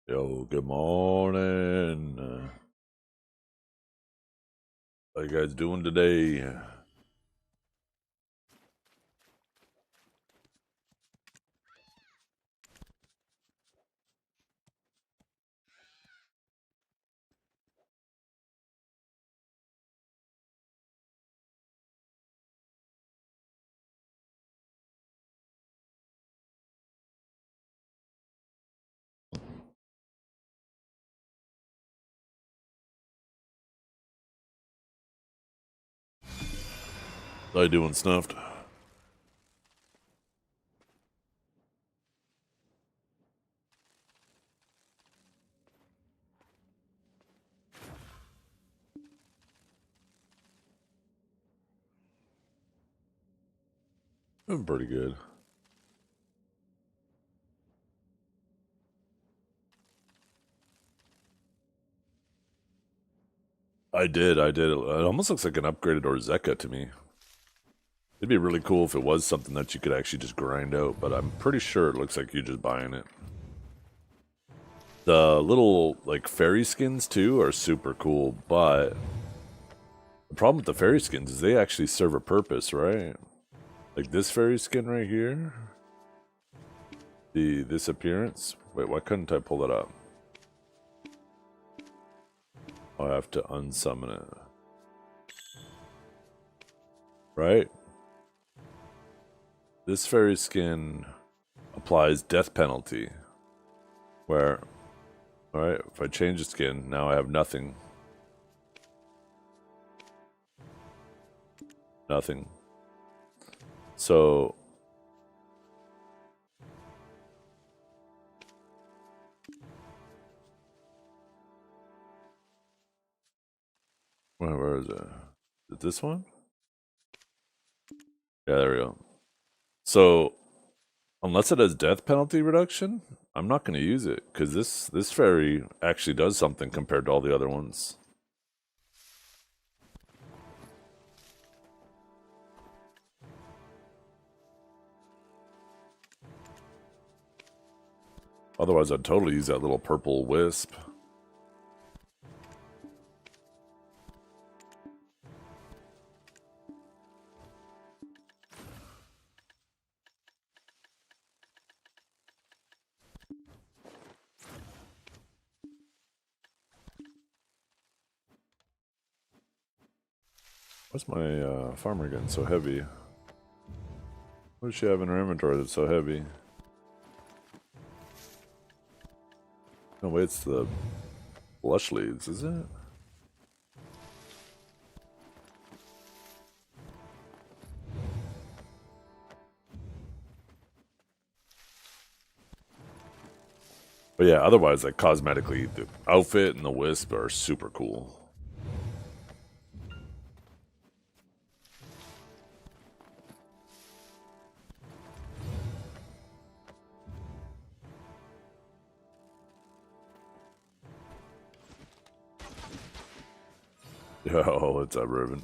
Yo, good morning. How you guys doing today? How you doing, Snuffed? Doing pretty good. I did. It almost looks like an upgraded Orzeka to me. It'd be really cool if it was something that you could actually just grind out, but I'm pretty sure it looks like you're just buying it. The little, like, fairy skins, too, are super cool, but the problem with the fairy skins is they actually serve a purpose, right? Like this fairy skin right here. This appearance. Wait, why couldn't I pull that up? I have to unsummon it. Right? This fairy skin applies death penalty. Where, alright, if I change the skin, now I have nothing. Nothing. So, where is it? Is it this one? Yeah, there we go. So, unless it has death penalty reduction, I'm not going to use it, because this fairy actually does something compared to all the other ones. Otherwise, I'd totally use that little purple wisp. Why's my farmer getting so heavy? What does she have in her inventory that's so heavy? No, wait, it's the blush leads, is it? But yeah, otherwise, like, cosmetically, the outfit and the wisp are super cool. Yo, it's a ribbon.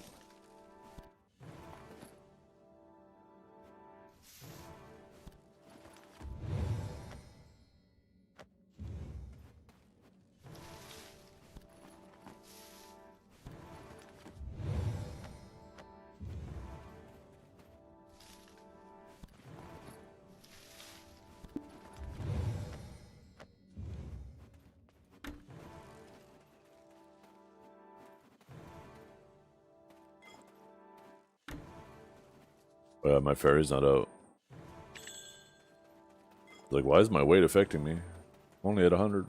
My fairy's not out. Like, why is my weight affecting me? I'm only at 100.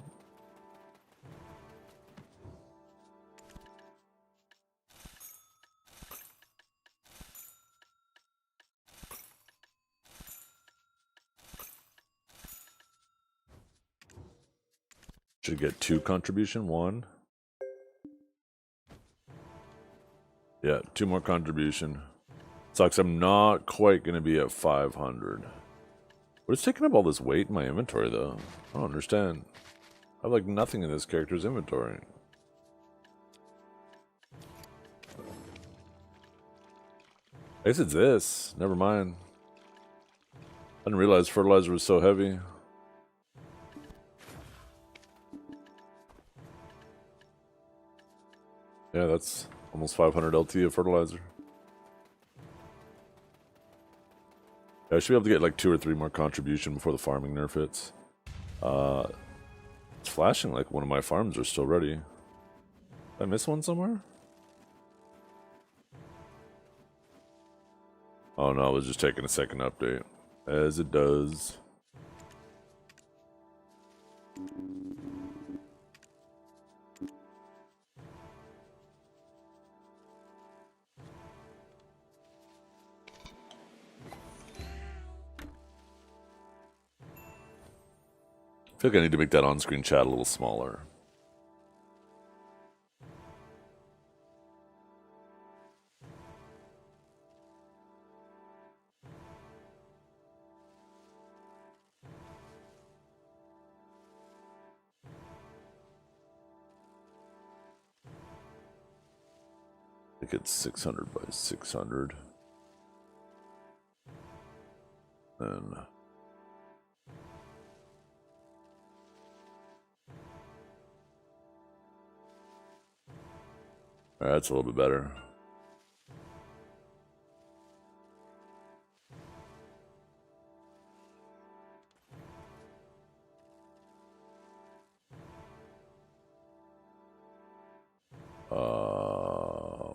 Should get 2 contribution, 1. Yeah, 2 more contribution. Sucks, I'm not quite going to be at 500. What is taking up all this weight in my inventory, though? I don't understand. I have, like, nothing in this character's inventory. I guess it's this. Never mind. I didn't realize fertilizer was so heavy. Yeah, that's almost 500 LT of fertilizer. Yeah, I should be able to get like 2 or 3 more contribution before the farming nerf hits. It's flashing like one of my farms are still ready. Did I miss one somewhere? Oh no, I was just taking a second update. As it does. I feel like I need to make that on-screen chat a little smaller. I think it's 600 by 600. Then alright, that's a little bit better.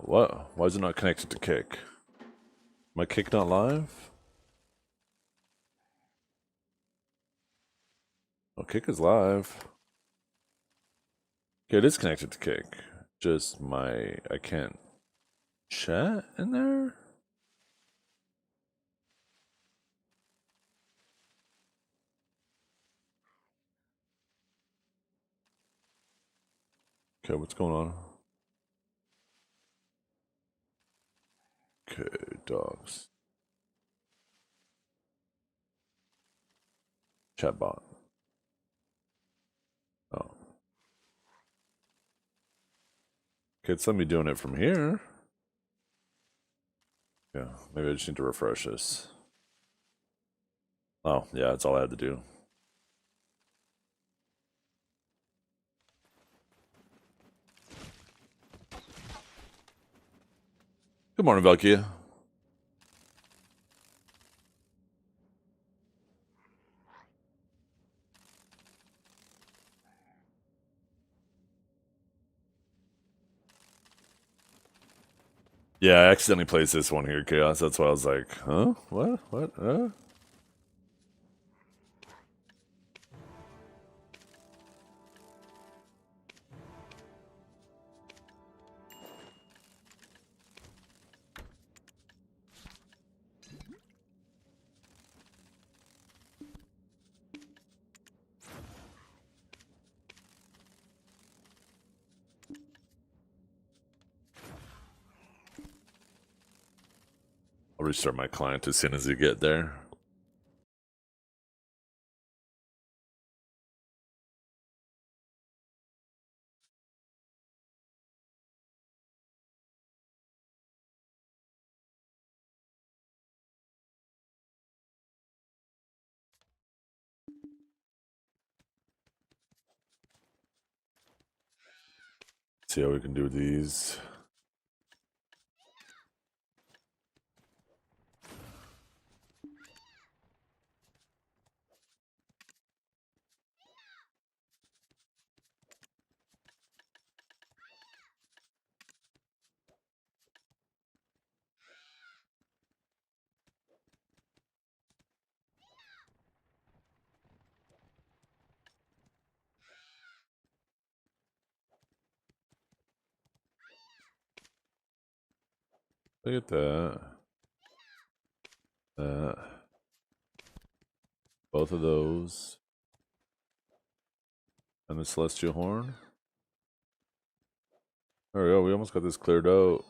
What? Why is it not connected to Kick? My Kick not live? Oh, Kick is live. Okay, it is connected to Kick. Just I can't chat in there? Okay, what's going on? Okay, dogs. Chatbot. Oh. Okay, it's letting me doing it from here. Yeah, maybe I just need to refresh this. Oh, yeah, that's all I had to do. Good morning, Velkia. Yeah, I accidentally placed this one here, Chaos. That's why I was like, huh? What? What? I'll restart my client as soon as you get there. See how we can do these. Look at that. That. Both of those. And the Celestial Horn. There we go. We almost got this cleared out.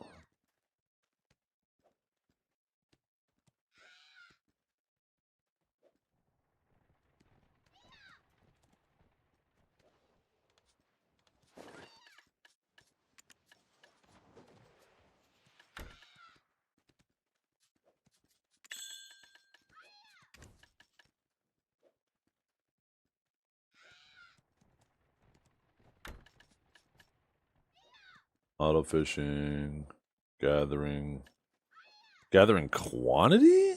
Auto fishing. Gathering. Gathering quantity?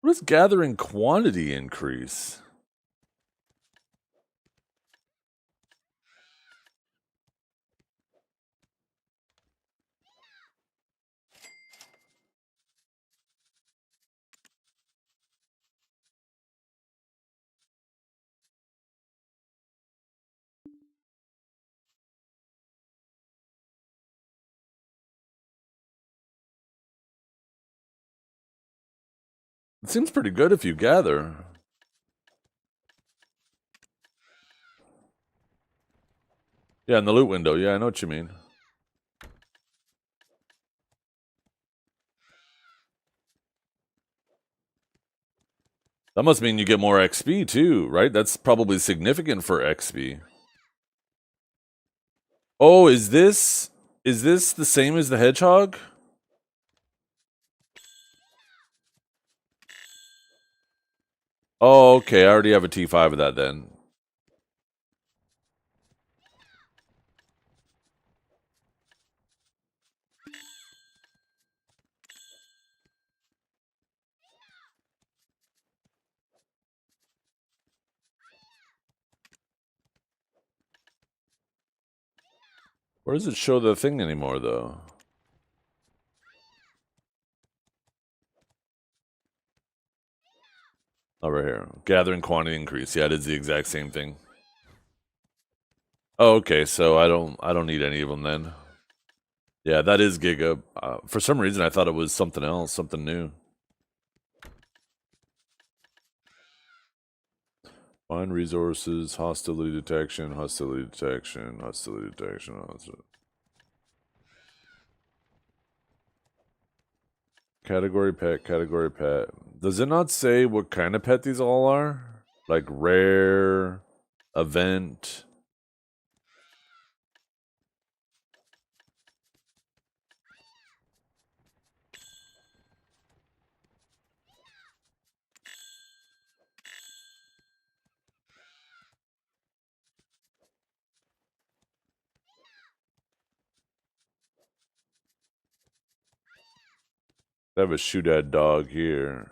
What does gathering quantity increase? It seems pretty good if you gather. Yeah, in the loot window. Yeah, I know what you mean. That must mean you get more XP too, right? That's probably significant for XP. Oh, is this the same as the hedgehog? Oh, okay. I already have a T5 of that then. Where does it show the thing anymore, though? Oh, right here. Gathering quantity increase. Yeah, it is the exact same thing. Oh, okay. So I don't need any of them then. Yeah, that is Giga. For some reason, I thought it was something else, something new. Find resources, hostility detection, hostility detection, hostility detection. Category pet, category pet. Does it not say what kind of pet these all are? Like rare, event. I have a shoot-at dog here.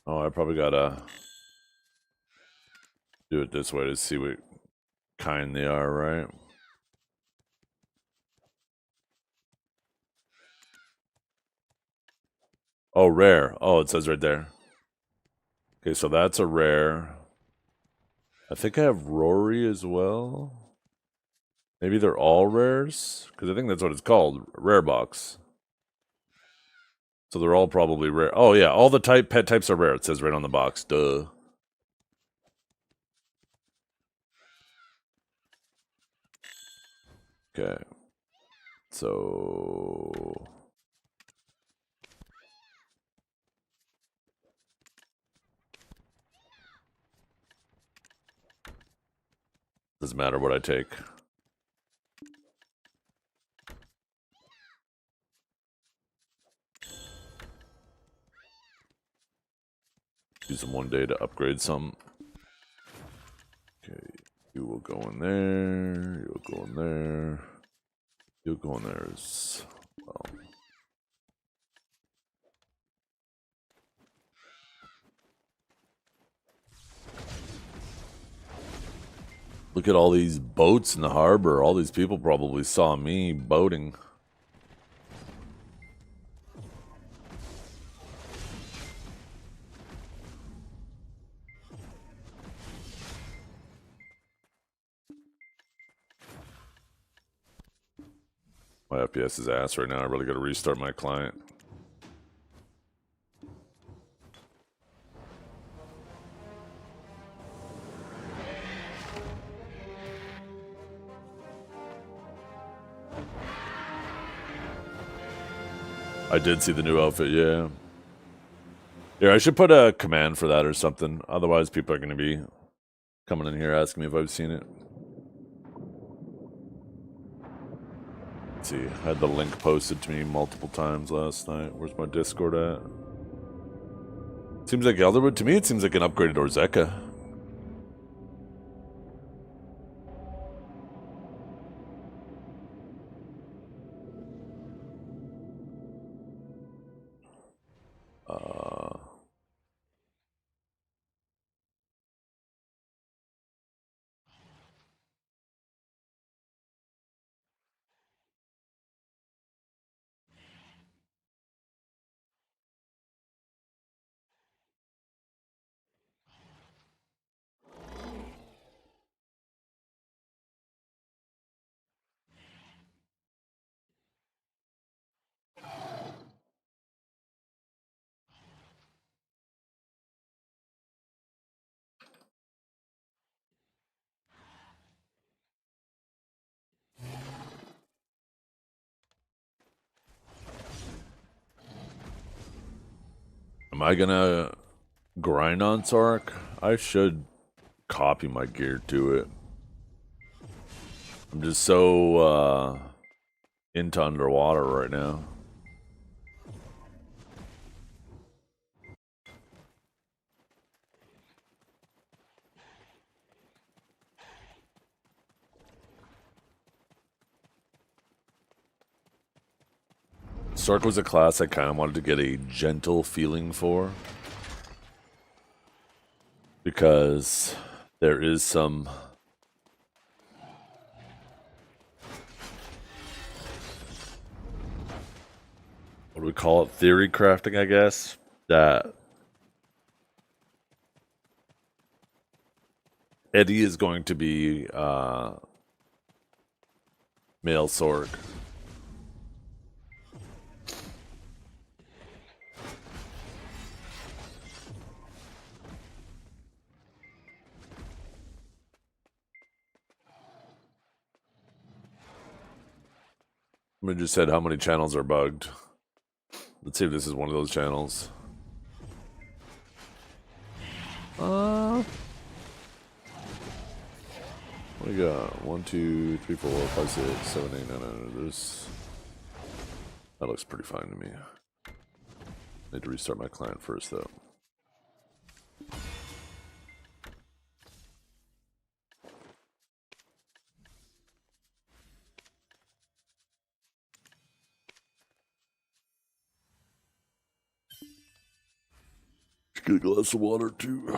Oh, I probably gotta do it this way to see what kind they are, right? Oh, rare. Oh, it says right there. Okay, so that's a rare. I think I have Rory as well. Maybe they're all rares? Because I think that's what it's called. Rare box. So they're all probably rare. Oh, yeah. All the pet types are rare. It says right on the box. Duh. Okay. So... doesn't matter what I take. Use them one day to upgrade some. Okay. You will go in there. You'll go in there. You'll go in there as well. Look at all these boats in the harbor. All these people probably saw me boating. My FPS is ass right now. I really got to restart my client. I did see the new outfit, yeah. Yeah, I should put a command for that or something. Otherwise, people are going to be coming in here asking me if I've seen it. Let's see. I had the link posted to me multiple times last night. Where's my Discord at? Seems like Elderwood. To me, it seems like an upgraded Orzeka. Am I gonna grind on Sark? I should copy my gear to it. I'm just so into underwater right now. Sark was a class I kind of wanted to get a gentle feeling for, because there is some what do we call it? Theory crafting, I guess. That Eddie is going to be male Sork. I just said how many channels are bugged. Let's see if this is one of those channels. What do we got? 1, 2, 3, 4, 5, 6, 7, 8, 9, 9. This that looks pretty fine to me. Need to restart my client first, though. Get a glass of water too.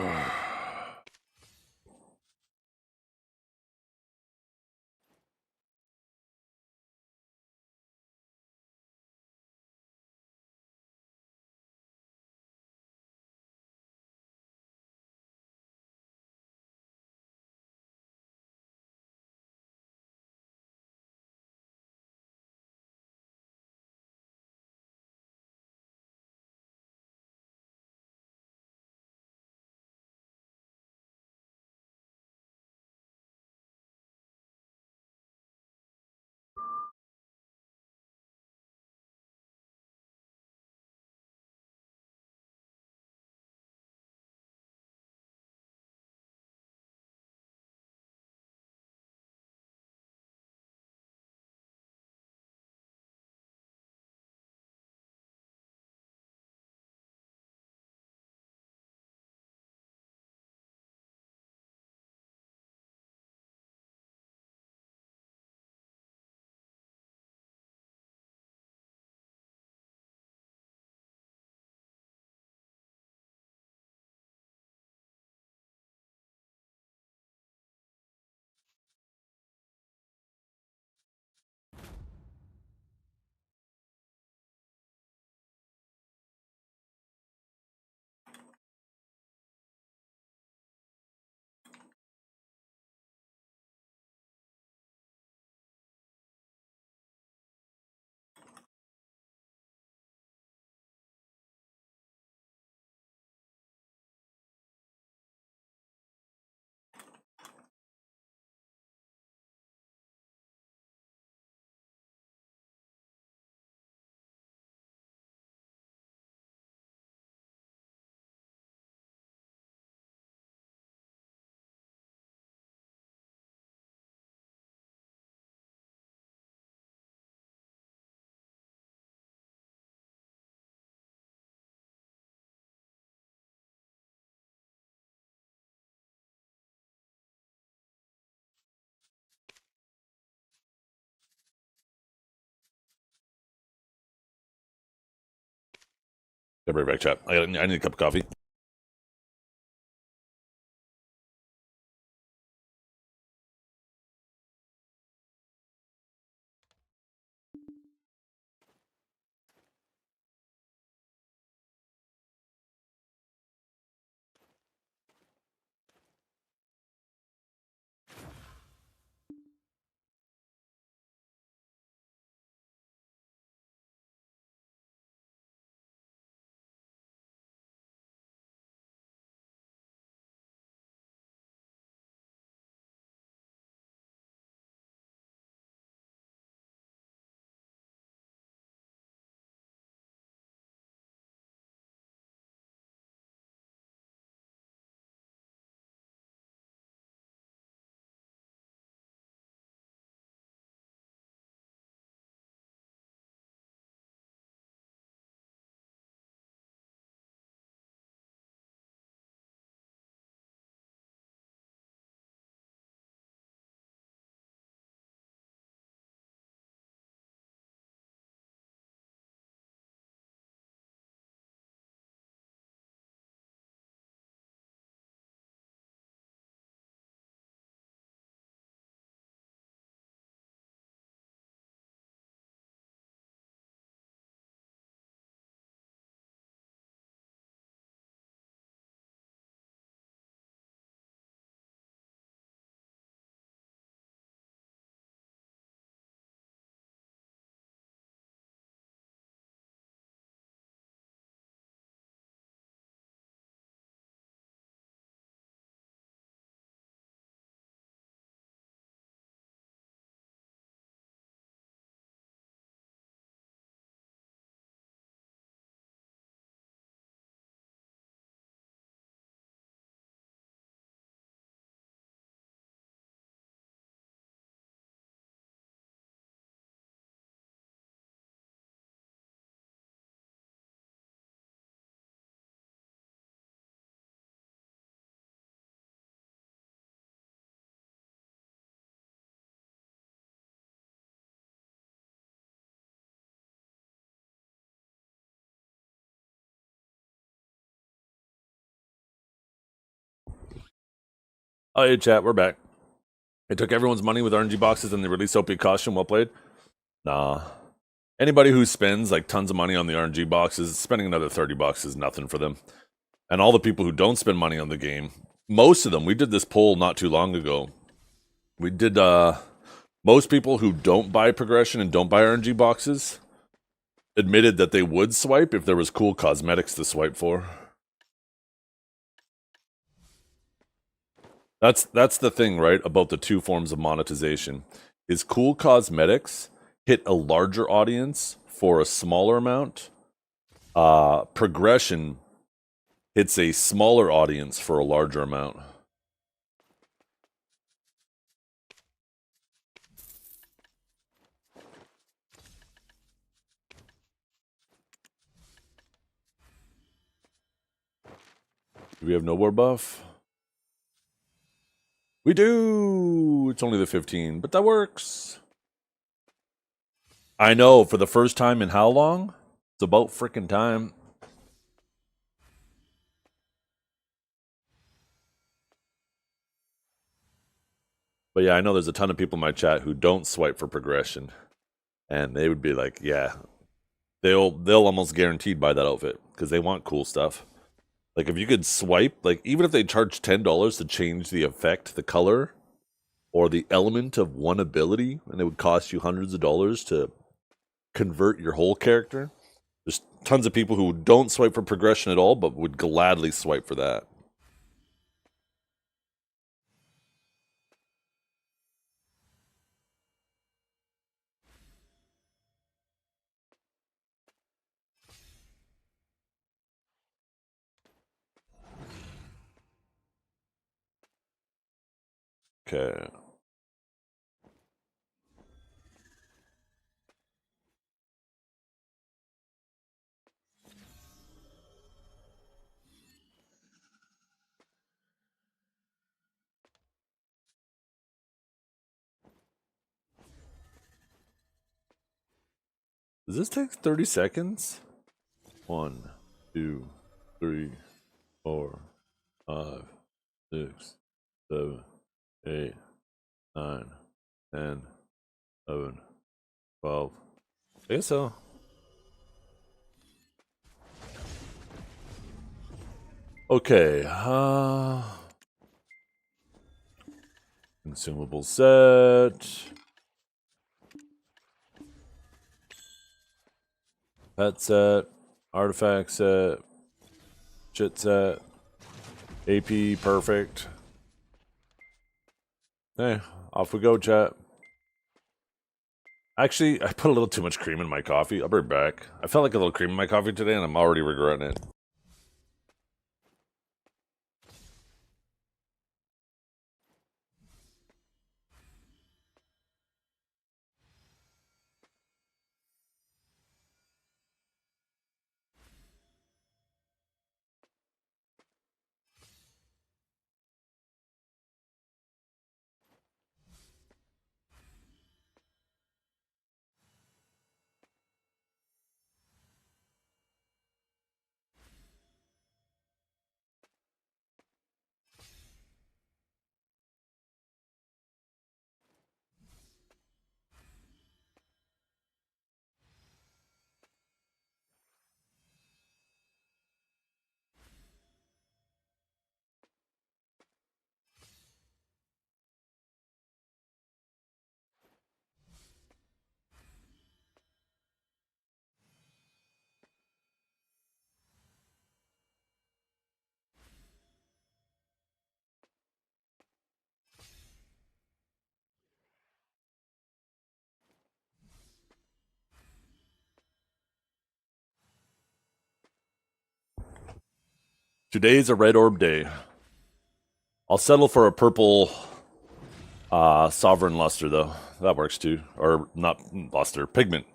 Be right back, chat. I need a cup of coffee. Oh, hey, chat, we're back. They took everyone's money with RNG boxes and they released OP costume. Well played. Nah. Anybody who spends like tons of money on the RNG boxes, spending another 30 bucks is nothing for them. And all the people who don't spend money on the game, most of them, we did this poll not too long ago. We did, most people who don't buy progression and don't buy RNG boxes admitted that they would swipe if there was cool cosmetics to swipe for. That's the thing, right, about the two forms of monetization. Is cool cosmetics hit a larger audience for a smaller amount. Progression hits a smaller audience for a larger amount. Do we have no war buff? We do! It's only the 15, but that works. I know, for the first time in how long? It's about frickin' time. But yeah, I know there's a ton of people in my chat who don't swipe for progression. And they would be like, yeah, they'll almost guaranteed buy that outfit because they want cool stuff. Like if you could swipe, like even if they charge $10 to change the effect, the color, or the element of one ability, and it would cost you hundreds of dollars to convert your whole character. There's tons of people who don't swipe for progression at all, but would gladly swipe for that. Okay. Does this take 30 seconds? 1, 2, 3, 4, 5, 6, 7, 8, 9, 10, 11, 12. I guess so. Okay. Consumable set. Pet set. Artifact set. Shit set. AP perfect. Hey, off we go, chat. Actually, I put a little too much cream in my coffee. I'll be right back. I felt like a little cream in my coffee today, and I'm already regretting it. Today's a red orb day. I'll settle for a purple sovereign luster, though. That works too. Or not luster, pigment.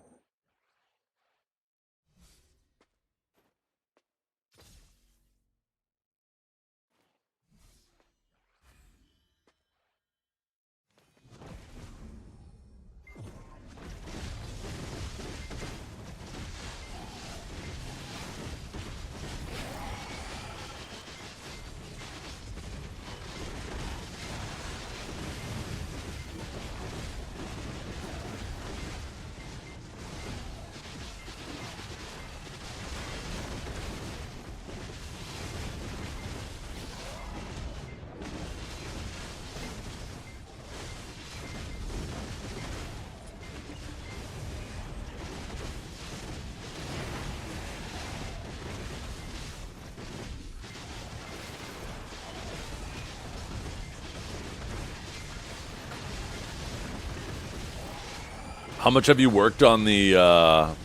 How much have you worked on the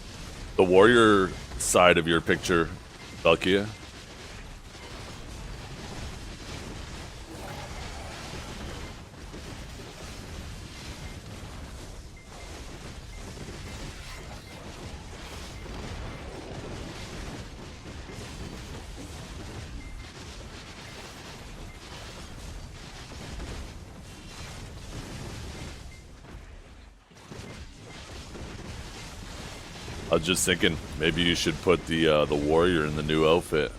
warrior side of your picture, Valkia? I was just thinking, maybe you should put the warrior in the new outfit.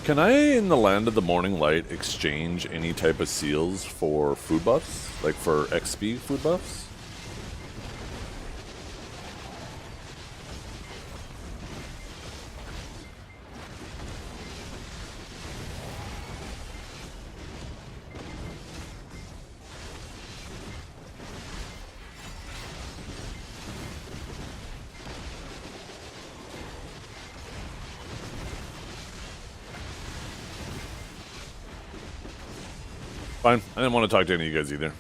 Can I, in the Land of the Morning Light, exchange any type of seals for food buffs? Like for XP food buffs? Fine. I didn't want to talk to any of you guys either.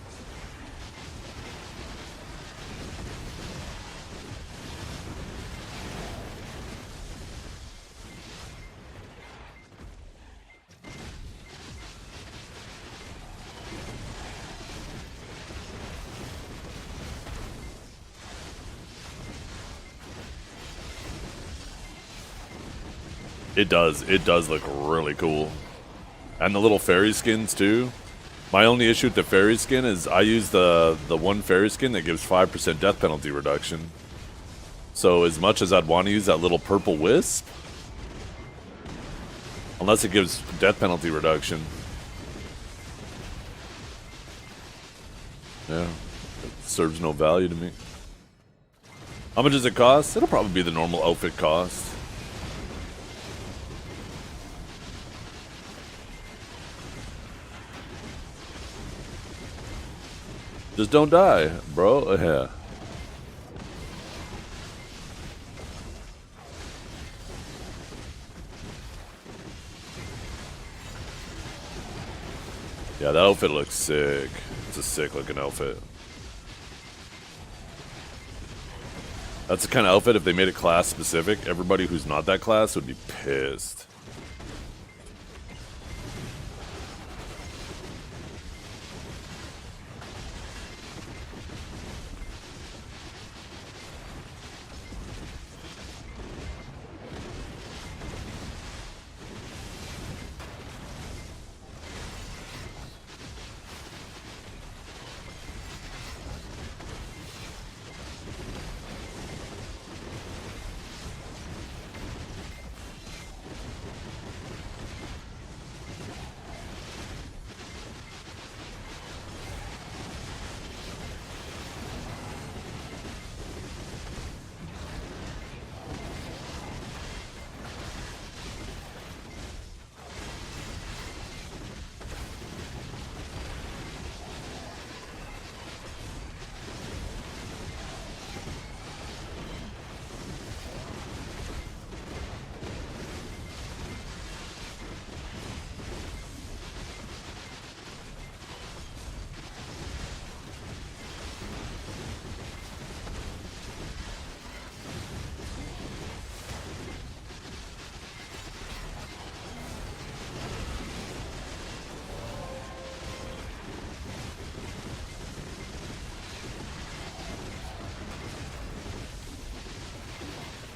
It does look really cool. And the little fairy skins too. My only issue with the fairy skin is I use the one fairy skin that gives 5% death penalty reduction. So as much as I'd want to use that little purple wisp, unless it gives death penalty reduction. Yeah, it serves no value to me. How much does it cost? It'll probably be the normal outfit cost. Just don't die, bro. Yeah. Yeah, that outfit looks sick. It's a sick looking outfit. That's the kind of outfit, if they made it class specific, everybody who's not that class would be pissed.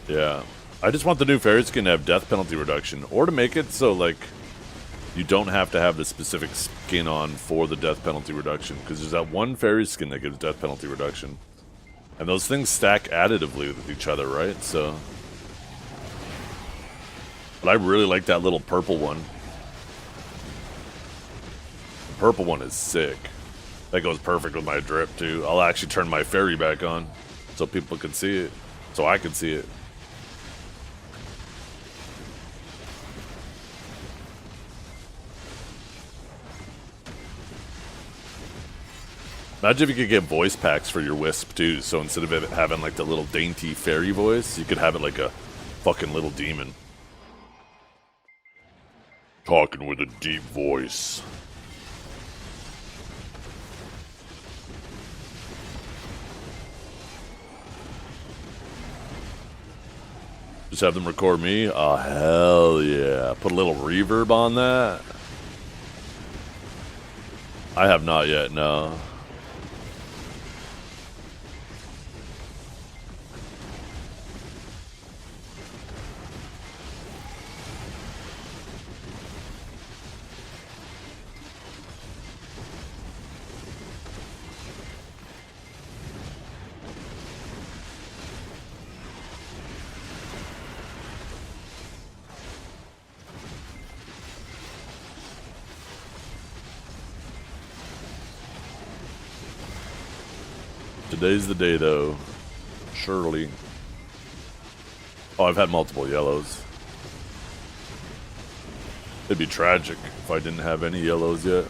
Yeah. I just want the new fairy skin to have death penalty reduction, or to make it so, like, you don't have to have the specific skin on for the death penalty reduction, because there's that one fairy skin that gives death penalty reduction. And those things stack additively with each other, right? So... But I really like that little purple one. The purple one is sick. That goes perfect with my drip, too. I'll actually turn my fairy back on, so people can see it. So I can see it. Imagine if you could get voice packs for your Wisp, too. So instead of it having, like, the little dainty fairy voice, you could have it like a fucking little demon. Talking with a deep voice. Just have them record me? Oh, hell yeah. Put a little reverb on that? I have not yet, no. Today's the day, though. Surely. Oh, I've had multiple yellows. It'd be tragic if I didn't have any yellows yet.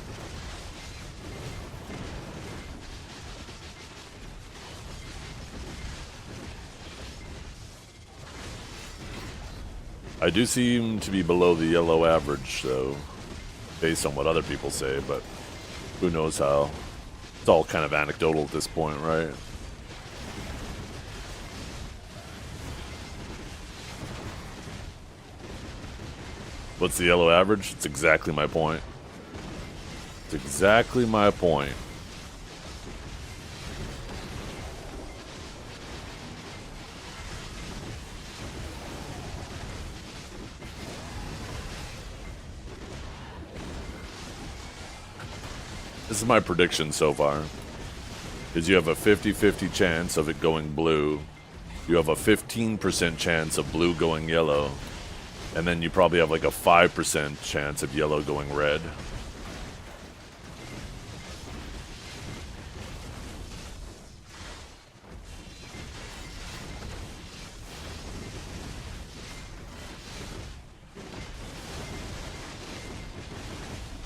I do seem to be below the yellow average, though, based on what other people say, but who knows how. It's all kind of anecdotal at this point, right? What's the yellow average? It's exactly my point. It's exactly my point. This is my prediction so far. Is you have a 50-50 chance of it going blue. You have a 15% chance of blue going yellow. And then you probably have like a 5% chance of yellow going red.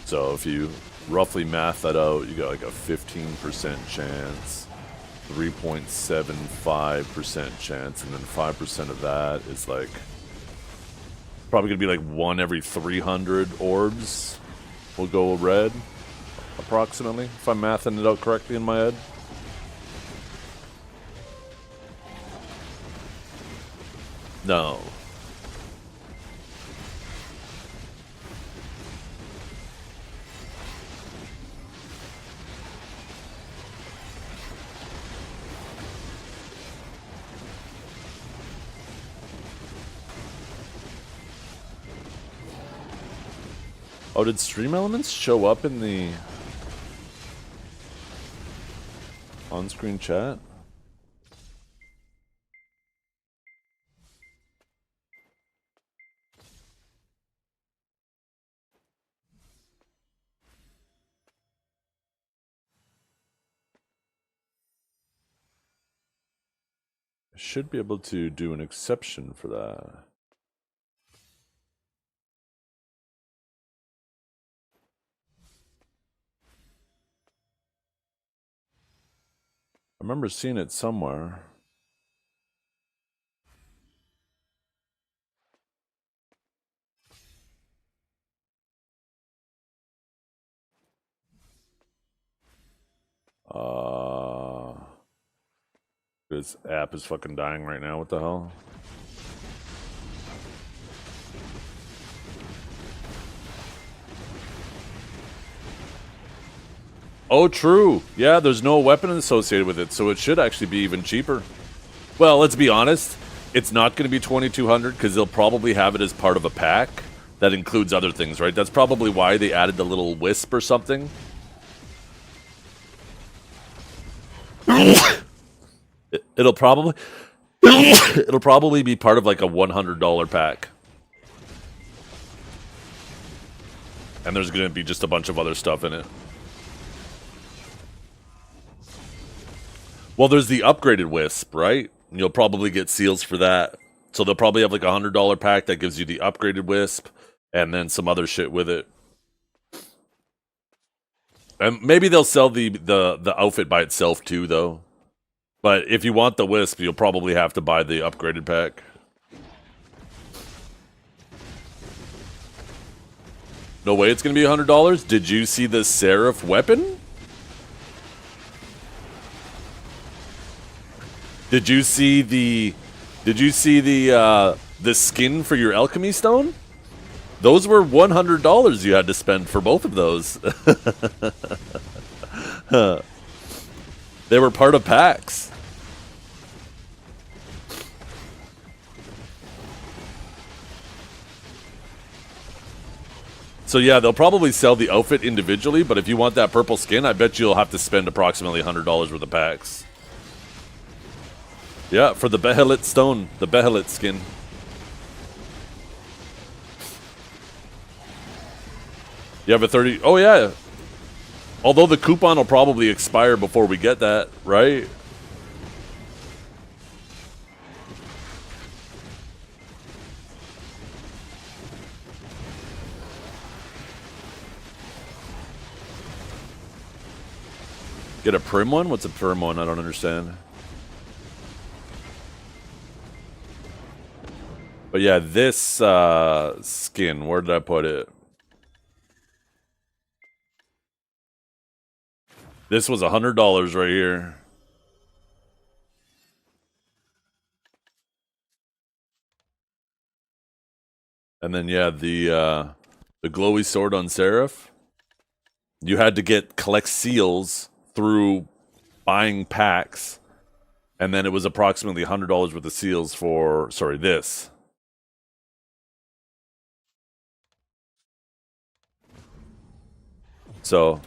So if you roughly math that out, you got like a 15% chance, 3.75% chance, and then 5% of that is like probably gonna be like 1 every 300 orbs will go red, approximately, if I'm mathing it out correctly in my head. No. Oh, did Stream Elements show up in the on-screen chat? I should be able to do an exception for that. I remember seeing it somewhere. This app is fucking dying right now. What the hell? Oh, true. Yeah, there's no weapon associated with it, so it should actually be even cheaper. Well, let's be honest. It's not going to be 2,200 because they'll probably have it as part of a pack that includes other things, right? That's probably why they added the little wisp or something. It'll probably be part of like a $100 pack. And there's going to be just a bunch of other stuff in it. Well, there's the upgraded wisp, right? You'll probably get seals for that. So they'll probably have like a $100 pack that gives you the upgraded wisp and then some other shit with it. And maybe they'll sell the outfit by itself too, though. But if you want the wisp, you'll probably have to buy the upgraded pack. No way it's going to be $100? Did you see the Seraph weapon? Did you see the skin for your alchemy stone? Those were $100 you had to spend for both of those. They were part of packs. So yeah, they'll probably sell the outfit individually, but if you want that purple skin, I bet you'll have to spend approximately $100 worth of packs. Yeah, for the Behelit stone, the Behelit skin. You have a 30... Oh, yeah. Although the coupon will probably expire before we get that, right? Get a prim one? What's a prim one? I don't understand. But yeah, this skin, where did I put it? This was $100 right here. And then yeah, the glowy sword on Seraph. You had to collect seals through buying packs, and then it was approximately $100 worth of seals for this. So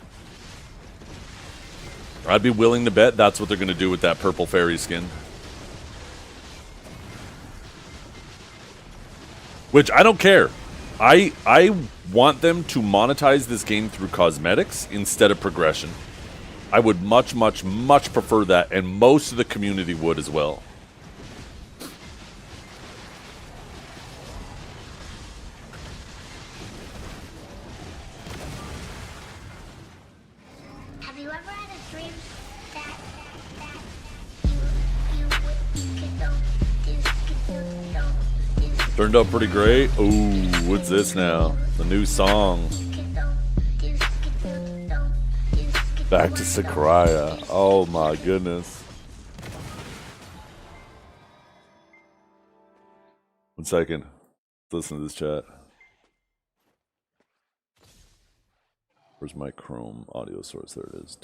I'd be willing to bet that's what they're going to do with that purple fairy skin. Which, I don't care. I want them to monetize this game through cosmetics instead of progression. I would much, much, much prefer that, and most of the community would as well. Have you ever had a dream that you Turned out pretty great. Ooh, what's this now? The new song. Back to Sycraia. Oh my goodness. 1 second. Let's listen to this chat. Where's my Chrome audio source? There it is.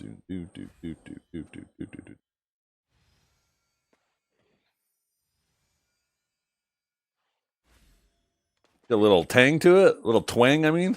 Got a little tang to it, a little twang, I mean.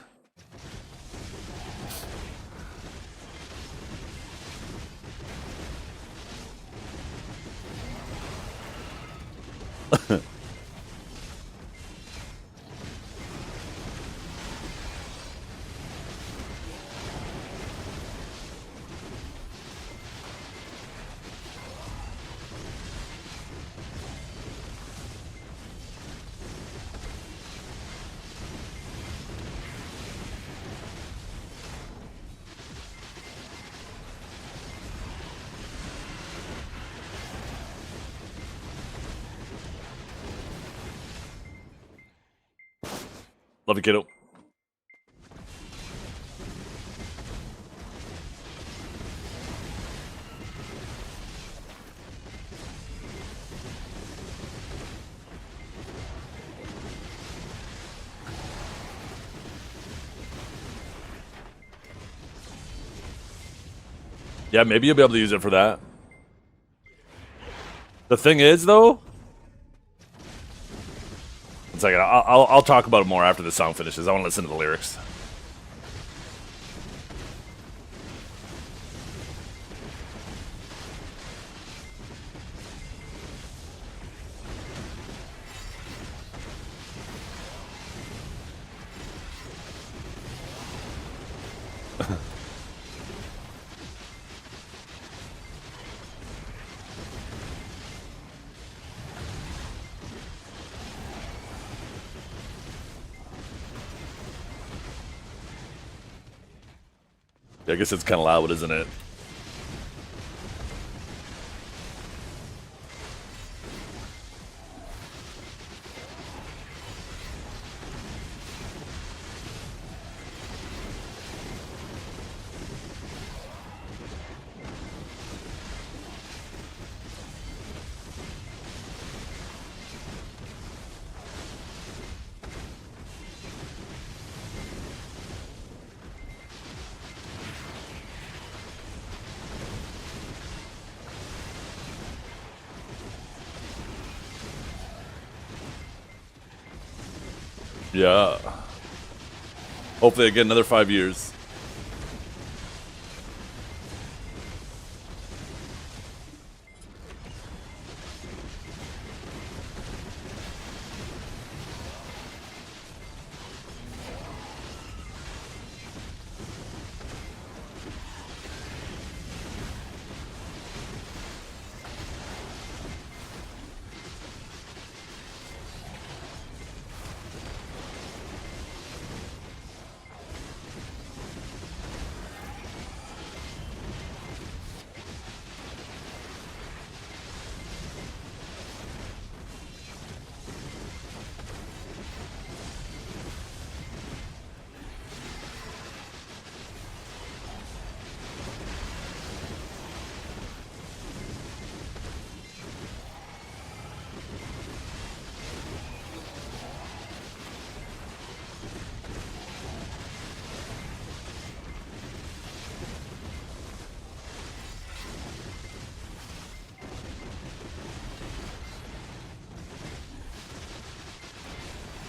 Love you, kiddo. Yeah, maybe you'll be able to use it for that. The thing is, though... 1 second, I'll talk about it more after the song finishes. I want to listen to the lyrics. I guess it's kind of loud, isn't it? Yeah. Hopefully I get another 5 years.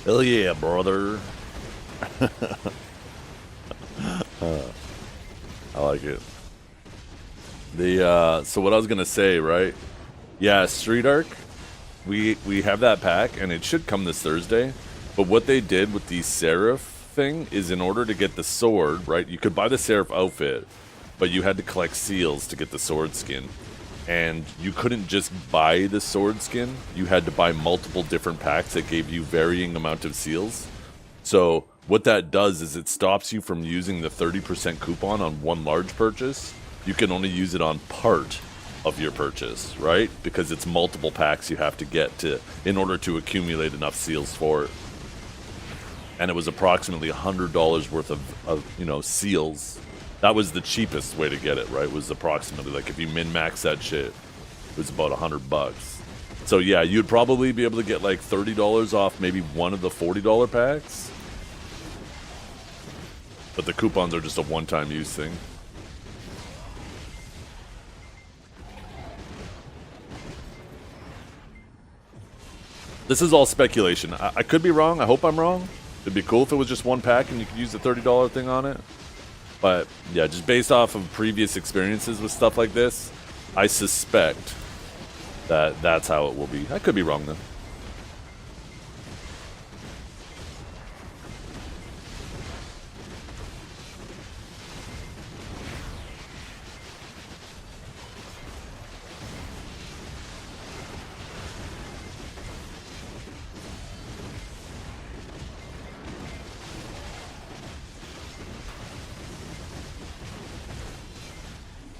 Hell yeah, brother. I like it. So what I was gonna say, right? Yeah, Street Arc. We have that pack, and it should come this Thursday. But what they did with the Seraph thing is, in order to get the sword, right? You could buy the Seraph outfit, but you had to collect seals to get the sword skin. And you couldn't just buy the sword skin. You had to buy multiple different packs that gave you varying amount of seals. So what that does is it stops you from using the 30% coupon on one large purchase. You can only use it on part of your purchase, right? Because it's multiple packs you have to get to in order to accumulate enough seals for it. And it was approximately $100 worth of seals. That was the cheapest way to get it, right? It was approximately, like, if you min-max that shit, it was about $100. So yeah, you'd probably be able to get like $30 off maybe one of the $40 packs. But the coupons are just a one-time use thing. This is all speculation. I could be wrong. I hope I'm wrong. It'd be cool if it was just one pack and you could use the $30 thing on it. But yeah, just based off of previous experiences with stuff like this, I suspect that that's how it will be. I could be wrong though.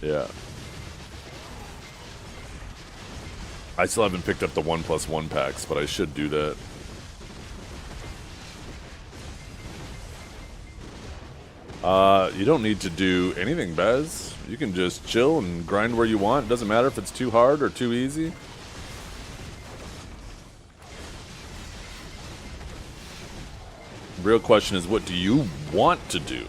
Yeah. I still haven't picked up the 1+1 packs, but I should do that. You don't need to do anything, Bez. You can just chill and grind where you want. It doesn't matter if it's too hard or too easy. The real question is, what do you want to do?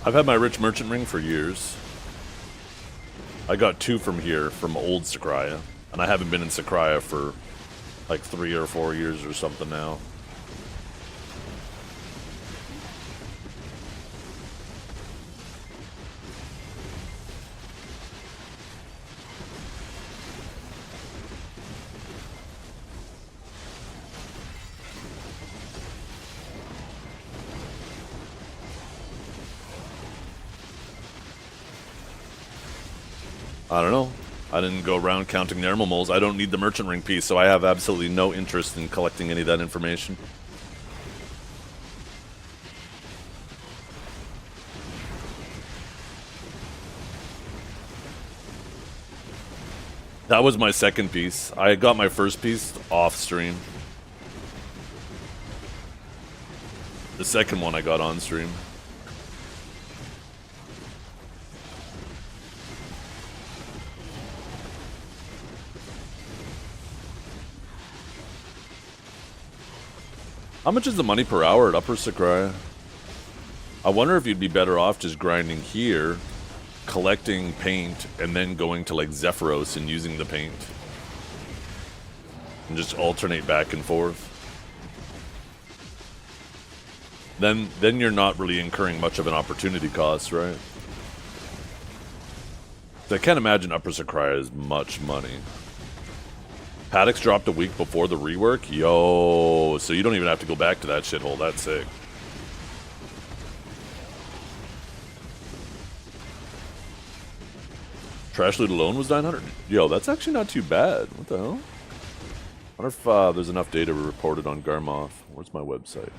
I've had my rich merchant ring for years. I got 2 from here, from old Sycraia, and I haven't been in Sycraia for like 3 or 4 years or something now. I don't know. I didn't go around counting Nermal moles. I don't need the merchant ring piece, so I have absolutely no interest in collecting any of that information. That was my second piece. I got my first piece off stream. The second one I got on stream. How much is the money per hour at Upper Sycraia? I wonder if you'd be better off just grinding here, collecting paint, and then going to like Zephyros and using the paint. And just alternate back and forth. Then you're not really incurring much of an opportunity cost, right? I can't imagine Upper Sycraia is much money. Paddocks dropped a week before the rework? Yo, so you don't even have to go back to that shithole. That's sick. Trash loot alone was 900? Yo, that's actually not too bad. What the hell? I wonder if there's enough data reported on Garmoth. Where's my website?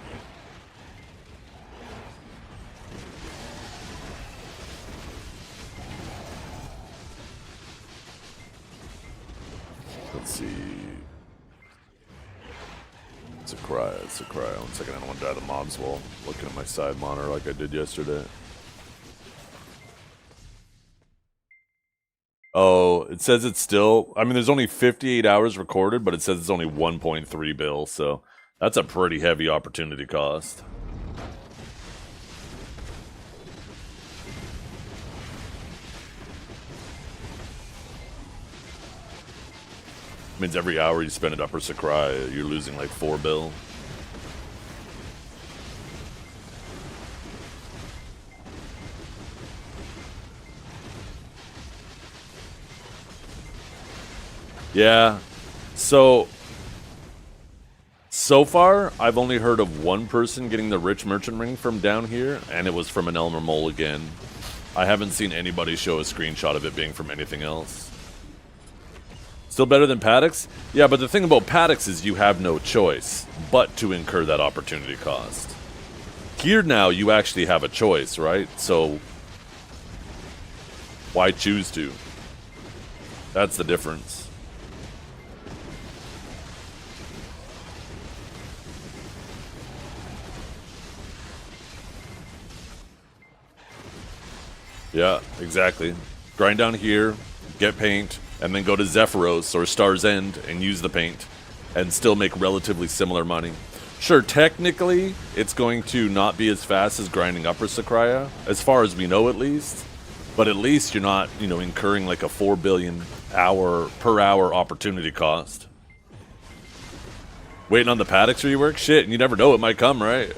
Let's see. Sycraia. 1 second, I don't want to die to the mobs while looking at my side monitor like I did yesterday. Oh, it says it's still... I mean, there's only 58 hours recorded, but it says it's only 1.3 bill, so that's a pretty heavy opportunity cost. Means every hour you spend at Upper Sycraia, you're losing like 4 bill. Yeah. So far, I've only heard of one person getting the Rich Merchant Ring from down here, and it was from an Elmer Mole again. I haven't seen anybody show a screenshot of it being from anything else. Still better than Paddocks? Yeah, but the thing about Paddocks is you have no choice but to incur that opportunity cost. Here now, you actually have a choice, right? So, why choose to? That's the difference. Yeah, exactly. Grind down here, get paint, and then go to Zephyros or Star's End and use the paint and still make relatively similar money. Sure, technically, it's going to not be as fast as grinding Upper Sycraia, as far as we know at least, but at least you're not, you know, incurring like a 4 billion per hour opportunity cost. Waiting on the Paddocks rework? Shit, and you never know, it might come, right?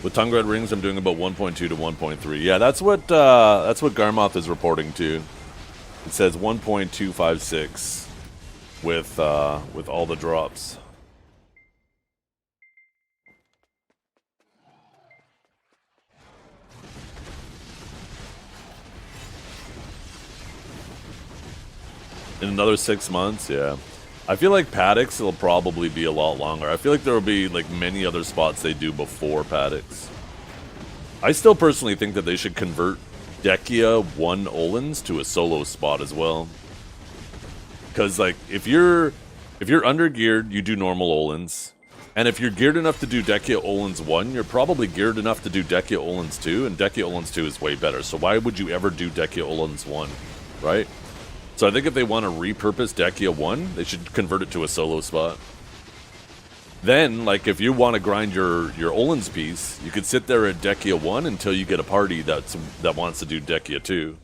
With tongue red rings, I'm doing about 1.2 to 1.3. Yeah, that's what Garmoth is reporting to. It says 1.256 with all the drops. In another 6 months, yeah. I feel like Paddocks will probably be a lot longer. I feel like there will be like many other spots they do before Paddocks. I still personally think that they should convert Dekia 1 Olins to a solo spot as well. Because like if you're under geared, you do normal Olins. And if you're geared enough to do Dekia Olins 1, you're probably geared enough to do Dekia Olins 2, and Dekia Olins 2 is way better. So why would you ever do Dekia Olins 1, right? So I think if they want to repurpose Dekia 1, they should convert it to a solo spot. Then, like, if you want to grind your Olins piece, you could sit there at Dekia 1 until you get a party that wants to do Dekia 2.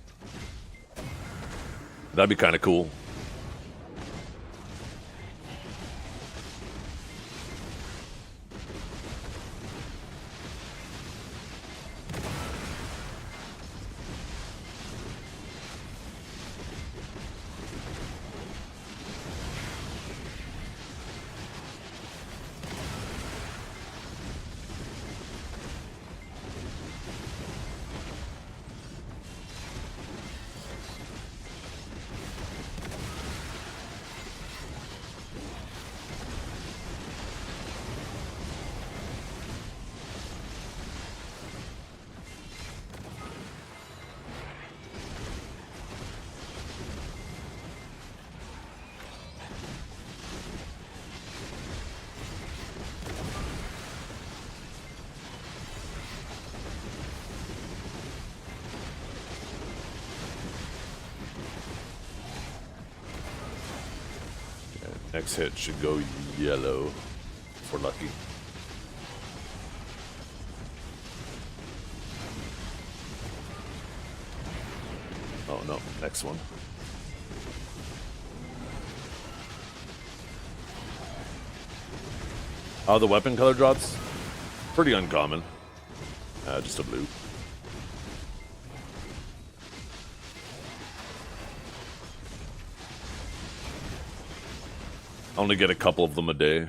That'd be kind of cool. Next hit should go yellow if we're lucky. Oh no, next one. Oh, the weapon color drops? Pretty uncommon. Just a blue. I only get a couple of them a day.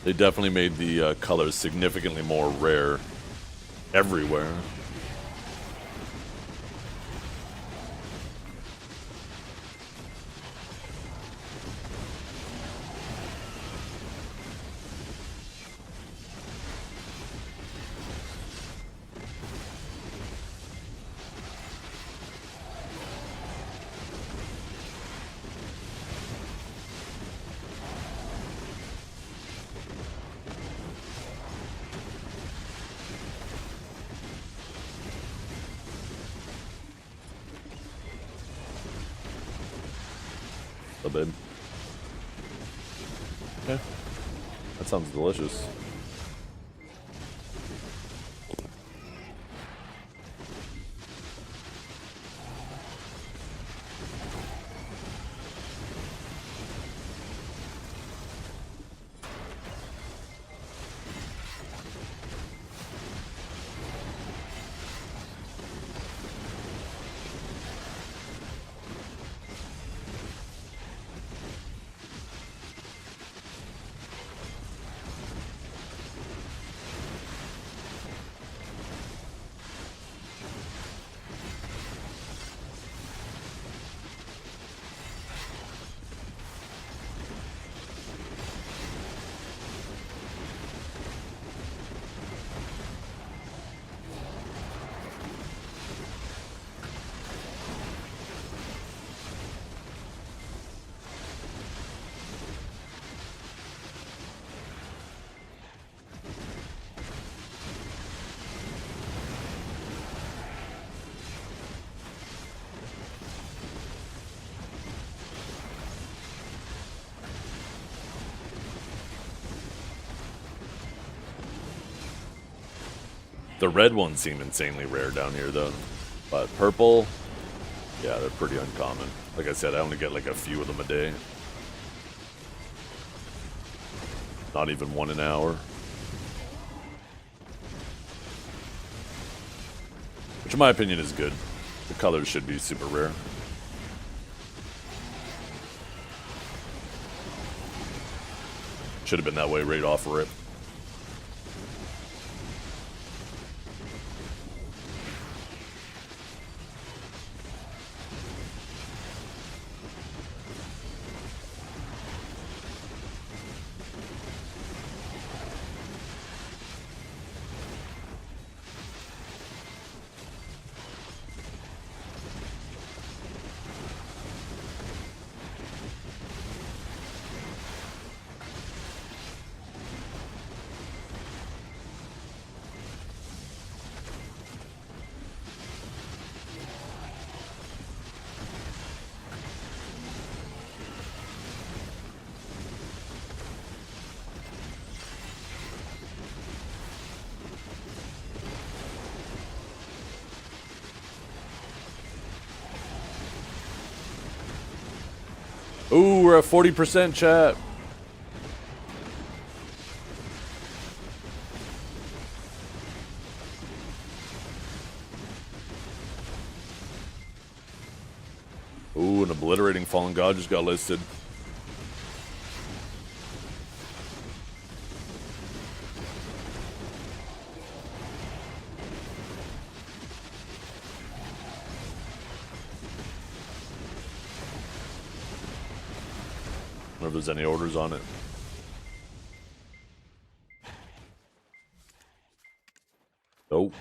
They definitely made the colors significantly more rare everywhere. A bit. Yeah, that sounds delicious. The red ones seem insanely rare down here, though. But purple, yeah, they're pretty uncommon. Like I said, I only get like a few of them a day. Not even one an hour. Which in my opinion is good. The colors should be super rare. Should have been that way right off rip. Ooh, we're at 40% chat. Ooh, an obliterating fallen god just got listed. Wonder if there's any orders on it. Nope.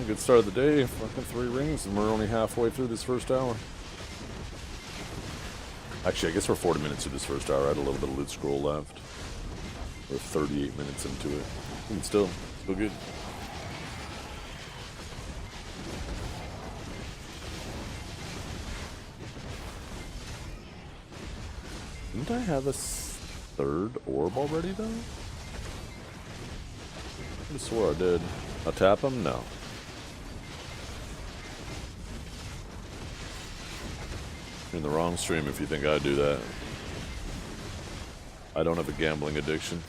Yeah, good start of the day. Fucking 3 rings, and we're only halfway through this first hour. Actually, I guess we're 40 minutes through this first hour. I had a little bit of loot scroll left. We're 38 minutes into it. And still good. Didn't I have a third orb already, though? I swore I did. I'll tap him? No. You're in the wrong stream if you think I do that. I don't have a gambling addiction.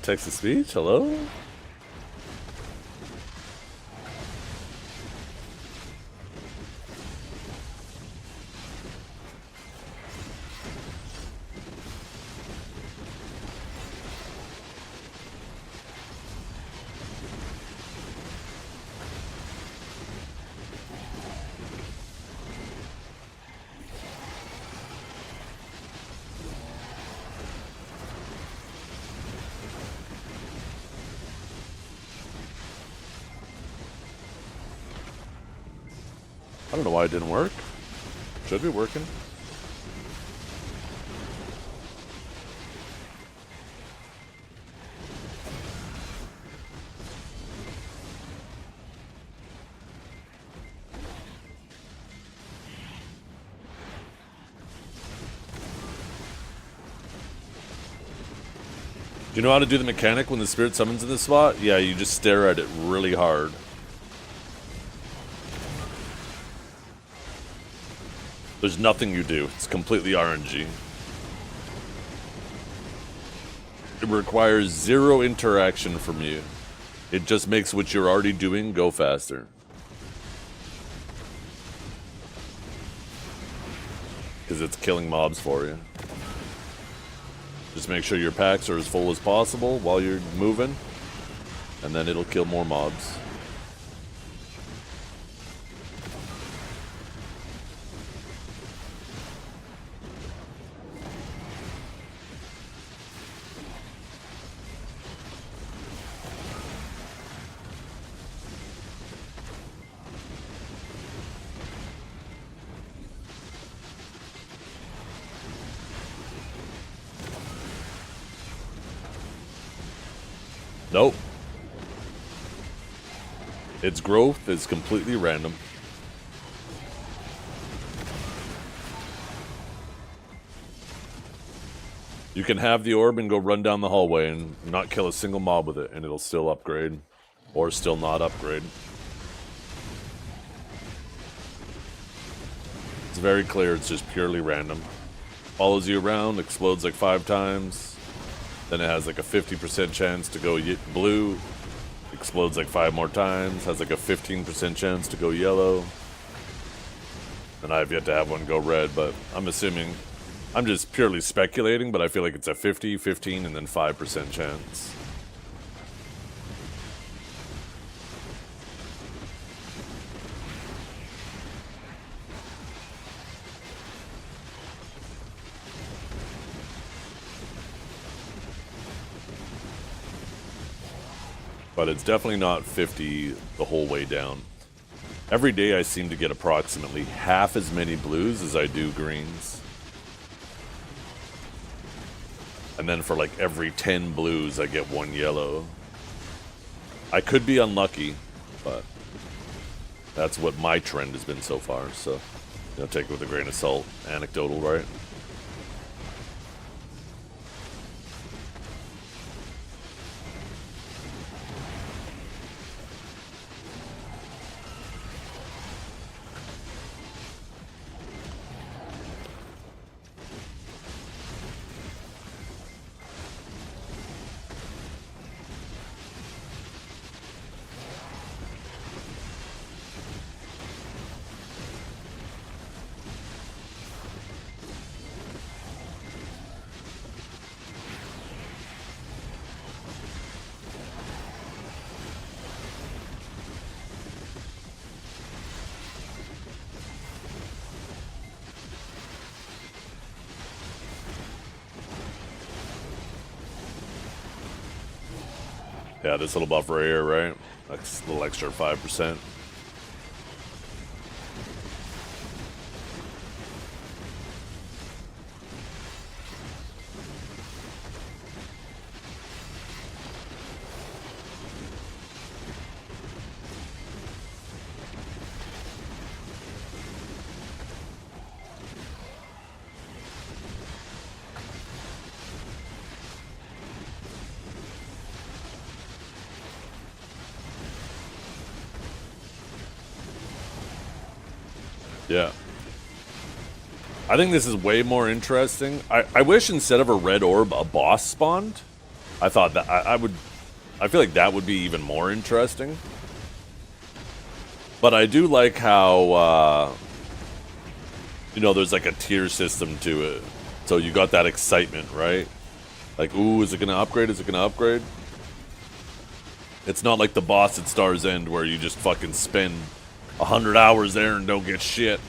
Text to speech, hello? I don't know why it didn't work. Should be working. Do you know how to do the mechanic when the spirit summons in this spot? Yeah, you just stare at it really hard. There's nothing you do. It's completely RNG. It requires zero interaction from you. It just makes what you're already doing go faster. Because it's killing mobs for you. Just make sure your packs are as full as possible while you're moving, and then it'll kill more mobs. Nope. Its growth is completely random. You can have the orb and go run down the hallway and not kill a single mob with it, and it'll still upgrade. Or still not upgrade. It's very clear, it's just purely random. Follows you around, explodes like 5 times. Then it has like a 50% chance to go blue. Explodes like 5 more times. Has like a 15% chance to go yellow. And I've yet to have one go red, but I'm assuming... I'm just purely speculating, but I feel like it's a 50, 15, and then 5% chance. But it's definitely not 50 the whole way down. Every day I seem to get approximately half as many blues as I do greens. And then for like every 10 blues I get 1 yellow. I could be unlucky, but that's what my trend has been so far, so take it with a grain of salt. Anecdotal, right? Yeah, this little buff right here, right? That's a little extra 5%. Yeah. I think this is way more interesting. I wish instead of a red orb, a boss spawned. I thought that I feel like that would be even more interesting. But I do like how, there's like a tier system to it. So you got that excitement, right? Like, ooh, is it going to upgrade? Is it going to upgrade? It's not like the boss at Star's End where you just fucking spend 100 hours there and don't get shit.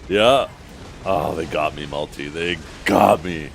Yeah. Oh, they got me, Multi. They got me.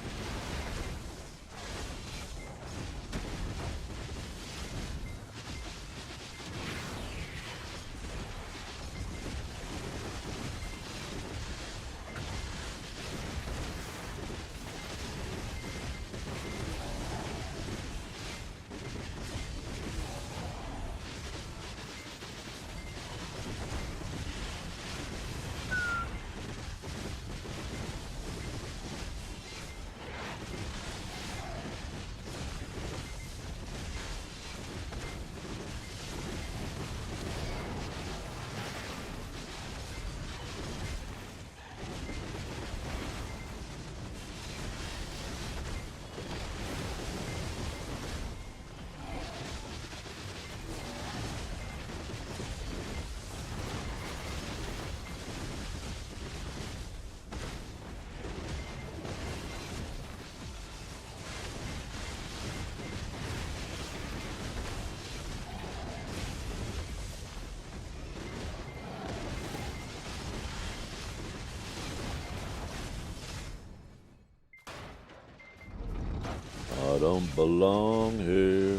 don't belong here.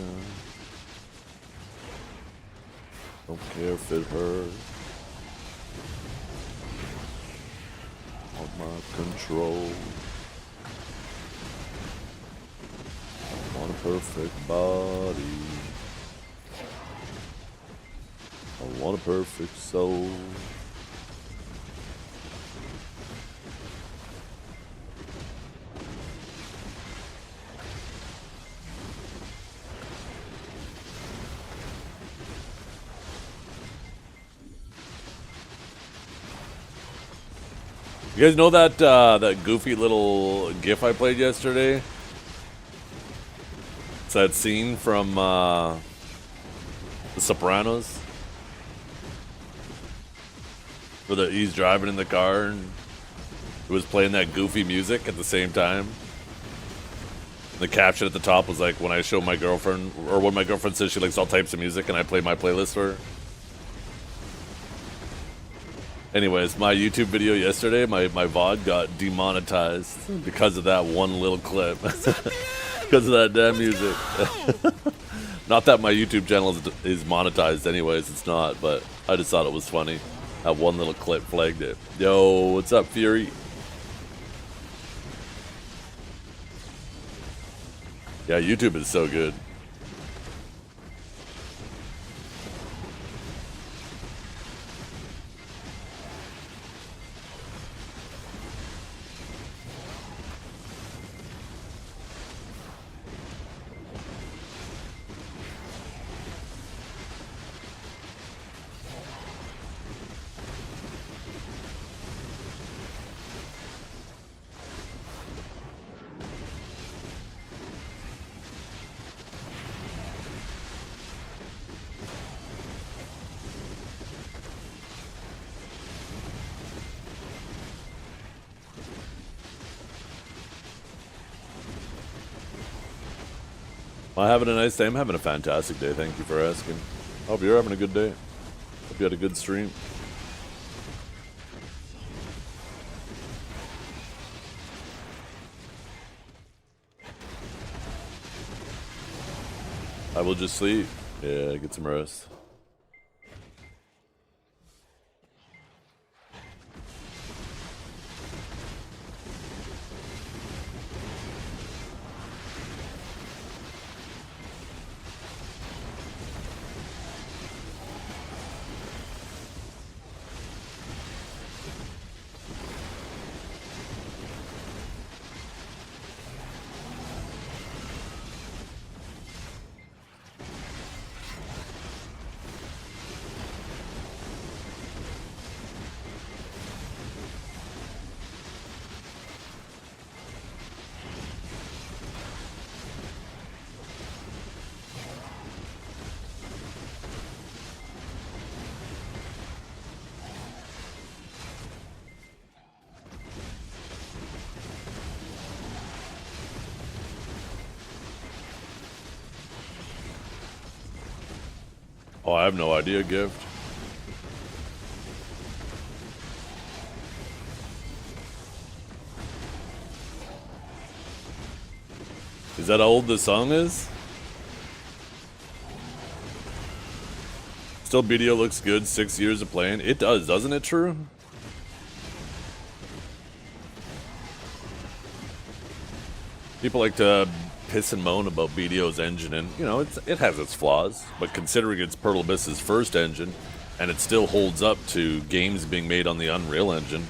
Don't care if it hurts. Want my control. I want a perfect body. I want a perfect soul. You guys know that that goofy little GIF I played yesterday? It's that scene from The Sopranos, where he's driving in the car and it was playing that goofy music at the same time. The caption at the top was like, when I show my girlfriend, or when my girlfriend says she likes all types of music and I play my playlist for her. Anyways, my YouTube video yesterday, my VOD got demonetized because of that one little clip. Because of that damn music. Not that my YouTube channel is monetized anyways, it's not, but I just thought it was funny. That one little clip flagged it. Yo, what's up, Fury? Yeah, YouTube is so good. Am I having a nice day? I'm having a fantastic day. Thank you for asking. Hope you're having a good day. Hope you had a good stream. I will just sleep. Yeah, get some rest. Oh, I have no idea, Gift. Is that how old the song is? Still BDO looks good, 6 years of playing. It does, doesn't it, True? People like to piss and moan about BDO's engine, and you know it has its flaws, but considering it's Pearl Abyss's first engine and it still holds up to games being made on the Unreal Engine,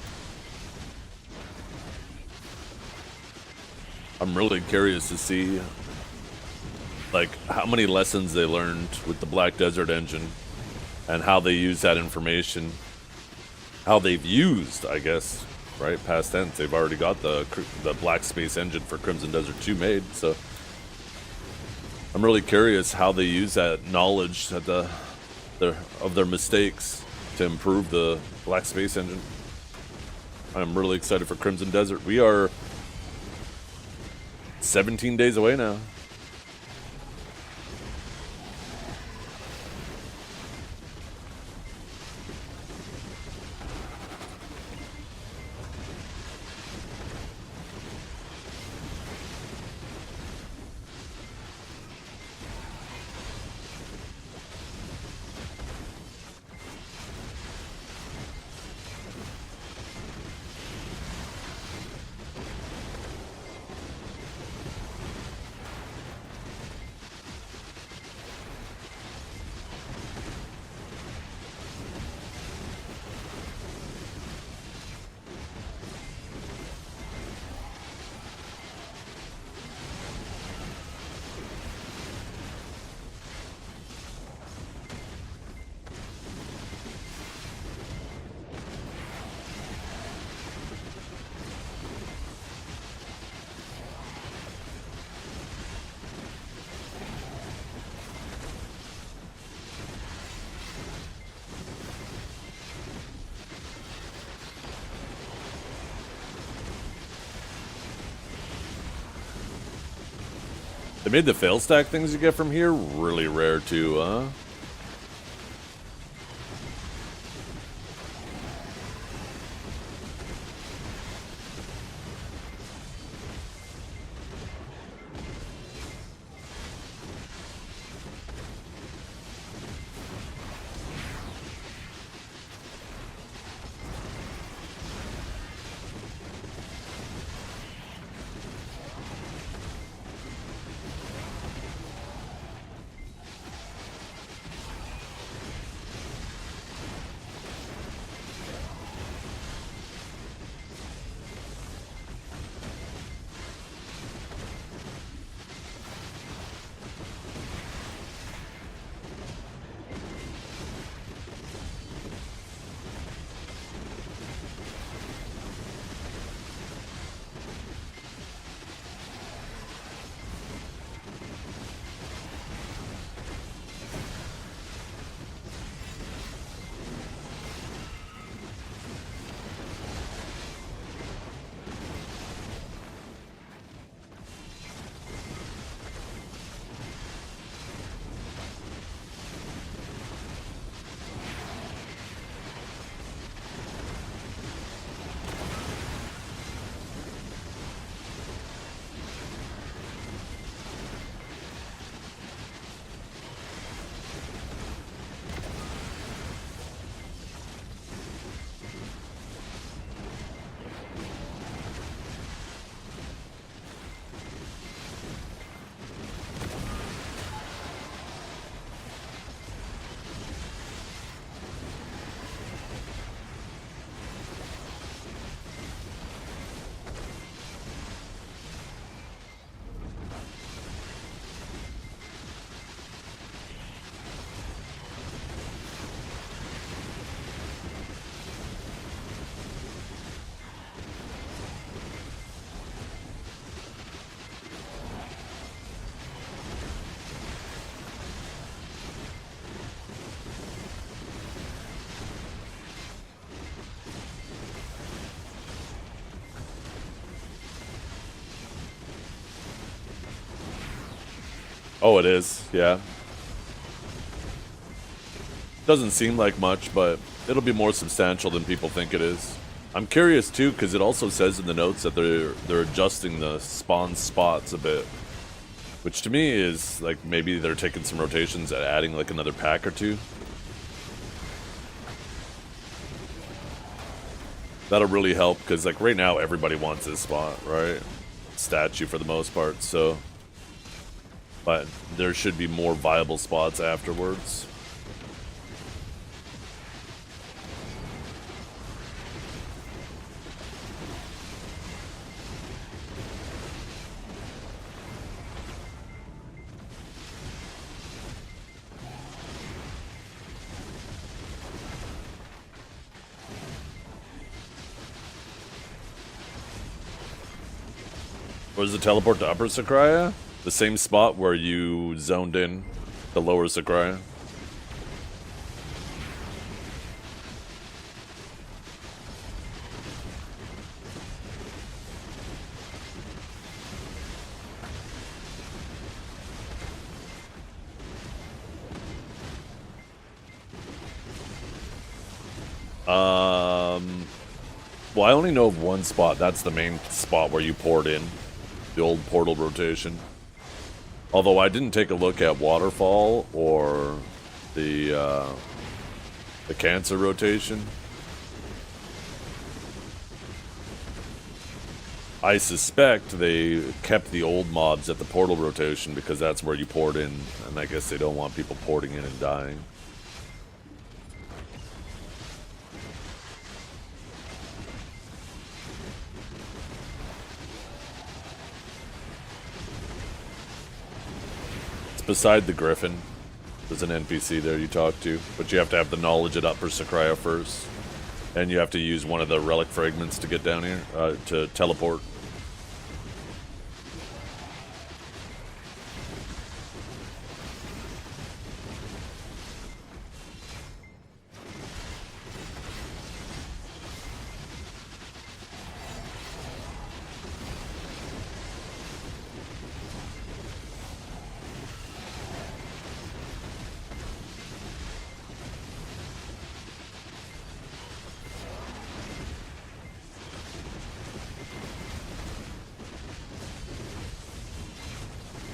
I'm really curious to see like how many lessons they learned with the Black Desert engine and how they use that information, how they've used, I guess, right, past tense, they've already got the Black Space engine for Crimson Desert 2 made, so I'm really curious how they use that knowledge at of their mistakes to improve the Black Space engine. I'm really excited for Crimson Desert. We are 17 days away now. made the fail stack things you get from here really rare too, huh? Oh, it is, yeah. Doesn't seem like much, but it'll be more substantial than people think it is. I'm curious too, because it also says in the notes that they're adjusting the spawn spots a bit, which to me is like maybe they're taking some rotations and adding like another pack or two. That'll really help, because like right now everybody wants this spot, right? Statue for the most part, so. But there should be more viable spots afterwards. Where's the teleport to Upper Sycraia? The same spot where you zoned in the Lower Sycraia. Well, I only know of one spot. That's the main spot where you poured in. The old portal rotation. Although I didn't take a look at Waterfall or the Cancer rotation. I suspect they kept the old mobs at the portal rotation because that's where you poured in, and I guess they don't want people porting in and dying. Beside the Griffin, there's an NPC there you talk to, but you have to have the knowledge at Upper Sycraia first, and you have to use one of the relic fragments to get down here, to teleport.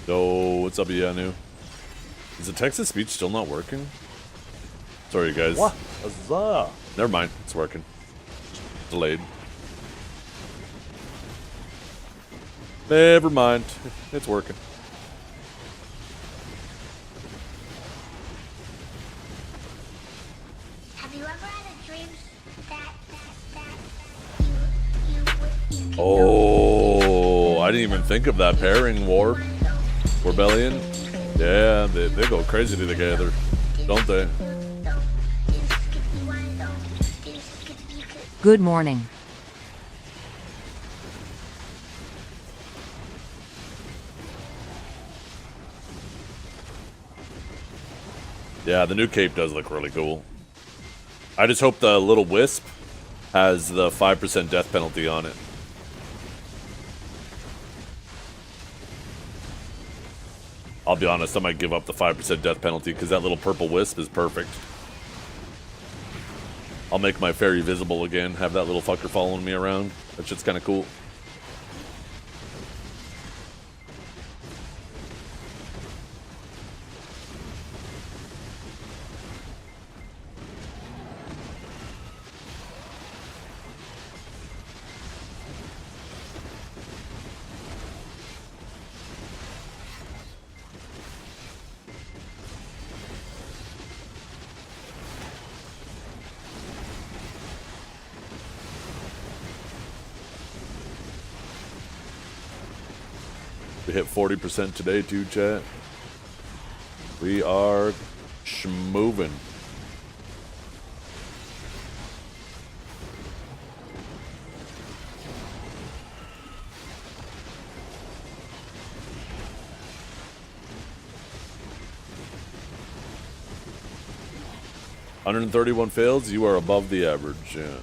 Yo, what's up, Yanu? Is the Texas speech still not working? Sorry, guys. What? Huzzah! Never mind. It's working. Delayed. Never mind. It's working. Have you ever had a dream that you Oh, I didn't even think of that pairing, Warp. Warbellion. Yeah, they go crazy together, don't they? Good morning. Yeah, the new cape does look really cool. I just hope the little wisp has the 5% death penalty on it. I'll be honest, I might give up the 5% death penalty because that little purple wisp is perfect. I'll make my fairy visible again, have that little fucker following me around. That shit's kind of cool. We hit 40% today too, chat. We are schmoving. $131 fails, you are above the average, yeah.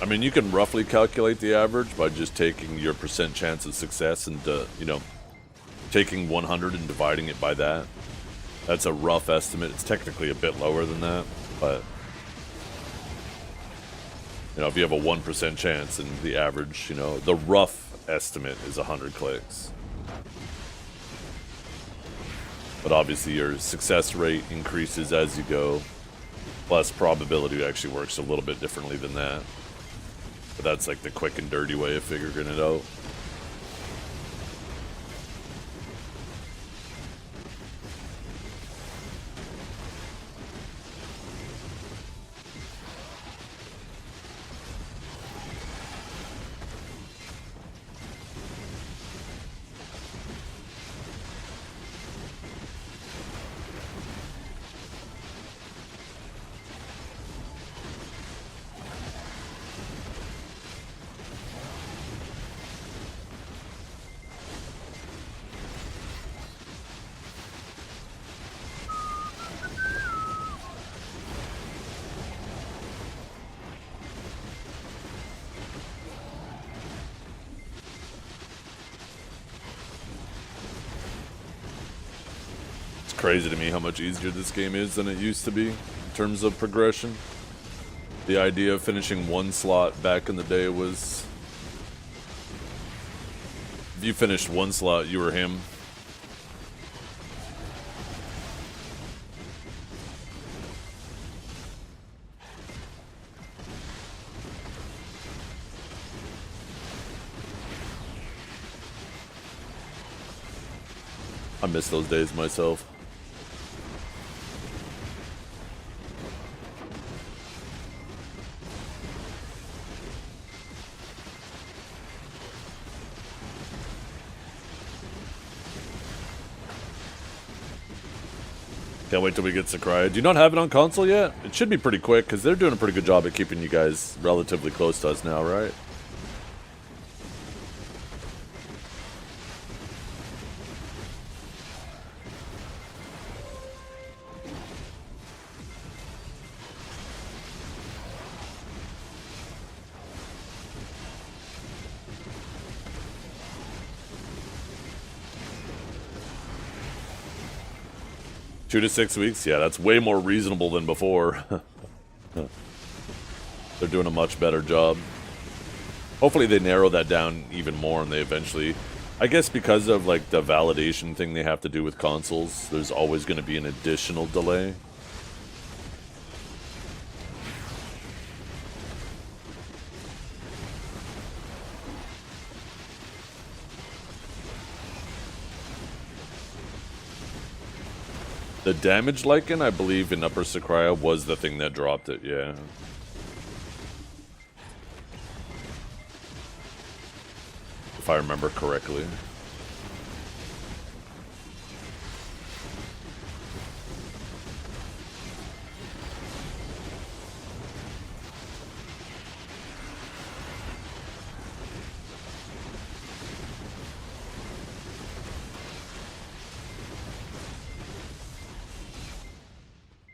I mean, you can roughly calculate the average by just taking your percent chance of success and, you know, taking 100 and dividing it by that. That's a rough estimate. It's technically a bit lower than that, but, you know, if you have a 1% chance and the average, you know, the rough estimate is 100 clicks. But obviously your success rate increases as you go, plus probability actually works a little bit differently than that. But that's like the quick and dirty way of figuring it out. Crazy to me how much easier this game is than it used to be in terms of progression. The idea of finishing one slot back in the day was, if you finished one slot, you were him. I miss those days myself. Can't wait till we get Sycraia. Do you not have it on console yet? It should be pretty quick, because they're doing a pretty good job at keeping you guys relatively close to us now, right? 2 to 6 weeks? Yeah, that's way more reasonable than before. They're doing a much better job. Hopefully they narrow that down even more and they eventually... I guess because of like the validation thing they have to do with consoles, there's always going to be an additional delay. The damage lichen, I believe, in Upper Sycraia was the thing that dropped it, yeah. If I remember correctly.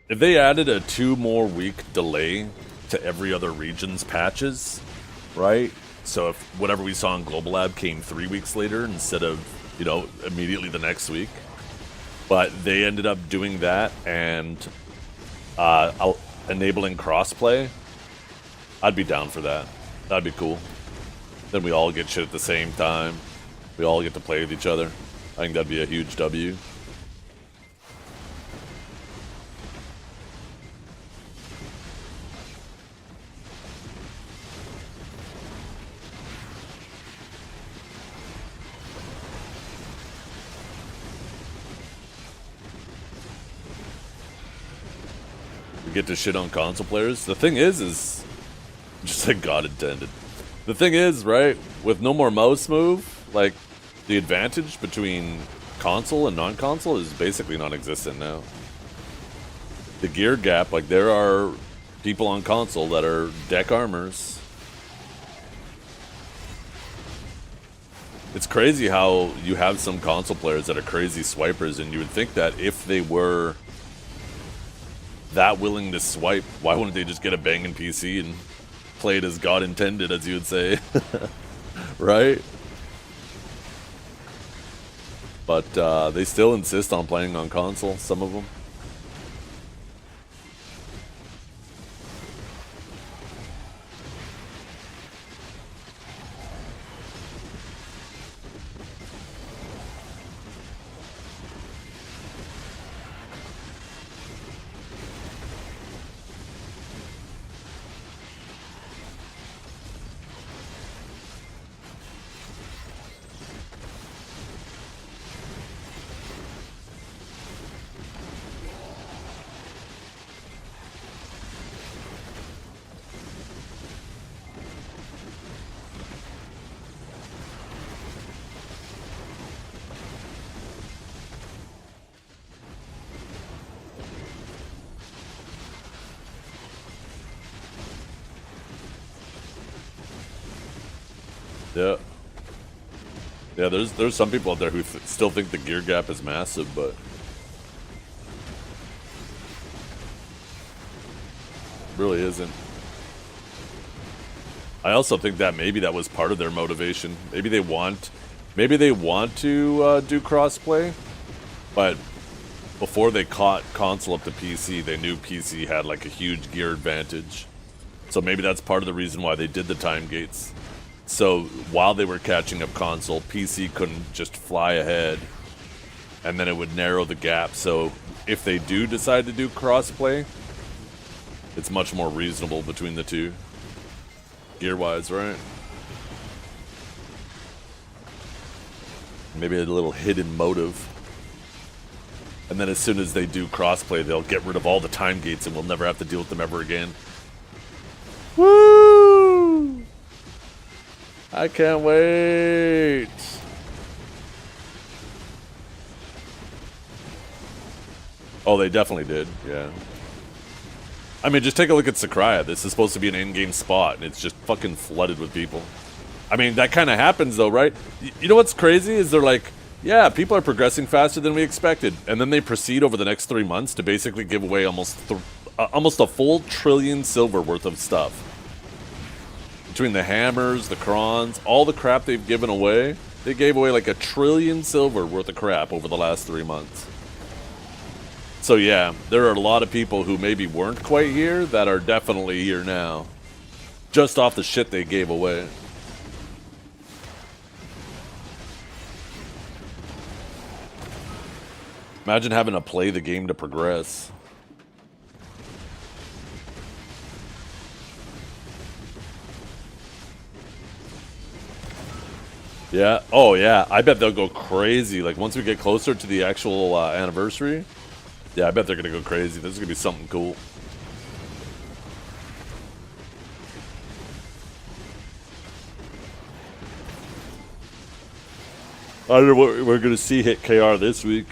If they added a 2 more week delay to every other region's patches, right? So if whatever we saw in Global Lab came 3 weeks later instead of, you know, immediately the next week. But they ended up doing that and enabling crossplay. I'd be down for that. That'd be cool. Then we all get shit at the same time. We all get to play with each other. I think that'd be a huge W. Get to shit on console players. The thing is just like God intended. The thing is, right, with no more mouse move, like the advantage between console and non-console is basically non-existent now. The gear gap, like there are people on console that are deck armors. It's crazy how you have some console players that are crazy swipers, and you would think that if they were that willing to swipe, why wouldn't they just get a banging PC and play it as God intended, as you would say? Right? But they still insist on playing on console, some of them. Yeah. Yeah, there's some people out there who still think the gear gap is massive, but really isn't. I also think that maybe that was part of their motivation. Maybe they want to do crossplay, but before they caught console up to PC, they knew PC had like a huge gear advantage. So maybe that's part of the reason why they did the time gates. So while they were catching up console, PC couldn't just fly ahead, and then it would narrow the gap. So if they do decide to do crossplay, it's much more reasonable between the two, gear-wise, right? Maybe a little hidden motive. And then as soon as they do crossplay, they'll get rid of all the time gates and we'll never have to deal with them ever again. Woo! I can't wait. Oh, they definitely did, yeah. I mean, just take a look at Sycraia. This is supposed to be an in-game spot, and it's just fucking flooded with people. I mean, that kind of happens, though, right? You know what's crazy is they're like, yeah, people are progressing faster than we expected. And then they proceed over the next 3 months to basically give away almost a full trillion silver worth of stuff. Between the hammers, the crons, all the crap they've given away, they gave away like 1 trillion silver worth of crap over the last 3 months. So yeah, there are a lot of people who maybe weren't quite here that are definitely here now. Just off the shit they gave away. Imagine having to play the game to progress. Yeah. Oh, yeah. I bet they'll go crazy. Like, once we get closer to the actual anniversary, yeah, I bet they're going to go crazy. This is going to be something cool. I don't know what we're going to see hit KR this week.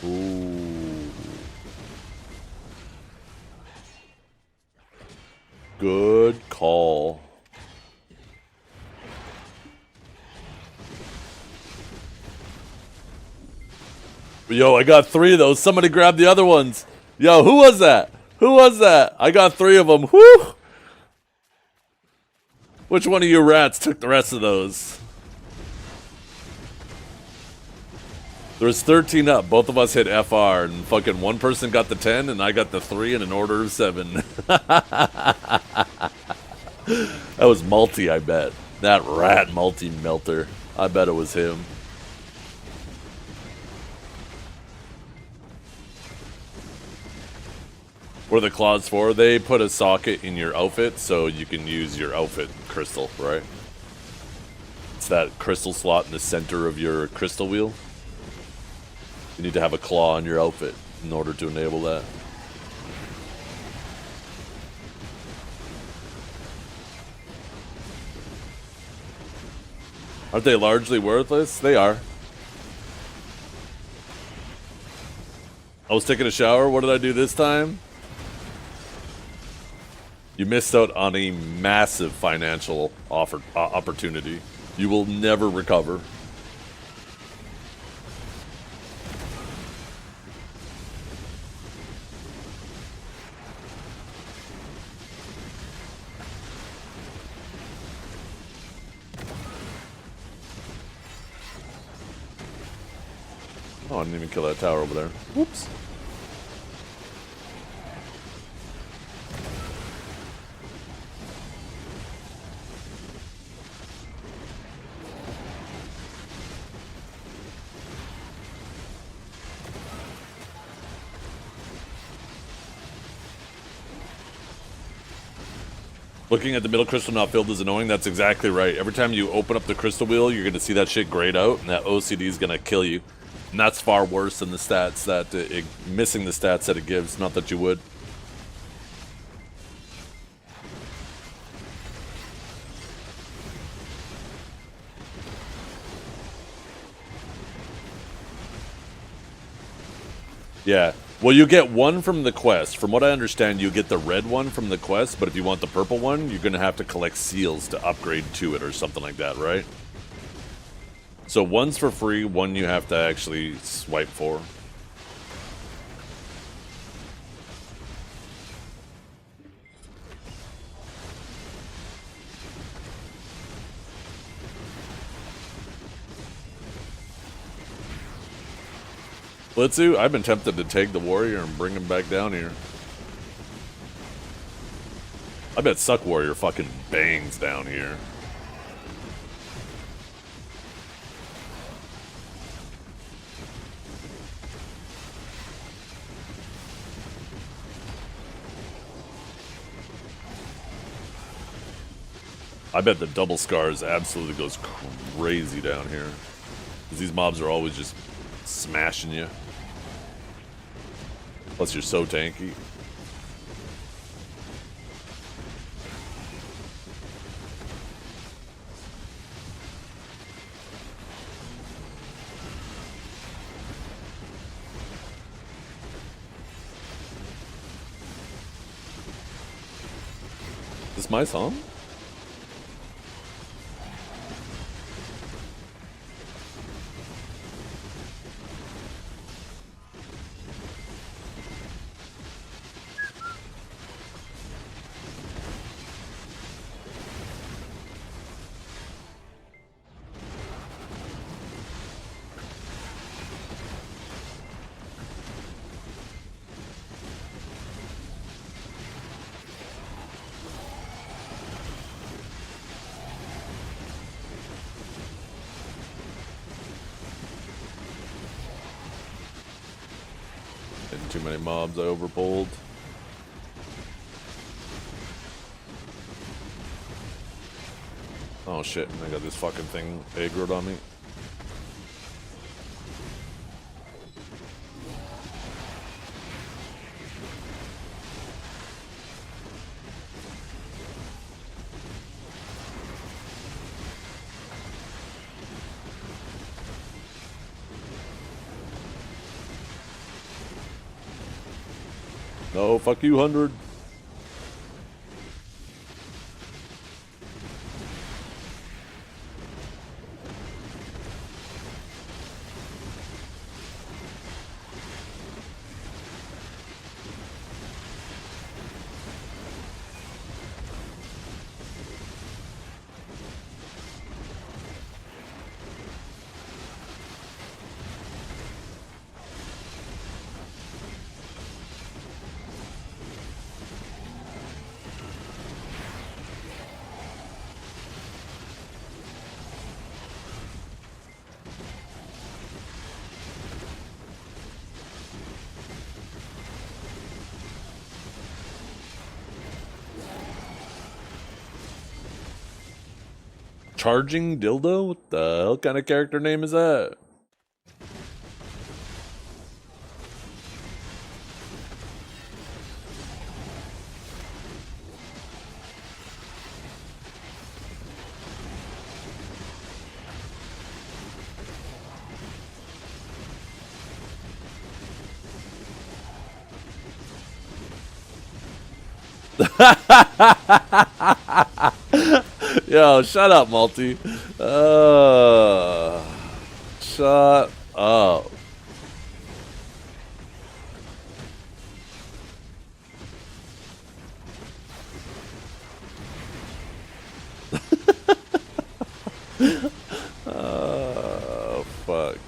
Ooh. Good call. Yo, I got 3 of those. Somebody grab the other ones. Yo, who was that? Who was that? I got 3 of them. Whew! Which one of you rats took the rest of those? There was 13 up. Both of us hit FR, and fucking one person got the 10, and I got the 3 in an order of 7. That was multi, I bet. That rat multi-melter. I bet it was him. What are the claws for? They put a socket in your outfit so you can use your outfit crystal, right? It's that crystal slot in the center of your crystal wheel. You need to have a claw on your outfit in order to enable that. Aren't they largely worthless? They are. I was taking a shower. What did I do this time? You missed out on a massive financial opportunity. You will never recover. Oh, I didn't even kill that tower over there. Whoops. Looking at the middle crystal not filled is annoying. That's exactly right. Every time you open up the crystal wheel, you're going to see that shit grayed out, and that OCD is going to kill you. And that's far worse than the stats that missing the stats that it gives. Not that you would. Yeah. Well, you get one from the quest. From what I understand, you get the red one from the quest, but if you want the purple one, you're going to have to collect seals to upgrade to it or something like that, right? So one's for free, one you have to actually swipe for. Blitzu, I've been tempted to take the warrior and bring him back down here. I bet Suck Warrior fucking bangs down here. I bet the double scars absolutely goes crazy down here. Because these mobs are always just smashing you. Plus you're so tanky. Is this my song? Too many mobs I overpulled. Oh shit, I got this fucking thing aggroed on me. No, fuck you, 100. Charging dildo? What the hell kind of character name is that? Yo, shut up, Multi. Shut up. Oh, fuck.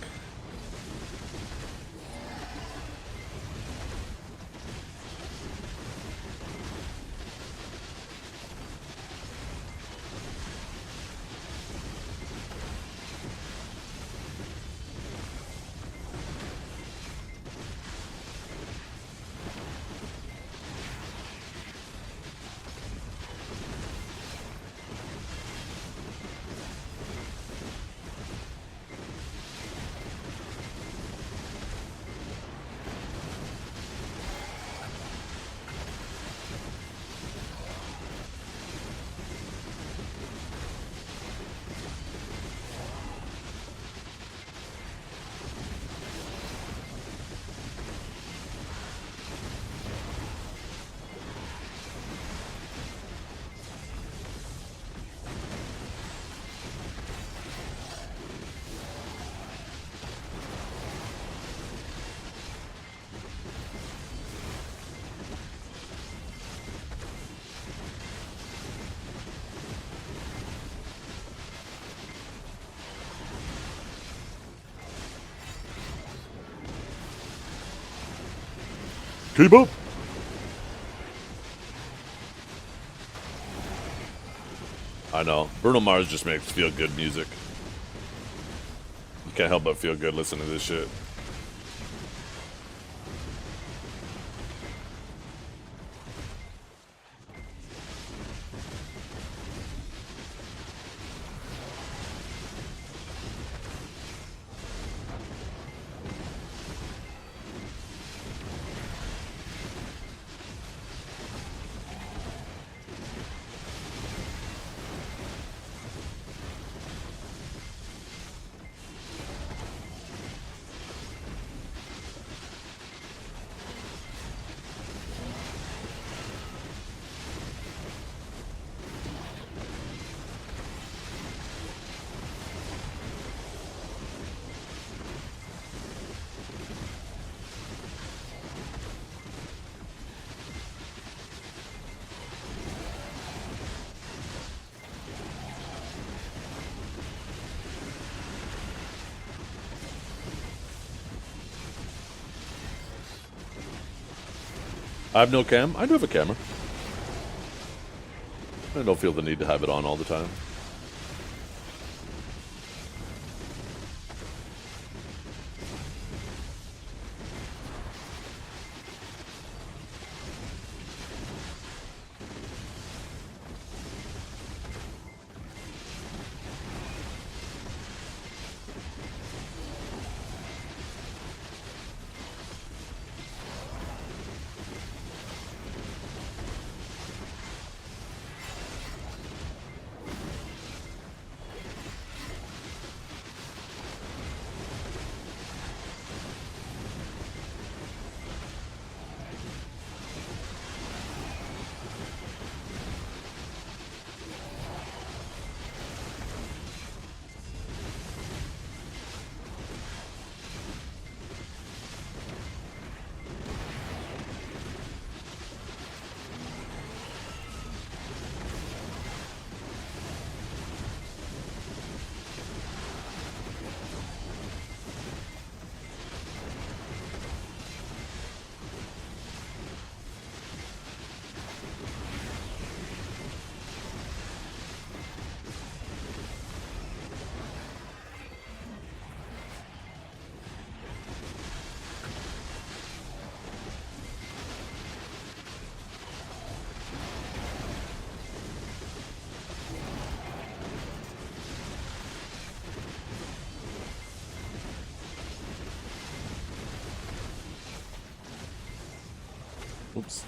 Keep up. I know. Bruno Mars just makes feel good music. You can't help but feel good listening to this shit. I have no cam. I do have a camera. I don't feel the need to have it on all the time. Oops.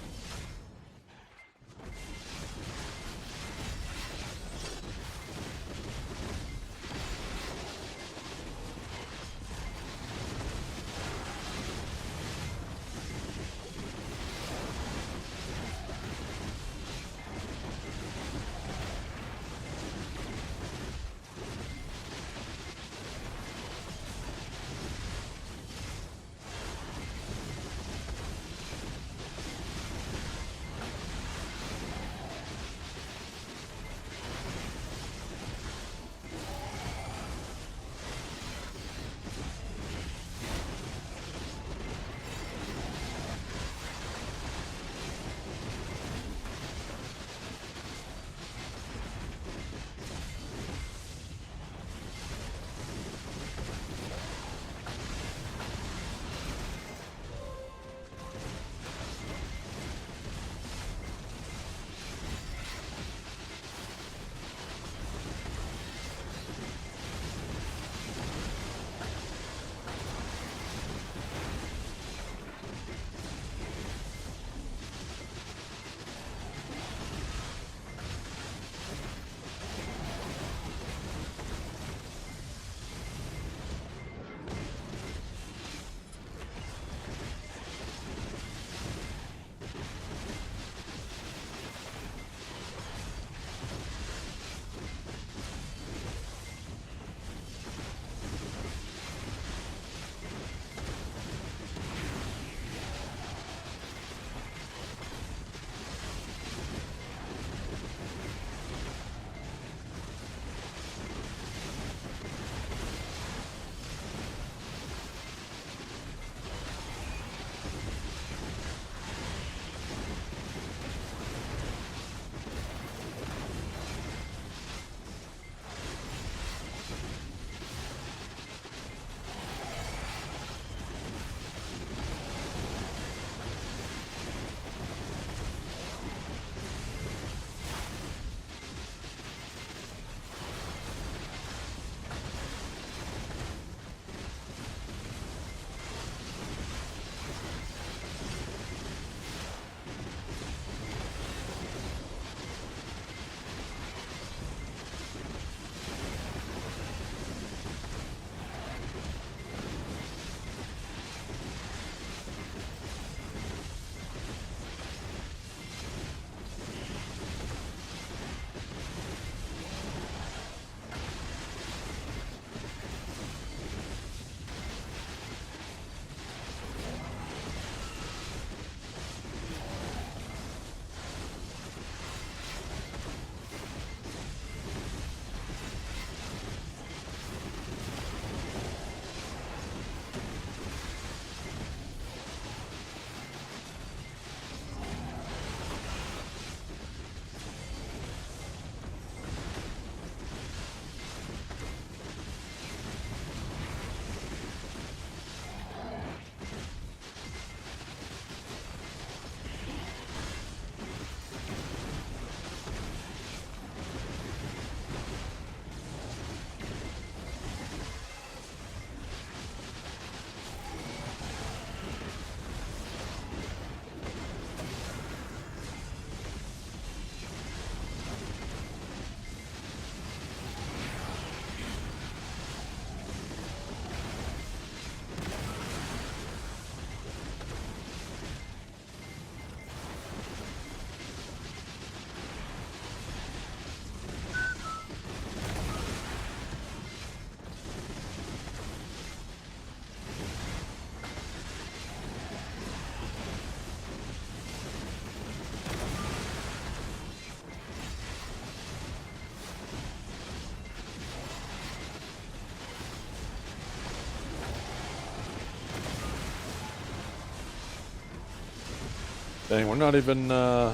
Dang, we're not even, I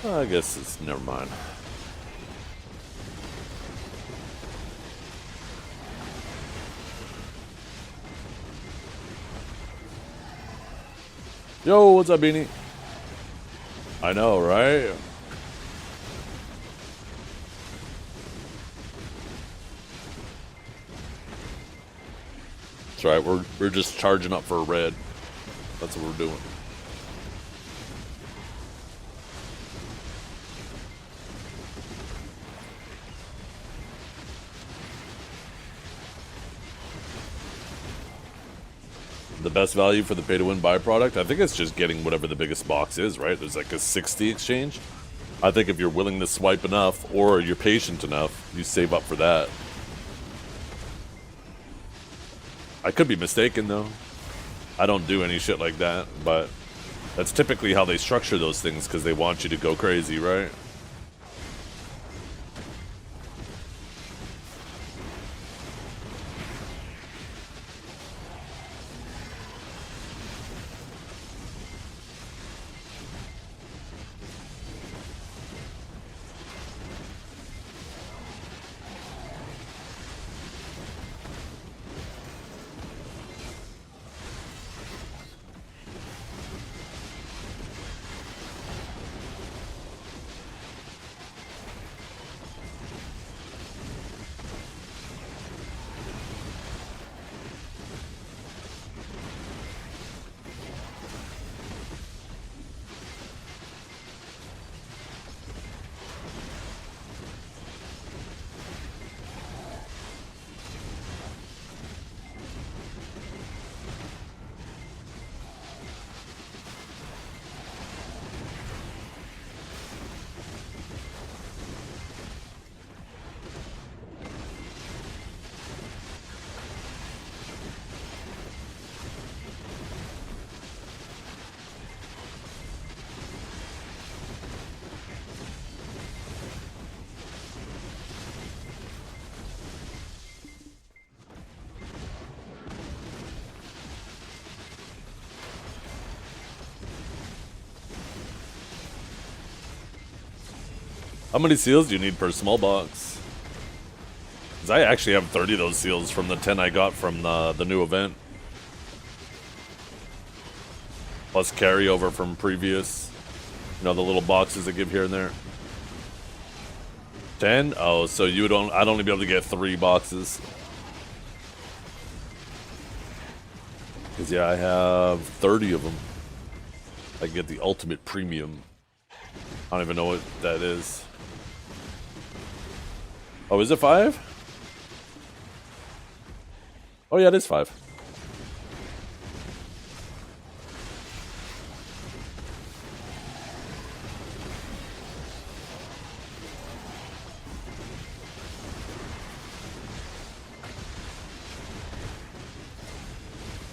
guess it's, never mind. Yo, what's up, Beanie? I know, right? That's right, we're just charging up for a red. That's what we're doing. The best value for the pay-to-win byproduct? I think it's just getting whatever the biggest box is, right? There's like a 60 exchange. I think if you're willing to swipe enough, or you're patient enough, you save up for that. I could be mistaken, though. I don't do any shit like that, but that's typically how they structure those things, because they want you to go crazy, right? How many seals do you need per small box? Because I actually have 30 of those seals from the 10 I got from the new event. Plus carryover from previous. You know, the little boxes they give here and there. 10? Oh, so you would I'd only be able to get 3 boxes. Because, yeah, I have 30 of them. I can get the ultimate premium. I don't even know what that is. Oh, is it 5? Oh, yeah, it is 5.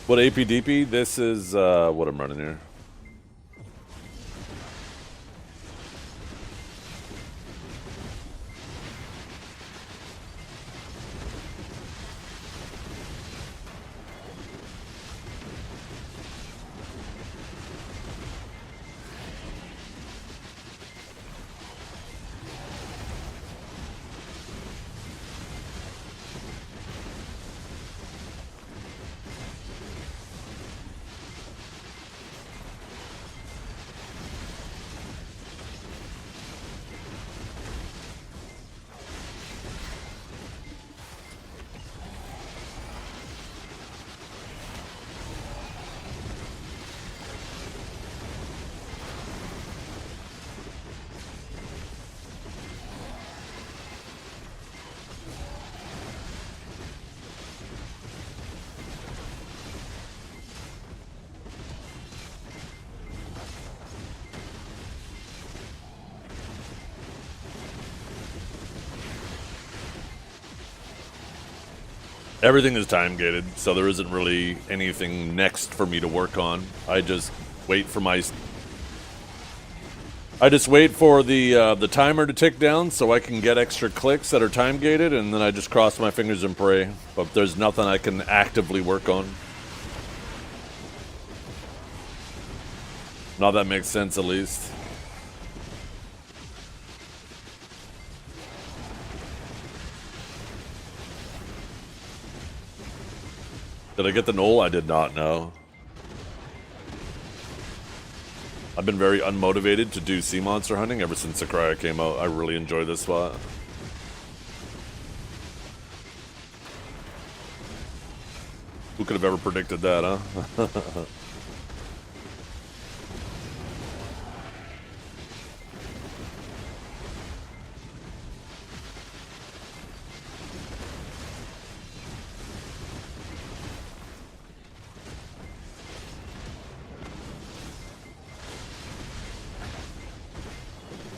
What APDP? This is what I'm running here. Everything is time gated, so there isn't really anything next for me to work on. I just wait for the timer to tick down so I can get extra clicks that are time gated, and then I just cross my fingers and pray. But there's nothing I can actively work on. Now that makes sense at least. Did I get the knoll? I did not know. I've been very unmotivated to do sea monster hunting ever since Sycraia came out. I really enjoy this spot. Who could have ever predicted that, huh?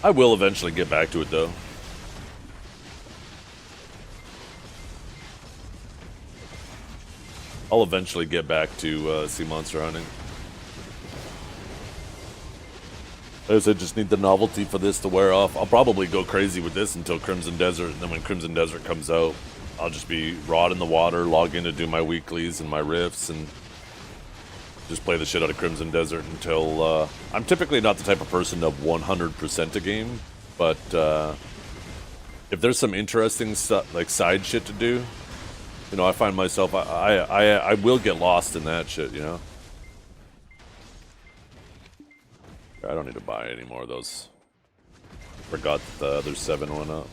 I will eventually get back to it, though. I'll eventually get back to sea monster hunting. I guess I just need the novelty for this to wear off. I'll probably go crazy with this until Crimson Desert, and then when Crimson Desert comes out, I'll just be rod in the water, log in to do my weeklies and my rifts, and just play the shit out of Crimson Desert until, I'm typically not the type of person to 100% a game, but, if there's some interesting stuff, like side shit to do, you know, I find myself, I will get lost in that shit, you know? I don't need to buy any more of those. Forgot that the other 7 went up.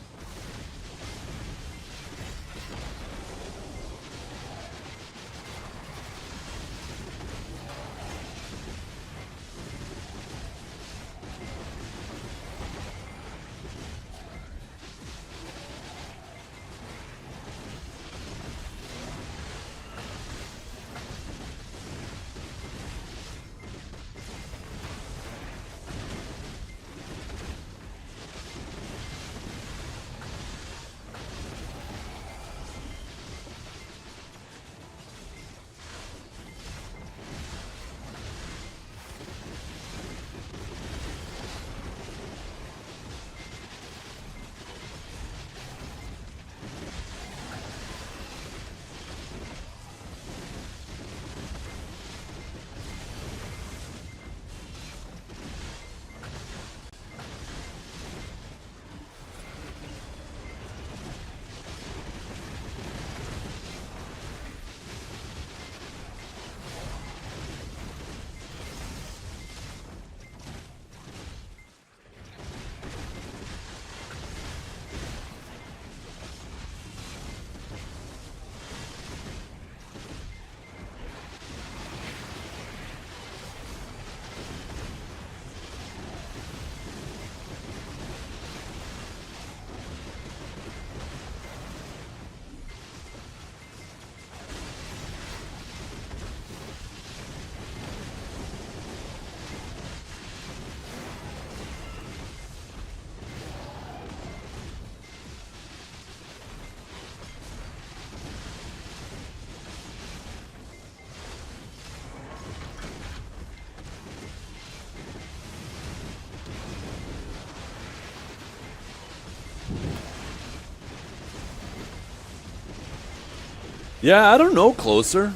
Yeah, I don't know, Closer.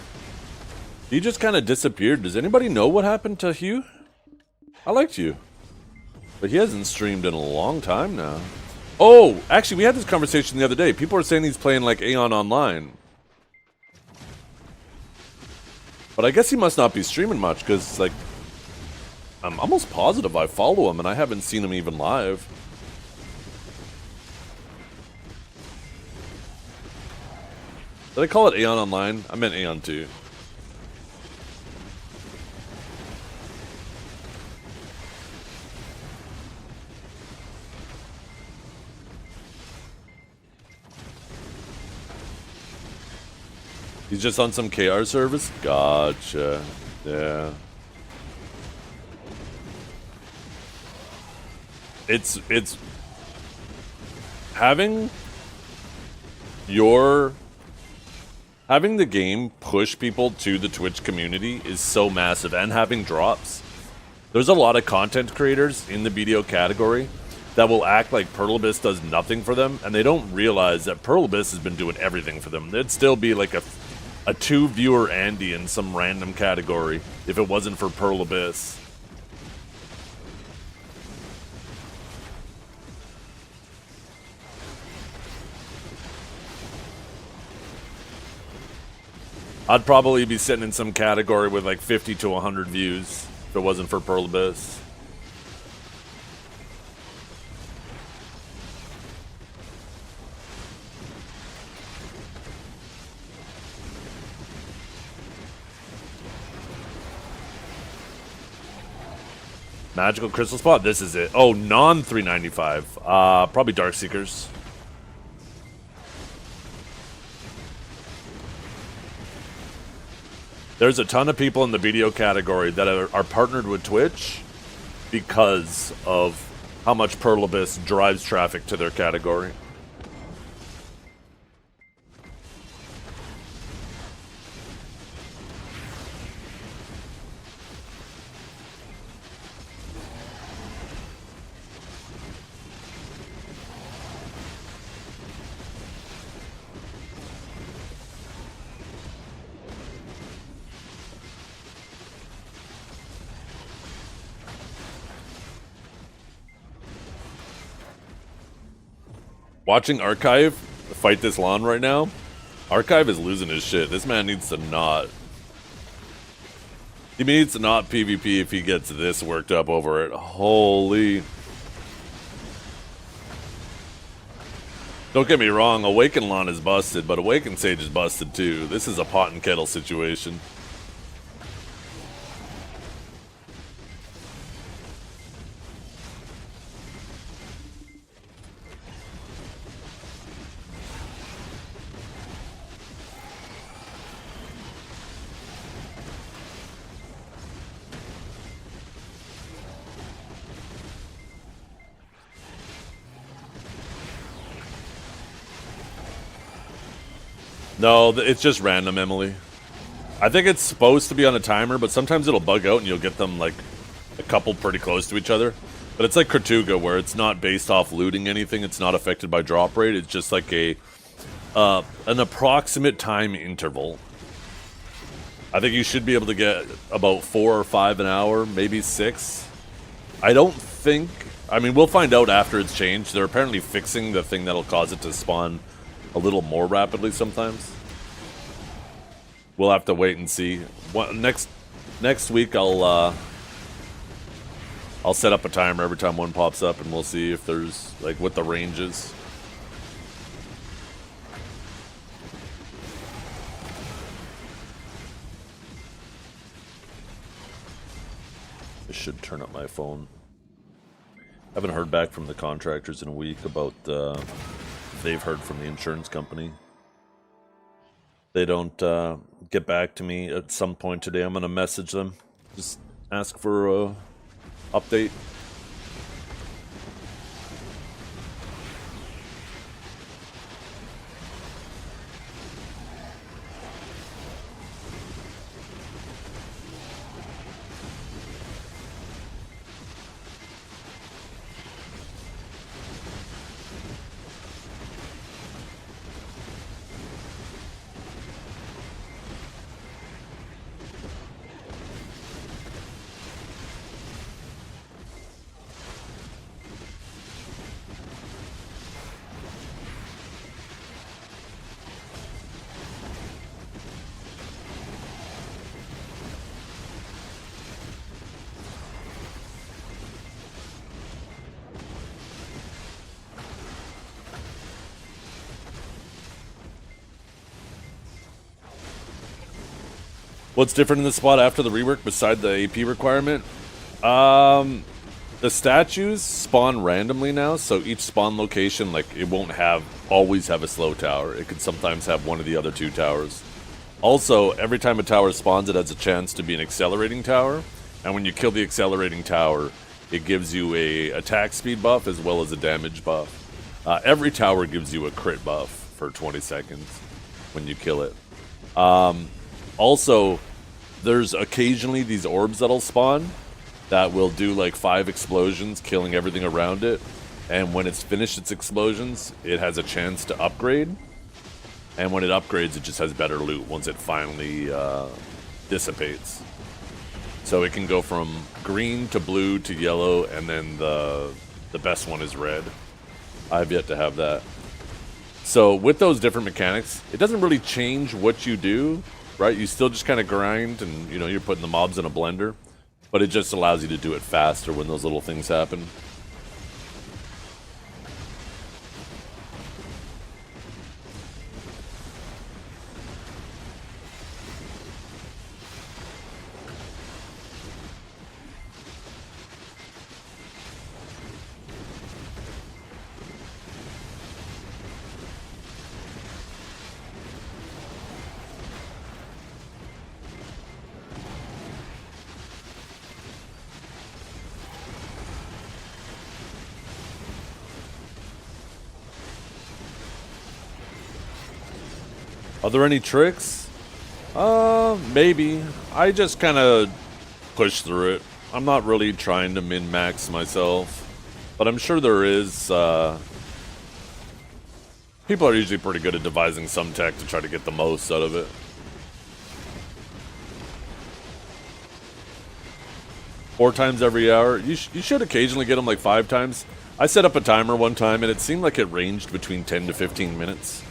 He just kind of disappeared. Does anybody know what happened to Hugh? I liked Hugh. But he hasn't streamed in a long time now. Oh, actually, we had this conversation the other day. People are saying he's playing like Aeon Online. But I guess he must not be streaming much, because, like, I'm almost positive I follow him, and I haven't seen him even live. Did I call it Aeon Online? I meant Aeon 2. He's just on some KR service? Gotcha. Yeah. It's having the game push people to the Twitch community is so massive, and having drops. There's a lot of content creators in the BDO category that will act like Pearl Abyss does nothing for them, and they don't realize that Pearl Abyss has been doing everything for them. They'd still be like a 2-viewer Andy in some random category if it wasn't for Pearl Abyss. I'd probably be sitting in some category with like 50 to 100 views if it wasn't for Pearl Abyss. Magical Crystal Spot, this is it. Oh, non 395. Probably Dark Seekers. There's a ton of people in the video category that are partnered with Twitch because of how much Pearl Abyss drives traffic to their category. Watching Archive fight this lawn right now, Archive is losing his shit. This man needs to not. He needs to not PvP if he gets this worked up over it. Holy. Don't get me wrong, Awaken Lawn is busted, but Awaken Sage is busted too. This is a pot and kettle situation. No, it's just random, Emily. I think it's supposed to be on a timer, but sometimes it'll bug out and you'll get them like a couple pretty close to each other. But it's like Kertuga, where it's not based off looting anything. It's not affected by drop rate. It's just like an approximate time interval. I think you should be able to get about 4 or 5 an hour, maybe 6. I don't think... I mean, we'll find out after it's changed. They're apparently fixing the thing that'll cause it to spawn a little more rapidly sometimes. We'll have to wait and see. Next week I'll set up a timer every time one pops up, and we'll see if there's like what the range is. I should turn up my phone. I haven't heard back from the contractors in a week about they've heard from the insurance company. They don't get back to me at some point today. I'm gonna message them, just ask for a update. What's different in the spot after the rework beside the AP requirement? The statues spawn randomly now, so each spawn location, like, it won't always have a slow tower. It could sometimes have one of the other 2 towers. Also, every time a tower spawns, it has a chance to be an accelerating tower, and when you kill the accelerating tower, it gives you a attack speed buff as well as a damage buff. Every tower gives you a crit buff for 20 seconds when you kill it. Also, there's occasionally these orbs that'll spawn that will do like 5 explosions, killing everything around it. And when it's finished its explosions, it has a chance to upgrade. And when it upgrades, it just has better loot once it finally dissipates. So it can go from green to blue to yellow, and then the best one is red. I've yet to have that. So with those different mechanics, it doesn't really change what you do. right? You still just kind of grind, and you know you're putting the mobs in a blender, but it just allows you to do it faster when those little things happen. Are there any tricks? Maybe. I just kind of push through it. I'm not really trying to min-max myself, but I'm sure there is. People are usually pretty good at devising some tech to try to get the most out of it. Four times every hour. You should occasionally get them like 5 times. I set up a timer one time, and it seemed like it ranged between 10 to 15 minutes.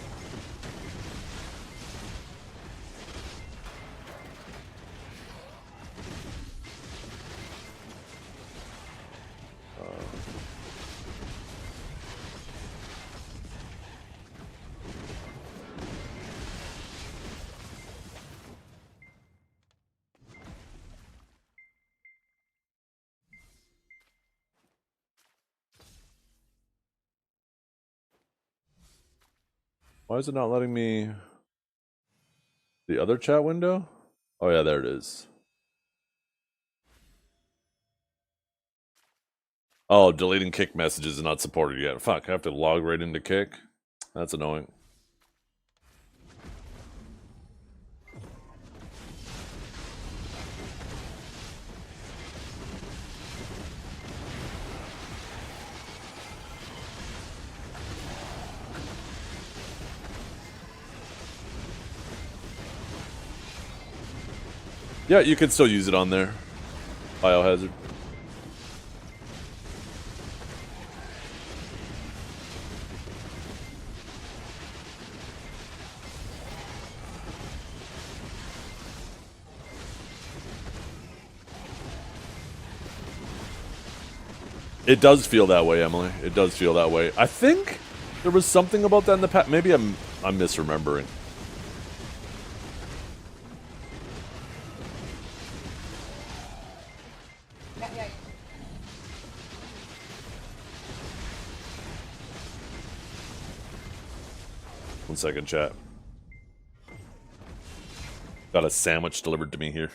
Why is it not letting me... The other chat window? Oh yeah, there it is. Oh, deleting Kick messages is not supported yet. Fuck, I have to log right into Kick? That's annoying. Yeah, you can still use it on there. Biohazard. It does feel that way, Emily. It does feel that way. I think there was something about that in the past. Maybe I'm misremembering. One second, chat. Got a sandwich delivered to me here.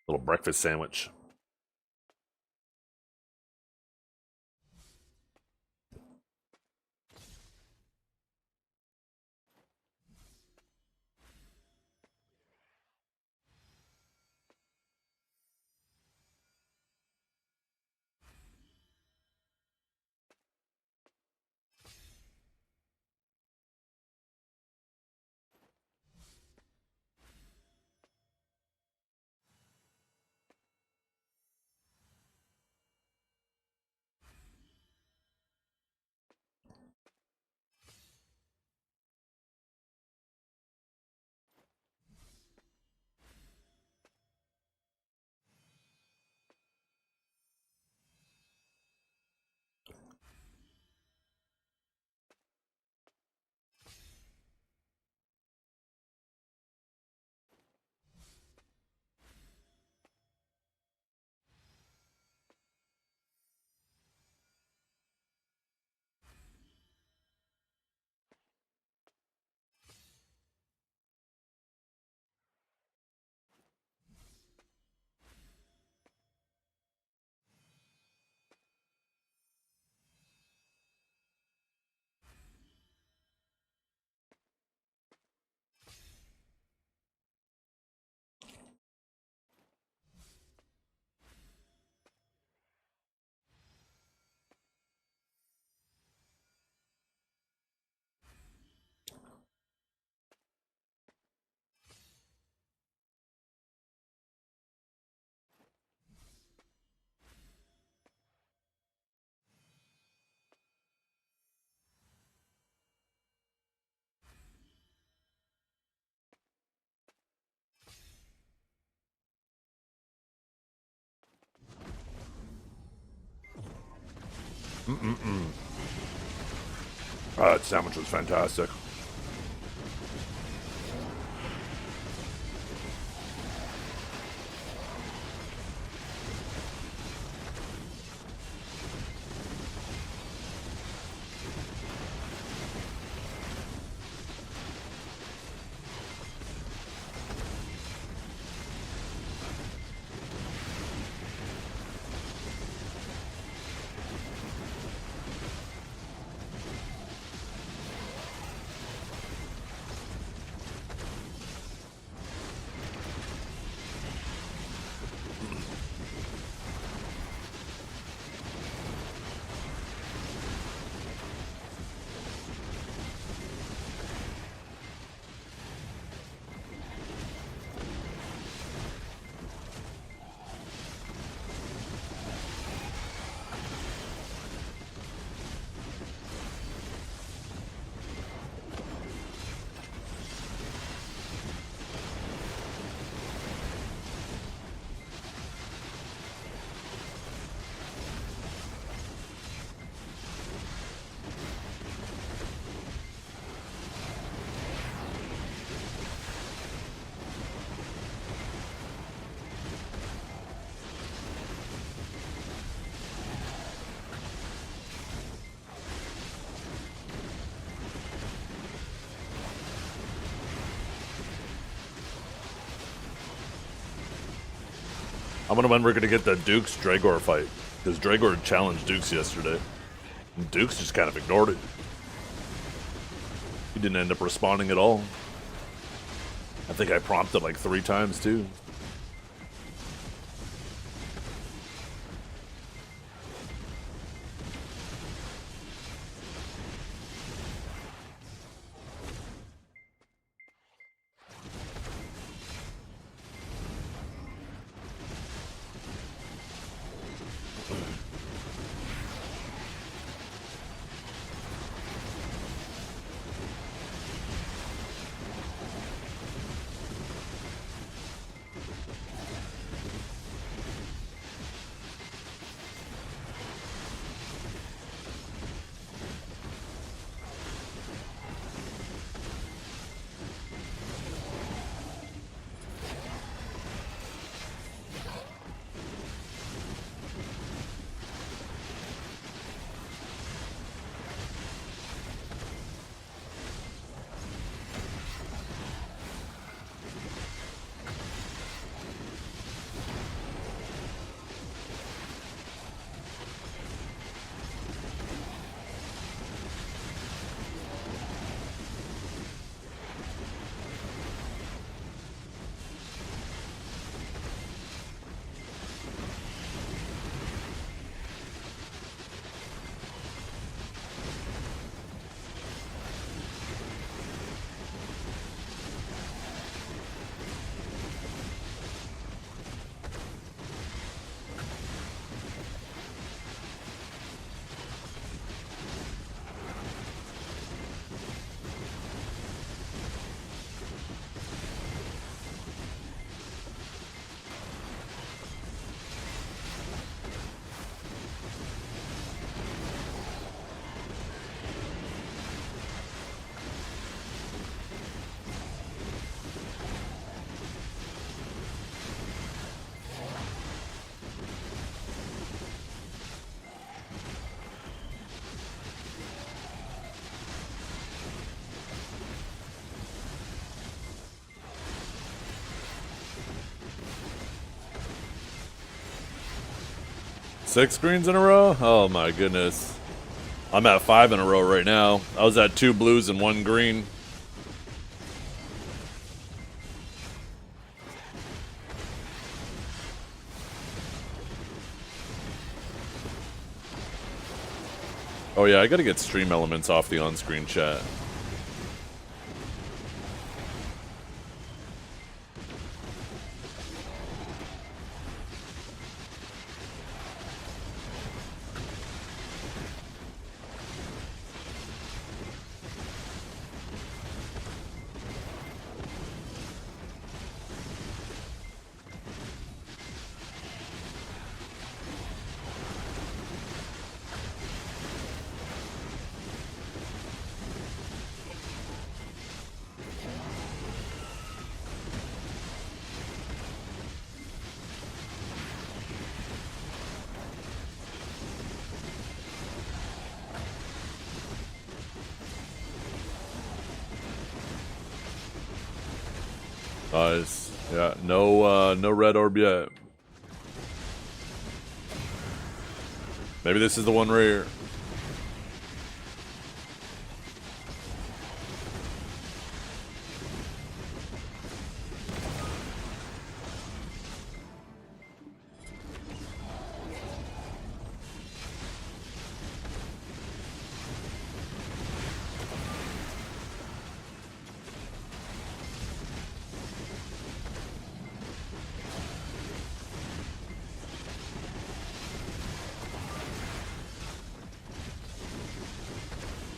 Little breakfast sandwich. That sandwich was fantastic. I'm wondering when we're gonna get the Dukes Dragor fight, because Dragor challenged Dukes yesterday, and Dukes just kind of ignored it. He didn't end up responding at all. I think I prompted like 3 times too. Six greens in a row? Oh my goodness. I'm at 5 in a row right now. I was at 2 blues and 1 green. Oh yeah, I gotta get stream elements off the on-screen chat. Nice. Yeah, no red orb yet. Maybe this is the one right here.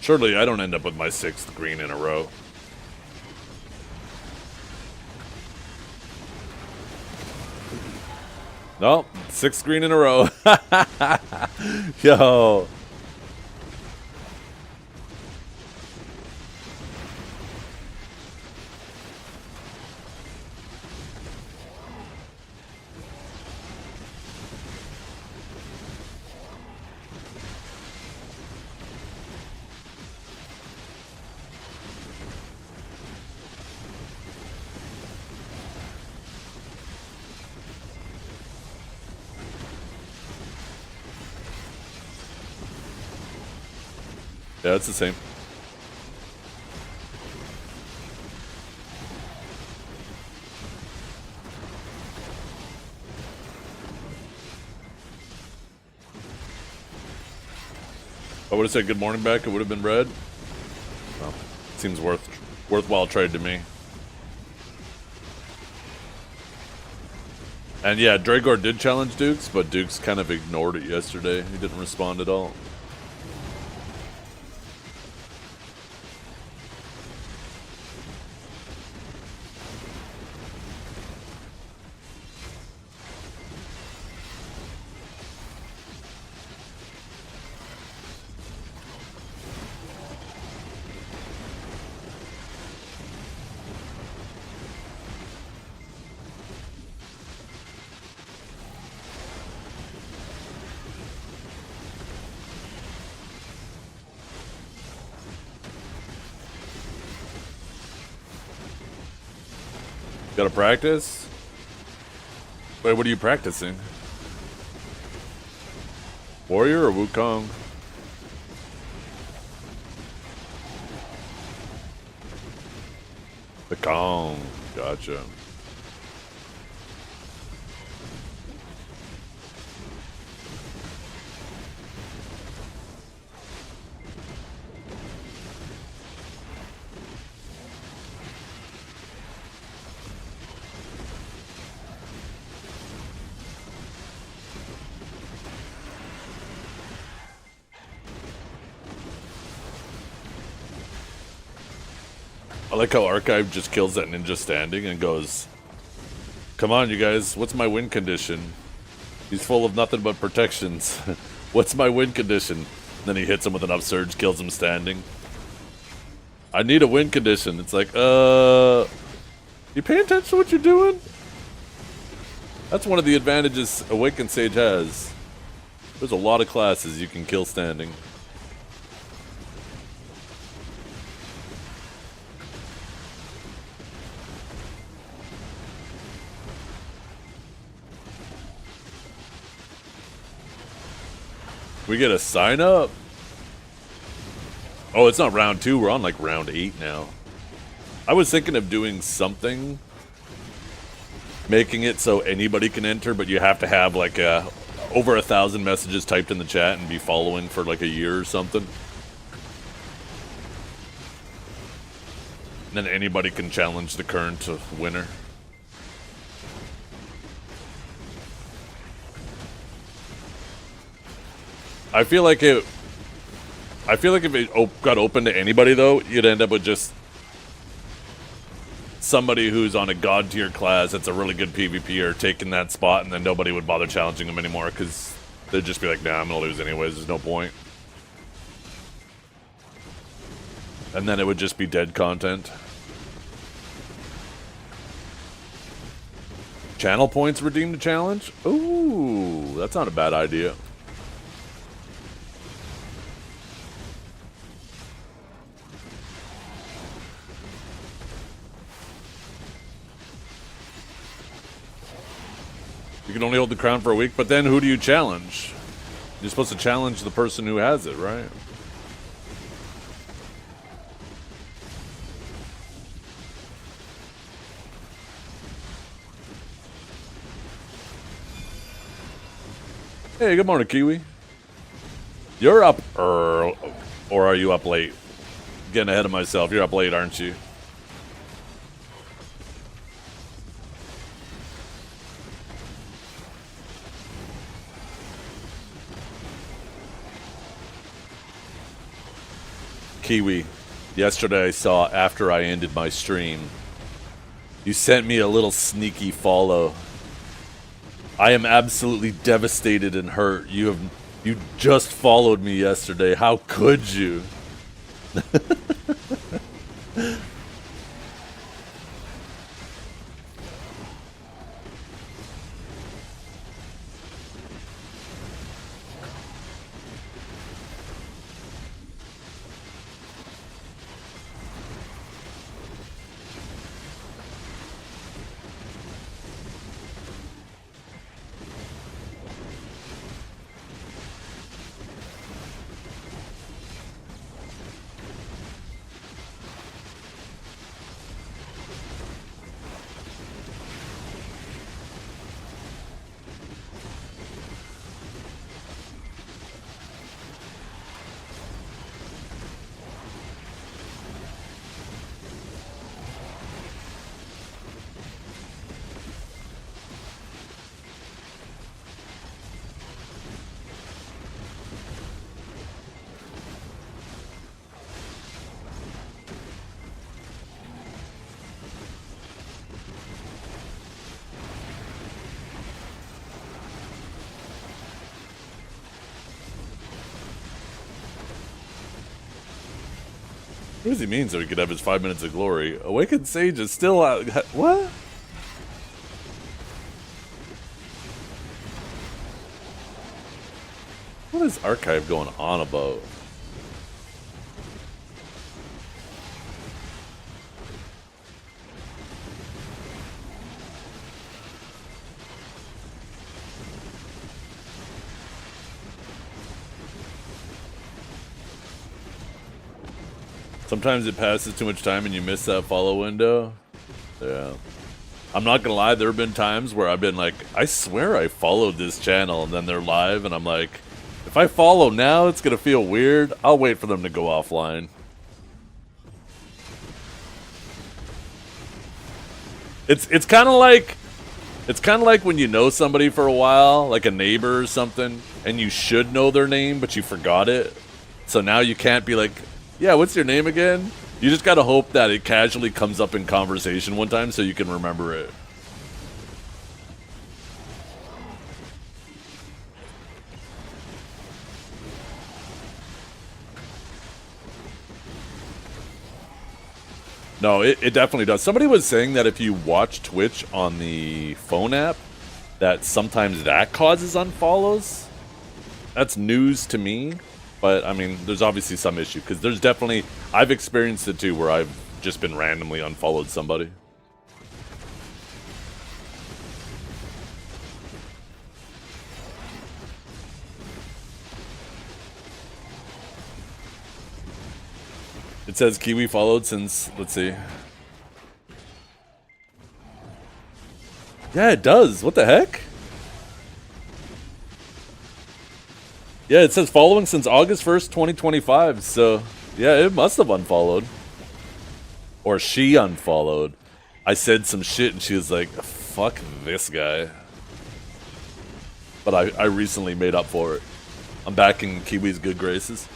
Surely I don't end up with my 6th green in a row. No, 6th green in a row. Yo. Yeah, it's the same. I would have said good morning back, it would have been red. Well, seems worthwhile trade to me. And yeah, Dragor did challenge Dukes, but Dukes kind of ignored it yesterday. He didn't respond at all. Gotta practice? Wait, what are you practicing? Warrior or Wukong? The Kong. Gotcha. I like how Archive just kills that ninja standing and goes, come on, you guys, what's my win condition? He's full of nothing but protections. What's my win condition? Then he hits him with an upsurge, kills him standing. I need a win condition. It's like, you pay attention to what you're doing? That's one of the advantages Awakened Sage has. There's a lot of classes you can kill standing. We get a sign up. Oh, it's not round 2. We're on like round 8 now. I was thinking of doing something, making it so anybody can enter, but you have to have like over 1,000 messages typed in the chat and be following for like a year or something. And then anybody can challenge the current winner. I feel like if it got open to anybody, though, you'd end up with just somebody who's on a god tier class that's a really good PvPer taking that spot, and then nobody would bother challenging them anymore because they'd just be like, nah, I'm gonna lose anyways, there's no point. And then it would just be dead content. Channel points redeem the challenge? Ooh, that's not a bad idea. You can only hold the crown for a week, but then who do you challenge? You're supposed to challenge the person who has it, right? Hey, good morning, Kiwi. You're up early, or are you up late? Getting ahead of myself. You're up late, aren't you? Kiwi, yesterday I saw after I ended my stream, you sent me a little sneaky follow. I am absolutely devastated and hurt. You just followed me yesterday. How could you? What does he mean so he could have his 5 minutes of glory? Awakened Sage is still out. What? What is Archive going on about? Sometimes it passes too much time and you miss that follow window. Yeah. I'm not gonna lie, there have been times where I've been like, I swear I followed this channel, and then they're live and I'm like, if I follow now, it's gonna feel weird. I'll wait for them to go offline. It's kind of like when you know somebody for a while, like a neighbor or something, and you should know their name, but you forgot it. So now you can't be like, yeah, what's your name again? You just gotta hope that it casually comes up in conversation one time so you can remember it. No, it definitely does. Somebody was saying that if you watch Twitch on the phone app, that sometimes that causes unfollows. That's news to me. But, I mean, there's obviously some issue, because there's definitely... I've experienced it, too, where I've just been randomly unfollowed somebody. It says Kiwi followed since... Let's see. Yeah, it does. What the heck? Yeah, it says following since August 1st, 2025, so yeah, it must have unfollowed. Or she unfollowed. I said some shit and she was like, fuck this guy. But I recently made up for it. I'm back in Kiwi's good graces.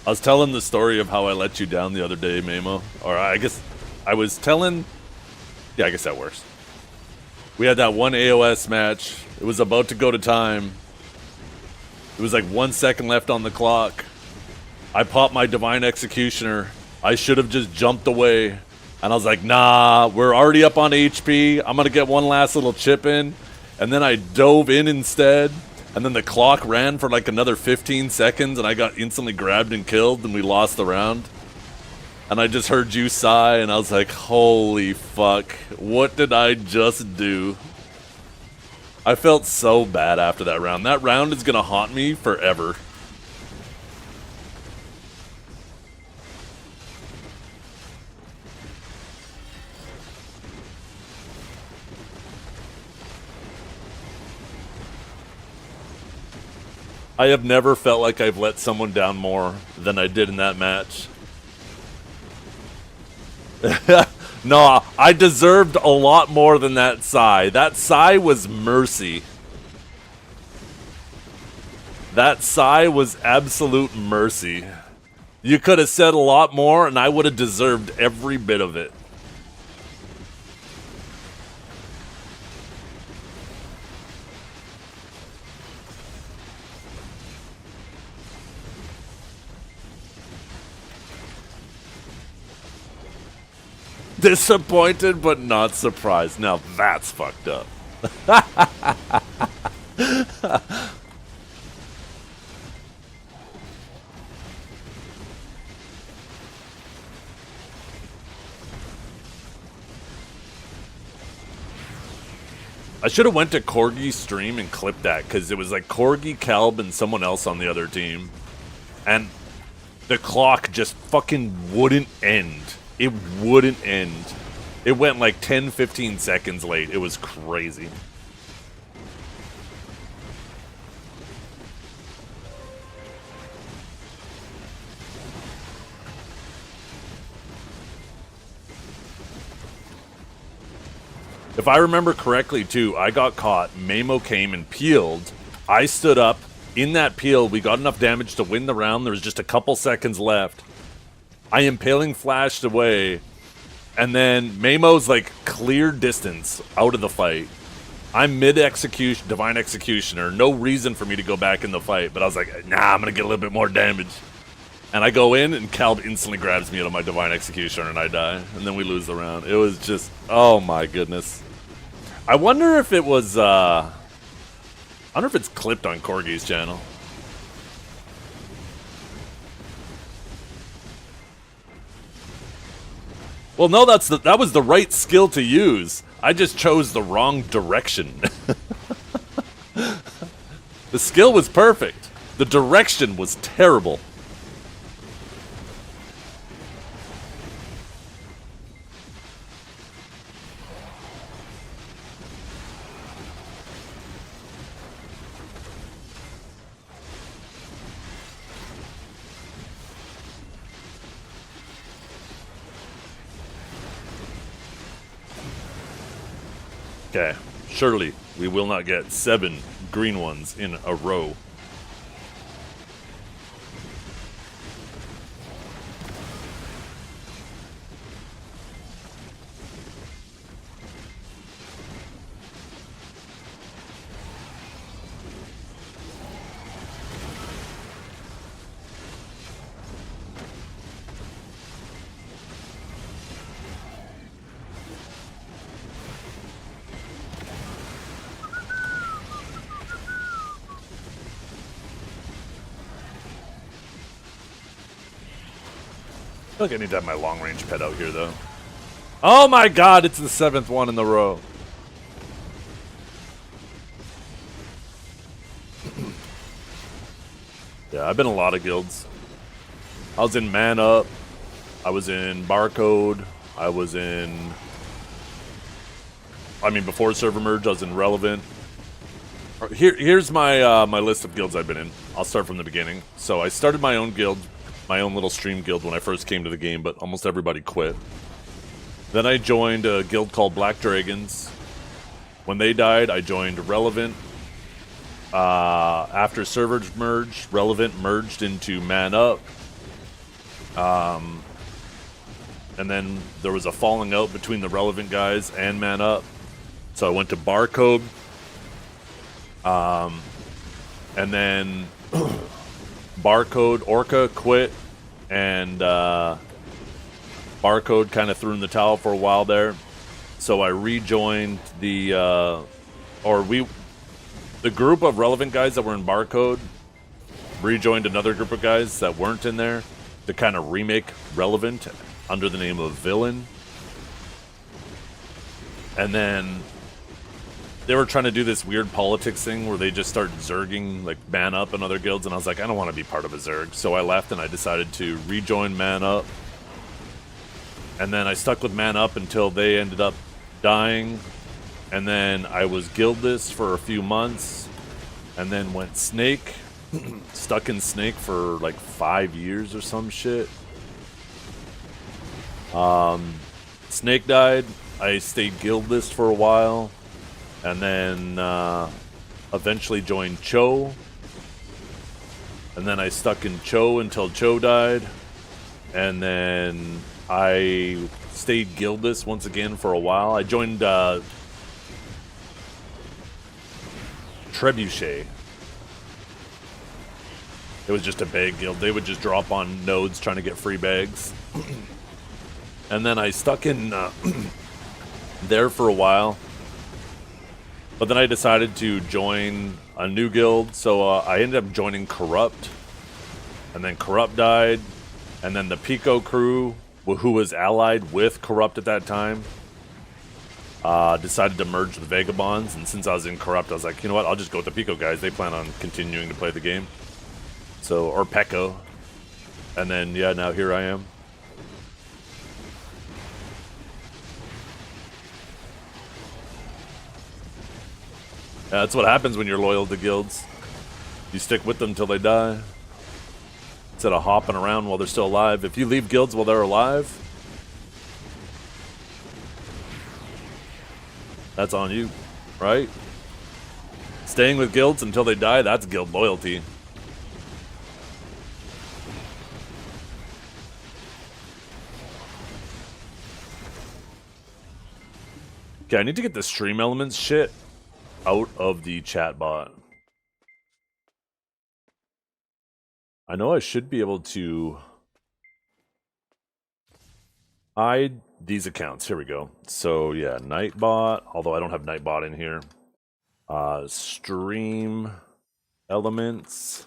I was telling the story of how I let you down the other day, Mamo. Or I guess I was telling... Yeah, I guess that works. We had that one AOS match. It was about to go to time. It was like 1 second left on the clock. I popped my Divine Executioner. I should have just jumped away. And I was like, nah, we're already up on HP. I'm going to get one last little chip in. And then I dove in instead. And then the clock ran for like another 15 seconds, and I got instantly grabbed and killed, and we lost the round. And I just heard you sigh, and I was like, holy fuck, what did I just do? I felt so bad after that round. That round is gonna haunt me forever. I have never felt like I've let someone down more than I did in that match. No, I deserved a lot more than that sigh. That sigh was mercy. That sigh was absolute mercy. You could have said a lot more, and I would have deserved every bit of it. Disappointed but not surprised. Now that's fucked up. I should have went to Corgi's stream and clipped that, because it was like Corgi, Calb, and someone else on the other team. And the clock just fucking wouldn't end. It wouldn't end. It went like 10, 15 seconds late. It was crazy. If I remember correctly, too, I got caught. Mamo came and peeled. I stood up. In that peel, we got enough damage to win the round. There was just a couple seconds left. I Impaling flashed away, and then Mamo's like clear distance out of the fight. I'm mid-execution, Divine Executioner. No reason for me to go back in the fight, but I was like, nah, I'm gonna get a little bit more damage. And I go in, and Calb instantly grabs me out of my Divine Executioner, and I die. And then we lose the round. It was just, oh my goodness. I wonder if it was, I wonder if it's clipped on Corgi's channel. Well, no, that was the right skill to use. I just chose the wrong direction. The skill was perfect. The direction was terrible. Okay, surely we will not get 7 green ones in a row. I feel like I need to have my long-range pet out here, though. Oh my god, it's the 7th one in the row. Yeah, I've been in a lot of guilds. I was in Man Up. I was in Barcode. I was in... I mean, before server merge, I was in Relevant. Here's my my list of guilds I've been in. I'll start from the beginning. So I started my own guild, my own little stream guild when I first came to the game, but almost everybody quit. Then I joined a guild called Black Dragons. When they died, I joined Relevant. After server merge, Relevant merged into Man Up. And then there was a falling out between the Relevant guys and Man Up. So I went to Barcode. And then Barcode, Orca quit, and Barcode kind of threw in the towel for a while there. So I rejoined the, the group of relevant guys that were in Barcode rejoined another group of guys that weren't in there to kind of remake Relevant under the name of Villain. And then they were trying to do this weird politics thing where they just start zerging like Man Up and other guilds, and I was like, I don't want to be part of a zerg. So I left and I decided to rejoin Man Up. And then I stuck with Man Up until they ended up dying. And then I was guildless for a few months. And then went Snake. Stuck in Snake for like 5 years or some shit. Snake died. I stayed guildless for a while. And then eventually joined Cho. And then I stuck in Cho until Cho died. And then I stayed guildless once again for a while. I joined Trebuchet. It was just a bag guild. They would just drop on nodes trying to get free bags. And then I stuck in there for a while. But then I decided to join a new guild. So I ended up joining Corrupt. And then Corrupt died. And then the Pico crew, who was allied with Corrupt at that time, decided to merge the Vagabonds. And since I was in Corrupt, I was like, you know what? I'll just go with the Pico guys. They plan on continuing to play the game. So, or Pecco. And then, yeah, now here I am. That's what happens when you're loyal to guilds. You stick with them until they die. Instead of hopping around while they're still alive. If you leave guilds while they're alive, that's on you, right? Staying with guilds until they die, that's guild loyalty. Okay, I need to get the stream elements shit out of the chat bot. I know I should be able to hide these accounts. Here we go. So yeah, Nightbot, although I don't have Nightbot in here. Stream elements.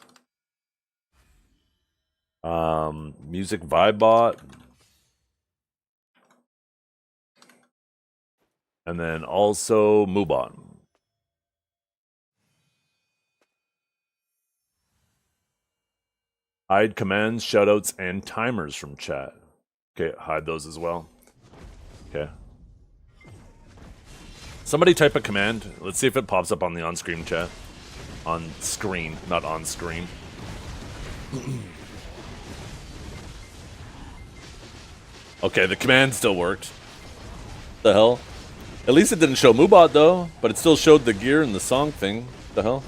Music Vibebot. And then also Moobot. Hide commands, shoutouts, and timers from chat. Okay, hide those as well. Okay. Somebody type a command. Let's see if it pops up on the on-screen chat. On screen, not on screen. Okay, the command still worked. The hell? At least it didn't show Moobot though, but it still showed the gear and the song thing. The hell?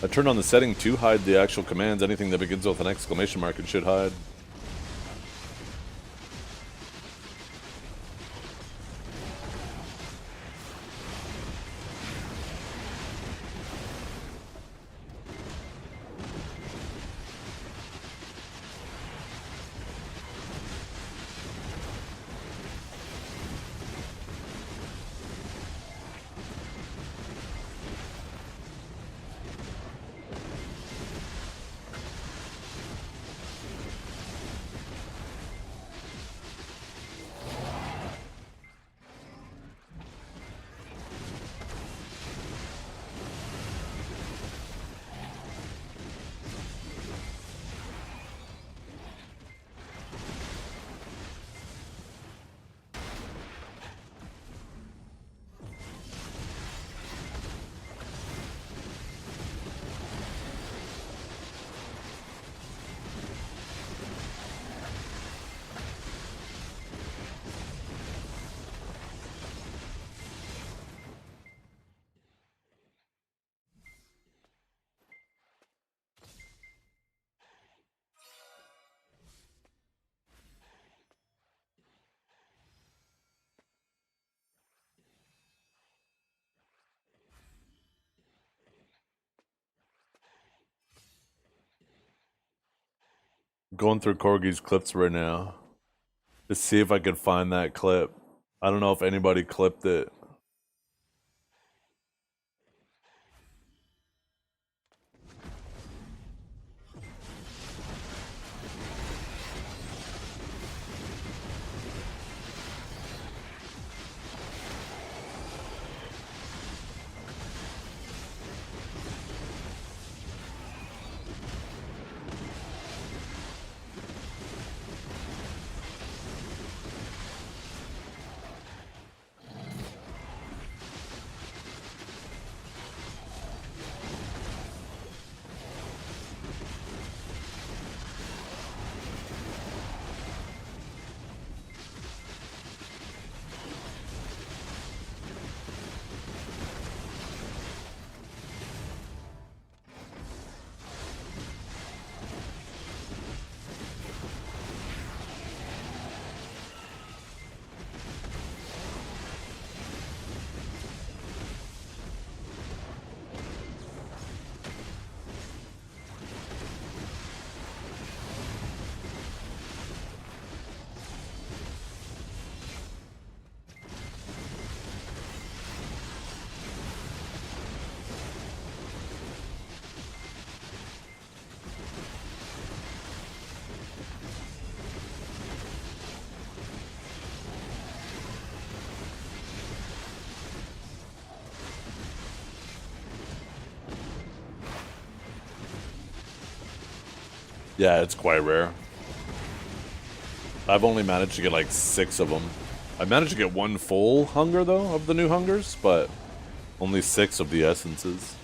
I turned on the setting to hide the actual commands. Anything that begins with an exclamation mark, it should hide. going through Corgi's clips right now to see if I could find that clip. I don't know if anybody clipped it. Yeah, it's quite rare. I've only managed to get like 6 of them. I managed to get 1 full hunger though of the new hungers, but only 6 of the essences.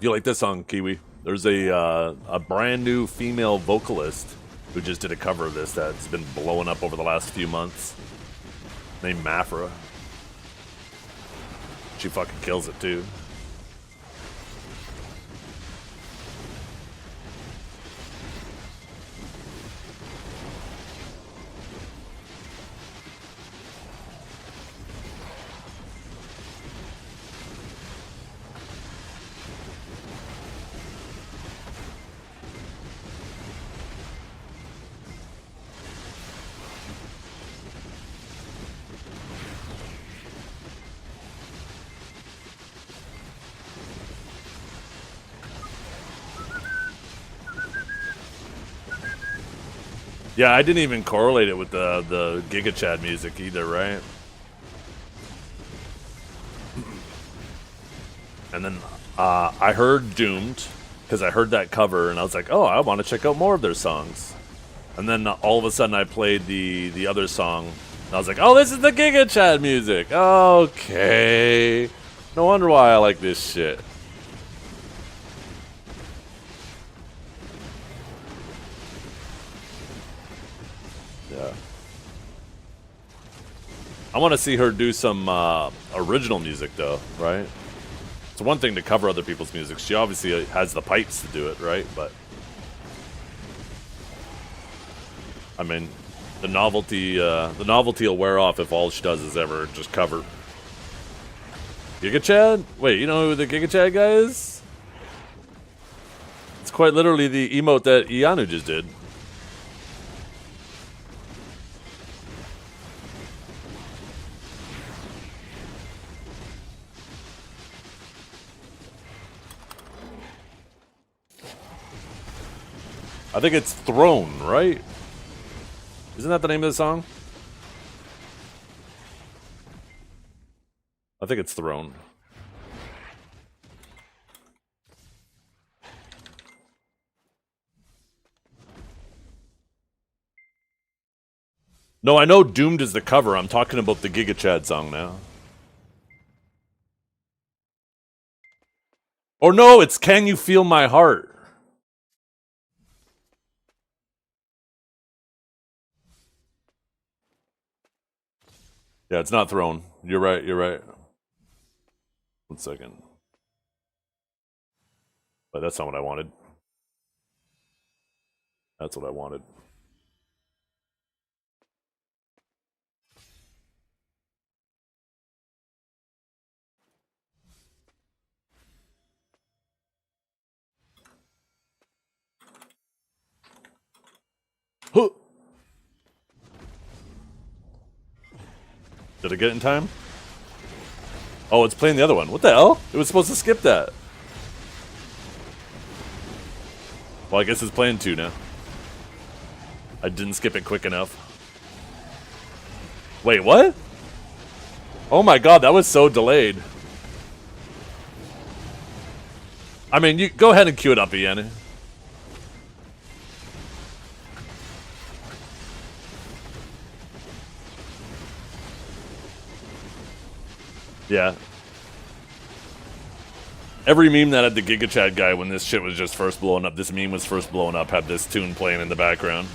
You like this song, Kiwi? There's a brand new female vocalist who just did a cover of this that's been blowing up over the last few months. Named Mafra. She fucking kills it too. Yeah, I didn't even correlate it with the Giga Chad music either, right? And then I heard Doomed because I heard that cover and I was like, oh, I want to check out more of their songs. And then all of a sudden I played the other song and I was like, oh, this is the Giga Chad music. Okay, no wonder why I like this shit. Yeah. I want to see her do some original music, though, right? It's one thing to cover other people's music. She obviously has the pipes to do it, right? But I mean, the novelty will wear off if all she does is ever just cover. Giga Chad? Wait, you know who the Giga Chad guy is? It's quite literally the emote that Ianu just did. I think it's Throne, right? Isn't that the name of the song? I think it's Throne. No, I know Doomed is the cover. I'm talking about the Giga Chad song now. Or no, it's Can You Feel My Heart? Yeah, it's not Throne. You're right, you're right. 1 second. But that's not what I wanted. That's what I wanted. Huh. Did I get it in time? Oh, it's playing the other one. What the hell? It was supposed to skip that. Well, I guess it's playing 2 now. I didn't skip it quick enough. Wait, what? Oh my god, that was so delayed. I mean, you go ahead and cue it up, Ian. Yeah. Every meme that had the Giga Chad guy when this shit was just first blowing up, this meme was first blowing up, had this tune playing in the background.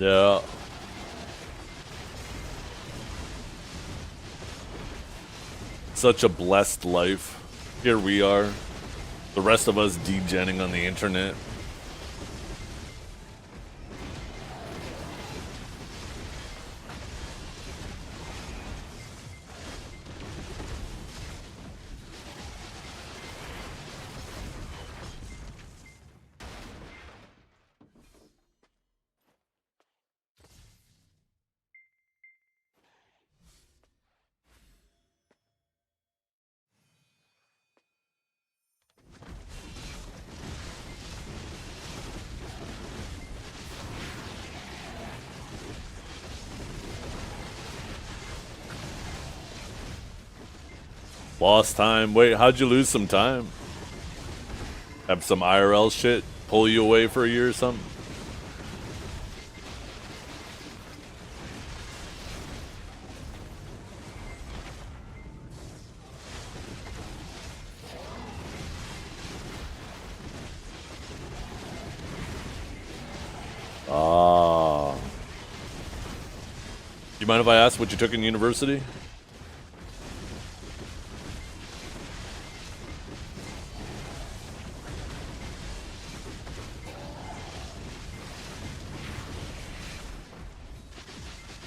Yeah. Such a blessed life. Here we are. The rest of us degenning on the internet. Lost time. Wait, how'd you lose some time? Have some IRL shit pull you away for a year or something? Ah. You mind if I ask what you took in university?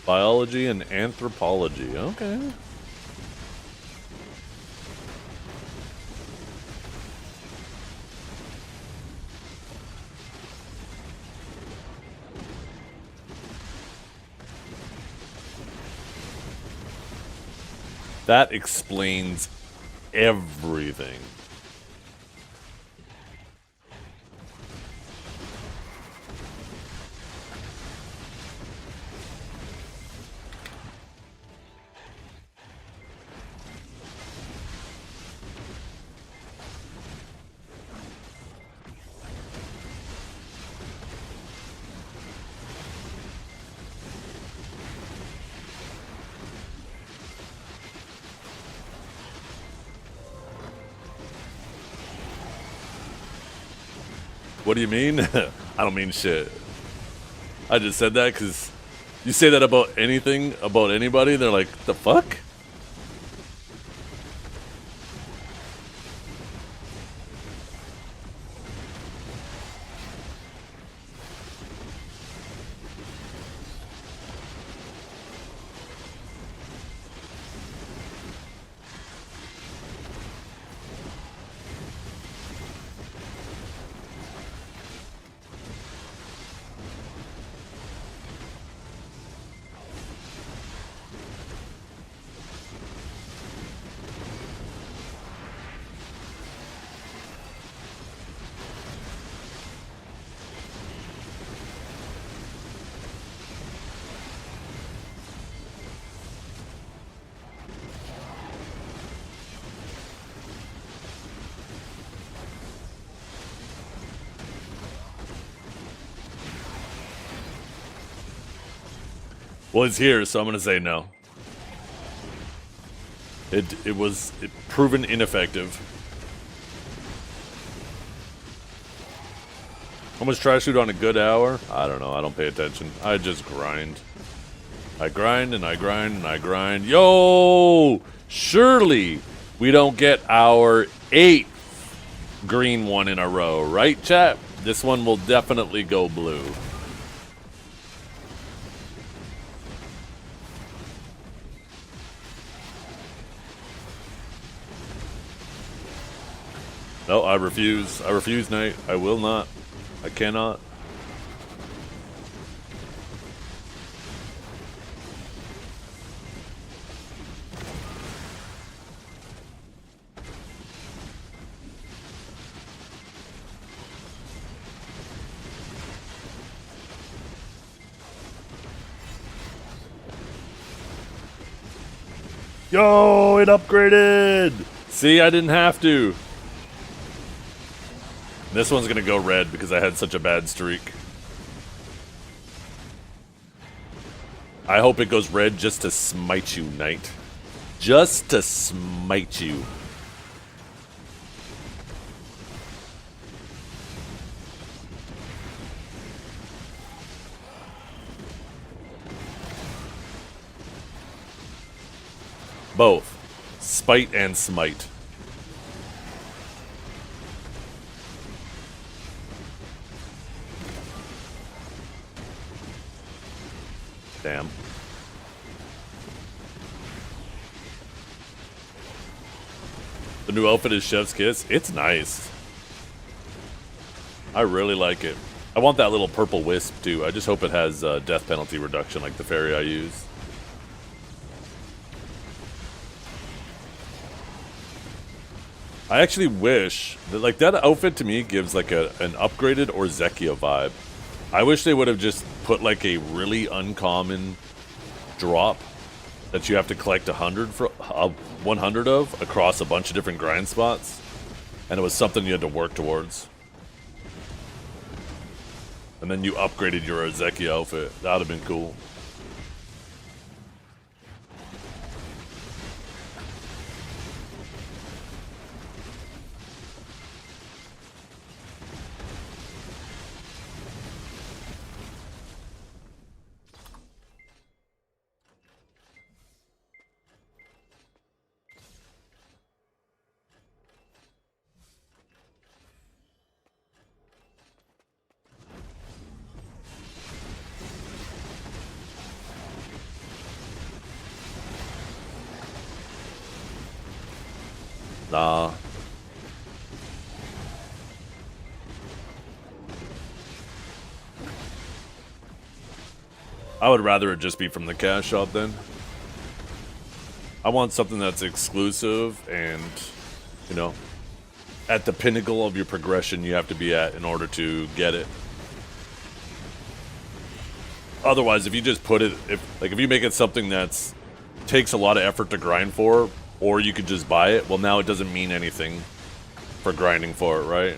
Biology and anthropology. Okay. That explains everything. What do you mean? I don't mean shit. I just said that because you say that about anything, about anybody, they're like, the fuck? Well, it's here, so I'm gonna say no. It was proven ineffective. How much trash loot on a good hour? I don't know. I don't pay attention. I just grind. I grind and I grind and I grind. Yo! Surely we don't get our 8th green one in a row, right, chat? This one will definitely go blue. No, I refuse. I refuse, Knight. I will not. I cannot. Yo, it upgraded! See, I didn't have to. This one's gonna go red because I had such a bad streak. I hope it goes red just to smite you, Knight. Just to smite you. Both. Spite and smite. Damn. The new outfit is Chef's Kiss. It's nice. I really like it. I want that little purple wisp too. I just hope it has death penalty reduction like the fairy I use. I actually wish that, like, that outfit to me gives like an upgraded or Zekia vibe. I wish they would have just put like a really uncommon drop that you have to collect 100 of across a bunch of different grind spots, and it was something you had to work towards. And then you upgraded your Zekia outfit. That would have been cool. Nah. I would rather it just be from the cash shop then. I want something that's exclusive and, you know, at the pinnacle of your progression you have to be at in order to get it. Otherwise, if you just put it, if you make it something that's takes a lot of effort to grind for, or you could just buy it, well, now it doesn't mean anything for grinding for it, right?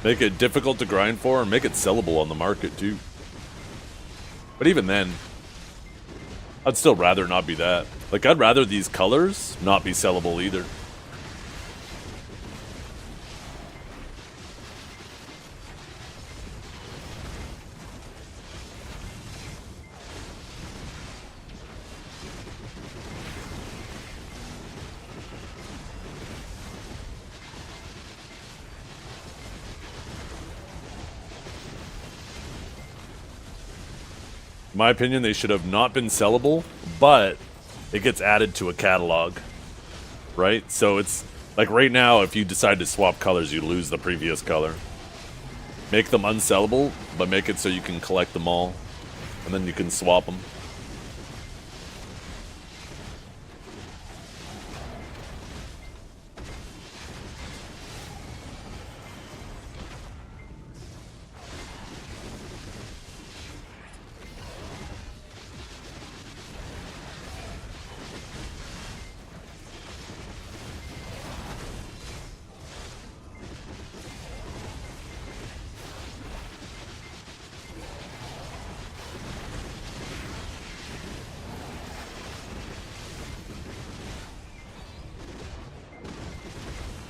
Make it difficult to grind for and make it sellable on the market too. But even then, I'd still rather not be that. Like, I'd rather these colors not be sellable either. In my opinion, they should have not been sellable, but it gets added to a catalog, right? So it's like right now, if you decide to swap colors, you lose the previous color. Make them unsellable, but make it so you can collect them all, and then you can swap them.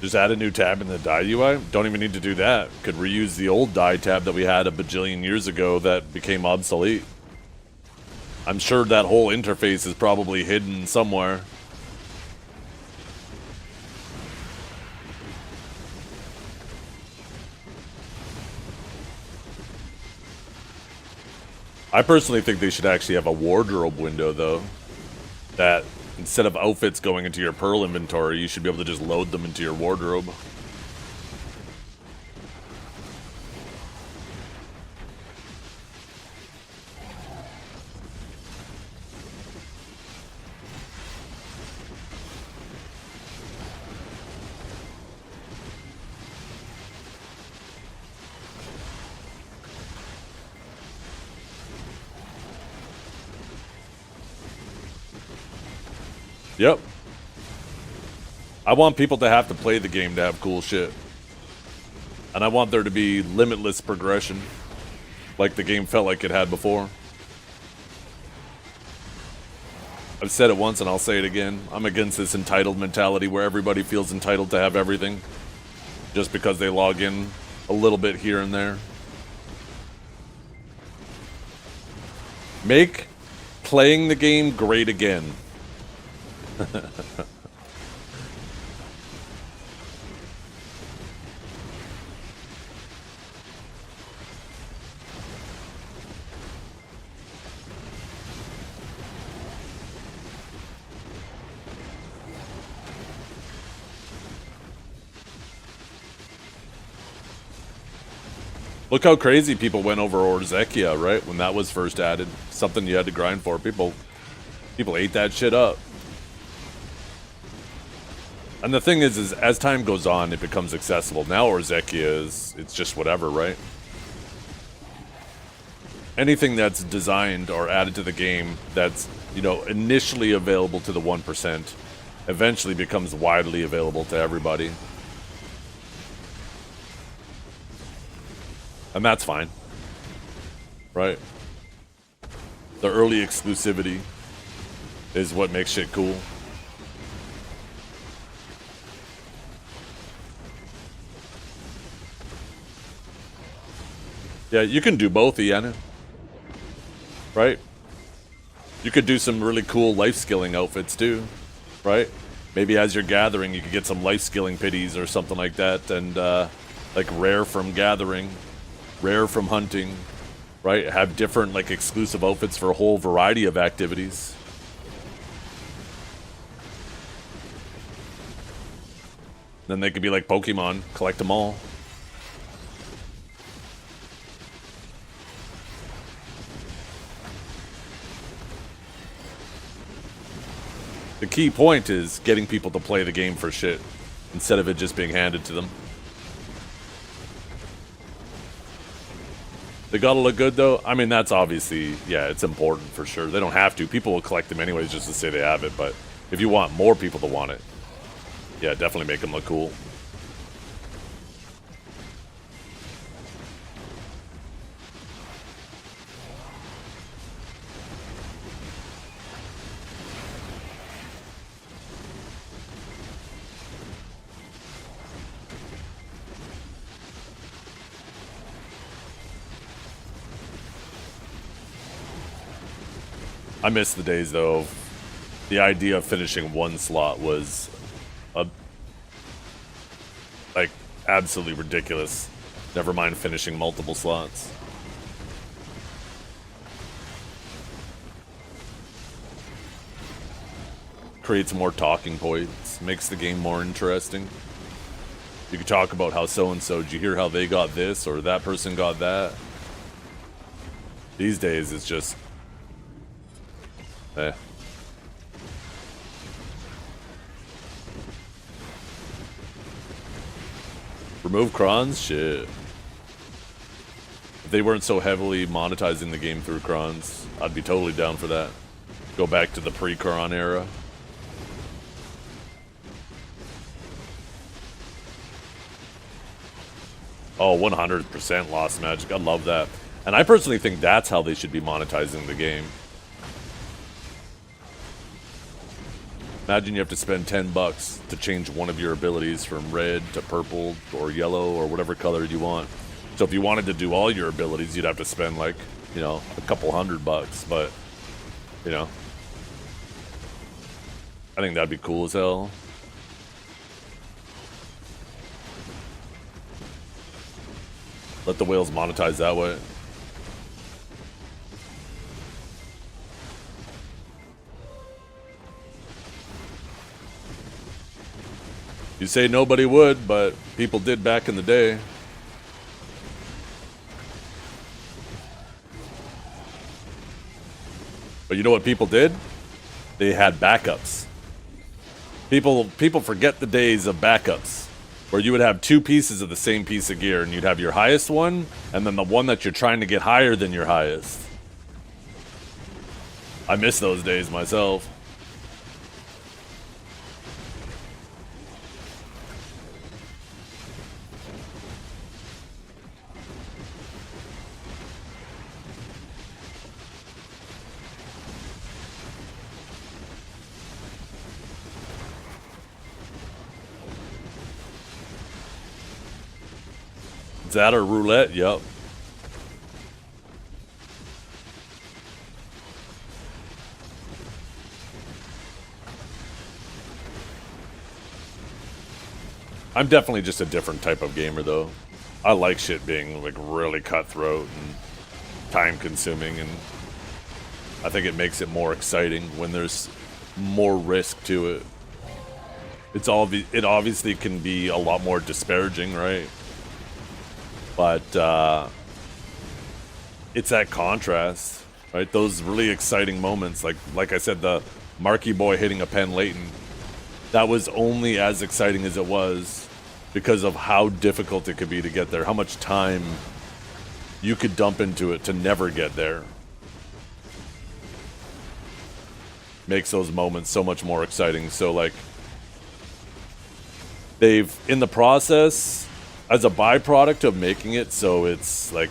Just add a new tab in the dye UI? Don't even need to do that. Could reuse the old dye tab that we had a bajillion years ago that became obsolete. I'm sure that whole interface is probably hidden somewhere. I personally think they should actually have a wardrobe window, though. That instead of outfits going into your Pearl inventory, you should be able to just load them into your wardrobe. Yep. I want people to have to play the game to have cool shit. And I want there to be limitless progression, like the game felt like it had before. I've said it once and I'll say it again. I'm against this entitled mentality where everybody feels entitled to have everything just because they log in a little bit here and there. Make playing the game great again. Look how crazy people went over Sycraia, right? When that was first added. Something you had to grind for. People ate that shit up. And the thing is as time goes on, it becomes accessible. Now Sycraia it's just whatever, right? Anything that's designed or added to the game that's, you know, initially available to the 1%, eventually becomes widely available to everybody. And that's fine, right? The early exclusivity is what makes shit cool. Yeah, you can do both, Iana. Right? You could do some really cool life skilling outfits too, right? Maybe as you're gathering, you could get some life skilling pities or something like that, and like rare from gathering. Rare from hunting, right? Have different, like, exclusive outfits for a whole variety of activities. Then they could be like Pokemon, collect them all. The key point is getting people to play the game for shit, instead of it just being handed to them. They gotta look good, though. I mean, that's obviously, yeah, it's important for sure. They don't have to. People will collect them anyways just to say they have it, but if you want more people to want it, yeah, definitely make them look cool. I miss the days, though. The idea of finishing one slot was like absolutely ridiculous. Never mind finishing multiple slots. Creates more talking points, makes the game more interesting. You could talk about how so-and-so, did you hear how they got this, or that person got that? These days, it's just... eh. Remove crons? Shit. If they weren't so heavily monetizing the game through crons, I'd be totally down for that. Go back to the pre-cron era. Oh, 100% Lost Magic. I love that. And I personally think that's how they should be monetizing the game. Imagine you have to spend $10 to change one of your abilities from red to purple or yellow or whatever color you want. So if you wanted to do all your abilities, you'd have to spend like, you know, a couple $100, but, you know, I think that'd be cool as hell. Let the whales monetize that way. You say nobody would, but people did back in the day. But you know what people did? They had backups. People forget the days of backups, where you would have two pieces of the same piece of gear, and you'd have your highest one, and then the one that you're trying to get higher than your highest. I miss those days myself. Is that or roulette? Yep. I'm definitely just a different type of gamer, though. I like shit being like really cutthroat and time-consuming, and I think it makes it more exciting when there's more risk to it. It obviously can be a lot more disparaging, right? But it's that contrast, right? Those really exciting moments, like I said, the Marky Boy hitting a pen Leighton, that was only as exciting as it was because of how difficult it could be to get there, how much time you could dump into it to never get there. Makes those moments so much more exciting. So, like, they've, in the process, as a byproduct of making it so it's like,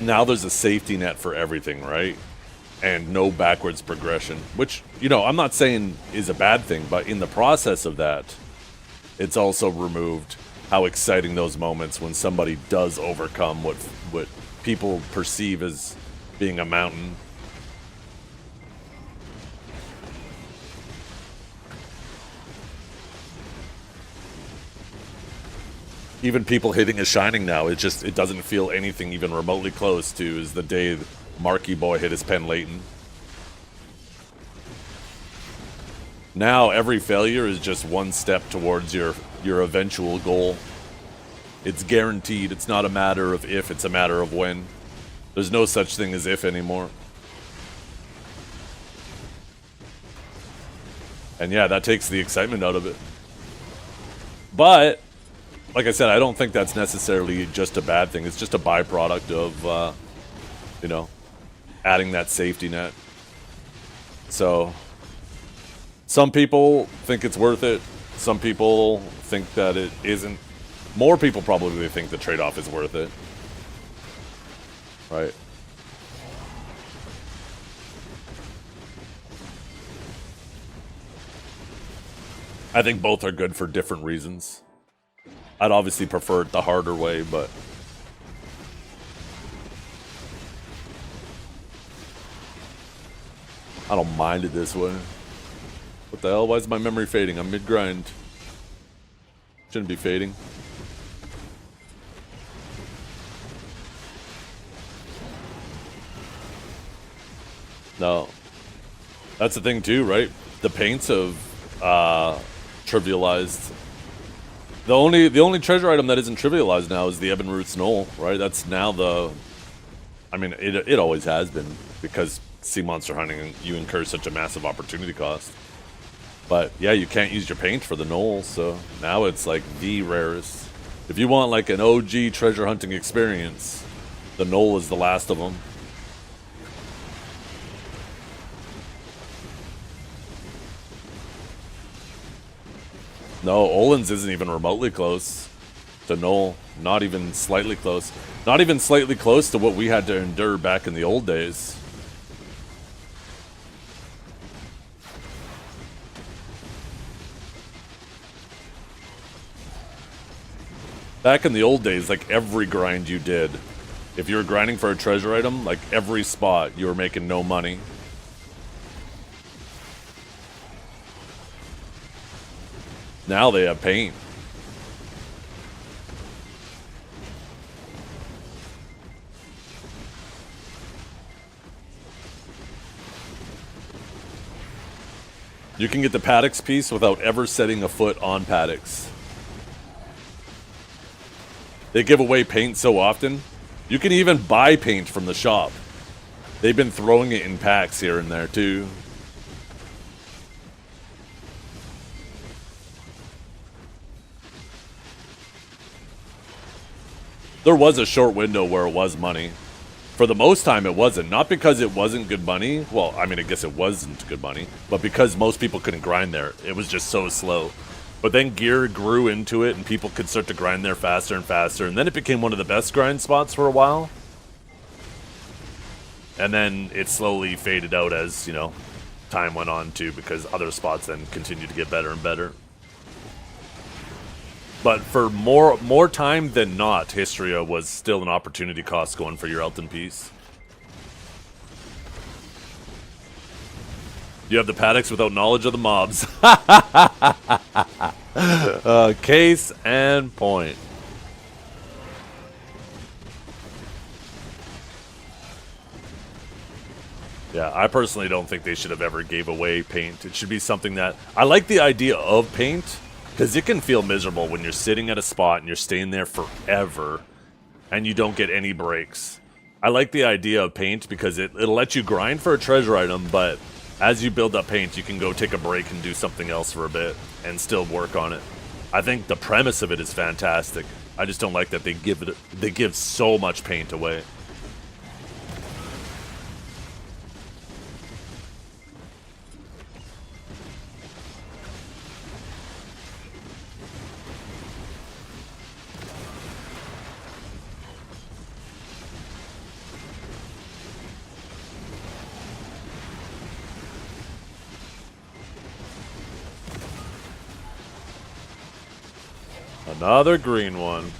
now there's a safety net for everything, right? And no backwards progression, which, you know, I'm not saying is a bad thing, but in the process of that, it's also removed how exciting those moments when somebody does overcome what people perceive as being a mountain. Even people hitting a shining now, it doesn't feel anything even remotely close to is the day Marky Boy hit his pen Leighton. Now every failure is just one step towards your eventual goal. It's guaranteed. It's not a matter of if, it's a matter of when. There's no such thing as if anymore. And yeah, that takes the excitement out of it. But like I said, I don't think that's necessarily just a bad thing. It's just a byproduct of, you know, adding that safety net. So some people think it's worth it. Some people think that it isn't. More people probably think the trade-off is worth it. Right? I think both are good for different reasons. I'd obviously prefer it the harder way, but I don't mind it this way. What the hell? Why is my memory fading? I'm mid-grind. Shouldn't be fading. No. That's the thing too, right? The paints have trivialized. The only treasure item that isn't trivialized now is the Ebonruth's Knoll, right? That's now the... I mean, it always has been, because sea monster hunting, you incur such a massive opportunity cost. But yeah, you can't use your paint for the Knoll, so now it's like the rarest. If you want like an OG treasure hunting experience, the Knoll is the last of them. No, Olin's isn't even remotely close to Knoll. Not even slightly close. Not even slightly close to what we had to endure back in the old days. Back in the old days, like every grind you did, if you were grinding for a treasure item, like every spot, you were making no money. Now they have paint. You can get the paddocks piece without ever setting a foot on paddocks. They give away paint so often. You can even buy paint from the shop. They've been throwing it in packs here and there too. There was a short window where it was money. For the most time, it wasn't. Not because it wasn't good money. Well, I mean, I guess it wasn't good money. But because most people couldn't grind there. It was just so slow. But then gear grew into it, and people could start to grind there faster and faster. And then it became one of the best grind spots for a while. And then it slowly faded out as, you know, time went on too, because other spots then continued to get better and better. But for more time than not, Histria was still an opportunity cost going for your Elton piece. You have the paddocks without knowledge of the mobs. Case and point. Yeah, I personally don't think they should have ever gave away paint. It should be something that... I like the idea of paint, because it can feel miserable when you're sitting at a spot and you're staying there forever, and you don't get any breaks. I like the idea of paint because it'll let you grind for a treasure item, but as you build up paint, you can go take a break and do something else for a bit, and still work on it. I think the premise of it is fantastic. I just don't like that they give so much paint away. Another green one.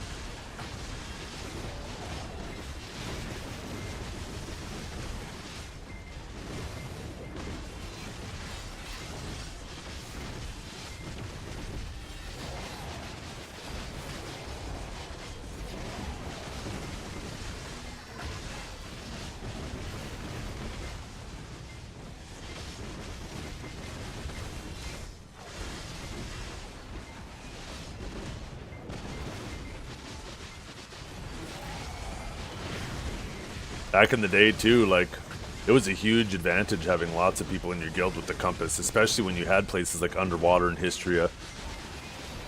Back in the day, too, like, it was a huge advantage having lots of people in your guild with the compass, especially when you had places like Underwater and Histria,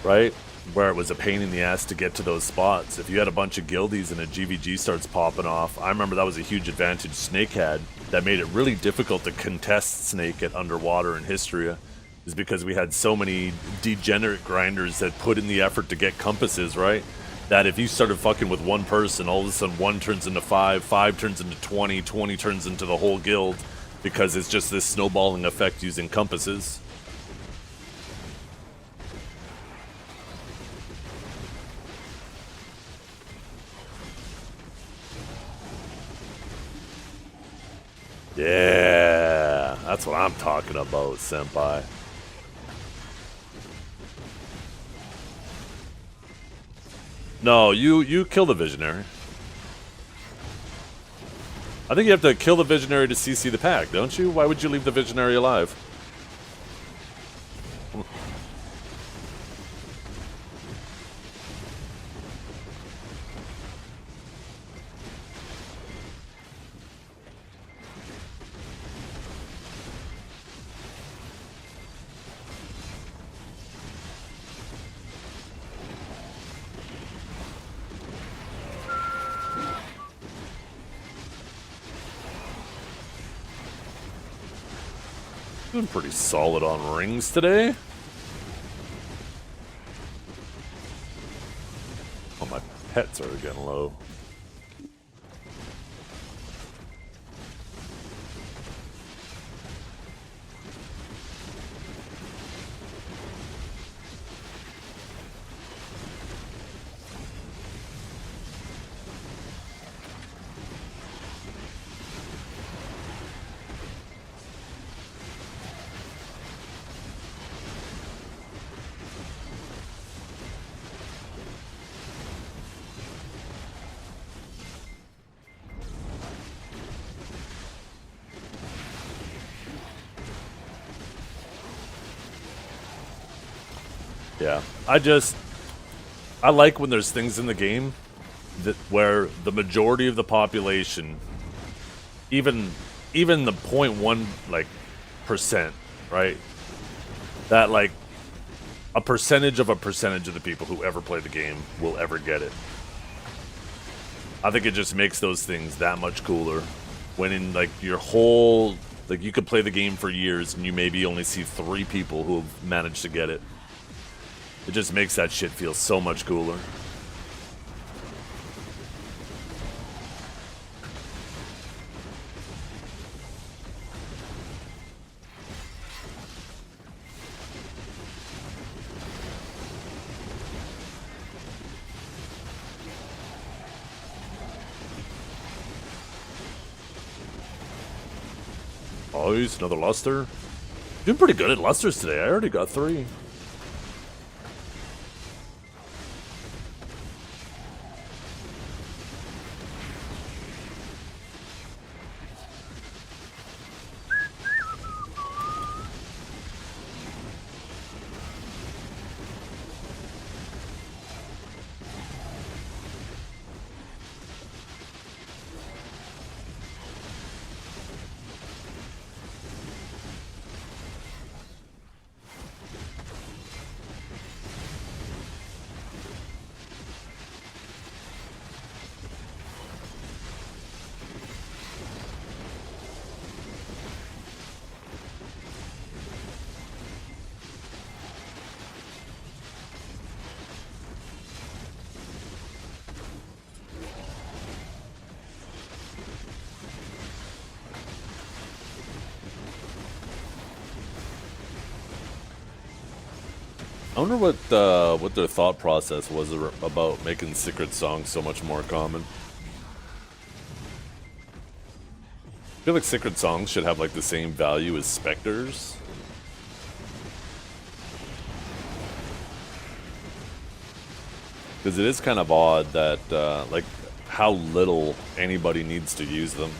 right? Where it was a pain in the ass to get to those spots. If you had a bunch of guildies and a GVG starts popping off, I remember that was a huge advantage Snake had that made it really difficult to contest Snake at Underwater and Histria, is because we had so many degenerate grinders that put in the effort to get compasses, right? That if you started fucking with one person, all of a sudden 1 turns into 5, 5 turns into 20, 20 turns into the whole guild, because it's just this snowballing effect using compasses. Yeah, that's what I'm talking about, senpai. No, you kill the Visionary. I think you have to kill the Visionary to CC the pack, don't you? Why would you leave the Visionary alive? Doing pretty solid on rings today. Oh, my pets are getting low. Yeah, I like when there's things in the game that where the majority of the population, even the 0.1 like percent, right? That like a percentage of the people who ever play the game will ever get it. I think it just makes those things that much cooler. When in like your whole, like you could play the game for years and you maybe only see 3 people who have managed to get it. It just makes that shit feel so much cooler. Nice, another luster. Doing pretty good at lusters today. I already got 3. I wonder what their thought process was about making secret songs so much more common. I feel like secret songs should have like the same value as specters. Because it is kind of odd that like how little anybody needs to use them.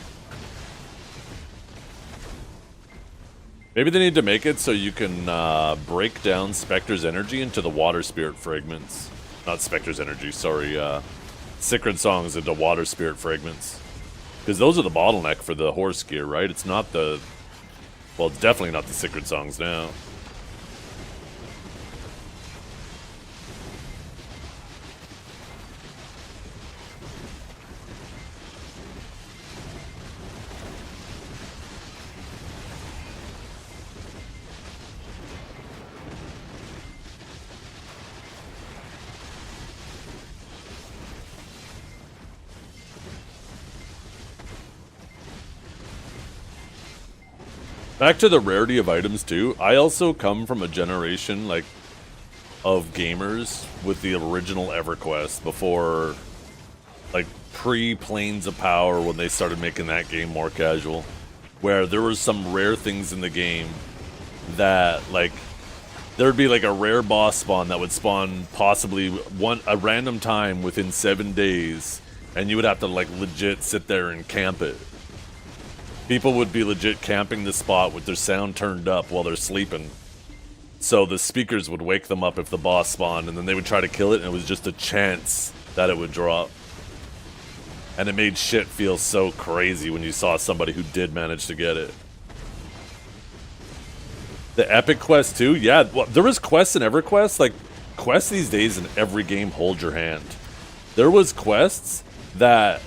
Maybe they need to make it so you can break down Spectre's energy into the water spirit fragments. Not Spectre's energy, sorry. Secret songs into water spirit fragments. Because those are the bottleneck for the horse gear, right? It's not the... Well, it's definitely not the secret songs now. Back to the rarity of items too. I also come from a generation like of gamers with the original EverQuest before like pre-Planes of Power when they started making that game more casual, where there was some rare things in the game that like there would be like a rare boss spawn that would spawn possibly a random time within 7 days, and you would have to like legit sit there and camp it. People would be legit camping the spot with their sound turned up while they're sleeping. So the speakers would wake them up if the boss spawned, and then they would try to kill it, and it was just a chance that it would drop. And it made shit feel so crazy when you saw somebody who did manage to get it. The epic quest too? Yeah, well, there was quests in EverQuest. Like, quests these days in every game hold your hand. There was quests that...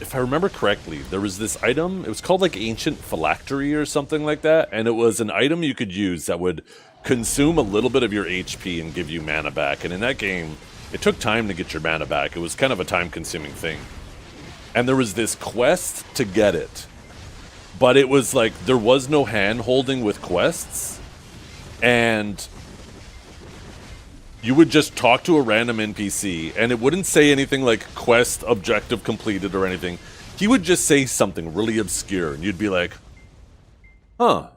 If I remember correctly, there was this item, it was called like Ancient Phylactery or something like that, and it was an item you could use that would consume a little bit of your HP and give you mana back. And in that game, it took time to get your mana back. It was kind of a time-consuming thing. And there was this quest to get it. But it was like, there was no hand-holding with quests, and you would just talk to a random NPC, and it wouldn't say anything like quest objective completed or anything. He would just say something really obscure, and you'd be like, huh,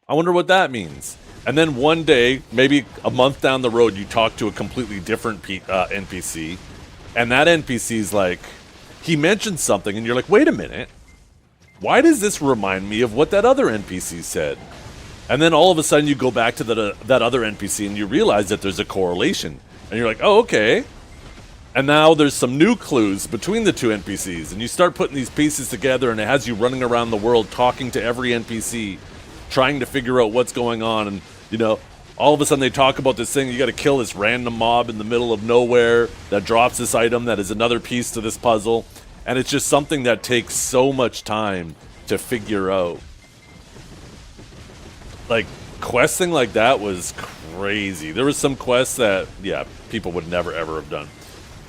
I wonder what that means. And then one day, maybe a month down the road, you talk to a completely different NPC, and that NPC's like, he mentioned something, and you're like, wait a minute, why does this remind me of what that other NPC said? And then all of a sudden you go back to that other NPC and you realize that there's a correlation. And you're like, oh, okay. And now there's some new clues between the two NPCs. And you start putting these pieces together, and it has you running around the world talking to every NPC, trying to figure out what's going on. And, you know, all of a sudden they talk about this thing. You got to kill this random mob in the middle of nowhere that drops this item that is another piece to this puzzle. And it's just something that takes so much time to figure out. Like, questing like that was crazy. There was some quests that, yeah, people would never ever have done.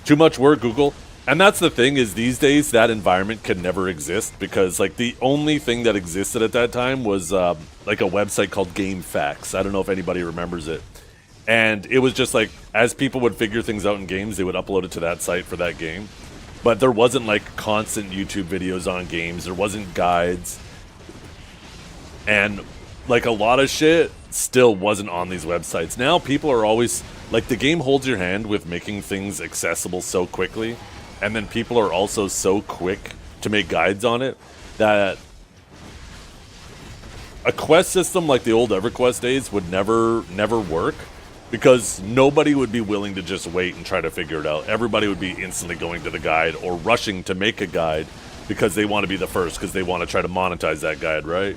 Too much work, Google. And that's the thing, is these days that environment can never exist, because like the only thing that existed at that time was like a website called GameFAQs. I don't know if anybody remembers it. And it was just like, as people would figure things out in games, they would upload it to that site for that game. but there wasn't like constant YouTube videos on games. There wasn't guides. And like a lot of shit still wasn't on these websites. Now people are always like, the game holds your hand with making things accessible so quickly, and then people are also so quick to make guides on it that a quest system like the old EverQuest days would never work, because nobody would be willing to just wait and try to figure it out. Everybody would be instantly going to the guide or rushing to make a guide because they want to be the first, because they want to try to monetize that guide, right?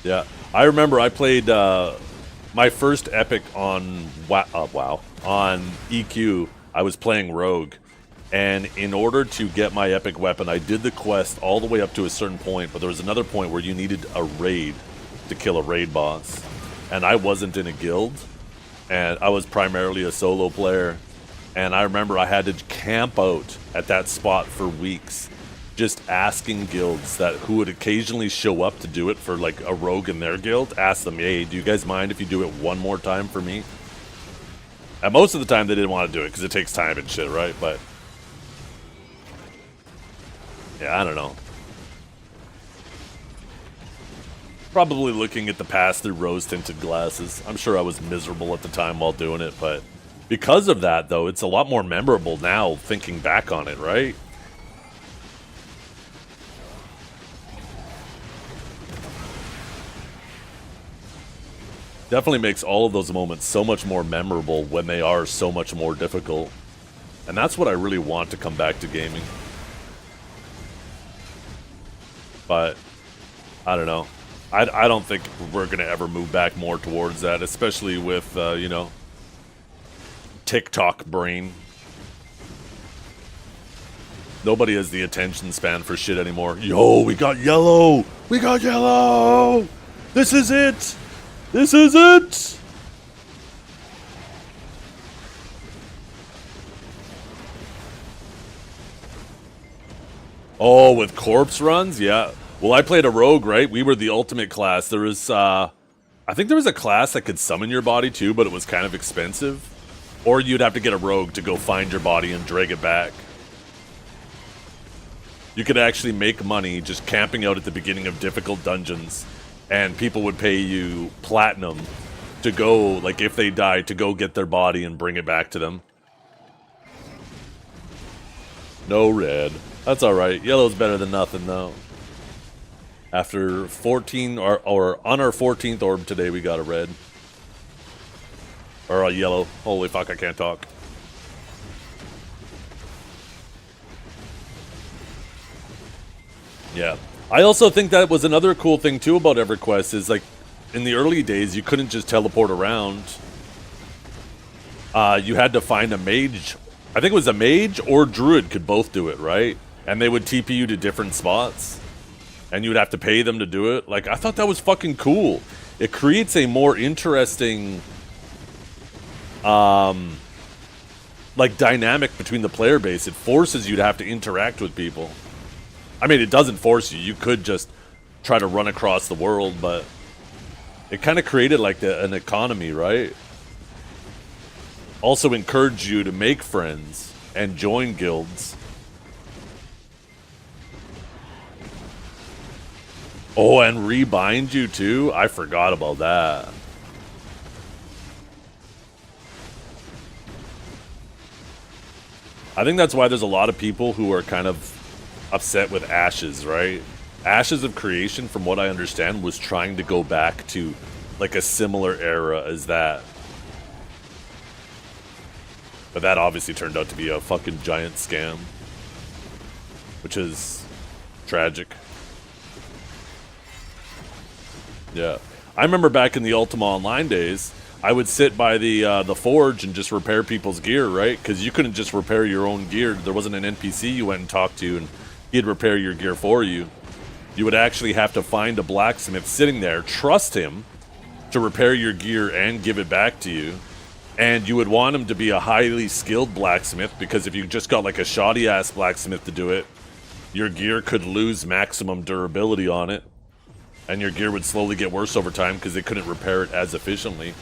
Yeah, I remember I played my first epic on on EQ. I was playing Rogue, and in order to get my epic weapon, I did the quest all the way up to a certain point, but there was another point where you needed a raid to kill a raid boss, and I wasn't in a guild, and I was primarily a solo player, and I remember I had to camp out at that spot for weeks, just asking guilds that who would occasionally show up to do it for like a rogue in their guild, ask them, hey, do you guys mind if you do it one more time for me? And most of the time they didn't want to do it because it takes time and shit, right? But yeah, I don't know. Probably looking at the past through rose-tinted glasses. I'm sure I was miserable at the time while doing it, but because of that, though, it's a lot more memorable now thinking back on it, right? Definitely makes all of those moments so much more memorable when they are so much more difficult. And that's what I really want to come back to gaming. But I don't know. I don't think we're going to ever move back more towards that, especially with, you know, TikTok brain. Nobody has the attention span for shit anymore. Yo, we got yellow! We got yellow! This is it! This is it! Oh, with corpse runs? Yeah. Well, I played a rogue, right? We were the ultimate class. There was, I think there was a class that could summon your body too, but it was kind of expensive. Or you'd have to get a rogue to go find your body and drag it back. You could actually make money just camping out at the beginning of difficult dungeons. And people would pay you platinum to go, like if they died, to go get their body and bring it back to them. No red. That's alright. Yellow's better than nothing, though. After 14, or on our 14th orb today, we got a red. Or a yellow. Holy fuck, I can't talk. Yeah. I also think that was another cool thing, too, about EverQuest, is, like, in the early days, you couldn't just teleport around. You had to find a mage. I think it was a mage or druid could both do it, right? And they would TP you to different spots. And you would have to pay them to do it. Like, I thought that was fucking cool. It creates a more interesting, like, dynamic between the player base. It forces you to have to interact with people. I mean, it doesn't force you. You could just try to run across the world, but it kind of created, like, an economy, right? Also encouraged you to make friends and join guilds. Oh, and rebind you, too? I forgot about that. I think that's why there's a lot of people who are kind of upset with Ashes, right? Ashes of Creation, from what I understand, was trying to go back to, like, a similar era as that. But that obviously turned out to be a fucking giant scam. Which is tragic. Yeah. I remember back in the Ultima Online days, I would sit by the forge and just repair people's gear, right? Because you couldn't just repair your own gear. There wasn't an NPC you went and talked to and he'd repair your gear for you. You would actually have to find a blacksmith sitting there, trust him to repair your gear and give it back to you. And you would want him to be a highly skilled blacksmith, because if you just got like a shoddy-ass blacksmith to do it, your gear could lose maximum durability on it. and your gear would slowly get worse over time because they couldn't repair it as efficiently.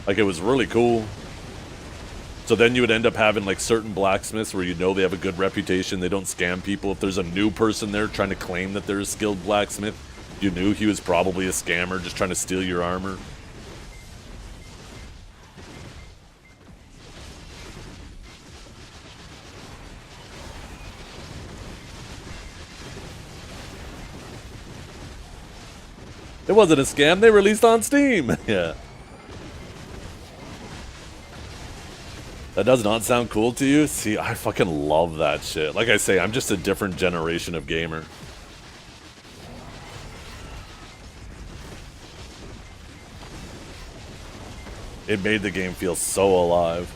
Like, it was really cool. So then you would end up having like certain blacksmiths where you know they have a good reputation, they don't scam people. If there's a new person there trying to claim that they're a skilled blacksmith, you knew he was probably a scammer just trying to steal your armor. It wasn't a scam, they released on Steam. Yeah. That does not sound cool to you? See, I fucking love that shit. Like I say, I'm just a different generation of gamer. It made the game feel so alive.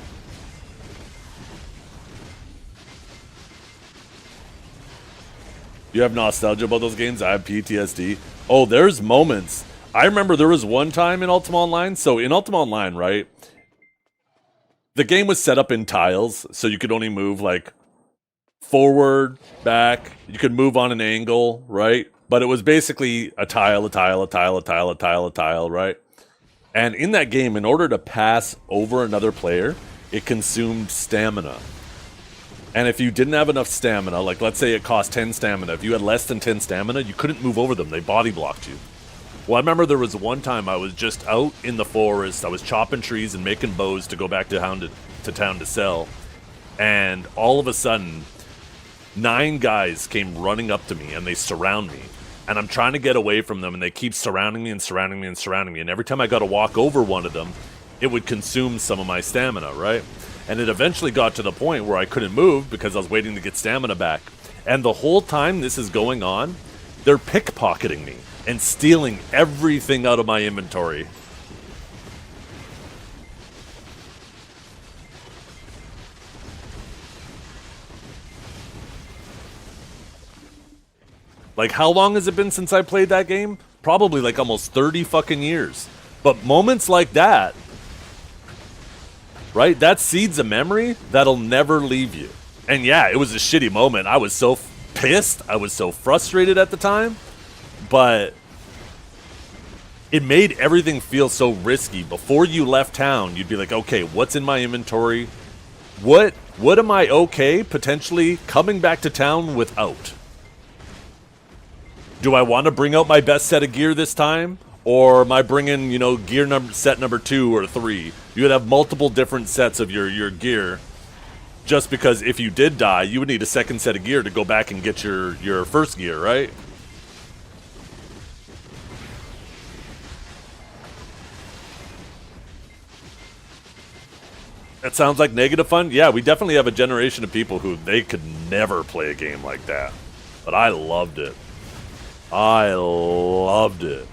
You have nostalgia about those games? I have PTSD. Oh, there's moments. I remember there was one time in Ultima Online. So in Ultima Online, right? The game was set up in tiles, so you could only move like forward, back. You could move on an angle, right? But it was basically a tile, a tile, a tile, a tile, a tile, a tile, right? And in that game, in order to pass over another player, it consumed stamina. And if you didn't have enough stamina, like let's say it cost 10 stamina, if you had less than 10 stamina, you couldn't move over them. They body blocked you. Well, I remember there was one time I was just out in the forest. I was chopping trees and making bows to go back to town to sell. And all of a sudden, 9 guys came running up to me and they surround me. And I'm trying to get away from them and they keep surrounding me and surrounding me and surrounding me. And every time I got to walk over one of them, it would consume some of my stamina, right? And it eventually got to the point where I couldn't move because I was waiting to get stamina back. And the whole time this is going on, they're pickpocketing me and stealing everything out of my inventory. Like, how long has it been since I played that game? Probably like almost 30 fucking years. But moments like that, right? That seeds a memory that'll never leave you. And yeah, it was a shitty moment. I was so pissed. I was so frustrated at the time. But it made everything feel so risky. Before you left town, you'd be like, okay, what's in my inventory? What am I okay potentially coming back to town without? Do I want to bring out my best set of gear this time? Or am I bringing, you know, set number 2 or 3? You would have multiple different sets of your gear. Just because if you did die, you would need a second set of gear to go back and get your first gear, right? That sounds like negative fun? Yeah, we definitely have a generation of people who they could never play a game like that. But I loved it. I loved it.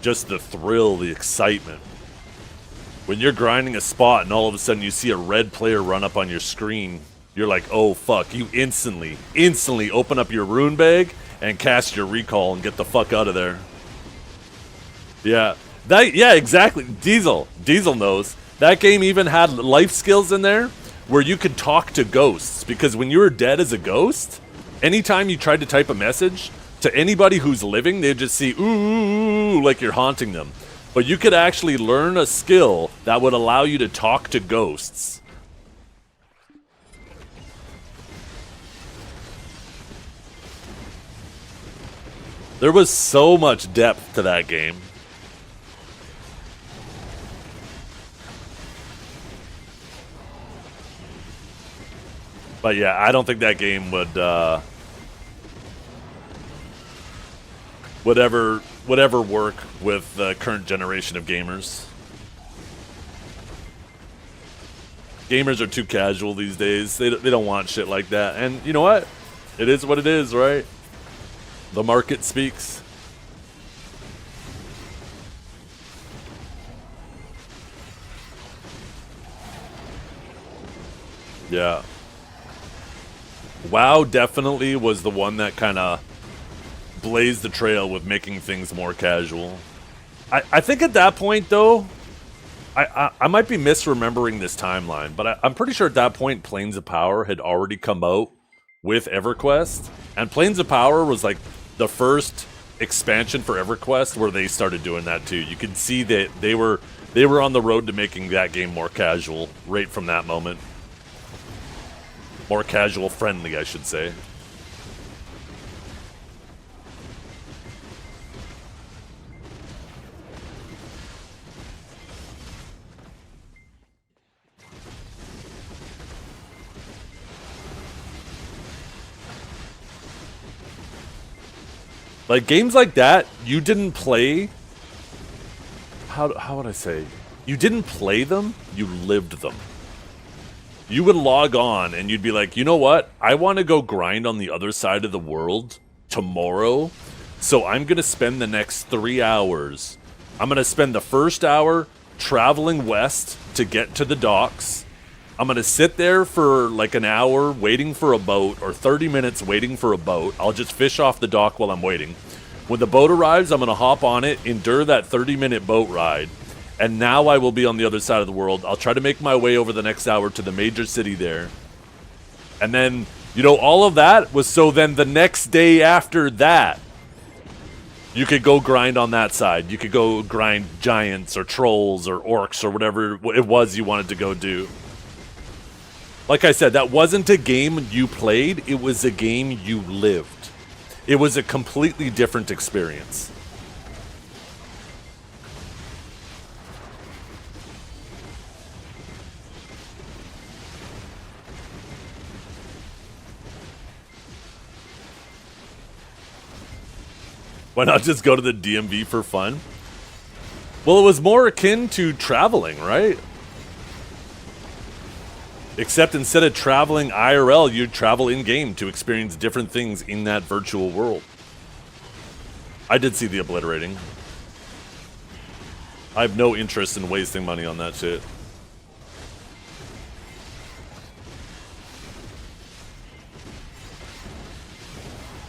Just the thrill, the excitement. When you're grinding a spot and all of a sudden you see a red player run up on your screen, you're like, oh fuck, you instantly open up your rune bag and cast your recall and get the fuck out of there. Yeah. Yeah, exactly. Diesel knows. That game even had life skills in there where you could talk to ghosts, because when you were dead as a ghost, anytime you tried to type a message to anybody who's living, they'd just see, ooh, like you're haunting them. But you could actually learn a skill that would allow you to talk to ghosts. There was so much depth to that game. But yeah, I don't think that game would ever work with the current generation of gamers. Gamers are too casual these days. They don't want shit like that. And you know what? It is what it is, right? The market speaks. Yeah. WoW definitely was the one that kind of blazed the trail with making things more casual. I think at that point, though, I might be misremembering this timeline, but I'm pretty sure at that point Planes of Power had already come out with EverQuest, and Planes of Power was like the first expansion for EverQuest where they started doing that too. You could see that they were on the road to making that game more casual right from that moment. More casual friendly, I should say. Like, games like that, you didn't play... How would I say? You didn't play them, you lived them. You would log on and you'd be like, you know what? I want to go grind on the other side of the world tomorrow, so I'm going to spend the next 3 hours. I'm going to spend the first hour traveling west to get to the docks. I'm going to sit there for like an hour waiting for a boat, or 30 minutes waiting for a boat. I'll just fish off the dock while I'm waiting. When the boat arrives, I'm going to hop on it, endure that 30-minute boat ride, and now I will be on the other side of the world. I'll try to make my way over the next hour to the major city there. And then, you know, all of that was so then the next day after that, you could go grind on that side. You could go grind giants or trolls or orcs or whatever it was you wanted to go do. Like I said, that wasn't a game you played, it was a game you lived. It was a completely different experience. Why not just go to the DMV for fun? Well, it was more akin to traveling, right? Except instead of traveling IRL, you'd travel in-game to experience different things in that virtual world. I did see the obliterating. I have no interest in wasting money on that shit.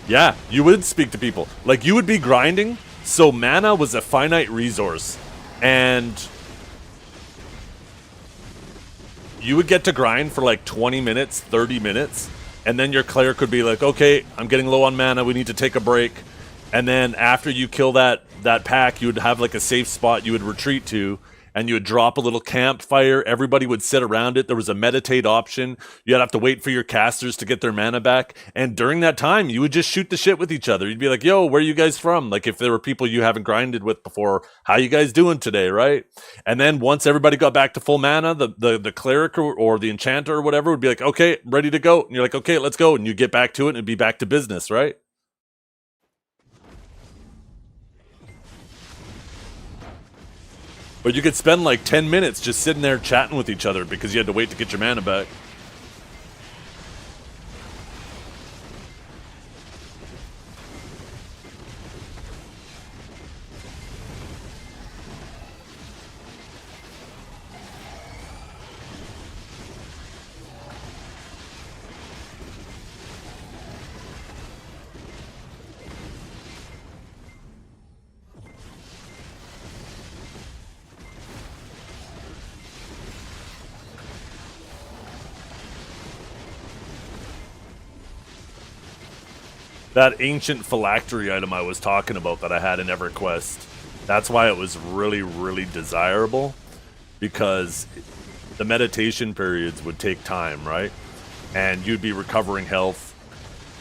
Yeah, you would speak to people. Like, you would be grinding, so mana was a finite resource. And you would get to grind for like 20 minutes, 30 minutes, and then your cleric would be like, okay, I'm getting low on mana, we need to take a break. And then after you kill that pack, you would have like a safe spot you would retreat to, and you would drop a little campfire. Everybody would sit around it. There was a meditate option. You'd have to wait for your casters to get their mana back. And during that time, you would just shoot the shit with each other. You'd be like, yo, where are you guys from? Like, if there were people you haven't grinded with before, how you guys doing today, right? And then once everybody got back to full mana, the cleric or the enchanter or whatever would be like, okay, ready to go. And you're like, okay, let's go. And you get back to it and it'd be back to business, right? But you could spend like 10 minutes just sitting there chatting with each other because you had to wait to get your mana back. That ancient phylactery item I was talking about that I had in EverQuest, that's why it was really, really desirable, because the meditation periods would take time, right? And you'd be recovering health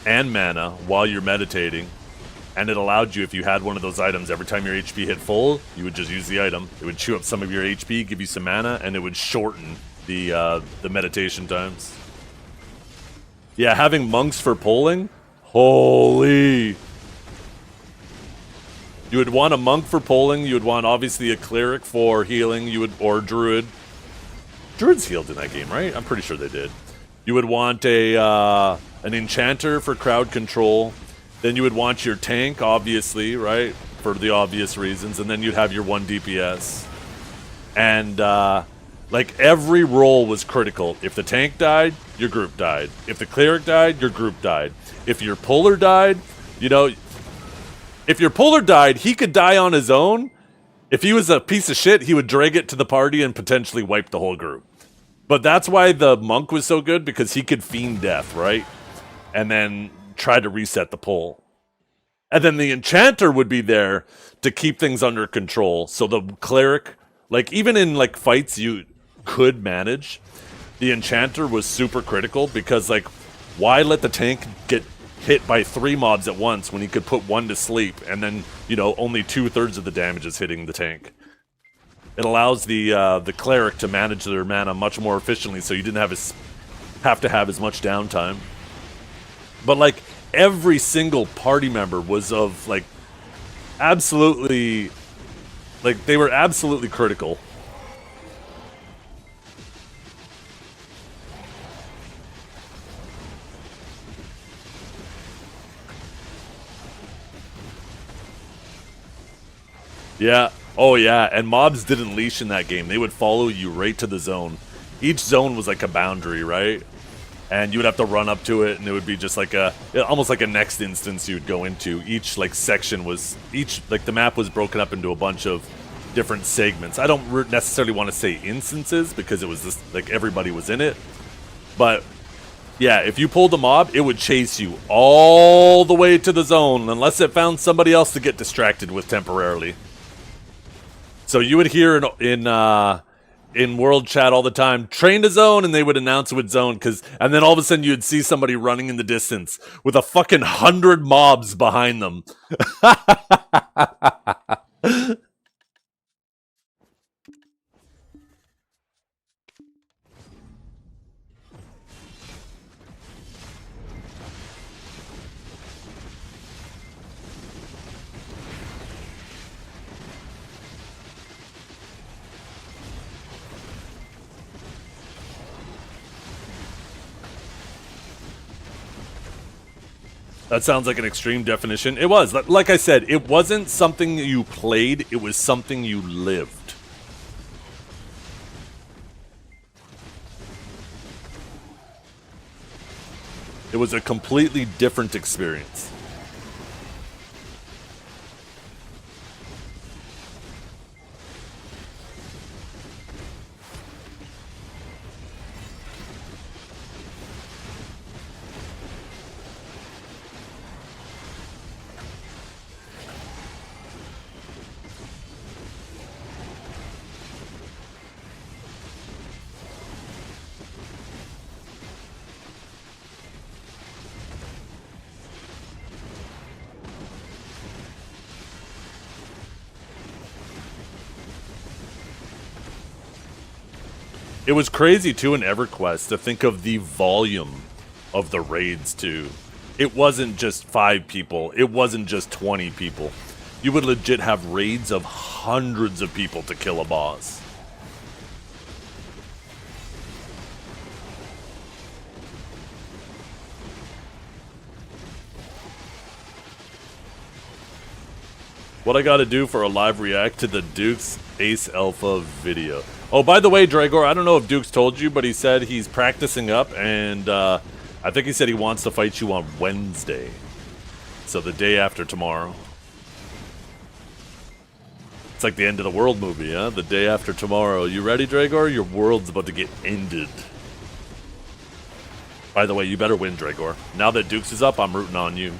and mana while you're meditating, and it allowed you, if you had one of those items, every time your HP hit full, you would just use the item. It would chew up some of your HP, give you some mana, and it would shorten the meditation times. Yeah, having monks for polling, holy. You would want a monk for polling, you would want obviously a cleric for healing, or druid. Druids healed in that game, right? I'm pretty sure they did. You would want an enchanter for crowd control. Then you would want your tank, obviously, right? For the obvious reasons. And then you'd have your 1 DPS. And like, every role was critical. If the tank died, your group died. If the cleric died, your group died. If your puller died, you know, if your puller died, he could die on his own. If he was a piece of shit, he would drag it to the party and potentially wipe the whole group. But that's why the monk was so good, because he could fiend death, right? And then try to reset the pull. And then the enchanter would be there to keep things under control. So the cleric, like even in like fights you could manage, the enchanter was super critical because like why let the tank get hit by 3 mobs at once when he could put 1 to sleep and then, you know, only 2/3 of the damage is hitting the tank. It allows the cleric to manage their mana much more efficiently, so you didn't have to have as much downtime. But like every single party member was of like absolutely, like they were absolutely critical. Yeah. Oh, yeah. And mobs didn't leash in that game. They would follow you right to the zone. Each zone was like a boundary, right? And you would have to run up to it, and it would be just like almost like a next instance you would go into. Each like section was, like the map was broken up into a bunch of different segments. I don't necessarily want to say instances because it was just like everybody was in it. But yeah, if you pulled a mob, it would chase you all the way to the zone unless it found somebody else to get distracted with temporarily. So you would hear in world chat all the time, train to zone, and they would announce which zone, and then all of a sudden you'd see somebody running in the distance with a fucking 100 mobs behind them. That sounds like an extreme definition. It was. Like I said, it wasn't something you played, it was something you lived. It was a completely different experience. It was crazy, too, in EverQuest to think of the volume of the raids, too. It wasn't just 5 people. It wasn't just 20 people. You would legit have raids of hundreds of people to kill a boss. What I gotta do for a live react to the Duke's Ace Alpha video. Oh, by the way, Dragor, I don't know if Duke's told you, but he said he's practicing up, and I think he said he wants to fight you on Wednesday. So the day after tomorrow. It's like the end of the world movie, huh? The day after tomorrow. You ready, Dragor? Your world's about to get ended. By the way, you better win, Dragor. Now that Duke's is up, I'm rooting on you.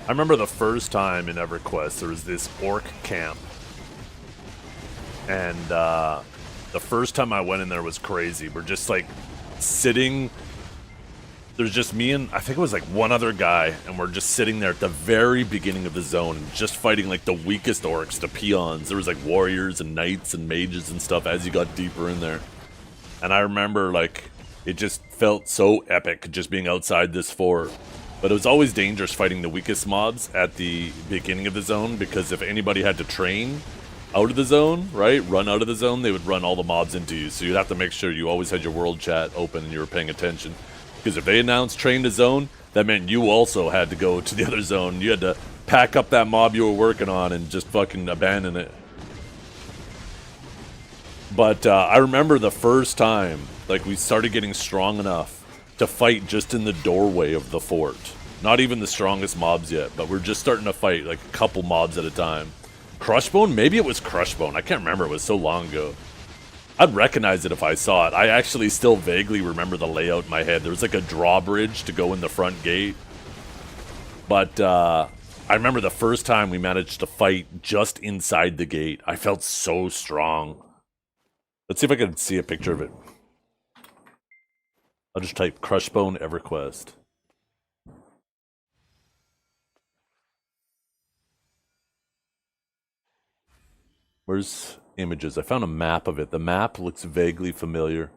I remember the first time in EverQuest, there was this orc camp. And the first time I went in there was crazy. We're just like sitting. There's just me and I think it was like one other guy. And we're just sitting there at the very beginning of the zone, just fighting like the weakest orcs, the peons. There was like warriors and knights and mages and stuff as you got deeper in there. And I remember like it just felt so epic just being outside this fort. But it was always dangerous fighting the weakest mobs at the beginning of the zone, because if anybody had to train, out of the zone, right? Run out of the zone, they would run all the mobs into you. So you'd have to make sure you always had your world chat open and you were paying attention. Because if they announced train to zone, that meant you also had to go to the other zone. You had to pack up that mob you were working on and just fucking abandon it. But I remember the first time, like, we started getting strong enough to fight just in the doorway of the fort. Not even the strongest mobs yet, but we're just starting to fight like a couple mobs at a time. Crushbone? Maybe it was Crushbone. I can't remember. It was so long ago. I'd recognize it if I saw it. I actually still vaguely remember the layout in my head. There was like a drawbridge to go in the front gate. But I remember the first time we managed to fight just inside the gate. I felt so strong. Let's see if I can see a picture of it. I'll just type Crushbone EverQuest. Where's images? I found a map of it. The map looks vaguely familiar.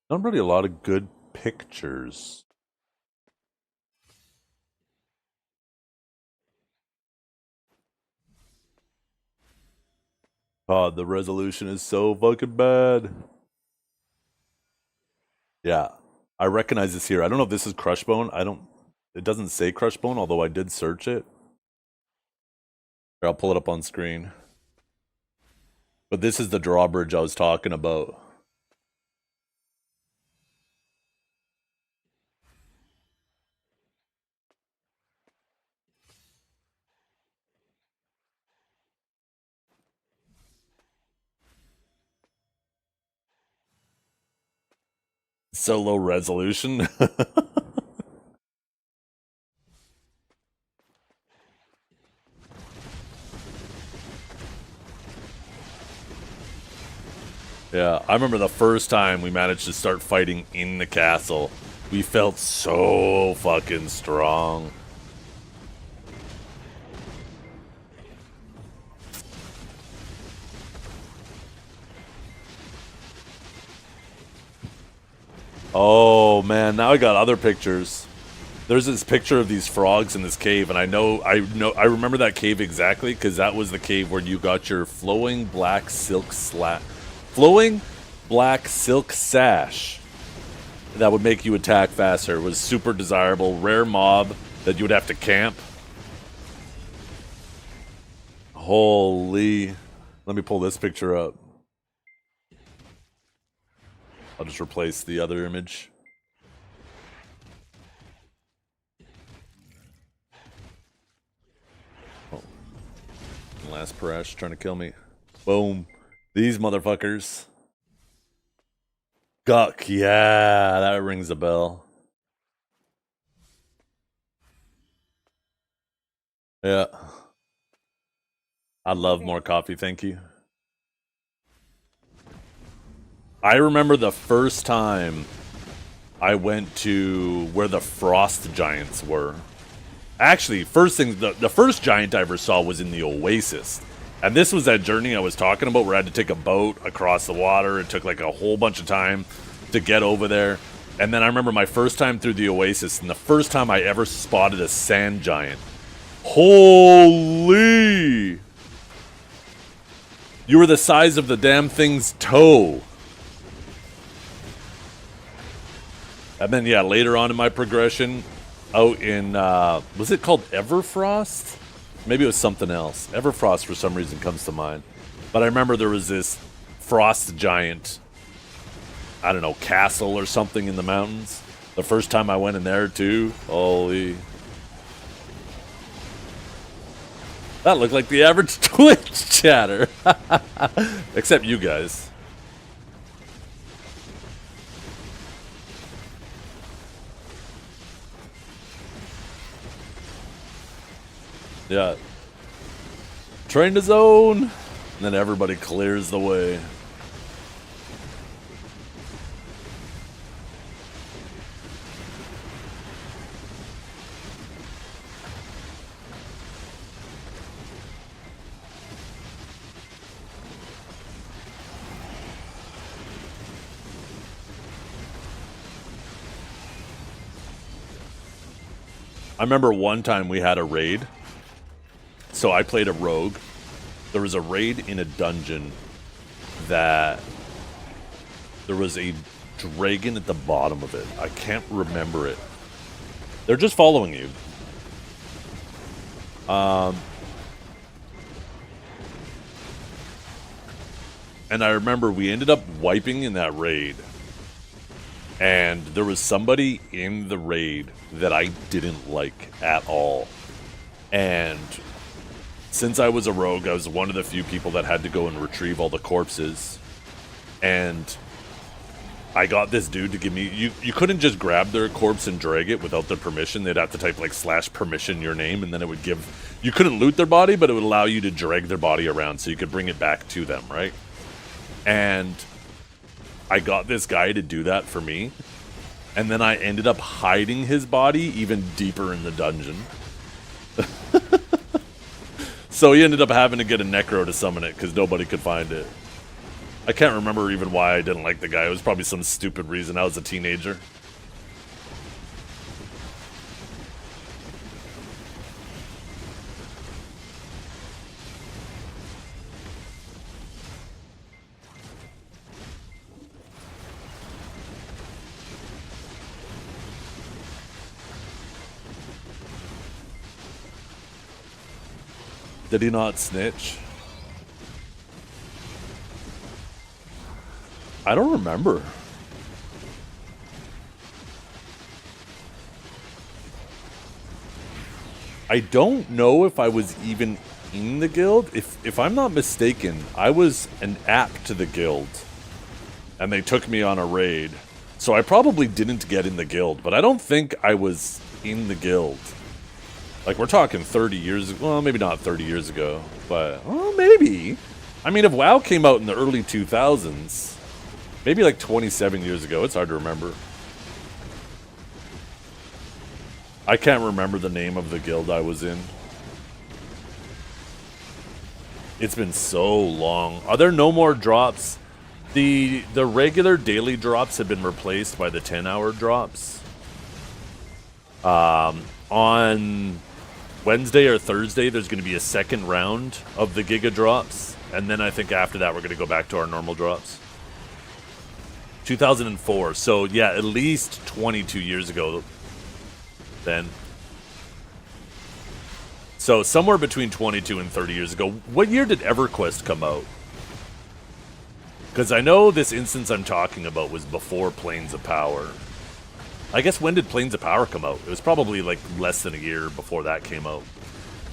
Not really a lot of good pictures. Oh, the resolution is so fucking bad. Yeah, I recognize this here. I don't know if this is Crushbone. It doesn't say Crushbone, although I did search it. Here, I'll pull it up on screen. But this is the drawbridge I was talking about. So low resolution. Yeah, I remember the first time we managed to start fighting in the castle. We felt so fucking strong. Oh man, now I got other pictures. There's this picture of these frogs in this cave, and I remember that cave exactly because that was the cave where you got your flowing black silk sash that would make you attack faster. It was super desirable, rare mob that you would have to camp. Holy! Let me pull this picture up. I'll just replace the other image. Oh. Last Parash trying to kill me. Boom. These motherfuckers. Guck. Yeah, that rings a bell. Yeah. I'd love more coffee, thank you. I remember the first time I went to where the frost giants were. Actually, the first giant I ever saw was in the Oasis. And this was that journey I was talking about where I had to take a boat across the water. It took like a whole bunch of time to get over there. And then I remember my first time through the Oasis and the first time I ever spotted a sand giant. Holy! You were the size of the damn thing's toe. And then, yeah, later on in my progression, out in, was it called Everfrost? Maybe it was something else. Everfrost, for some reason, comes to mind. But I remember there was this frost giant, I don't know, castle or something in the mountains. The first time I went in there, too. Holy. That looked like the average Twitch chatter. Except you guys. Yeah. Train to zone. And then everybody clears the way. I remember one time we had a raid. So I played a rogue. There was a raid in a dungeon that there was a dragon at the bottom of it. I can't remember it. They're just following you. And I remember we ended up wiping in that raid. And there was somebody in the raid that I didn't like at all. And since I was a rogue, I was one of the few people that had to go and retrieve all the corpses. And I got this dude to give me... You couldn't just grab their corpse and drag it without their permission. They'd have to type like /permission your name, and then it would give... You couldn't loot their body, but it would allow you to drag their body around so you could bring it back to them, right? And I got this guy to do that for me. And then I ended up hiding his body even deeper in the dungeon. So he ended up having to get a necro to summon it because nobody could find it. I can't remember even why I didn't like the guy. It was probably some stupid reason. I was a teenager. Did he not snitch? I don't remember. I don't know if I was even in the guild. If I'm not mistaken, I was an app to the guild. And they took me on a raid. So I probably didn't get in the guild, but I don't think I was in the guild. Like, we're talking 30 years ago. Well, maybe not 30 years ago, but, well, maybe. I mean, if WoW came out in the early 2000s, maybe like 27 years ago, it's hard to remember. I can't remember the name of the guild I was in. It's been so long. Are there no more drops? The regular daily drops have been replaced by the 10-hour drops. On Wednesday or Thursday, there's going to be a second round of the Giga drops. And then I think after that, we're going to go back to our normal drops. 2004. So, yeah, at least 22 years ago then. So, somewhere between 22 and 30 years ago. What year did EverQuest come out? Because I know this instance I'm talking about was before Planes of Power. I guess when did Planes of Power come out? It was probably like less than a year before that came out.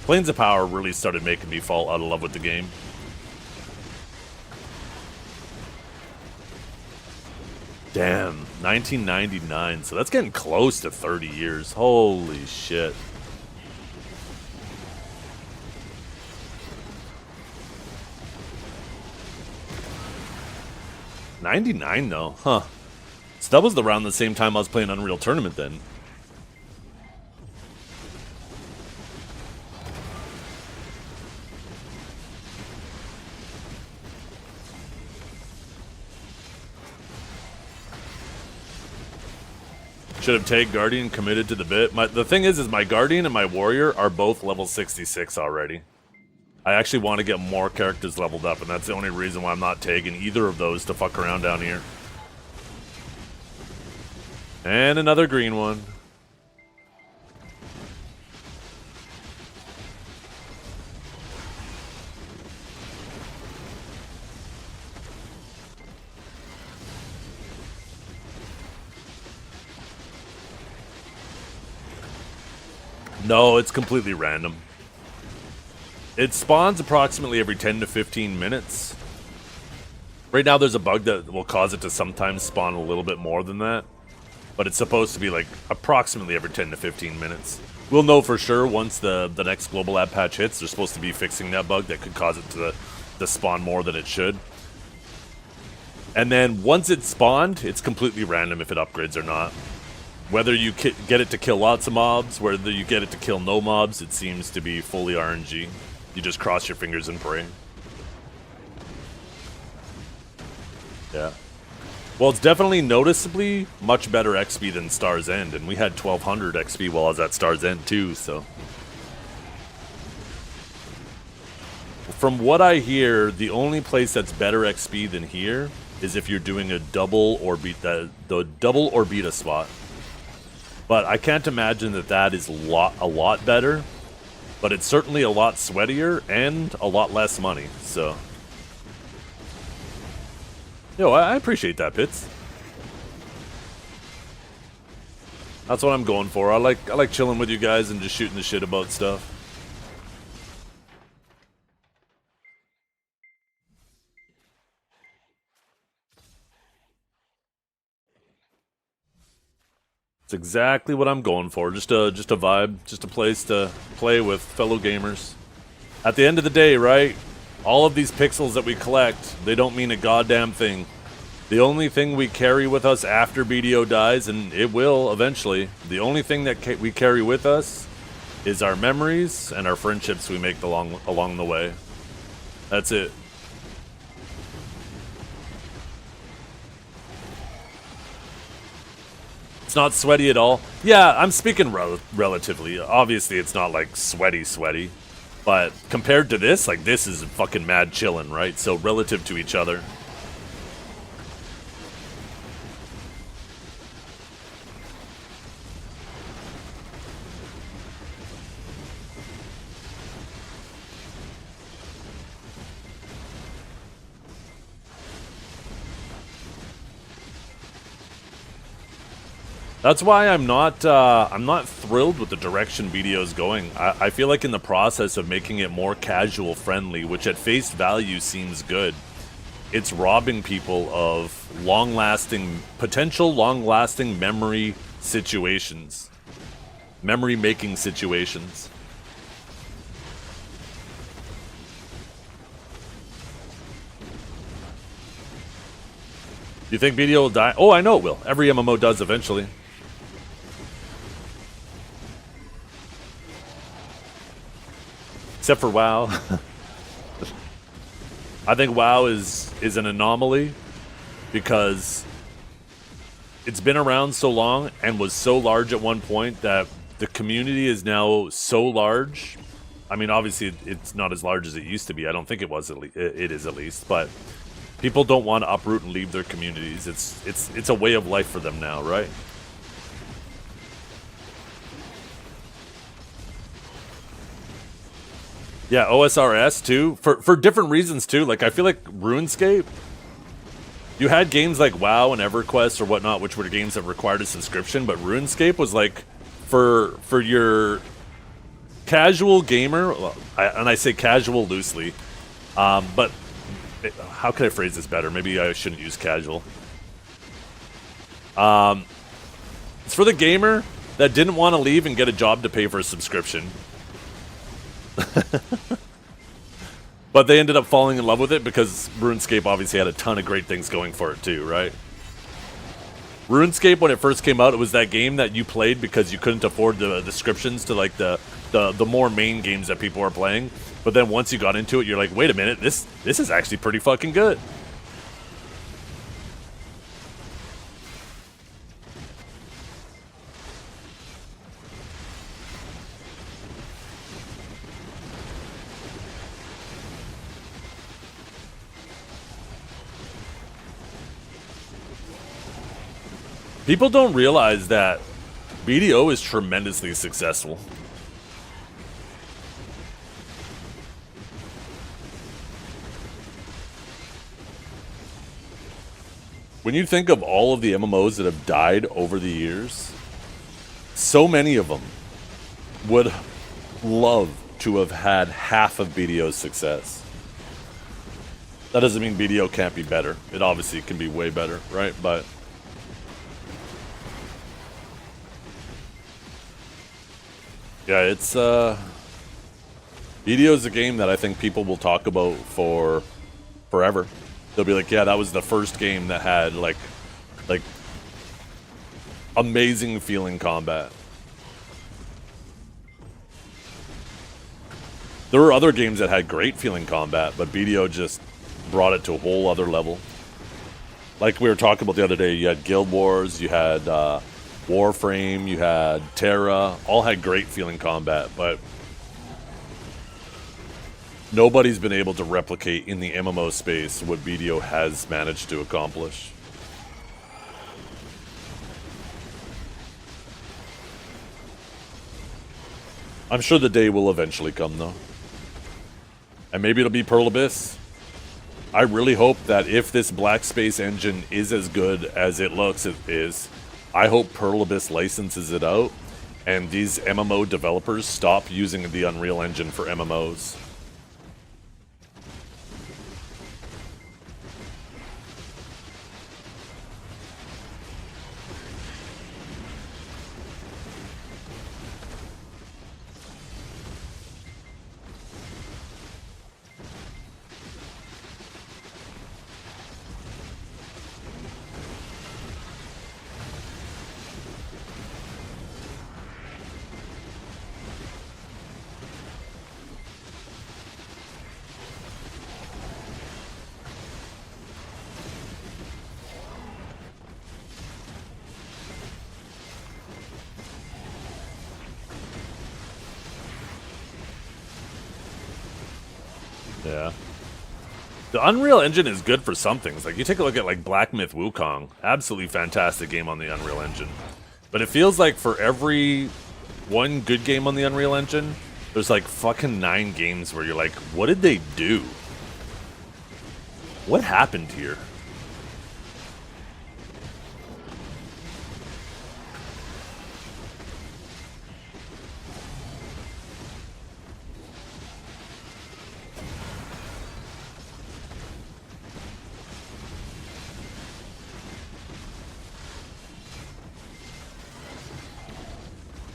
Planes of Power really started making me fall out of love with the game. Damn, 1999. So that's getting close to 30 years. Holy shit. '99 though, huh? So that was around the same time I was playing Unreal Tournament then. Should have tagged Guardian, committed to the bit. The thing is my Guardian and my Warrior are both level 66 already. I actually want to get more characters leveled up, and that's the only reason why I'm not tagging either of those to fuck around down here. And another green one. No, it's completely random. It spawns approximately every 10 to 15 minutes. Right now there's a bug that will cause it to sometimes spawn a little bit more than that. But it's supposed to be like approximately every 10 to 15 minutes. We'll know for sure once the next global app patch hits. They're supposed to be fixing that bug that could cause it to spawn more than it should. And then once it's spawned, it's completely random if it upgrades or not. Whether you get it to kill lots of mobs, whether you get it to kill no mobs, it seems to be fully RNG. You just cross your fingers and pray. Yeah. Well, it's definitely noticeably much better XP than Star's End, and we had 1200 XP while I was at Star's End too, so. From what I hear, the only place that's better XP than here is if you're doing a double or beat the double or beat a spot. But I can't imagine that that is a lot better, but it's certainly a lot sweatier and a lot less money, so. Yo, I appreciate that, Pitts. That's what I'm going for. I like chilling with you guys and just shooting the shit about stuff. It's exactly what I'm going for. Just a vibe, just a place to play with fellow gamers. At the end of the day, right? All of these pixels that we collect, they don't mean a goddamn thing. The only thing we carry with us after BDO dies, and it will eventually, the only thing that we carry with us is our memories and our friendships we make along the way. That's it. It's not sweaty at all. Yeah, I'm speaking relatively. Obviously, it's not like sweaty. But compared to this, like, this is fucking mad chillin', right? So relative to each other. That's why I'm not thrilled with the direction BDO is going. I feel like in the process of making it more casual friendly, which at face value seems good, it's robbing people of potential long-lasting memory situations. Memory-making situations. You think BDO will die? Oh, I know it will. Every MMO does eventually. Except for WoW. I think WoW is an anomaly because it's been around so long and was so large at one point that the community is now so large. I mean, obviously it's not as large as it used to be. I don't think it was. It is at least, but people don't want to uproot and leave their communities. It's a way of life for them now, right? Yeah, OSRS too, for different reasons too. Like, I feel like RuneScape, you had games like WoW and EverQuest or whatnot, which were games that required a subscription, but RuneScape was like, for your casual gamer, and I say casual loosely, but how can I phrase this better? Maybe I shouldn't use casual. It's for the gamer that didn't want to leave and get a job to pay for a subscription. But they ended up falling in love with it because RuneScape obviously had a ton of great things going for it too, right? RuneScape, when it first came out, it was that game that you played because you couldn't afford the descriptions to like the more main games that people were playing. But then once you got into it, you're like, wait a minute, this is actually pretty fucking good. People don't realize that BDO is tremendously successful. When you think of all of the MMOs that have died over the years, so many of them would love to have had half of BDO's success. That doesn't mean BDO can't be better. It obviously can be way better, right? But yeah, it's BDO is a game that I think people will talk about for forever. They'll be like, yeah, that was the first game that had like amazing feeling combat. There were other games that had great feeling combat, but BDO just brought it to a whole other level. Like we were talking about the other day, you had Guild Wars, you had Warframe, you had Terra, all had great feeling combat, but nobody's been able to replicate in the MMO space what BDO has managed to accomplish. I'm sure the day will eventually come, though. And maybe it'll be Pearl Abyss. I really hope that if this Black Space engine is as good as it looks it is, I hope Pearl Abyss licenses it out, and these MMO developers stop using the Unreal Engine for MMOs. Yeah. The Unreal Engine is good for some things. Like, you take a look at, like, Black Myth Wukong. Absolutely fantastic game on the Unreal Engine. But it feels like for every one good game on the Unreal Engine, there's, like, fucking 9 games where you're like, what did they do? What happened here?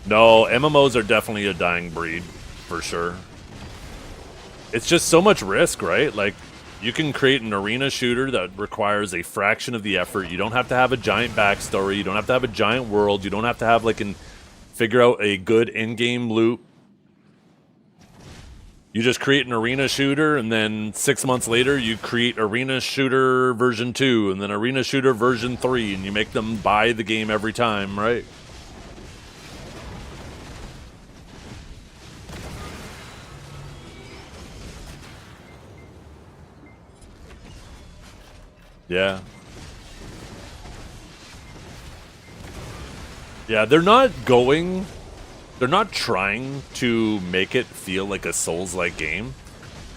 No, MMOs are definitely a dying breed, for sure. It's just so much risk, right? Like, you can create an arena shooter that requires a fraction of the effort. You don't have to have a giant backstory. You don't have to have a giant world. You don't have to have, like, figure out a good in-game loop. You just create an arena shooter, and then 6 months later, you create Arena Shooter version 2, and then Arena Shooter version 3, and you make them buy the game every time, right? Yeah. Yeah, they're not trying to make it feel like a Souls-like game,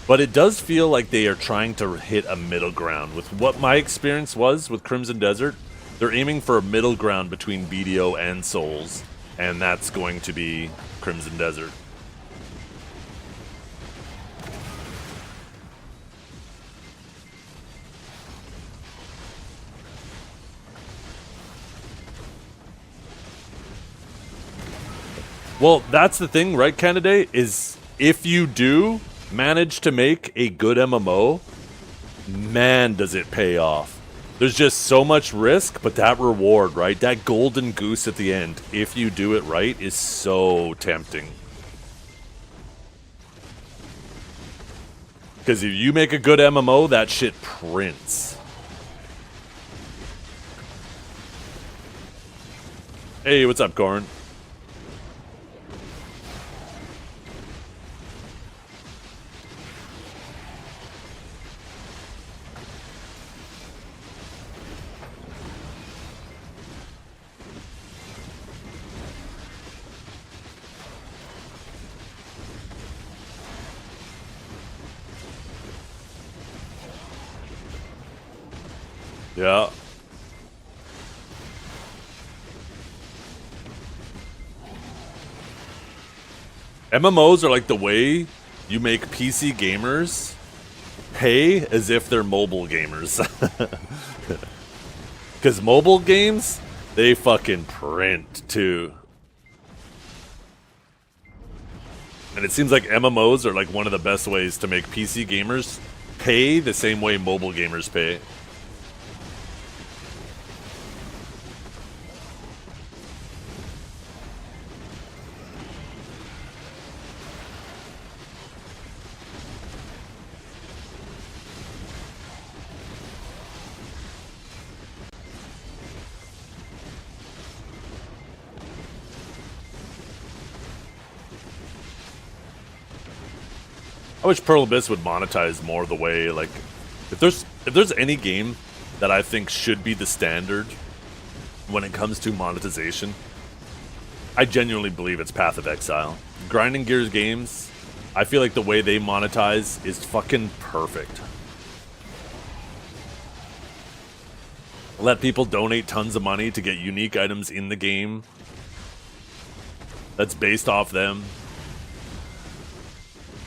but it does feel like they are trying to hit a middle ground. With what my experience was with Crimson Desert, they're aiming for a middle ground between BDO and Souls, and that's going to be Crimson Desert. Well, that's the thing, right, Candidate? Is if you do manage to make a good MMO, man, does it pay off. There's just so much risk, but that reward, right? That golden goose at the end, if you do it right, is so tempting. Because if you make a good MMO, that shit prints. Hey, what's up, Corn? Yeah. MMOs are like the way you make PC gamers pay as if they're mobile gamers. Because mobile games, they fucking print too. And it seems like MMOs are like one of the best ways to make PC gamers pay the same way mobile gamers pay. I wish Pearl Abyss would monetize more the way, like, if there's any game that I think should be the standard when it comes to monetization, I genuinely believe it's Path of Exile. Grinding Gears games, I feel like the way they monetize is fucking perfect. Let people donate tons of money to get unique items in the game that's based off them.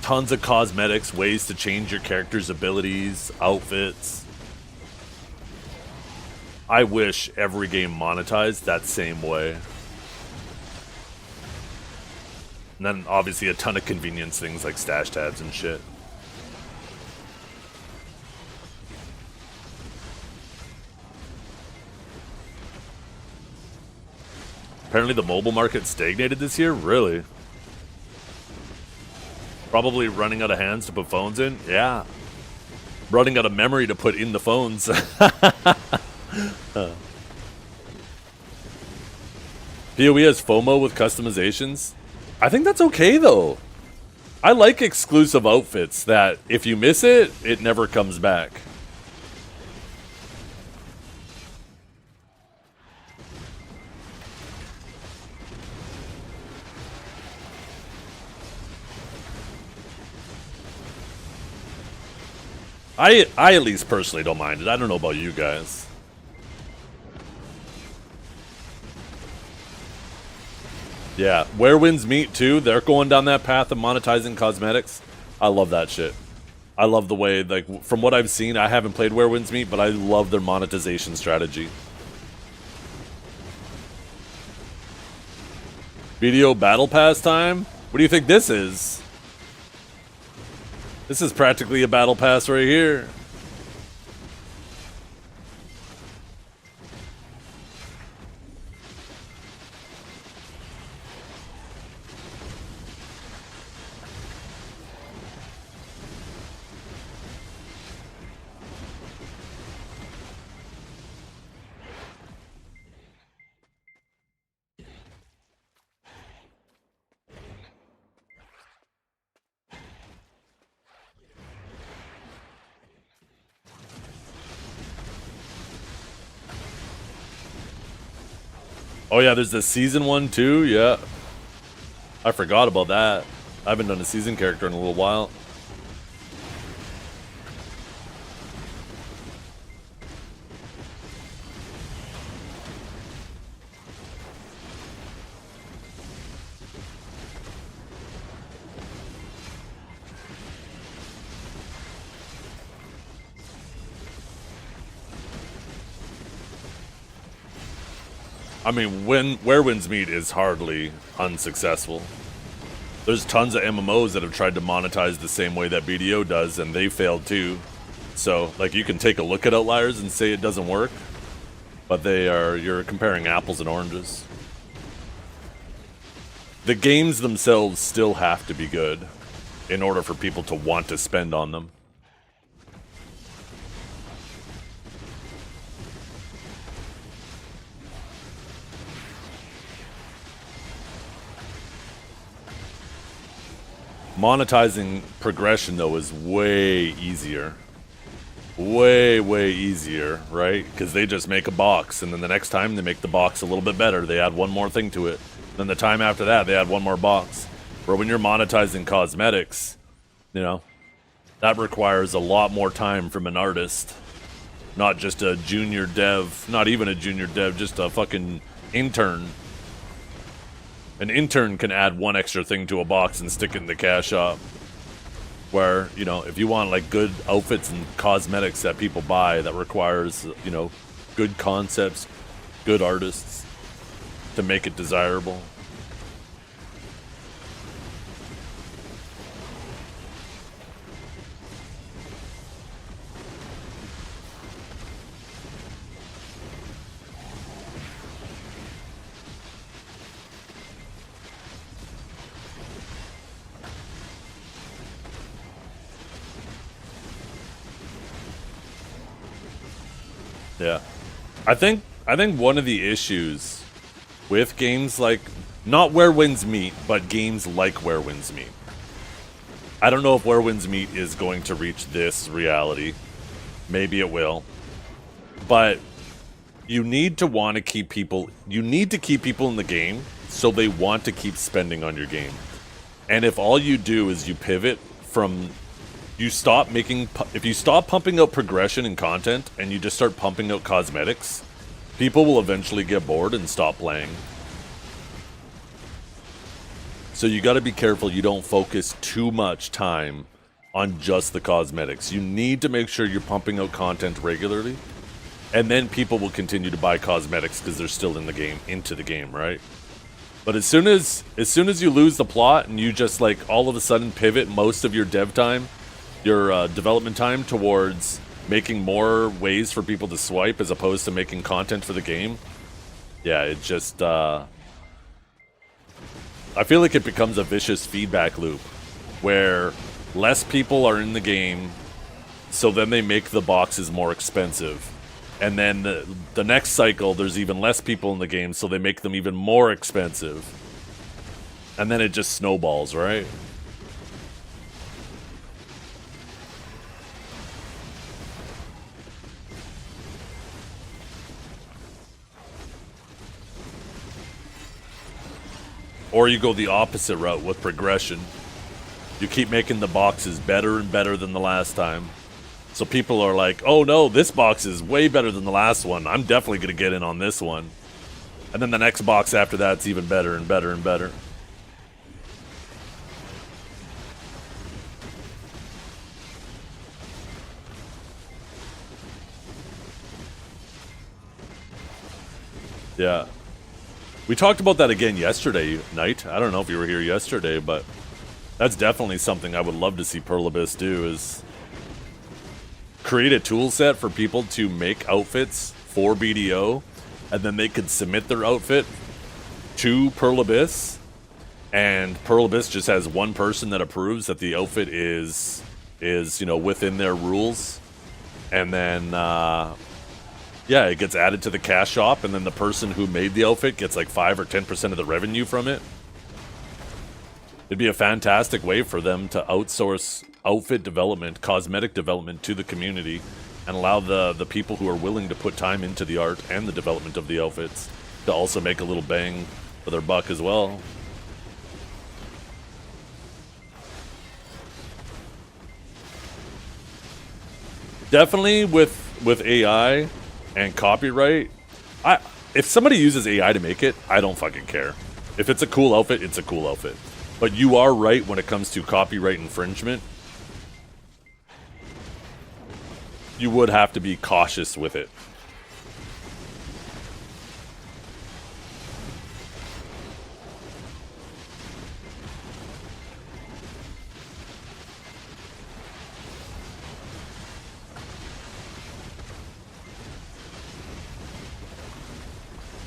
Tons of cosmetics, ways to change your character's abilities, outfits. I wish every game monetized that same way. And then obviously a ton of convenience things like stash tabs and shit. Apparently the mobile market stagnated this year? Really? Probably running out of hands to put phones in? Yeah. Running out of memory to put in the phones. PoE has FOMO with customizations? I think that's okay though. I like exclusive outfits that if you miss it, it never comes back. I at least personally don't mind it. I don't know about you guys. Yeah, Where Winds Meet too. They're going down that path of monetizing cosmetics. I love that shit. I love the way, like, from what I've seen, I haven't played Where Winds Meet, but I love their monetization strategy. Video Battle Pass time? What do you think this is? This is practically a battle pass right here. Oh yeah, there's the season one too, yeah. I forgot about that. I haven't done a season character in a little while. I mean, Where Winds Meet is hardly unsuccessful. There's tons of MMOs that have tried to monetize the same way that BDO does, and they failed too. So, like, you can take a look at Outliers and say it doesn't work, but you're comparing apples and oranges. The games themselves still have to be good in order for people to want to spend on them. Monetizing progression, though, is way easier. Way easier, right? Because they just make a box, and then the next time they make the box a little bit better. They add one more thing to it. Then the time after that, they add one more box. Where when you're monetizing cosmetics, you know, that requires a lot more time from an artist. Not just a junior dev, not even a junior dev, just a fucking intern. An intern can add one extra thing to a box and stick it in the cash shop. Where, you know, if you want, like, good outfits and cosmetics that people buy, that requires, you know, good concepts, good artists to make it desirable. Yeah. I think one of the issues with games like, not Where Winds Meet, but games like Where Winds Meet, I don't know if Where Winds Meet is going to reach this reality. Maybe it will. But you need to want to keep people... You need to keep people in the game so they want to keep spending on your game. And if all you do is you pivot from... You stop making... If you stop pumping out progression and content and you just start pumping out cosmetics, people will eventually get bored and stop playing. So you got to be careful you don't focus too much time on just the cosmetics. You need to make sure you're pumping out content regularly, and then people will continue to buy cosmetics because they're still in the game, into the game, right? But as soon as you lose the plot and you just like all of a sudden pivot most of your dev time, your development time towards making more ways for people to swipe as opposed to making content for the game, yeah, it just I feel like it becomes a vicious feedback loop where less people are in the game, so then they make the boxes more expensive. And then the next cycle, there's even less people in the game, so they make them even more expensive. And then it just snowballs, right? Or you go the opposite route with progression. You keep making the boxes better and better than the last time. So people are like, oh no, this box is way better than the last one. I'm definitely going to get in on this one. And then the next box after that's even better and better and better. Yeah. We talked about that again yesterday, Knight. I don't know if you were here yesterday, but that's definitely something I would love to see Pearl Abyss do, is create a tool set for people to make outfits for BDO, and then they could submit their outfit to Pearl Abyss, and Pearl Abyss just has one person that approves that the outfit is you know, within their rules, and then yeah, it gets added to the cash shop, and then the person who made the outfit gets like 5 or 10% of the revenue from it. It'd be a fantastic way for them to outsource outfit development, cosmetic development to the community, and allow the people who are willing to put time into the art and the development of the outfits to also make a little bang for their buck as well. Definitely with AI and copyright, if somebody uses AI to make it, I don't fucking care. If it's a cool outfit, it's a cool outfit. But you are right when it comes to copyright infringement. You would have to be cautious with it.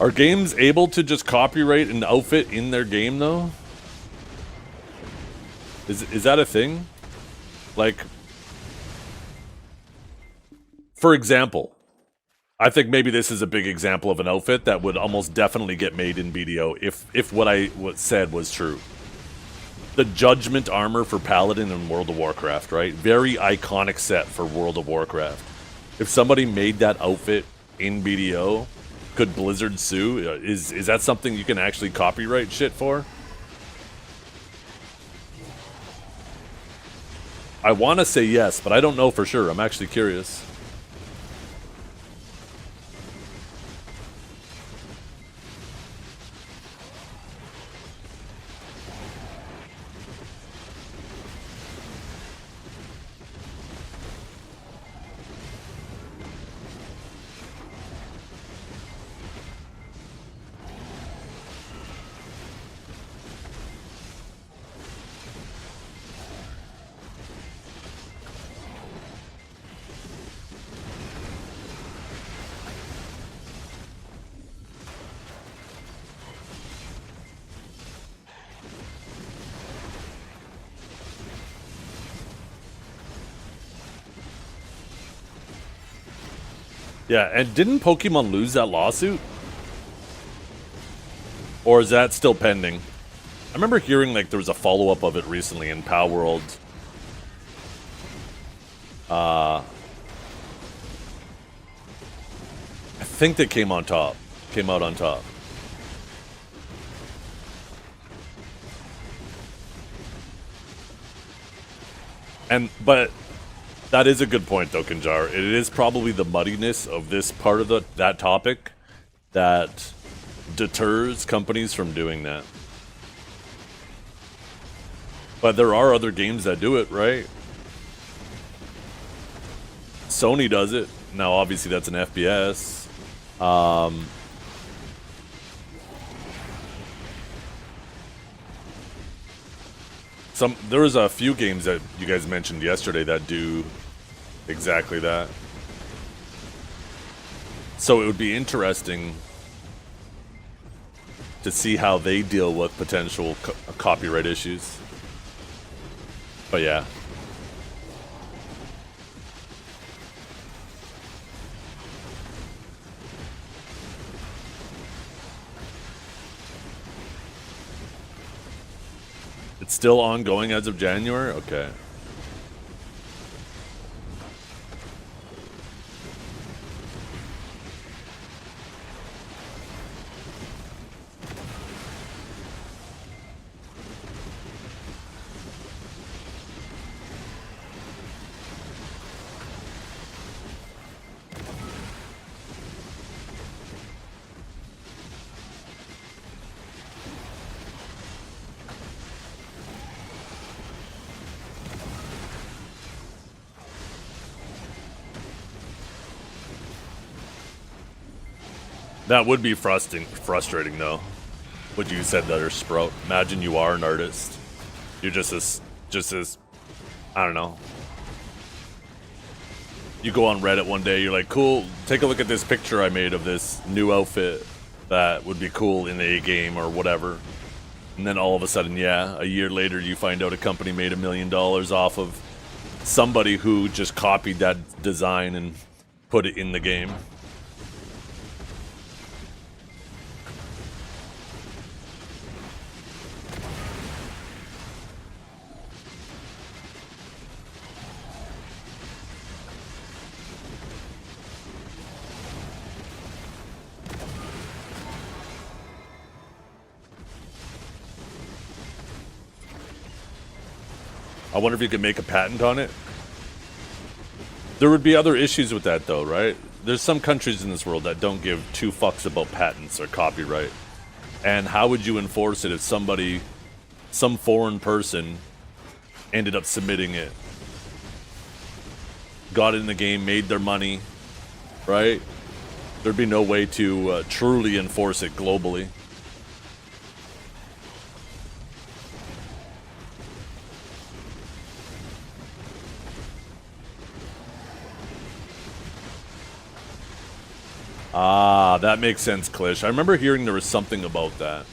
Are games able to just copyright an outfit in their game, though? Is that a thing? Like, for example, I think maybe this is a big example of an outfit that would almost definitely get made in BDO if what I said was true. The Judgment armor for Paladin in World of Warcraft, right? Very iconic set for World of Warcraft. If somebody made that outfit in BDO, could Blizzard sue? Is that something you can actually copyright shit for? I want to say yes, but I don't know for sure. I'm actually curious. Yeah, and didn't Pokemon lose that lawsuit? Or is that still pending? I remember hearing like there was a follow-up of it recently in Power World I think they came on top. Came out on top. But that is a good point, though, Kinjar. It is probably the muddiness of this part of that topic that deters companies from doing that. But there are other games that do it, right? Sony does it. Now, obviously, that's an FPS. There was a few games that you guys mentioned yesterday that do exactly that. So it would be interesting to see how they deal with potential copyright issues. But yeah. It's still ongoing as of January? Okay. That would be frustrating, though. What you said there, Sprout. Imagine you are an artist. You're just as, I don't know. You go on Reddit one day, you're like, cool, take a look at this picture I made of this new outfit that would be cool in a game or whatever. And then all of a sudden, yeah, a year later you find out a company made $1 million off of somebody who just copied that design and put it in the game. I wonder if you could make a patent on it. There would be other issues with that, though, right? There's some countries in this world that don't give two fucks about patents or copyright. And how would you enforce it if some foreign person, ended up submitting it, got in the game, made their money, right? There'd be no way to truly enforce it globally. Ah, that makes sense, Klish. I remember hearing there was something about that.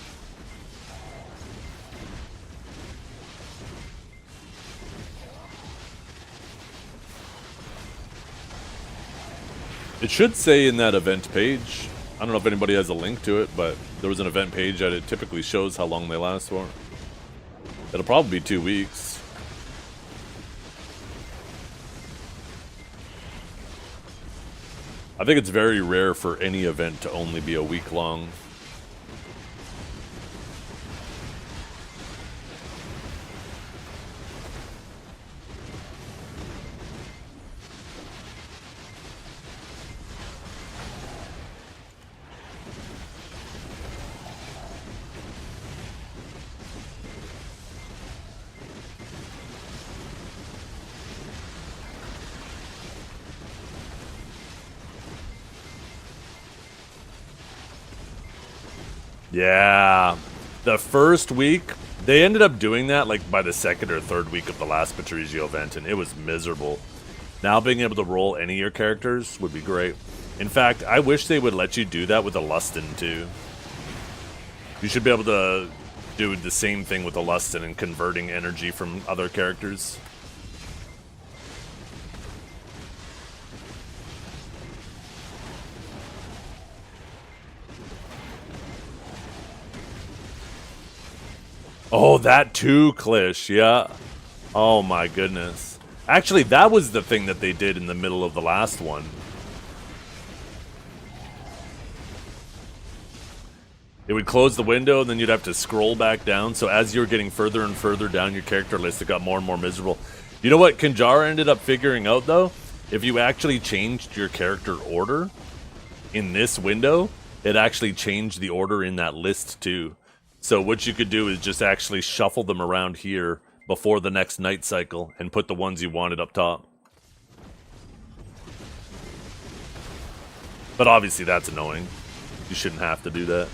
It should say in that event page. I don't know if anybody has a link to it, but there was an event page that it typically shows how long they last for. It'll probably be 2 weeks. I think it's very rare for any event to only be a week long. Yeah, the first week, they ended up doing that like by the second or third week of the last Patrizio event, and it was miserable. Now being able to roll any of your characters would be great. In fact, I wish they would let you do that with a Lustin too. You should be able to do the same thing with a Lustin and converting energy from other characters. Oh, that too, Klish, yeah. Oh my goodness. Actually, that was the thing that they did in the middle of the last one. It would close the window, and then you'd have to scroll back down. So as you were getting further and further down your character list, it got more and more miserable. You know what Kinjara ended up figuring out, though? If you actually changed your character order in this window, it actually changed the order in that list, too. So what you could do is just actually shuffle them around here before the next night cycle and put the ones you wanted up top. But obviously that's annoying. You shouldn't have to do that.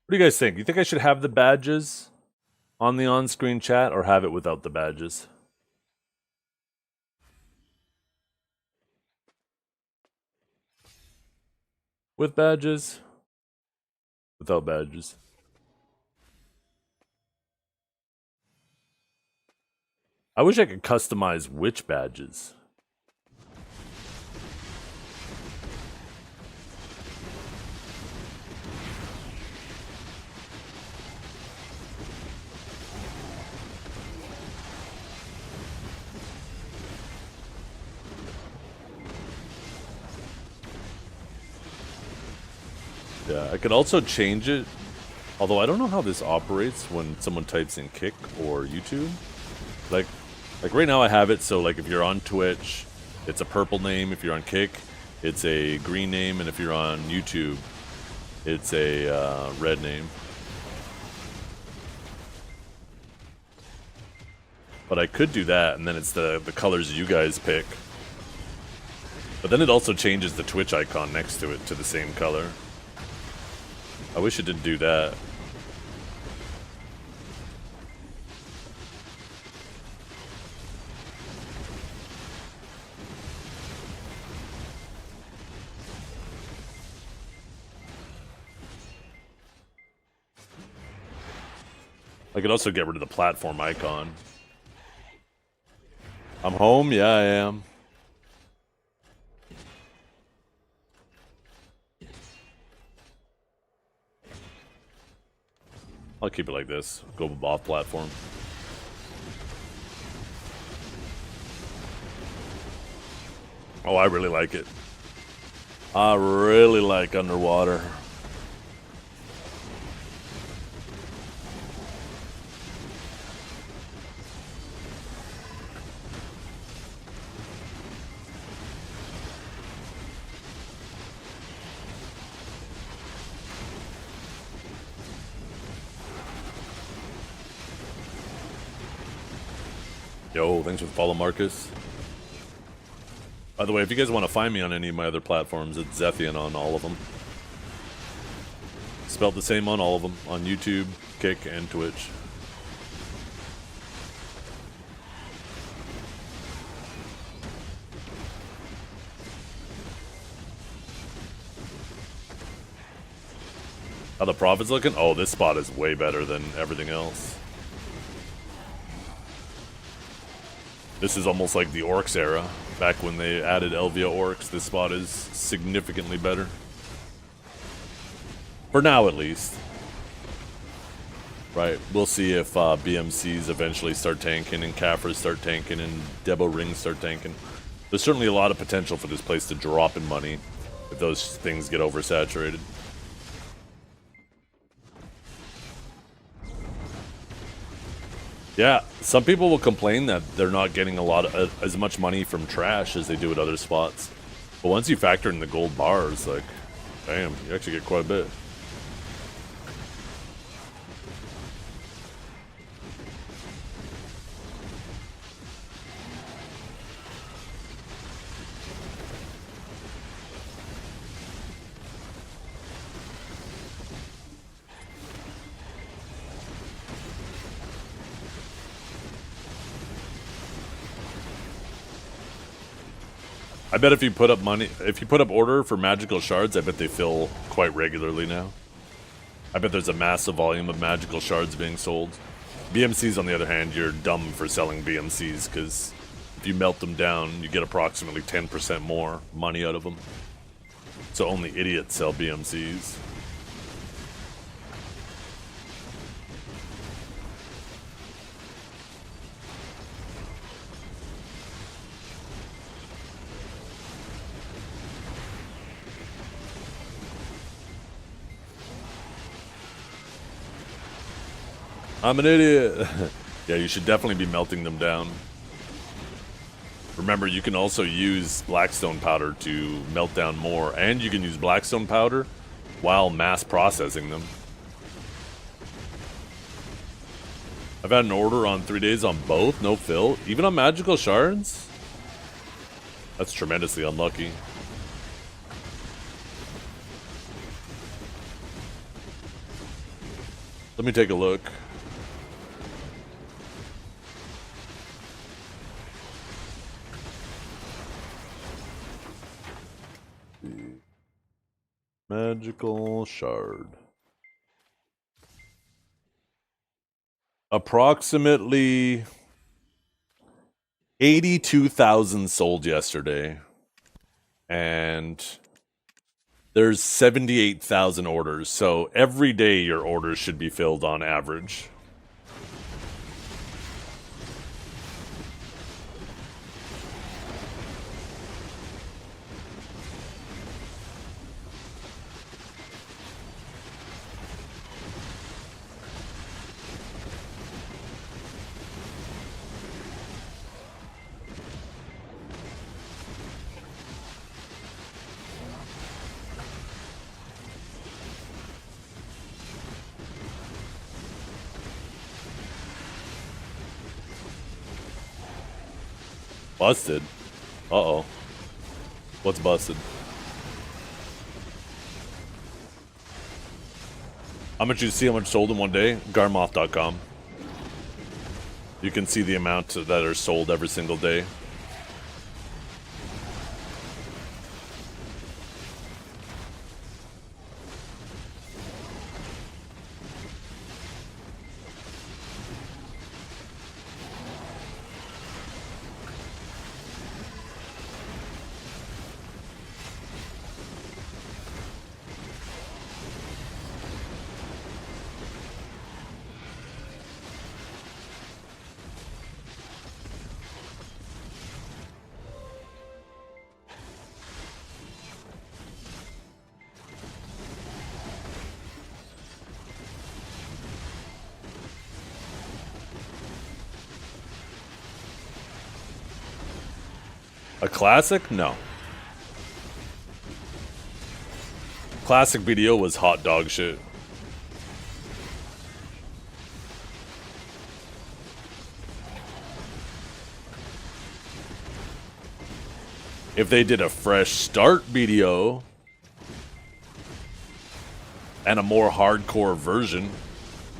What do you guys think? You think I should have the badges on the on-screen chat or have it without the badges? With badges? Without badges? I wish I could customize which badges. Yeah, I could also change it. Although I don't know how this operates when someone types in Kick or YouTube. Like right now I have it so like if you're on Twitch, it's a purple name. If you're on Kick, it's a green name, and if you're on YouTube, it's a red name. But I could do that, and then it's the colors you guys pick. But then it also changes the Twitch icon next to it to the same color. I wish it didn't do that. I could also get rid of the platform icon. I'm home? Yeah, I am. I'll keep it like this. Go off platform. Oh, I really like it. I really like underwater. Yo, thanks for the follow, Marcus. By the way, if you guys want to find me on any of my other platforms, it's Zethian on all of them. Spelled the same on all of them, on YouTube, Kick, and Twitch. How the profit's looking? Oh, this spot is way better than everything else. This is almost like the Orcs era. Back when they added Elvia Orcs, this spot is significantly better. For now, at least. Right, we'll see if BMCs eventually start tanking and Caffres start tanking and Debo Rings start tanking. There's certainly a lot of potential for this place to drop in money if those things get oversaturated. Yeah, some people will complain that they're not getting a lot of as much money from trash as they do at other spots. But once you factor in the gold bars, like, damn, you actually get quite a bit. I bet if you put up order for magical shards, I bet they fill quite regularly now. I bet there's a massive volume of magical shards being sold. BMCs, on the other hand, you're dumb for selling BMCs, because if you melt them down, you get approximately 10% more money out of them. So only idiots sell BMCs. I'm an idiot. Yeah, you should definitely be melting them down. Remember, you can also use blackstone powder to melt down more, and you can use blackstone powder while mass processing them. I've had an order on 3 days on both, no fill, even on magical shards? That's tremendously unlucky. Let me take a look. Magical shard. Approximately 82,000 sold yesterday. And there's 78,000 orders. So every day your orders should be filled on average. Busted? Uh-oh. What's busted? How much you see how much sold in one day? Garmoth.com. You can see the amount that are sold every single day. A classic? No. Classic BDO was hot dog shit. If they did a fresh start BDO and a more hardcore version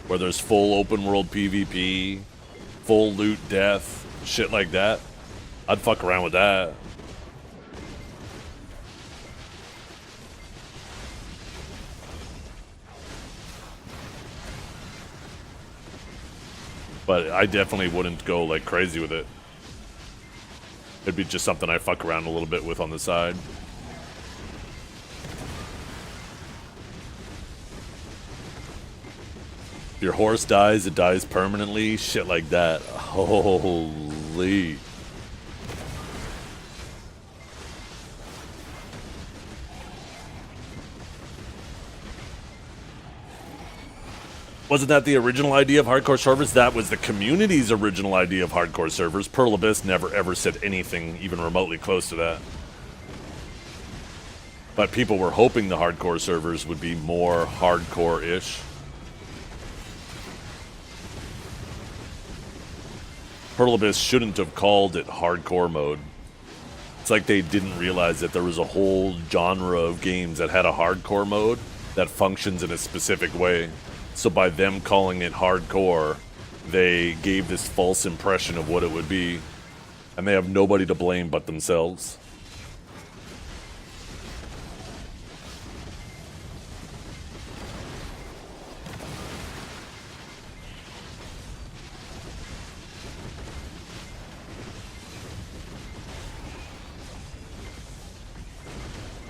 where there's full open world PvP, full loot death, shit like that, I'd fuck around with that. But I definitely wouldn't go like crazy with it. It'd be just something I fuck around a little bit with on the side. If your horse dies, it dies permanently. Shit like that. Holy. Wasn't that the original idea of hardcore servers? That was the community's original idea of hardcore servers. Pearl Abyss never ever said anything even remotely close to that. But people were hoping the hardcore servers would be more hardcore-ish. Pearl Abyss shouldn't have called it hardcore mode. It's like they didn't realize that there was a whole genre of games that had a hardcore mode that functions in a specific way. So by them calling it hardcore, they gave this false impression of what it would be. And they have nobody to blame but themselves.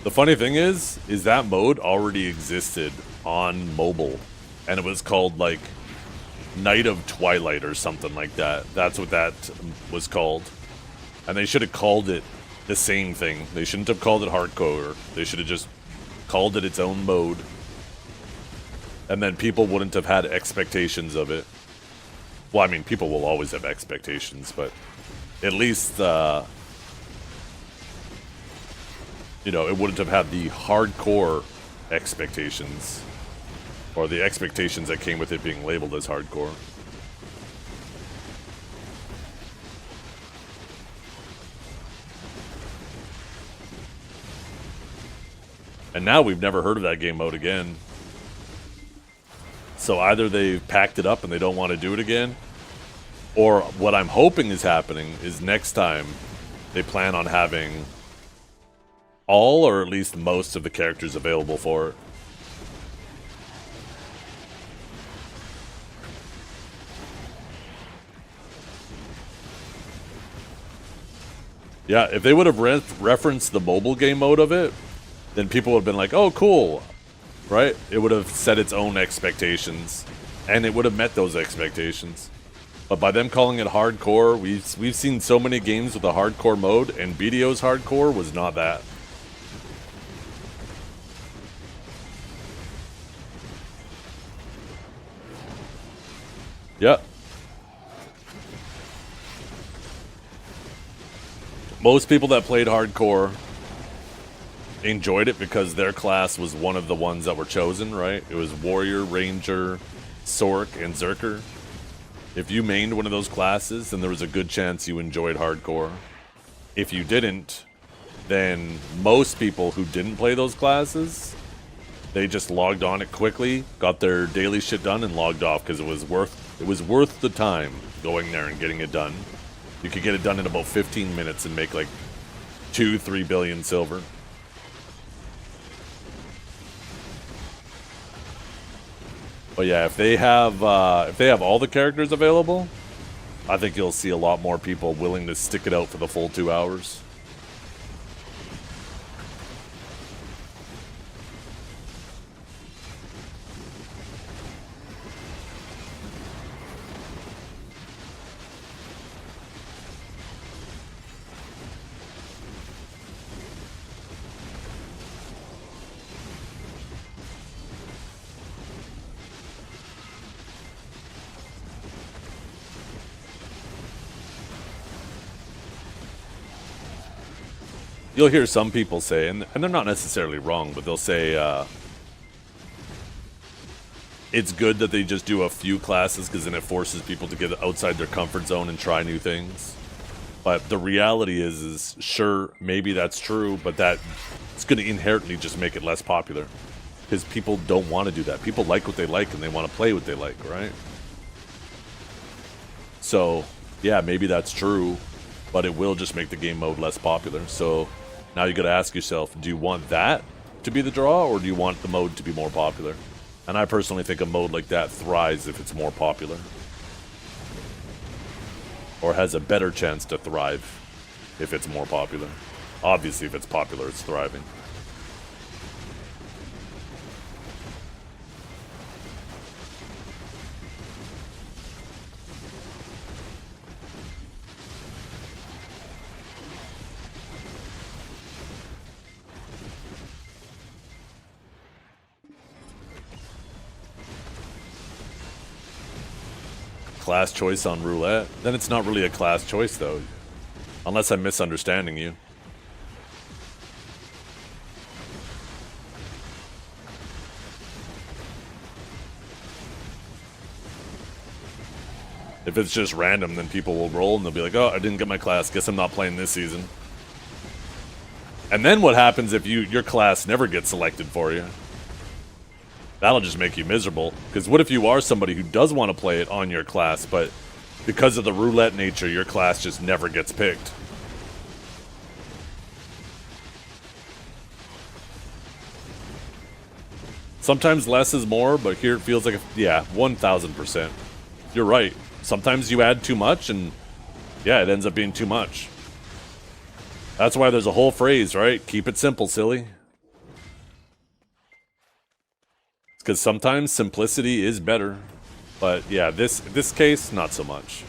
The funny thing is that mode already existed on mobile, and it was called like Night of Twilight or something like that. That's what that was called. And they should have called it the same thing. They shouldn't have called it hardcore. They should have just called it its own mode. And then people wouldn't have had expectations of it. Well, I mean, people will always have expectations, but at least you know, it wouldn't have had the hardcore expectations, or the expectations that came with it being labeled as hardcore. And now we've never heard of that game mode again. So either they've packed it up and they don't want to do it again, or what I'm hoping is happening is next time they plan on having all, or at least most, of the characters available for it. Yeah, if they would have referenced the mobile game mode of it, then people would have been like, oh, cool, right? It would have set its own expectations, and it would have met those expectations. But by them calling it hardcore, we've seen so many games with a hardcore mode, and BDO's hardcore was not that. Yep. Most people that played hardcore enjoyed it because their class was one of the ones that were chosen, right? It was Warrior, Ranger, Sork, and Zerker. If you mained one of those classes, then there was a good chance you enjoyed hardcore. If you didn't, then most people who didn't play those classes, they just logged on it quickly, got their daily shit done, and logged off because it was worth the time going there and getting it done. You could get it done in about 15 minutes and make like 2-3 billion silver. But yeah, if they have all the characters available, I think you'll see a lot more people willing to stick it out for the full 2 hours. You'll hear some people say, and they're not necessarily wrong, but they'll say it's good that they just do a few classes because then it forces people to get outside their comfort zone and try new things. But the reality is sure, maybe that's true, but that it's going to inherently just make it less popular because people don't want to do that. People like what they like and they want to play what they like, right? So, yeah, maybe that's true, but it will just make the game mode less popular. So now you got to ask yourself, do you want that to be the draw, or do you want the mode to be more popular? And I personally think a mode like that thrives if it's more popular, or has a better chance to thrive if it's more popular. Obviously, if it's popular, it's thriving. class choice on roulette, then it's not really a class choice, though. Unless I'm misunderstanding you. If it's just random, then people will roll and they'll be like, oh, I didn't get my class. Guess I'm not playing this season. And then what happens if your class never gets selected for you? That'll just make you miserable. Because what if you are somebody who does want to play it on your class, but because of the roulette nature, your class just never gets picked? Sometimes less is more, but here it feels like, yeah, 1000%. You're right. Sometimes you add too much, and yeah, it ends up being too much. That's why there's a whole phrase, right? Keep it simple, silly. Because sometimes simplicity is better. But yeah, this case, not so much.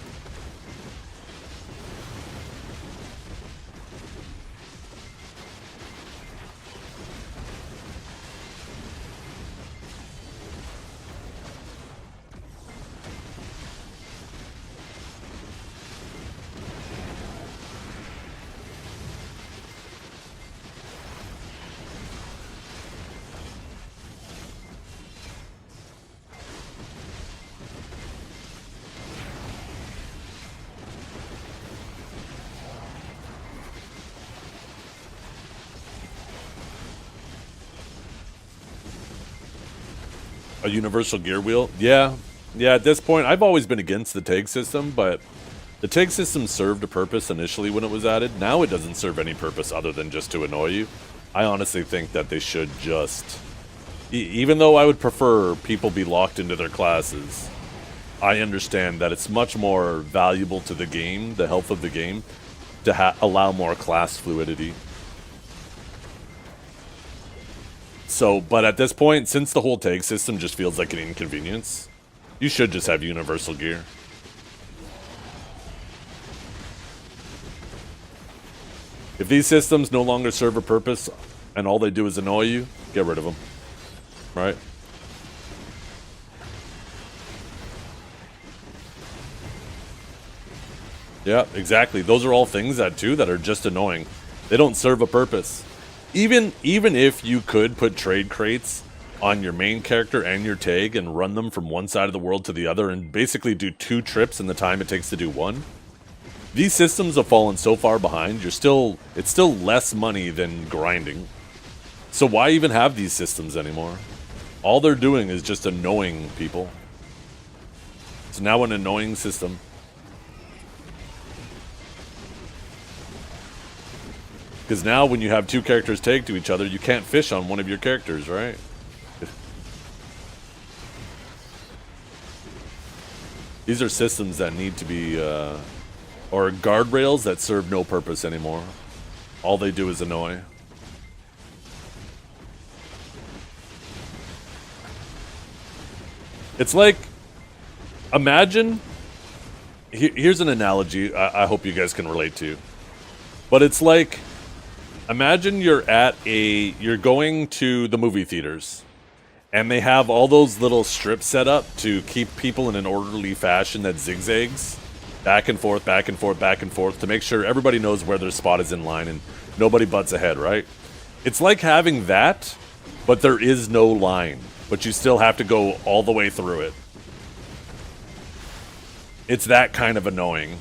A universal gear wheel? Yeah. Yeah, at this point, I've always been against the tag system, but the tag system served a purpose initially when it was added. Now it doesn't serve any purpose other than just to annoy you. I honestly think that they should just... even though I would prefer people be locked into their classes, I understand that it's much more valuable to the game, the health of the game, to allow more class fluidity. So, but at this point, since the whole tag system just feels like an inconvenience, you should just have universal gear. If these systems no longer serve a purpose and all they do is annoy you, get rid of them. Right? Yeah, exactly. Those are all things that are just annoying. They don't serve a purpose. Even if you could put trade crates on your main character and your tag and run them from one side of the world to the other and basically do 2 trips in the time it takes to do 1, these systems have fallen so far behind, it's still less money than grinding. So why even have these systems anymore? All they're doing is just annoying people. It's now an annoying system. Because now when you have 2 characters tagged to each other, you can't fish on one of your characters, right? These are systems that need to be, or guardrails that serve no purpose anymore. All they do is annoy. It's like, imagine, here's an analogy I hope you guys can relate to. But it's like, imagine you're going to the movie theaters, and they have all those little strips set up to keep people in an orderly fashion that zigzags back and forth, back and forth, back and forth to make sure everybody knows where their spot is in line and nobody butts ahead, right? It's like having that, but there is no line, but you still have to go all the way through it. It's that kind of annoying.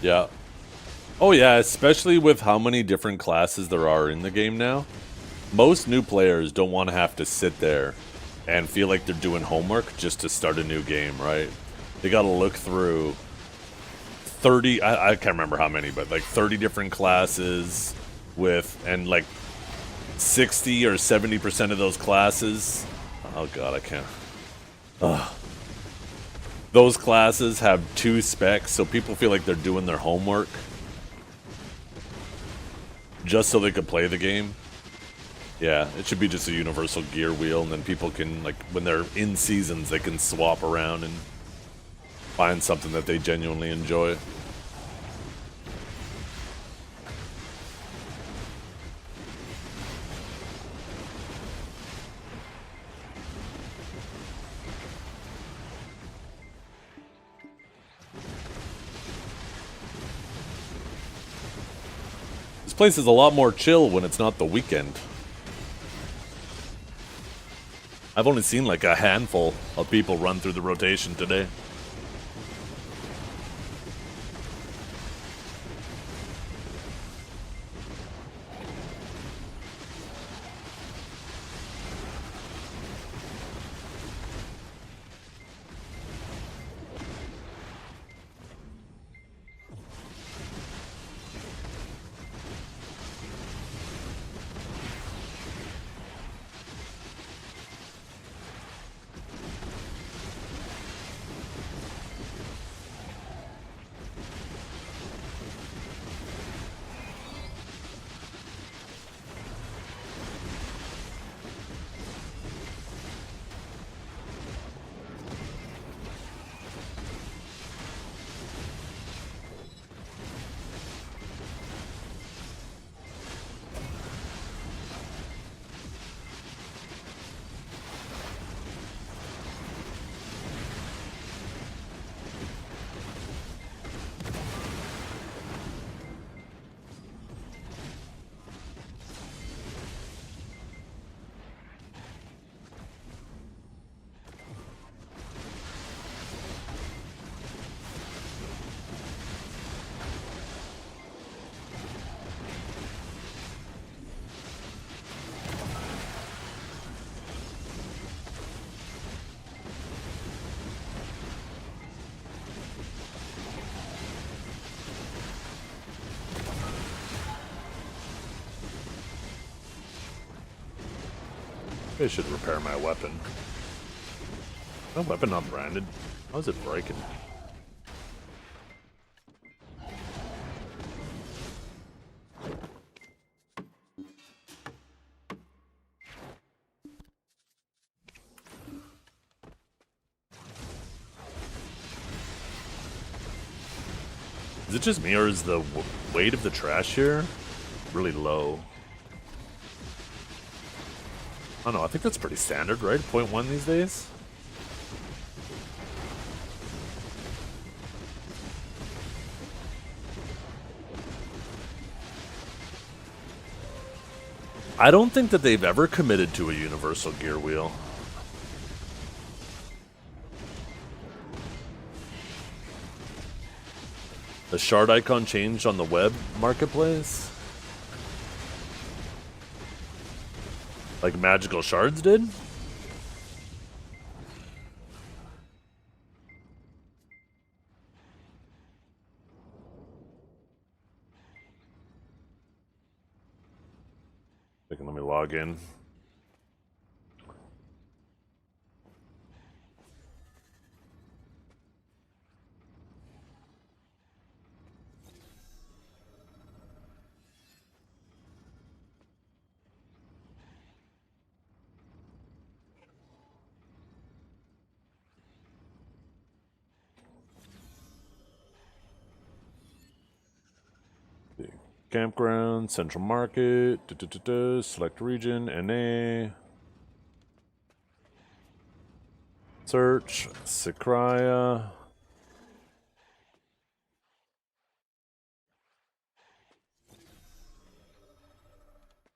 Yeah. Oh yeah, especially with how many different classes there are in the game now. Most new players don't want to have to sit there and feel like they're doing homework just to start a new game, right? They gotta look through 30, I can't remember how many, but like 30 different classes with, and like 60 or 70% of those classes, oh god, I can't. Ugh. Those classes have 2 specs, so people feel like they're doing their homework just so they could play the game. Yeah, it should be just a universal gear wheel, and then people can, like, when they're in seasons, they can swap around and find something that they genuinely enjoy. This place is a lot more chill when it's not the weekend. I've only seen like a handful of people run through the rotation today. I should repair my weapon. My weapon not branded? How's it breaking? Is it just me, or is the weight of the trash here really low? I don't know, I think that's pretty standard, right? 0.1 these days? I don't think that they've ever committed to a universal gear wheel. The shard icon changed on the web marketplace? Like magical shards did? Let me log in. Campground, Central Market, select region, NA. Search, Sycraia.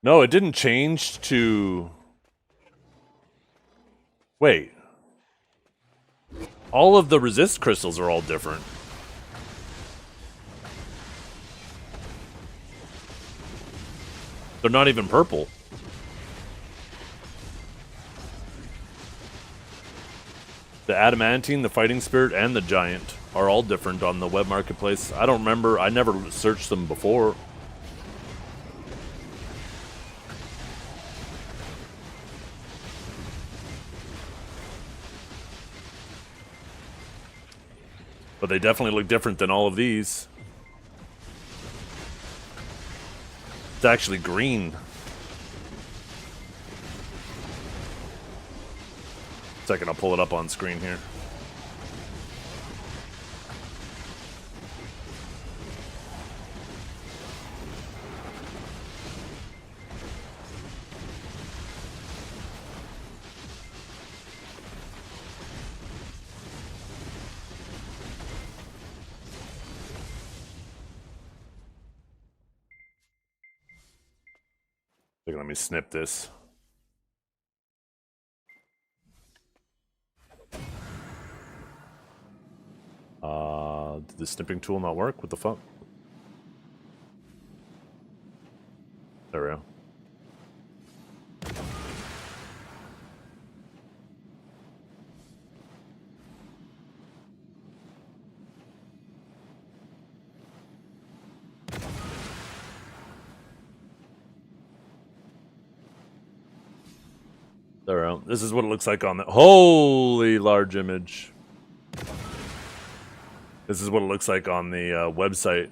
No, it didn't change to... Wait. All of the resist crystals are all different. They're not even purple. The adamantine, the fighting spirit, and the giant are all different on the web marketplace. I don't remember. I never searched them before. But they definitely look different than all of these. It's actually green. Second, I'll pull it up on screen here. Let me snip this. Did the snipping tool not work? What the fuck? There we go. There we go. This is what it looks like on the... Holy large image. This is what it looks like on the website.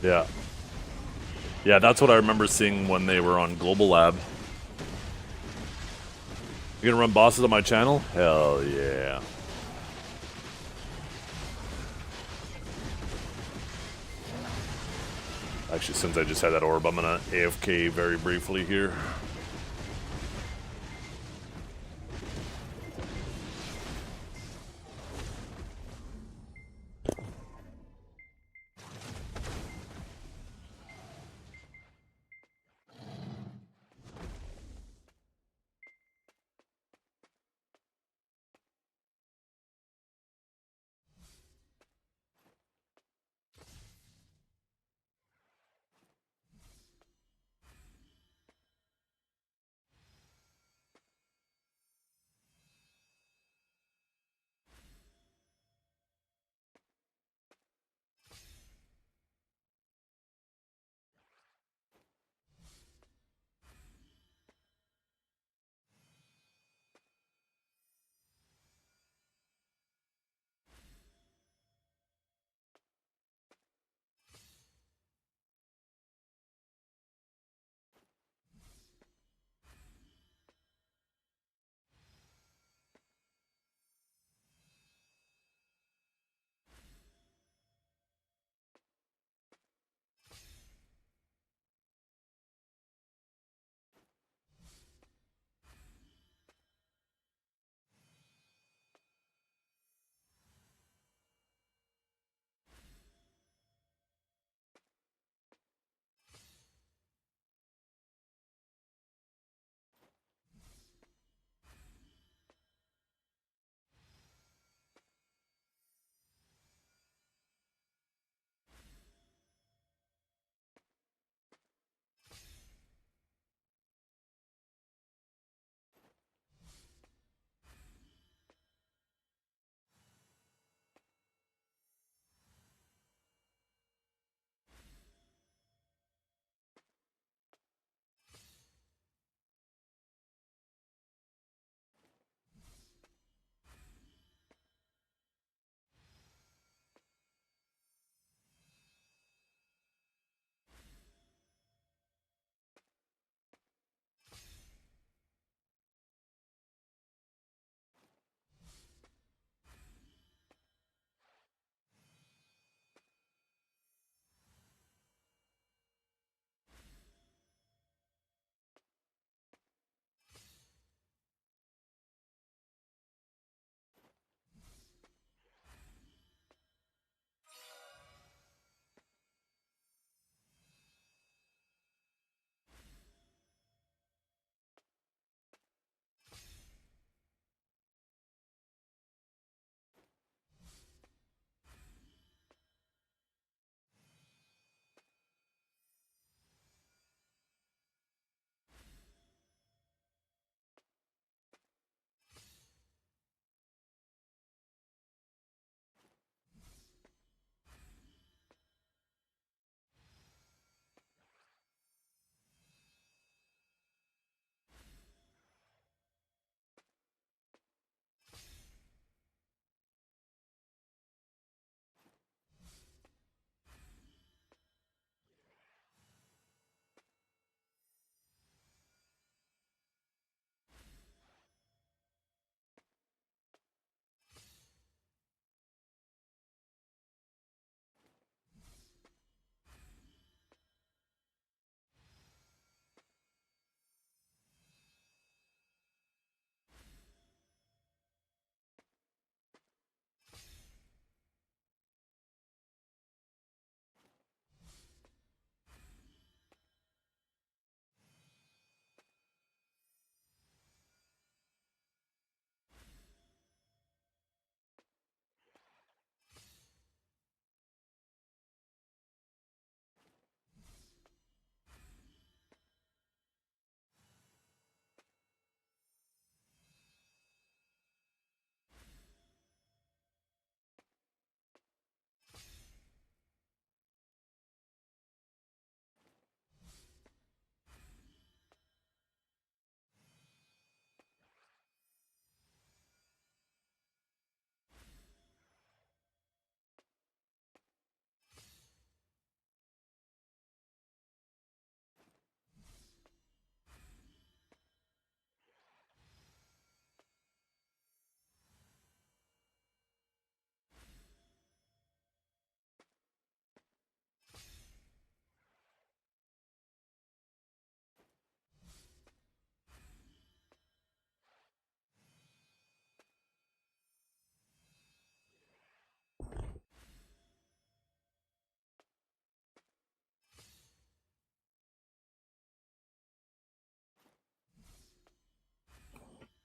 Yeah. Yeah, that's what I remember seeing when they were on Global Lab. You gonna run bosses on my channel? Hell yeah. Actually, since I just had that orb, I'm gonna AFK very briefly here.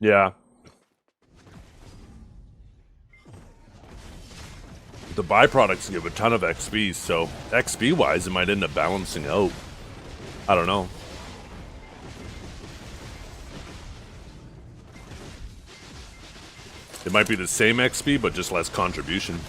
Yeah. The byproducts give a ton of XP, so XP-wise, it might end up balancing out. I don't know. It might be the same XP, but just less contribution.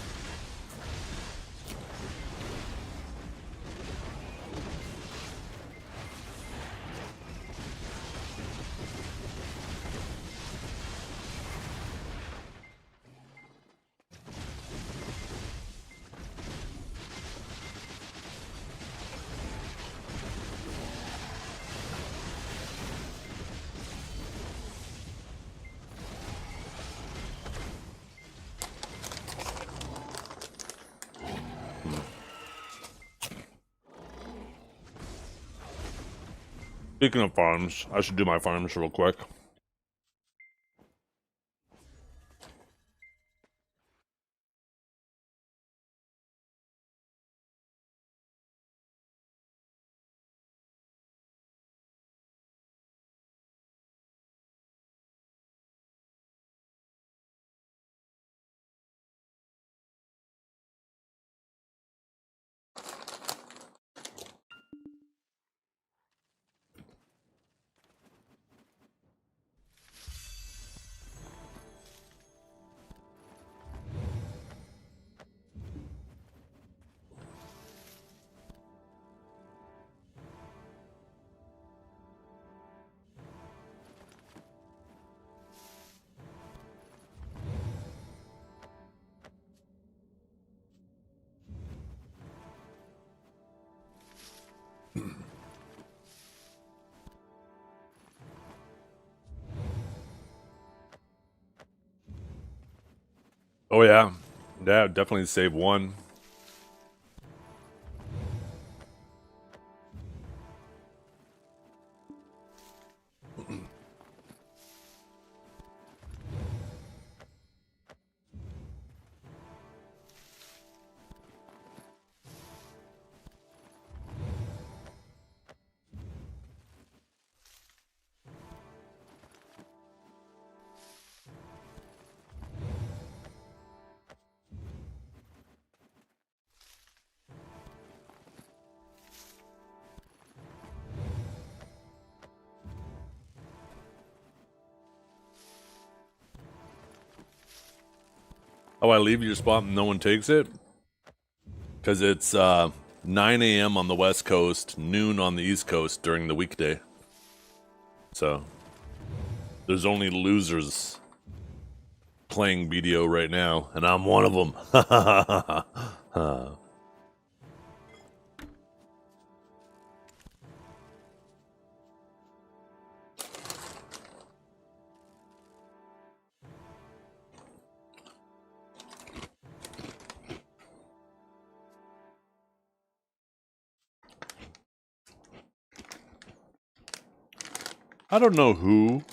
Speaking of farms, I should do my farms real quick. Oh yeah. Yeah, definitely save one. Oh, I leave your spot and no one takes it? Because it's 9 a.m. on the West Coast, noon on the East Coast during the weekday. So, there's only losers playing BDO right now, and I'm one of them. I don't know who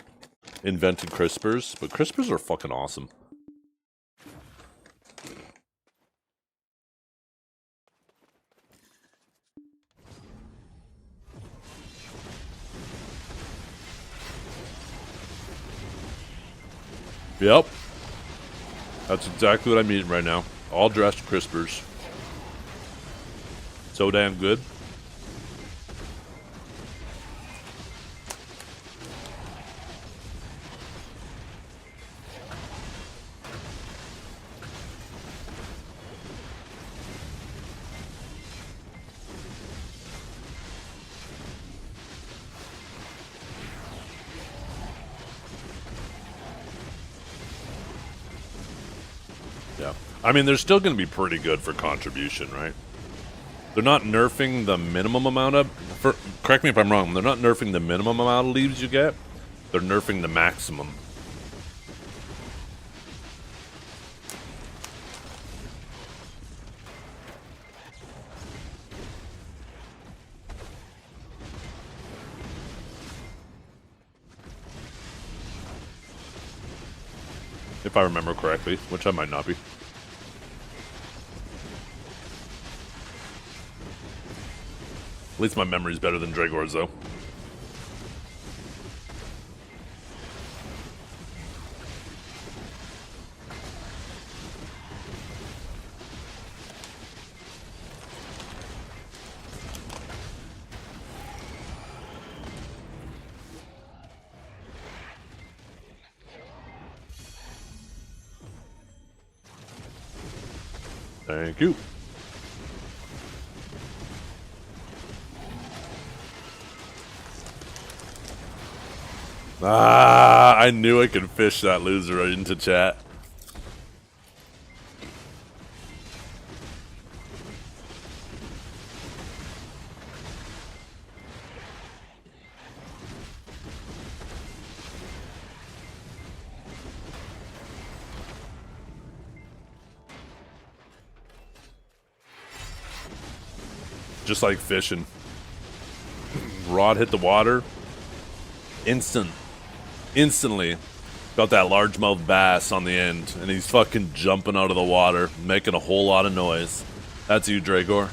invented crispers, but crispers are fucking awesome. Yep. That's exactly what I'm eating right now. All dressed crispers. So damn good. Yeah. I mean, they're still going to be pretty good for contribution, right? They're not nerfing the minimum amount of... correct me if I'm wrong. They're not nerfing the minimum amount of leaves you get. They're nerfing the maximum. If I remember correctly, which I might not be. At least my memory's better than Dragor's, though. Thank you. Ah, I knew I could fish that loser into chat. Just like fishing. Rod hit the water. Instantly got that largemouth bass on the end, and he's fucking jumping out of the water, making a whole lot of noise. That's you, Dragor.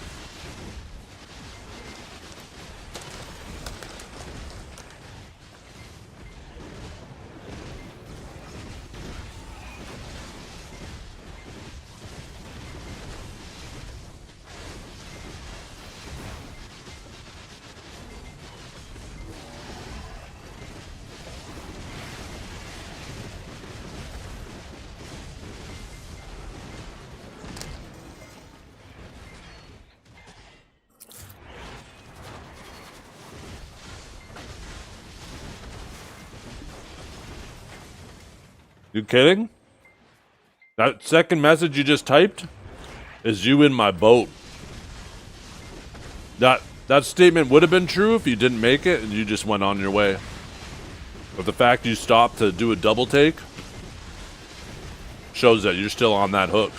You kidding? That second message you just typed is you in my boat. That statement would have been true if you didn't make it and you just went on your way. But the fact you stopped to do a double take shows that you're still on that hook.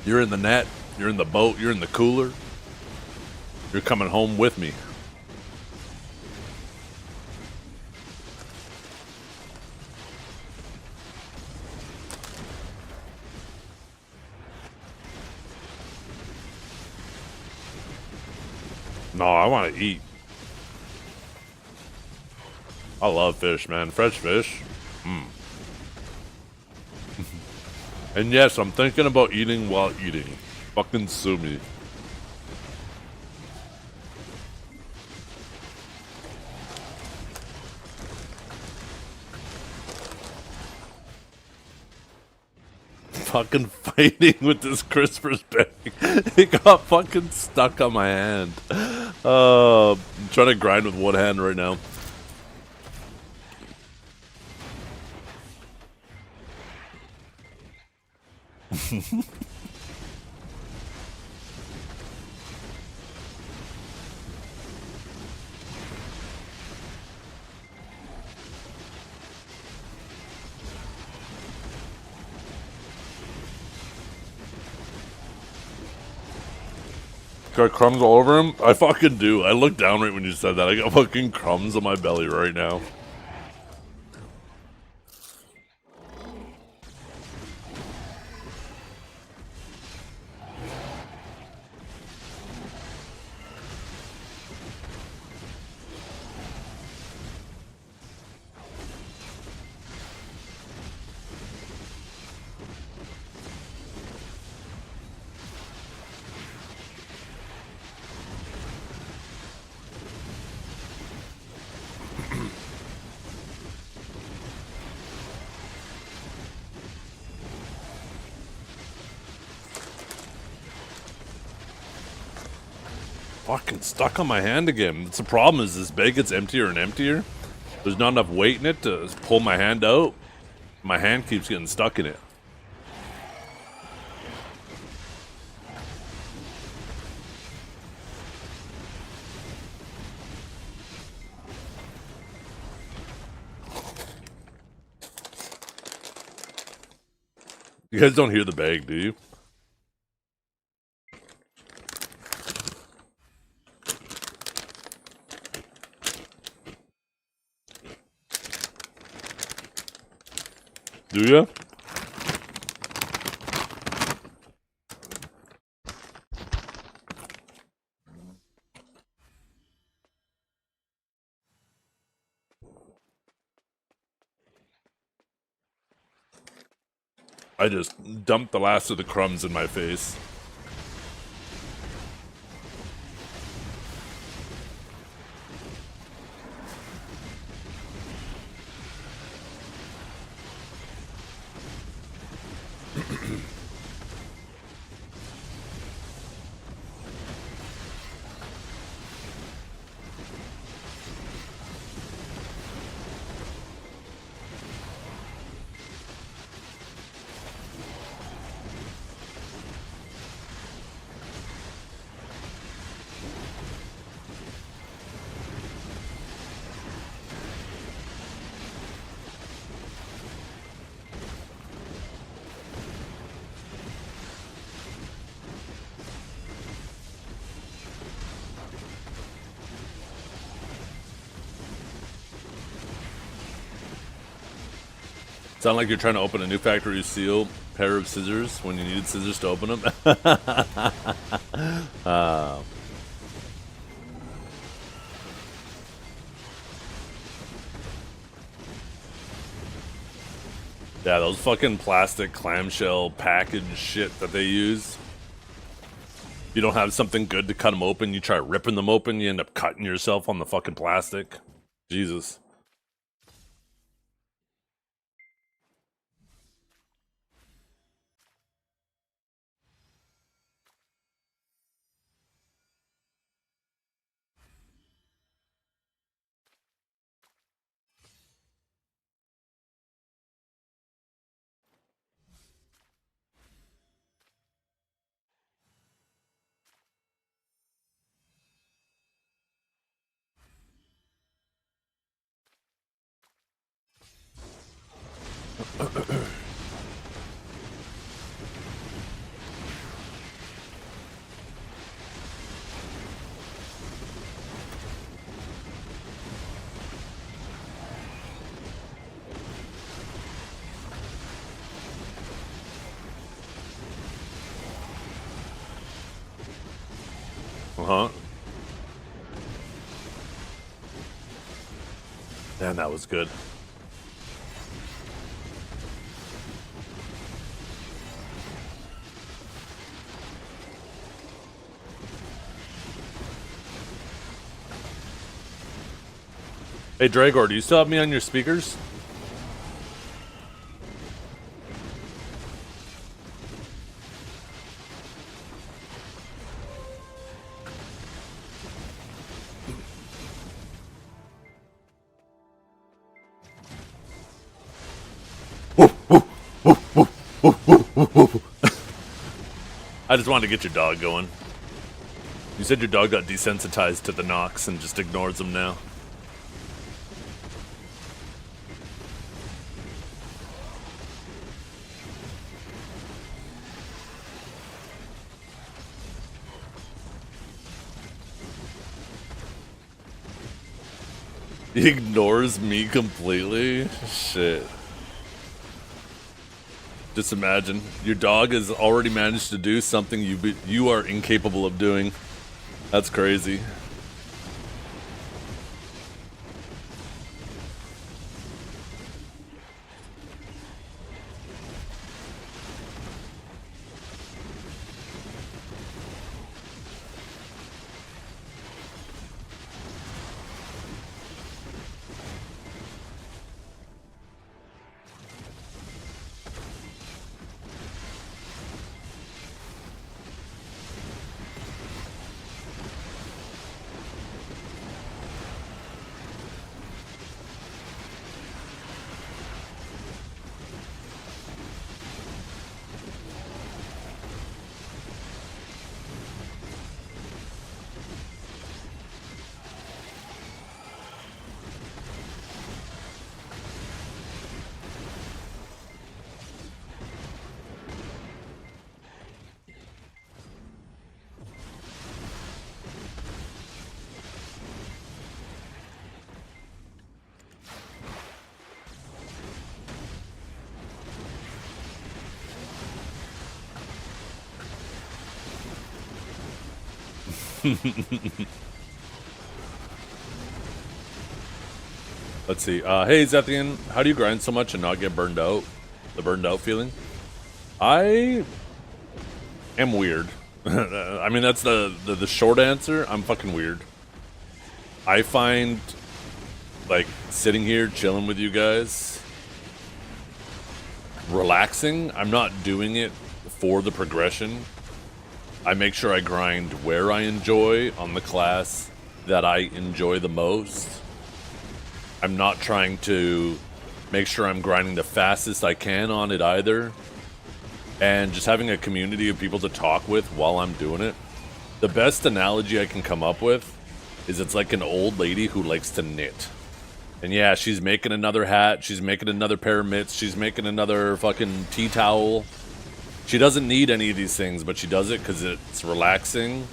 You're in the net, you're in the boat, you're in the cooler. You're coming home with me. No, I want to eat. I love fish, man. Fresh fish. And yes, I'm thinking about eating while eating. Fucking sue me. Fucking fighting with this Christmas bag. It got fucking stuck on my hand. I'm trying to grind with one hand right now. Got crumbs all over him? I fucking do. I looked down right when you said that. I got fucking crumbs on my belly right now. Fucking stuck on my hand again. That's the problem, is this bag gets emptier and emptier. There's not enough weight in it to pull my hand out. My hand keeps getting stuck in it. You guys don't hear the bag, do you? Do you? I just dumped the last of the crumbs in my face. Sound like you're trying to open a new factory seal pair of scissors when you needed scissors to open them. Yeah, those fucking plastic clamshell package shit that they use. You don't have something good to cut them open, you try ripping them open, you end up cutting yourself on the fucking plastic. Jesus. Uh-huh. Man, that was good. Hey, Dragor, do you still have me on your speakers? I just wanted to get your dog going. You said your dog got desensitized to the knocks and just ignores them now. He ignores me completely? Shit. Just imagine, your dog has already managed to do something you are incapable of doing. That's crazy. Let's see. Hey, Zethian, how do you grind so much and not get burned out? The burned out feeling? I am weird. I mean, that's the short answer. I'm fucking weird. I find, like, sitting here chilling with you guys relaxing. I'm not doing it for the progression. I make sure I grind where I enjoy on the class that I enjoy the most. I'm not trying to make sure I'm grinding the fastest I can on it either. And just having a community of people to talk with while I'm doing it. The best analogy I can come up with is it's like an old lady who likes to knit. And yeah, she's making another hat, she's making another pair of mitts, she's making another fucking tea towel. She doesn't need any of these things, but she does it because it's relaxing.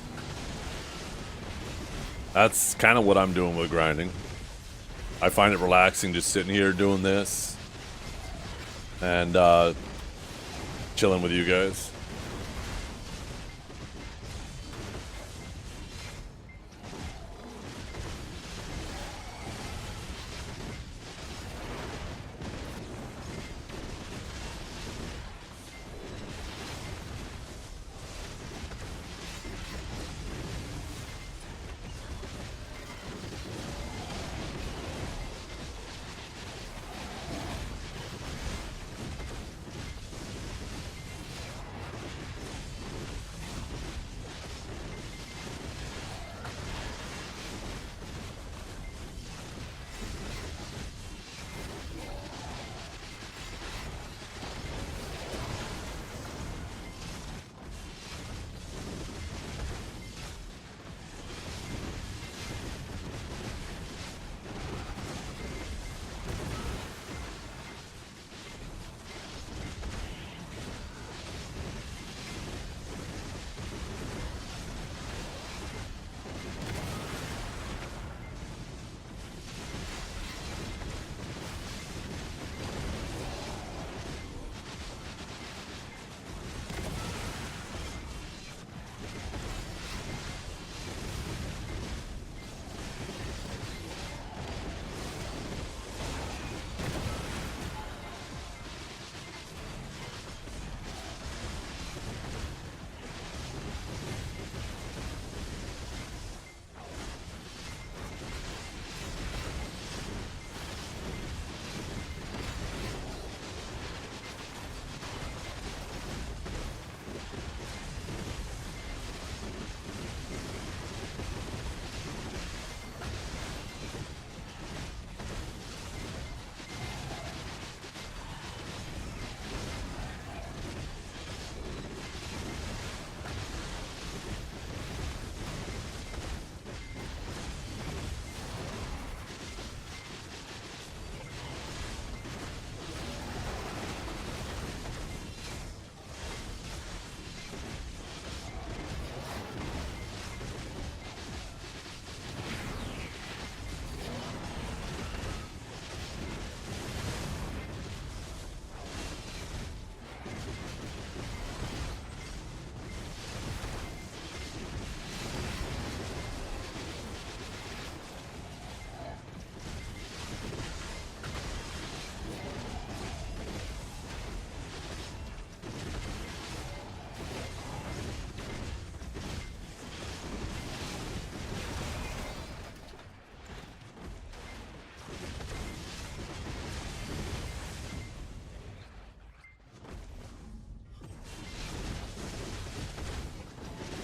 That's kind of what I'm doing with grinding. I find it relaxing just sitting here doing this. and chilling with you guys.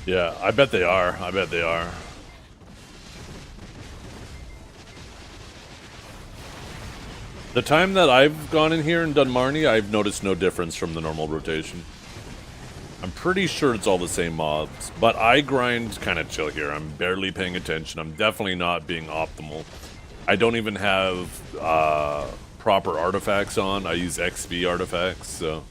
Yeah, I bet they are. I bet they are. The time that I've gone in here and done Marnie, I've noticed no difference from the normal rotation. I'm pretty sure it's all the same mobs, but I grind kind of chill here. I'm barely paying attention. I'm definitely not being optimal. I don't even have proper artifacts on. I use XP artifacts, so...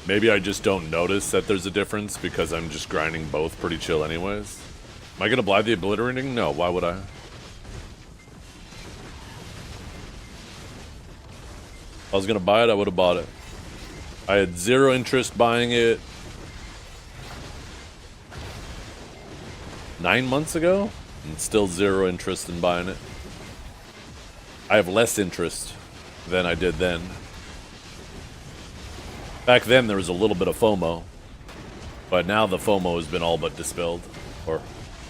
Maybe I just don't notice that there's a difference because I'm just grinding both pretty chill anyways. Am I gonna buy the Obliterating? No, why would I? If I was gonna buy it, I would have bought it. I had zero interest buying it 9 months ago, and still zero interest in buying it. I have less interest than I did then. Back then, there was a little bit of FOMO, but now the FOMO has been all but dispelled,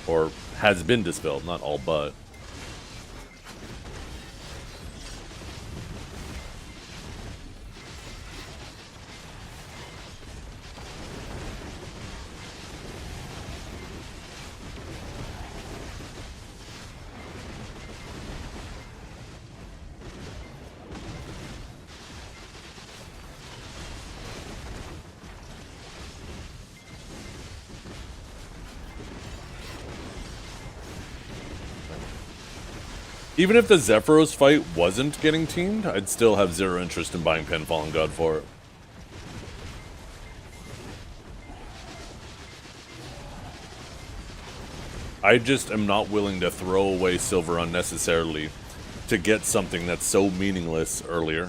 or has been dispelled, not all but. Even if the Zephyros fight wasn't getting teamed, I'd still have zero interest in buying Penfallen God for it. I just am not willing to throw away silver unnecessarily to get something that's so meaningless earlier.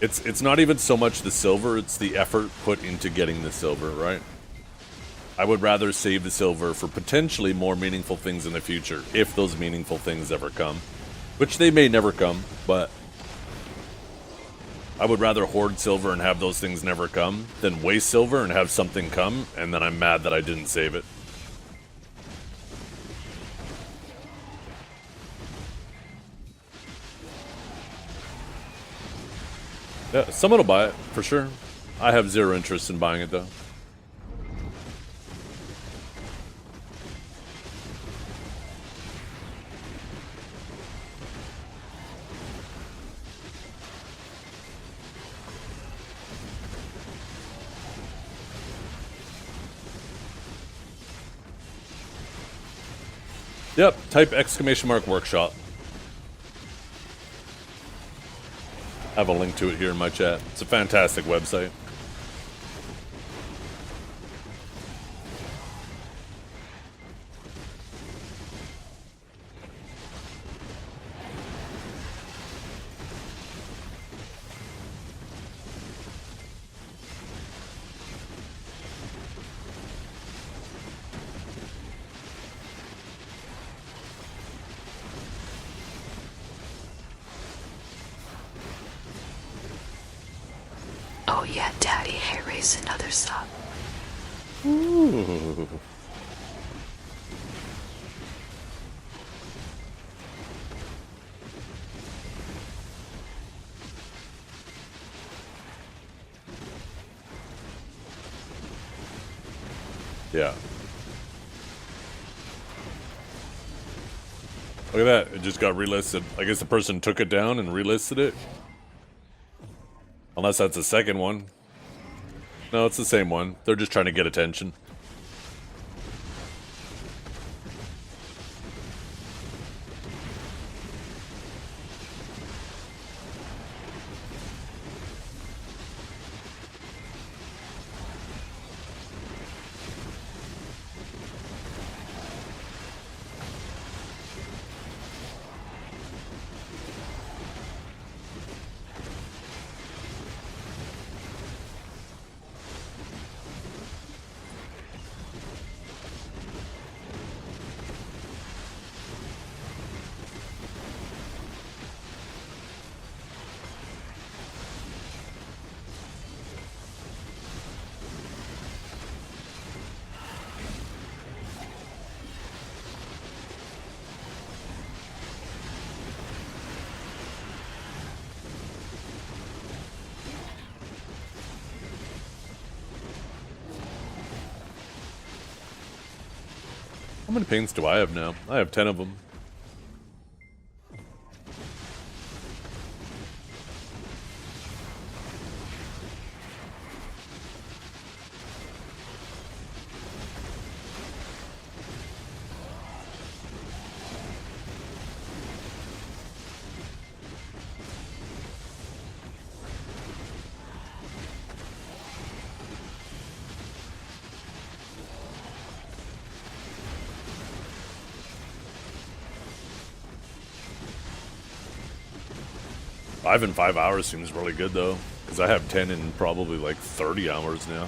It's not even so much the silver, it's the effort put into getting the silver, right? I would rather save the silver for potentially more meaningful things in the future, if those meaningful things ever come. Which they may never come, but I would rather hoard silver and have those things never come than waste silver and have something come, and then I'm mad that I didn't save it. Yeah, someone will buy it, for sure. I have zero interest in buying it, though. Yep, type !workshop. I have a link to it here in my chat. It's a fantastic website. Oh yeah, Daddy, hey, raise another sub. Ooh. Yeah. Look at that. It just got relisted. I guess the person took it down and relisted it. Unless that's the second one. No, it's the same one. They're just trying to get attention. How many paints do I have now? I have 10 of them. Five in 5 hours seems really good though, because I have 10 in probably like 30 hours now.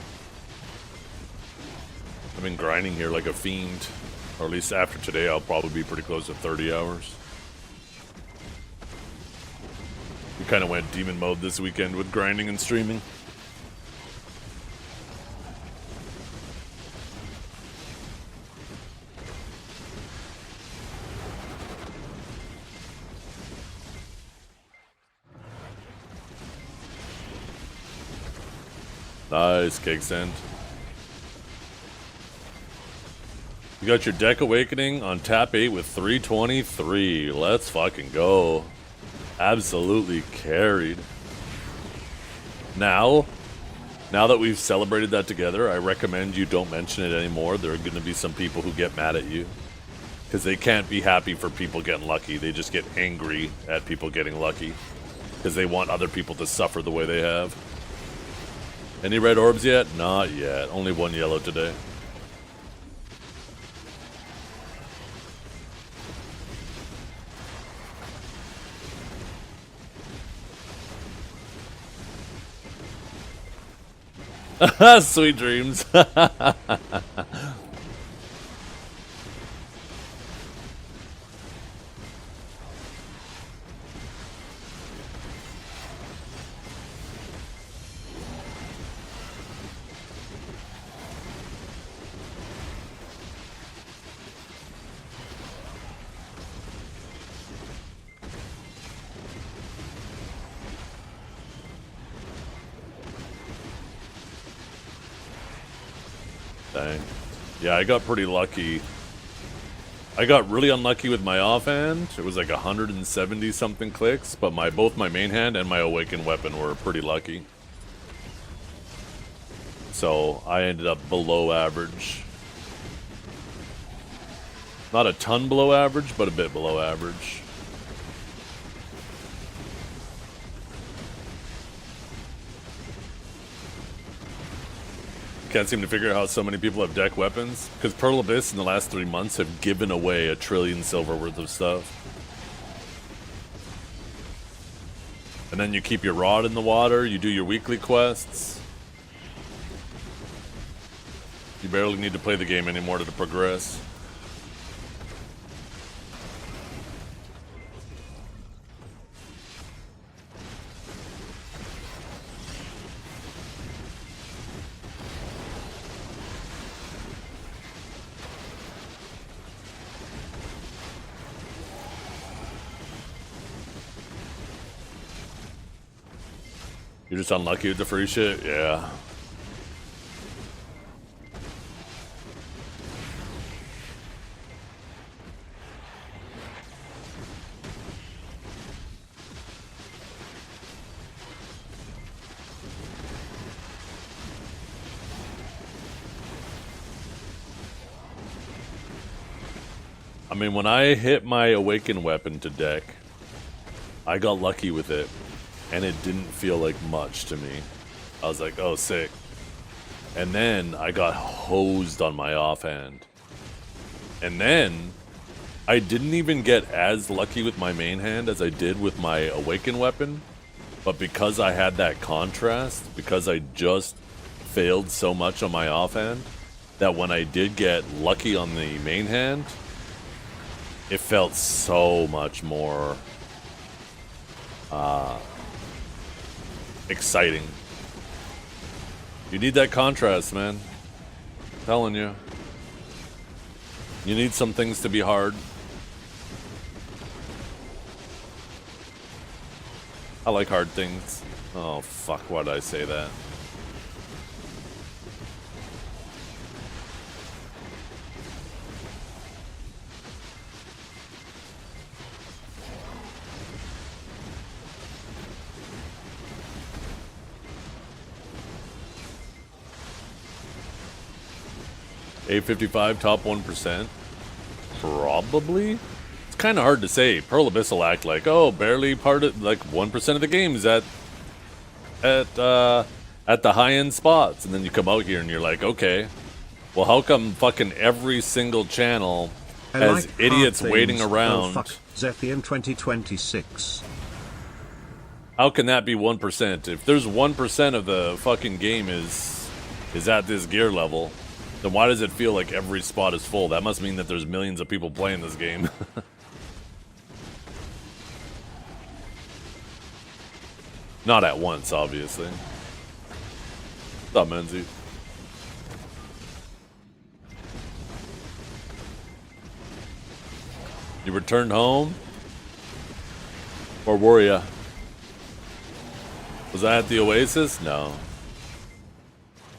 I've been grinding here like a fiend, or at least after today I'll probably be pretty close to 30 hours. We kind of went demon mode this weekend with grinding and streaming. Nice, Cake Send. You got your Deck Awakening on tap 8 with 323. Let's fucking go. Absolutely carried. Now that we've celebrated that together, I recommend you don't mention it anymore. There are going to be some people who get mad at you. Because they can't be happy for people getting lucky. They just get angry at people getting lucky. Because they want other people to suffer the way they have. Any red orbs yet? Not yet. Only one yellow today. Sweet dreams. Dang. Yeah, I got pretty lucky. I got really unlucky with my offhand. It was like 170 something clicks, but both my main hand and my awakened weapon were pretty lucky. So I ended up below average. Not a ton below average, but a bit below average. Can't seem to figure out how so many people have deck weapons. Because Pearl Abyss in the last 3 months have given away 1 trillion silver worth of stuff. And then you keep your rod in the water, you do your weekly quests. You barely need to play the game anymore to progress. You're just unlucky with the free shit? Yeah. I mean, when I hit my awakened weapon to deck, I got lucky with it. And it didn't feel like much to me. I was like, oh, sick. And then I got hosed on my offhand. And then I didn't even get as lucky with my main hand as I did with my awakened weapon. But because I had that contrast, because I just failed so much on my offhand, that when I did get lucky on the main hand, it felt so much more exciting. You need that contrast, man. I'm telling you. You need some things to be hard. I like hard things. Oh, fuck, why did I say that? A55 top 1%? Probably? It's kind of hard to say. Pearl Abyss will act like, oh, barely part of, like 1% of the games at the high-end spots. And then you come out here and you're like, okay, well, how come fucking every single channel has like idiots waiting around? Oh, fuck. Zephian 2026. How can that be 1%? If there's 1% of the fucking game is at this gear level, then why does it feel like every spot is full? That must mean that there's millions of people playing this game. Not at once, obviously. What's up, Menzie? You returned home? Or were ya? Was I at the Oasis? No.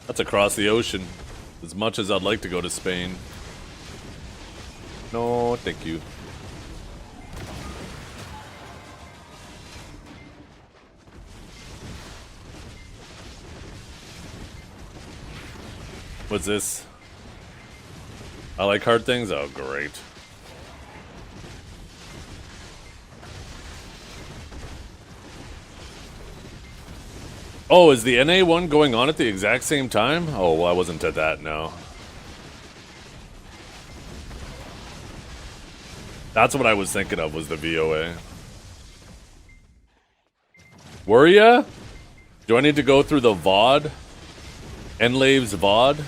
That's across the ocean. As much as I'd like to go to Spain. No, thank you. What's this? I like hard things? Oh, great. Oh, is the NA one going on at the exact same time? Oh, well, I wasn't at that, no. That's what I was thinking of, was the VOA. Were ya? Do I need to go through the VOD? Enlave's VOD.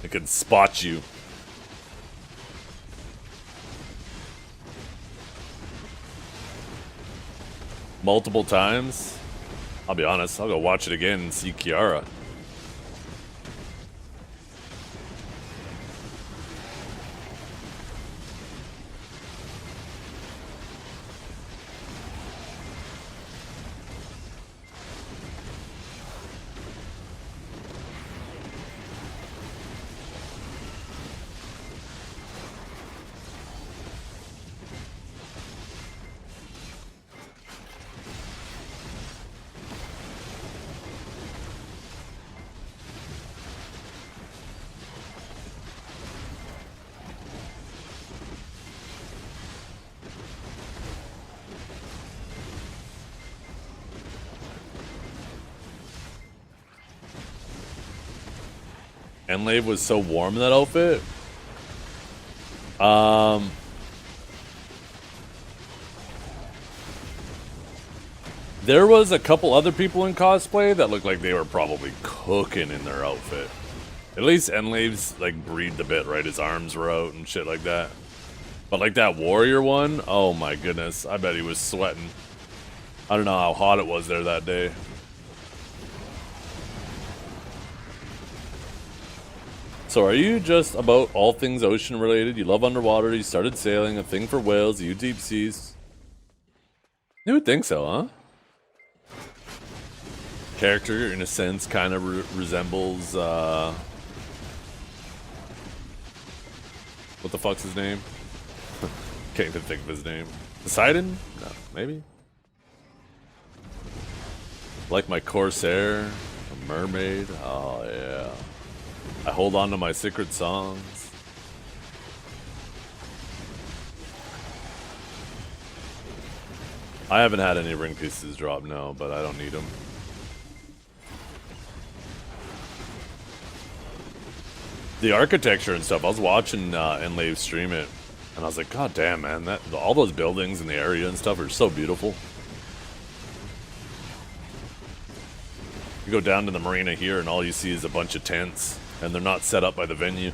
It can spot you. Multiple times. I'll be honest, I'll go watch it again and see Kiara. Enlave was so warm in that outfit. There was a couple other people in cosplay that looked like they were probably cooking in their outfit. At least Enlave's like breathed a bit, right? His arms were out and shit like that. But like that warrior one, oh my goodness, I bet he was sweating. I don't know how hot it was there that day. So are you just about all things ocean related? You love underwater, you started sailing, a thing for whales, you deep seas. You would think so, huh? Character, in a sense, kind of resembles, what the fuck's his name? Can't even think of his name. Poseidon? No, maybe? Like my Corsair, a mermaid, oh yeah. I hold on to my secret songs. I haven't had any ring pieces drop, no, but I don't need them. The architecture and stuff, I was watching Enlave stream it, and I was like, God damn, man, that all those buildings in the area and stuff are so beautiful. You go down to the marina here, and all you see is a bunch of tents. And they're not set up by the venue.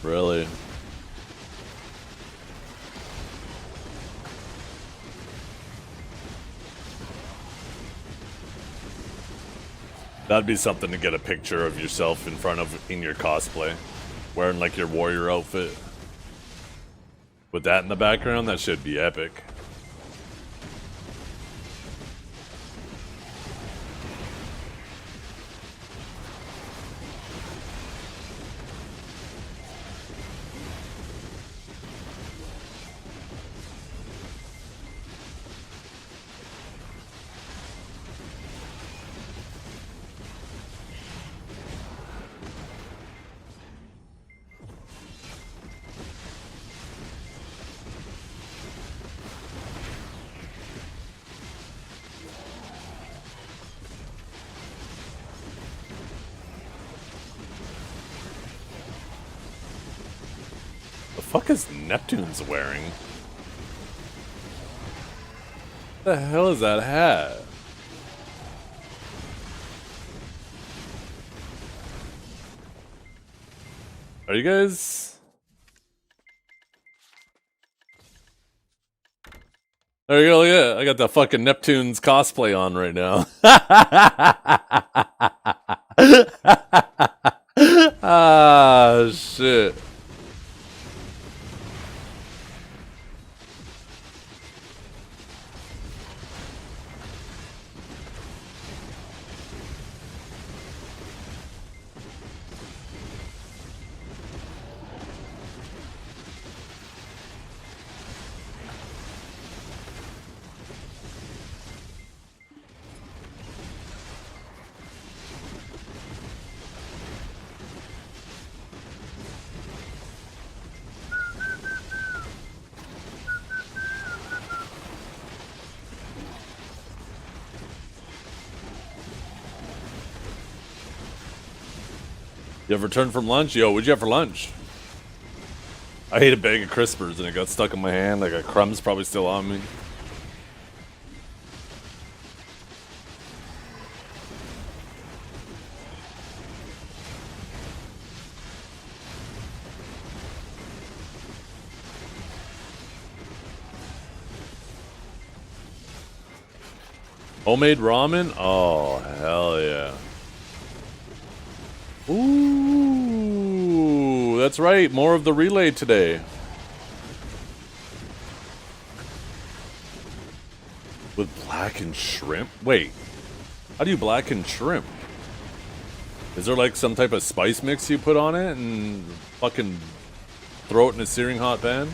Really? That'd be something to get a picture of yourself in front of in your cosplay. Wearing like your warrior outfit. With that in the background, that should be epic. The fuck is Neptune's wearing? What the hell is that hat? Are you guys... There you go, yeah. I got the fucking Neptune's cosplay on right now. Ah, shit. You have returned from lunch? Yo, what'd you have for lunch? I ate a bag of Crispers and it got stuck in my hand. Like a crumb's probably still on me. Homemade ramen? Oh, hell yeah. Ooh, that's right. More of the relay today. With blackened shrimp? Wait, how do you blacken shrimp? Is there like some type of spice mix you put on it and fucking throw it in a searing hot pan?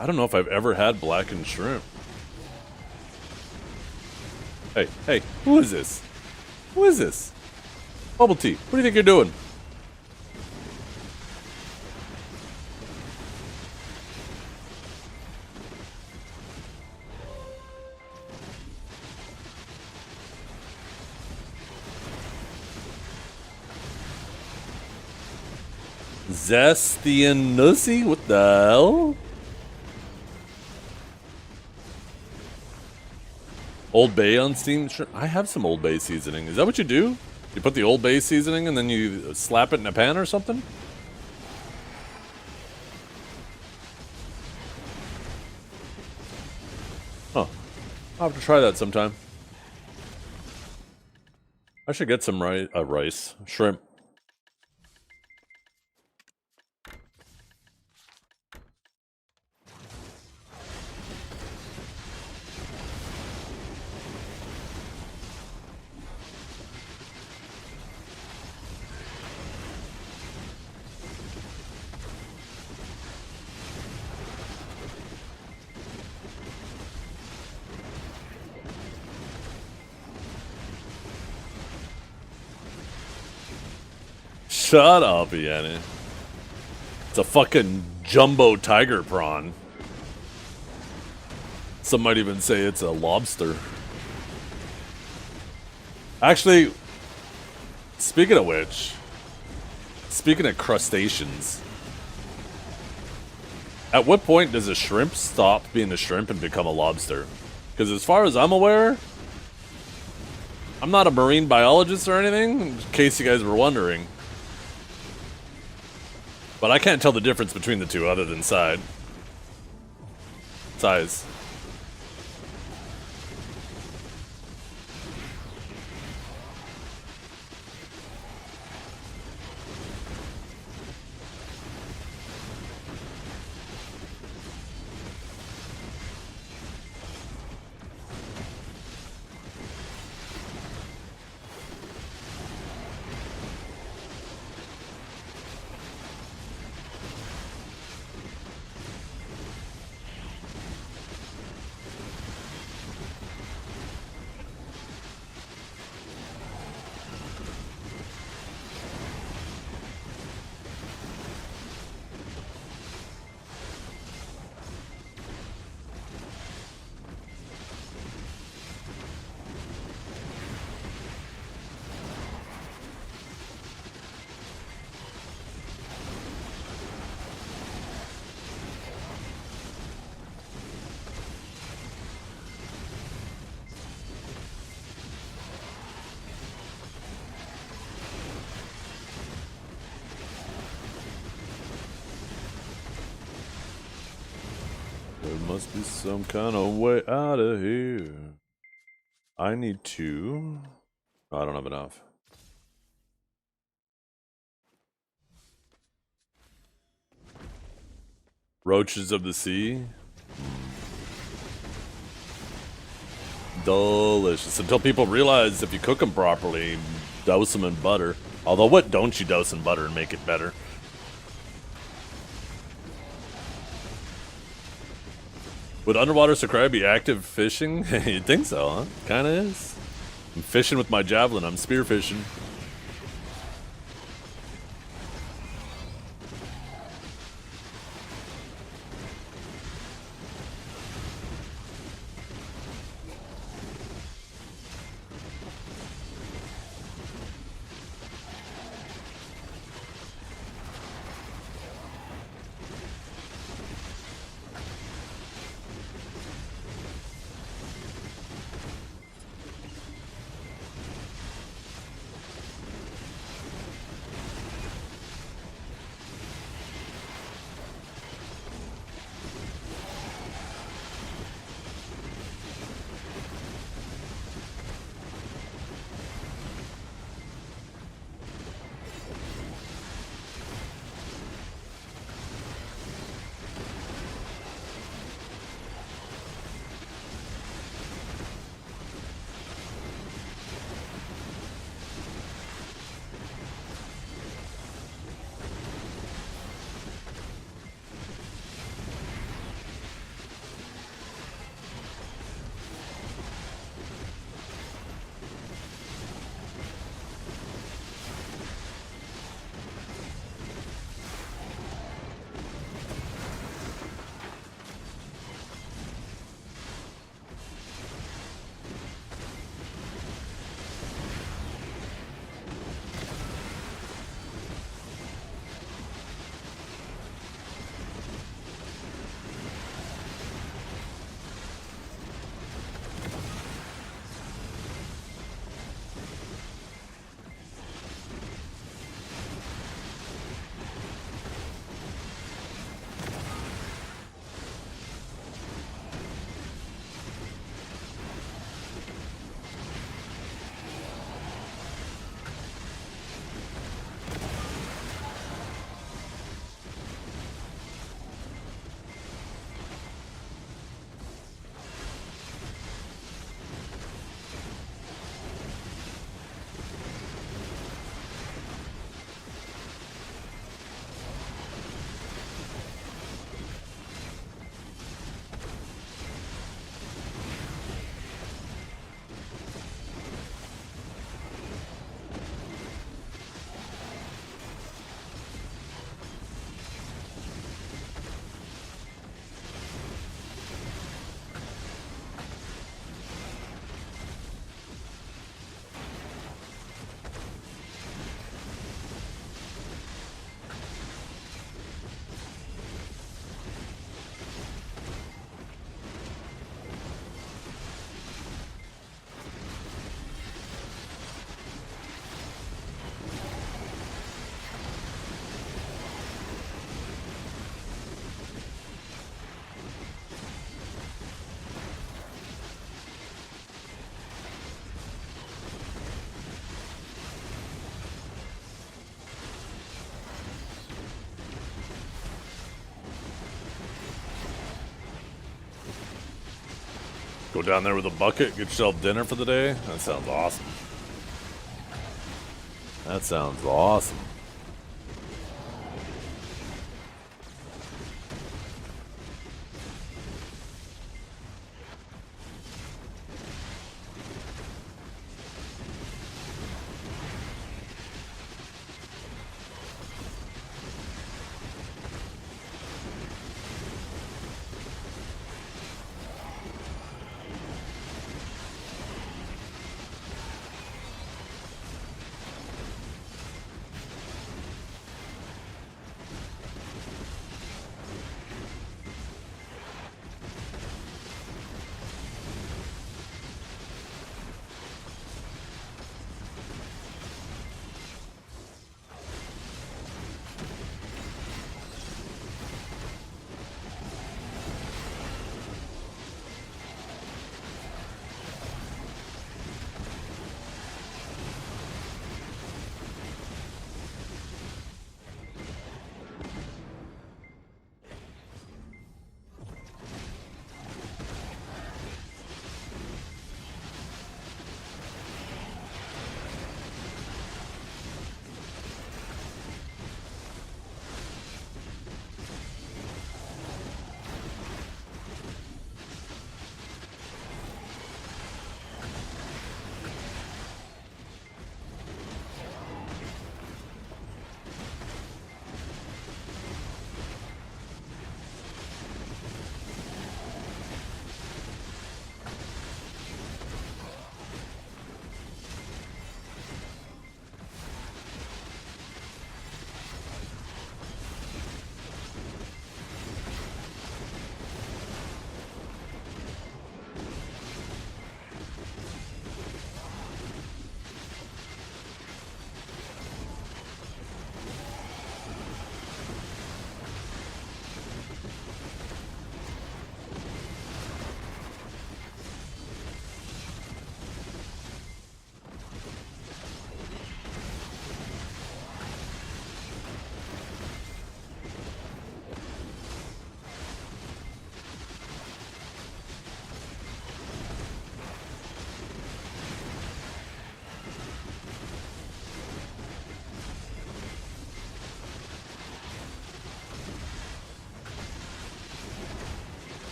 I don't know if I've ever had blackened shrimp. Hey, hey, who is this? Who is this? Bubble tea, what do you think you're doing? Zesty and Nussy? What the hell? Old Bay on Steam? Sure. I have some Old Bay seasoning. Is that what you do? You put the Old Bay seasoning and then you slap it in a pan or something? Huh. I'll have to try that sometime. I should get some rice. Shrimp. Shut up, Yanni. It's a fucking jumbo tiger prawn. Some might even say it's a lobster. Actually, speaking of which, speaking of crustaceans, at what point does a shrimp stop being a shrimp and become a lobster? Because as far as I'm aware, I'm not a marine biologist or anything, in case you guys were wondering. But I can't tell the difference between the two other than size. There must be some kind of way out of here. I need to... Oh, I don't have enough. Roaches of the sea. Delicious. Until people realize if you cook them properly, douse them in butter. Although, what don't you douse in butter and make it better? Would underwater Sycraia be active fishing? You'd think so, huh? Kinda is. I'm fishing with my javelin. I'm spearfishing. Go down there with a bucket, get yourself dinner for the day. That sounds awesome. That sounds awesome.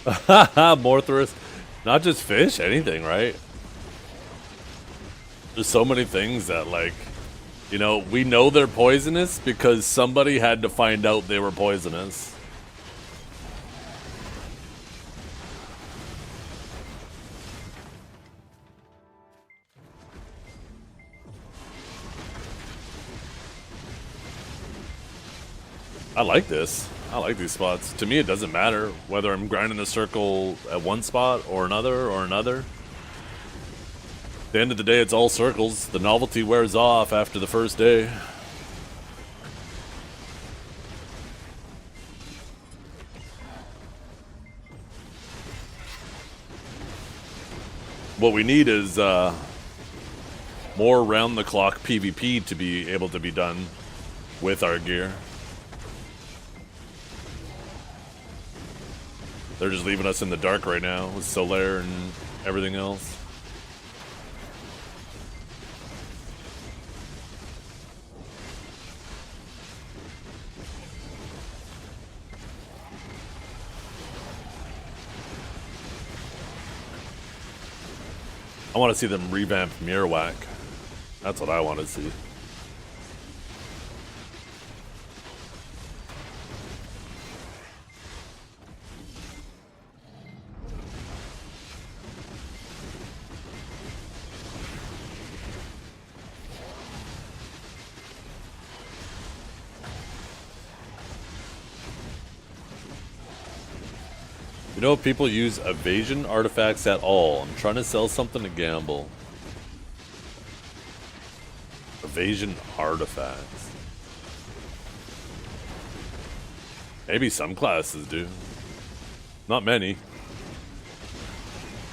Morthrus. Not just fish, anything, right? There's so many things that, like, you know, we know they're poisonous because somebody had to find out they were poisonous. I like this. I like these spots. To me, it doesn't matter whether I'm grinding a circle at one spot or another or another. At the end of the day, it's all circles. The novelty wears off after the first day. What we need is more round-the-clock PvP to be able to be done with our gear. They're just leaving us in the dark right now with Solaire and everything else. I want to see them revamp Mirwak. That's what I want to see. You know, if people use evasion artifacts at all, I'm trying to sell something to gamble. Evasion artifacts. Maybe some classes do. Not many.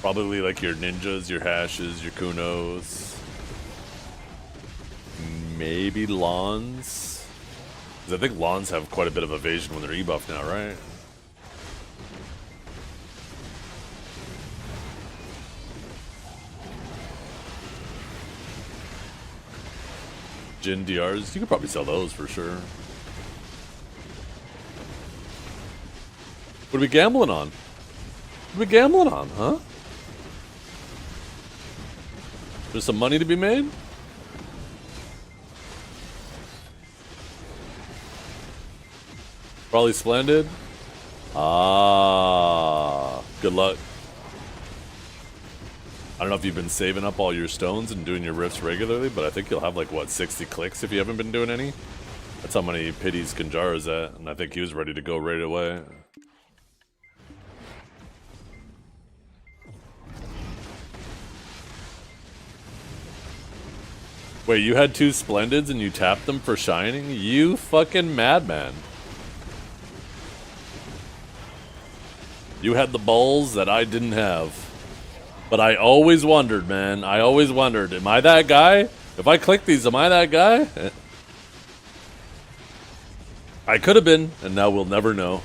Probably like your ninjas, your hashes, your kunos. Maybe lawns. Because I think lawns have quite a bit of evasion when they're E-buff now, right? Jin DRs, you could probably sell those for sure. What are we gambling on? What are we gambling on, huh? There's some money to be made? Probably Splendid. Ah, good luck. I don't know if you've been saving up all your stones and doing your rifts regularly, but I think you'll have like, what, 60 clicks if you haven't been doing any? That's how many pities Kanjara's at, and I think he was ready to go right away. Wait, you had 2 Splendids and you tapped them for shining? You fucking madman. You had the balls that I didn't have. But I always wondered, man. I always wondered, am I that guy? If I click these, am I that guy? I could have been, and now we'll never know.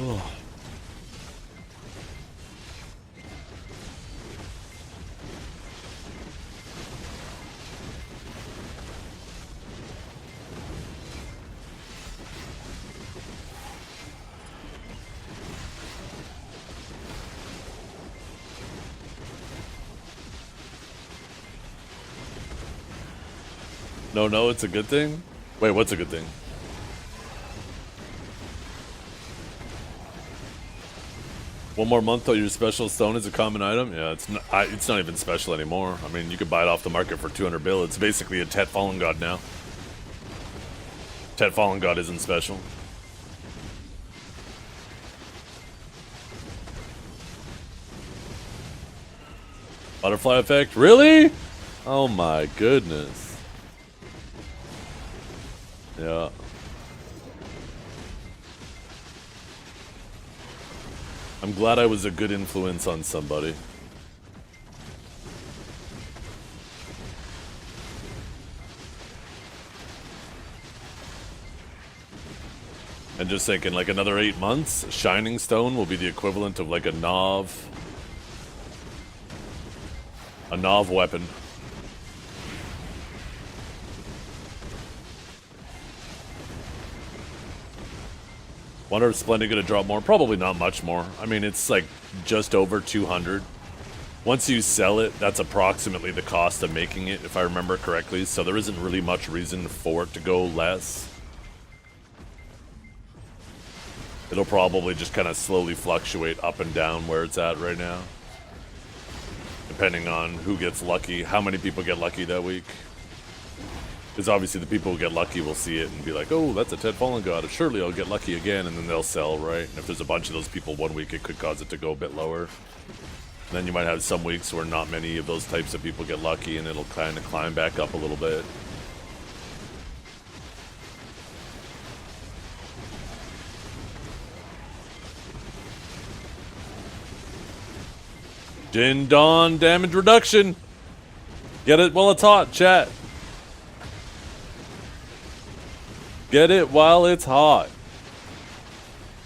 Oh. No, it's a good thing? Wait, what's a good thing? One more month till your special stone is a common item? Yeah, it's not even special anymore. I mean, you could buy it off the market for 200 bill. It's basically a Tet Fallen God now. Tet Fallen God isn't special. Butterfly effect? Really? Oh my goodness. Yeah. I'm glad I was a good influence on somebody. And just thinking, like another 8 months, Shining Stone will be the equivalent of like a Nov weapon. Wonder if Splendid gonna drop more? Probably not much more. I mean, it's like just over 200. Once you sell it, that's approximately the cost of making it, if I remember correctly. So there isn't really much reason for it to go less. It'll probably just kind of slowly fluctuate up and down where it's at right now. Depending on who gets lucky, how many people get lucky that week. Because obviously the people who get lucky will see it and be like, oh, that's a Tet Fallen God. Surely I'll get lucky again, and then they'll sell, right? And if there's a bunch of those people one week, it could cause it to go a bit lower. And then you might have some weeks where not many of those types of people get lucky, and it'll kind of climb back up a little bit. Jin Dawn damage reduction. Get it while it's hot, chat. Get it while it's hot.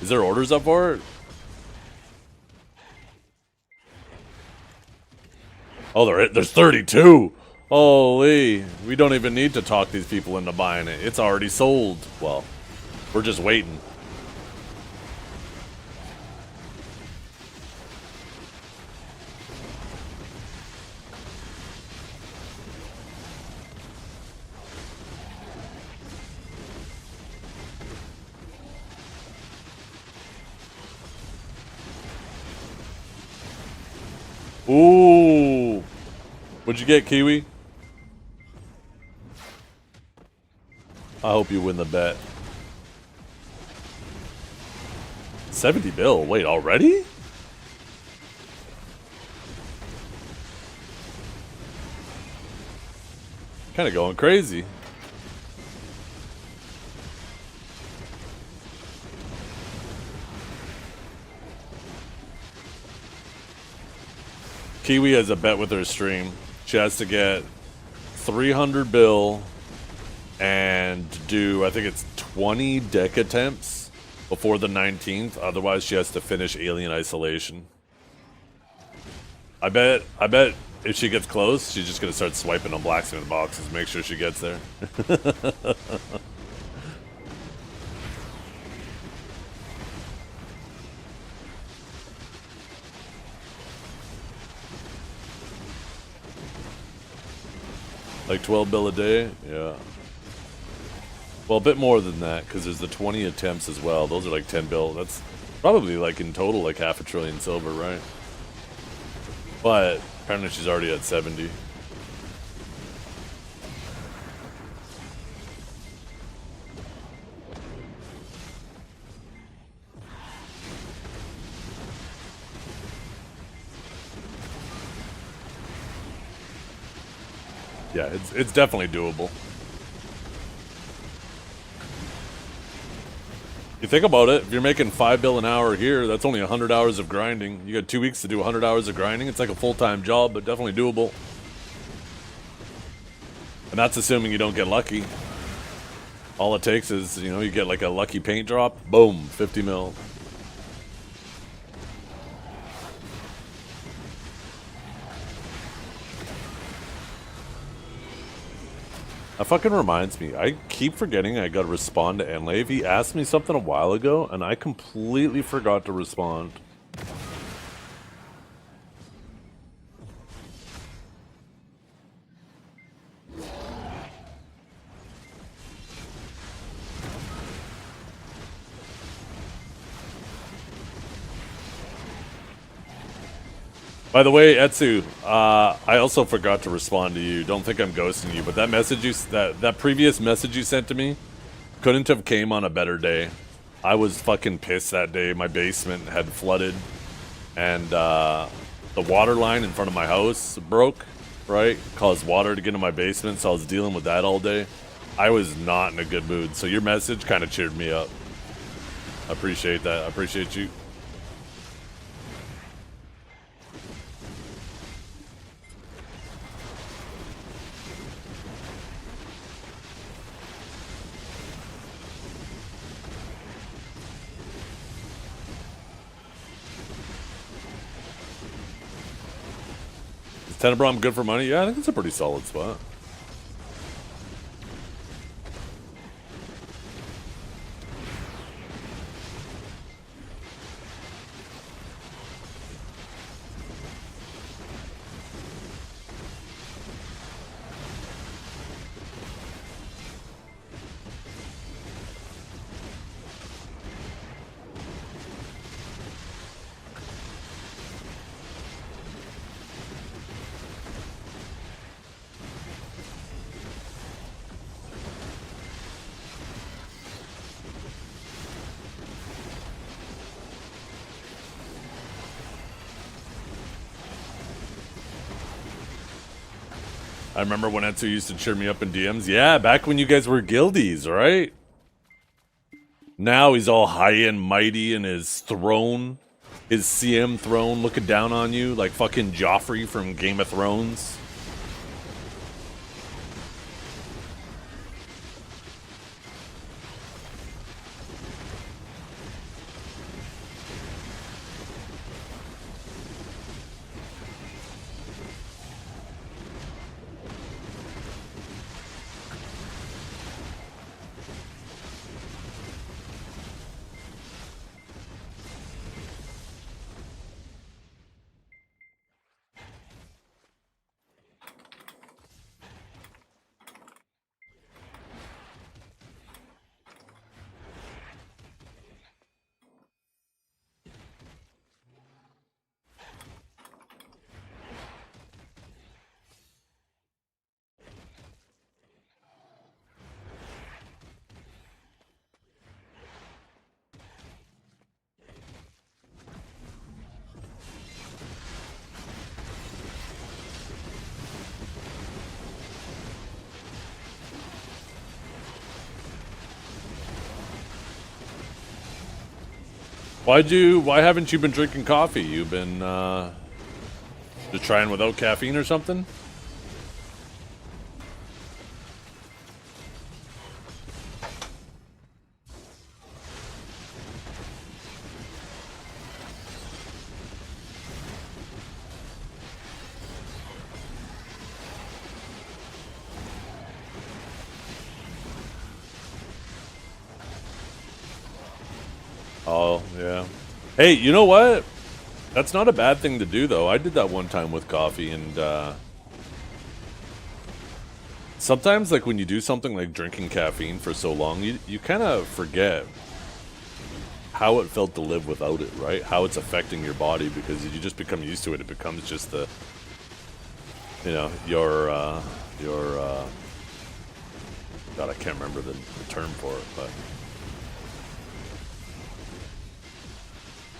Is there orders up for it? Oh, there's 32. Holy. We don't even need to talk these people into buying it. It's already sold. Well, we're just waiting. Ooh. What'd you get, Kiwi? I hope you win the bet. 70 bill. Wait, already? Kind of going crazy. Kiwi has a bet with her stream. She has to get 300 bill and do, I think it's 20 deck attempts before the 19th. Otherwise, she has to finish Alien Isolation. I bet if she gets close, she's just gonna start swiping on blacksmith boxes, make sure she gets there. Like 12 bill a day? Yeah. Well, a bit more than that, because there's the 20 attempts as well. Those are like 10 bill. That's probably like in total like half a trillion silver, right? But apparently she's already at 70. Yeah, it's definitely doable. You think about it, if you're making 5 bill an hour here, that's only 100 hours of grinding. You got 2 weeks to do 100 hours of grinding. It's like a full-time job, but definitely doable. And that's assuming you don't get lucky. All it takes is, you know, you get like a lucky paint drop, boom, 50 mil. That fucking reminds me. I keep forgetting I gotta respond to Enlave. He asked me something a while ago, and I completely forgot to respond. By the way, Etsu, I also forgot to respond to you. Don't think I'm ghosting you, but that message that previous message you sent to me couldn't have came on a better day. I was fucking pissed that day. My basement had flooded, and the water line in front of my house broke, right? Caused water to get in my basement, so I was dealing with that all day. I was not in a good mood, so your message kind of cheered me up. I appreciate that. I appreciate you. Tenebrum good for money? Yeah, I think it's a pretty solid spot. I remember when Etsu used to cheer me up in DMs. Yeah, back when you guys were guildies, right? Now he's all high and mighty in his throne. His CM throne looking down on you like fucking Joffrey from Game of Thrones. Why haven't you been drinking coffee? You've been just trying without caffeine or something? Oh, yeah. Hey, you know what? That's not a bad thing to do, though. I did that one time with coffee, and sometimes, like, when you do something like drinking caffeine for so long, you kind of forget how it felt to live without it, right? How it's affecting your body, because you just become used to it. It becomes just the, you know, God, I can't remember the term for it, but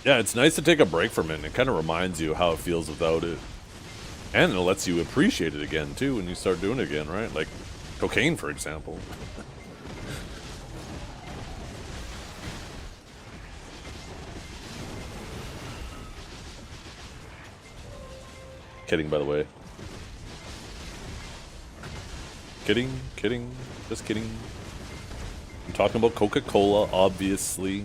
yeah, it's nice to take a break from it, and it kind of reminds you how it feels without it. And it lets you appreciate it again, too, when you start doing it again, right? Like cocaine, for example. Kidding, by the way. Kidding. Just kidding. I'm talking about Coca-Cola, obviously.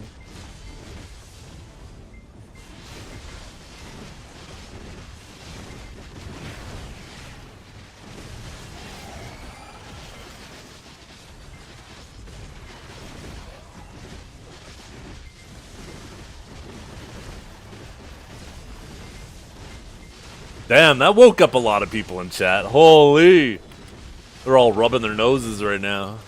Damn, that woke up a lot of people in chat. Holy! They're all rubbing their noses right now.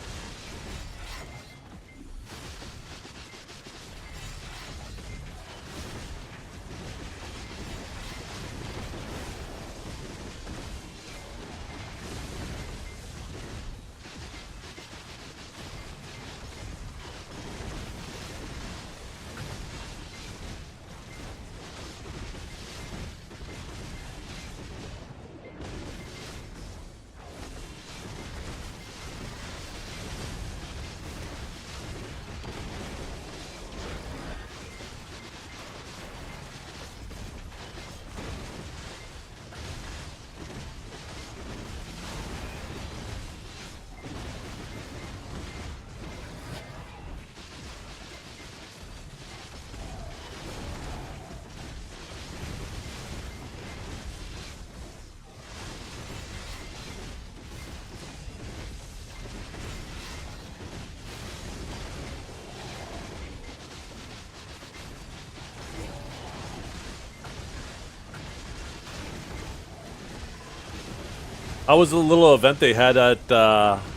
How was the little event they had at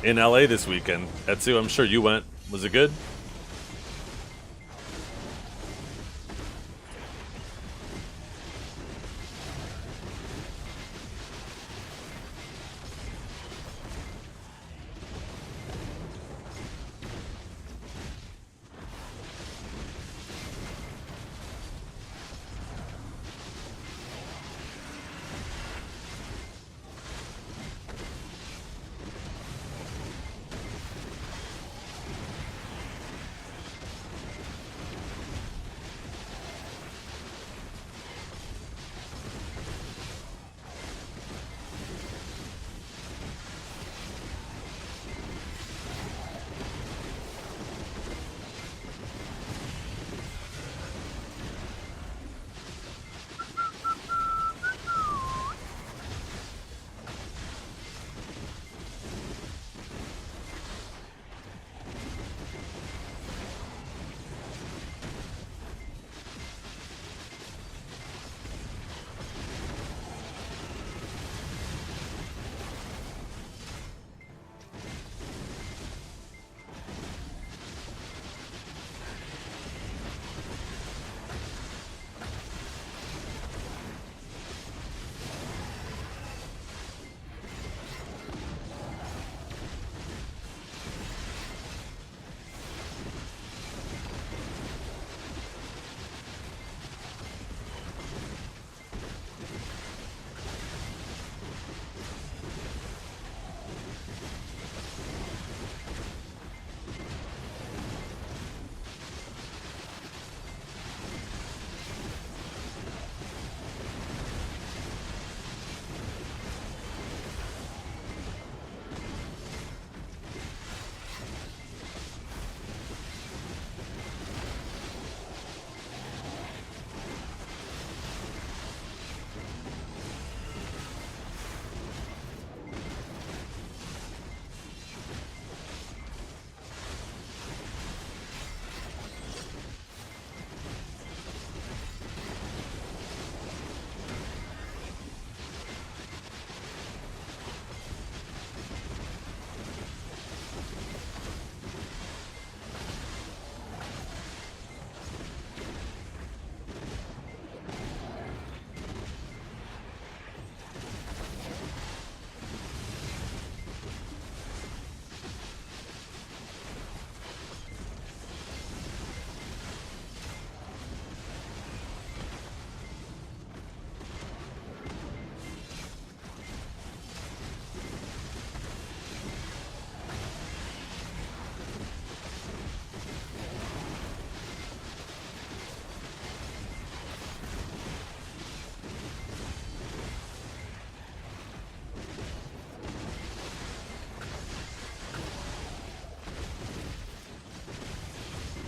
in LA this weekend? Etsu, I'm sure you went. Was it good?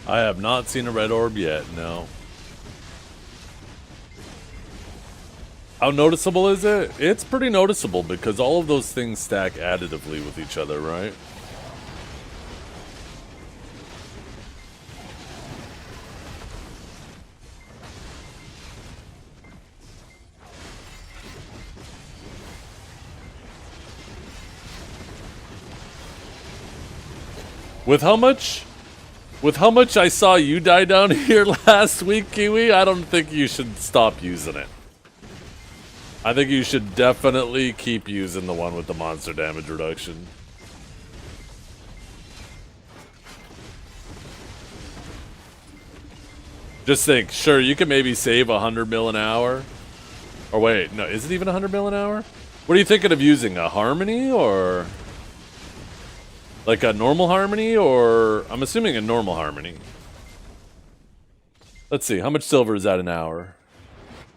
I have not seen a red orb yet, no. How noticeable is it? It's pretty noticeable because all of those things stack additively with each other, right? With how much I saw you die down here last week, Kiwi, I don't think you should stop using it. I think you should definitely keep using the one with the monster damage reduction. Just think, sure, you can maybe save 100 mil an hour. Or wait, no, is it even 100 mil an hour? What are you thinking of using, a harmony or... like a normal harmony, or... I'm assuming a normal harmony. Let's see, how much silver is that an hour?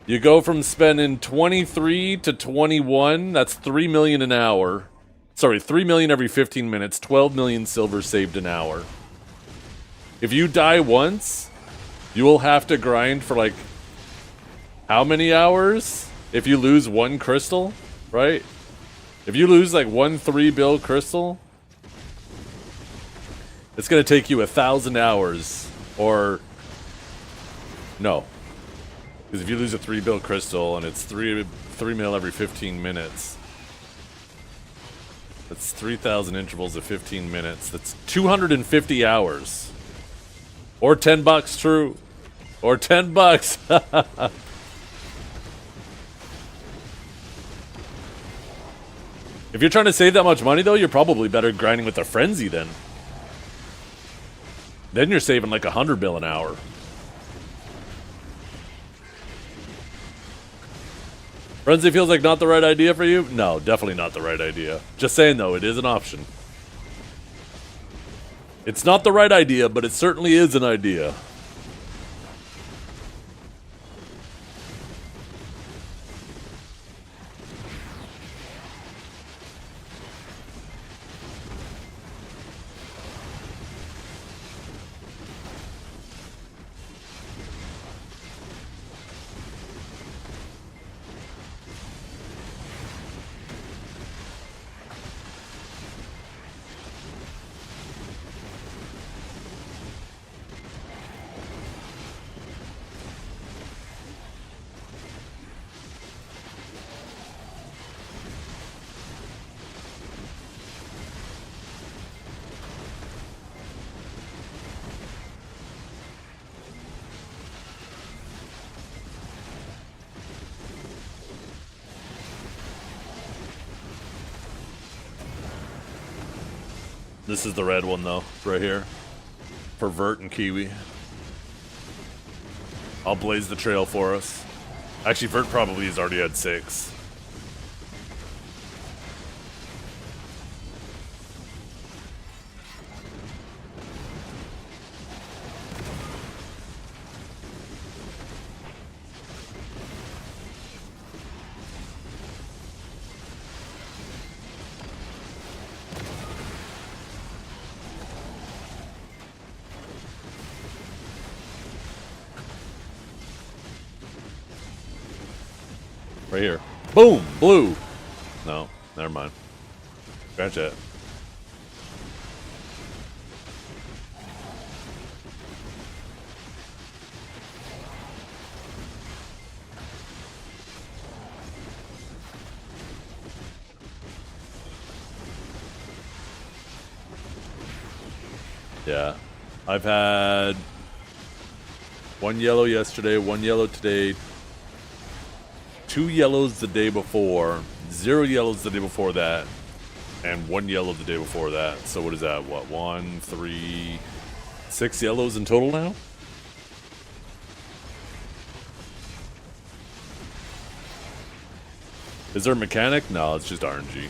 You go from spending 23 to 21, that's 3 million an hour. Sorry, 3 million every 15 minutes, 12 million silver saved an hour. If you die once, you will have to grind for like... how many hours? If you lose one crystal, right? If you lose like 1 3-bill crystal... it's gonna take you 1,000 hours, or... no. Because if you lose a 3-bill crystal, and it's 3 mil every 15 minutes... that's 3,000 intervals of 15 minutes. That's 250 hours. Or 10 bucks, true. Or 10 bucks. If you're trying to save that much money, though, you're probably better grinding with a frenzy then. Then you're saving like 100 bill an hour. Frenzy feels like not the right idea for you? No, definitely not the right idea. Just saying though, it is an option. It's not the right idea, but it certainly is an idea. This is the red one, though, right here. For Vert and Kiwi. I'll blaze the trail for us. Actually, Vert probably has already had 6. Right here. Boom! Blue! No, never mind. Scratch it. Yeah. I've had 1 yellow yesterday, 1 yellow today, 2 yellows the day before, 0 yellows the day before that, and 1 yellow the day before that. So what is that? What, 1, 3, 6 yellows in total now? Is there a mechanic? No, it's just RNG.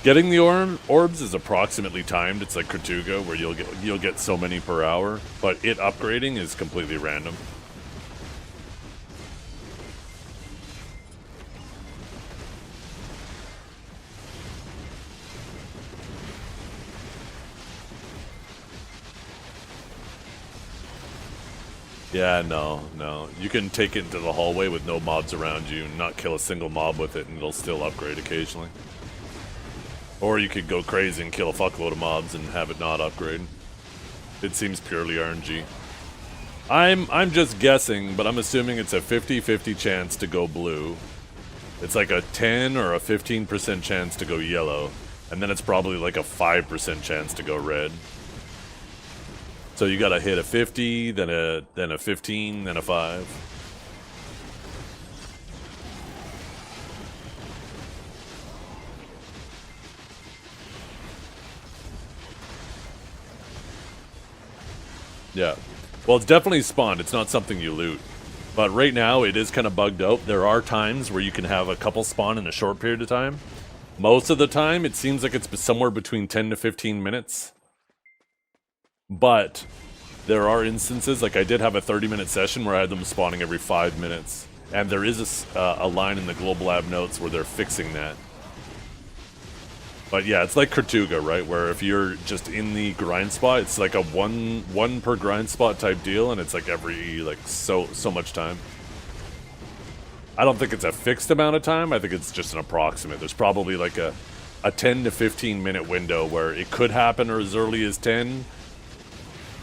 Getting the orbs is approximately timed. It's like Kertuga, where you'll get so many per hour, but it upgrading is completely random. Yeah, no. You can take it into the hallway with no mobs around you and not kill a single mob with it, and it'll still upgrade occasionally. Or you could go crazy and kill a fuckload of mobs and have it not upgrade. It seems purely RNG. I'm just guessing, but I'm assuming it's a 50-50 chance to go blue. It's like a 10 or a 15% chance to go yellow, and then it's probably like a 5% chance to go red. So you gotta hit a 50, then a 15, then a 5. Yeah. Well, it's definitely spawned. It's not something you loot. But right now, it is kind of bugged out. There are times where you can have a couple spawn in a short period of time. Most of the time, it seems like it's somewhere between 10 to 15 minutes. But there are instances, like I did have a 30-minute session where I had them spawning every 5 minutes. And there is a line in the Global Lab notes where they're fixing that. But yeah, it's like Kertuga, right? Where if you're just in the grind spot, it's like a one per grind spot type deal, and it's like every so much time. I don't think it's a fixed amount of time. I think it's just an approximate. There's probably like a 10 to 15 minute window where it could happen or as early as 10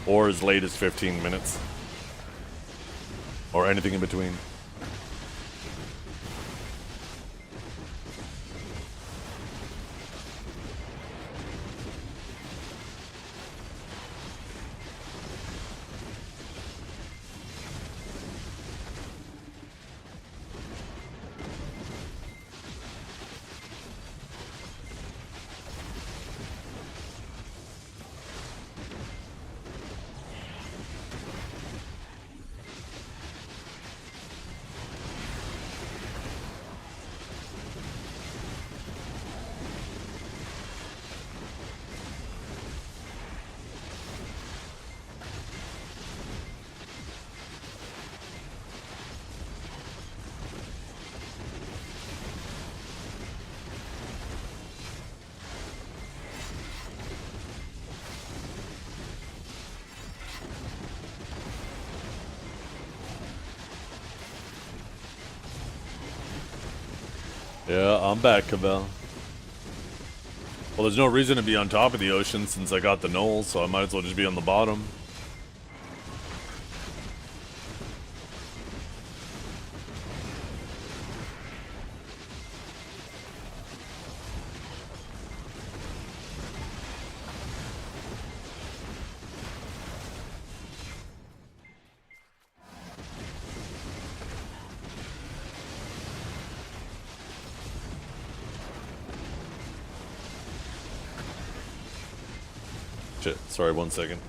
or as late as 15 minutes. Or anything in between. Yeah, I'm back, Cabell. Well, there's no reason to be on top of the ocean since I got the knoll, so I might as well just be on the bottom. Shit, sorry, 1 second.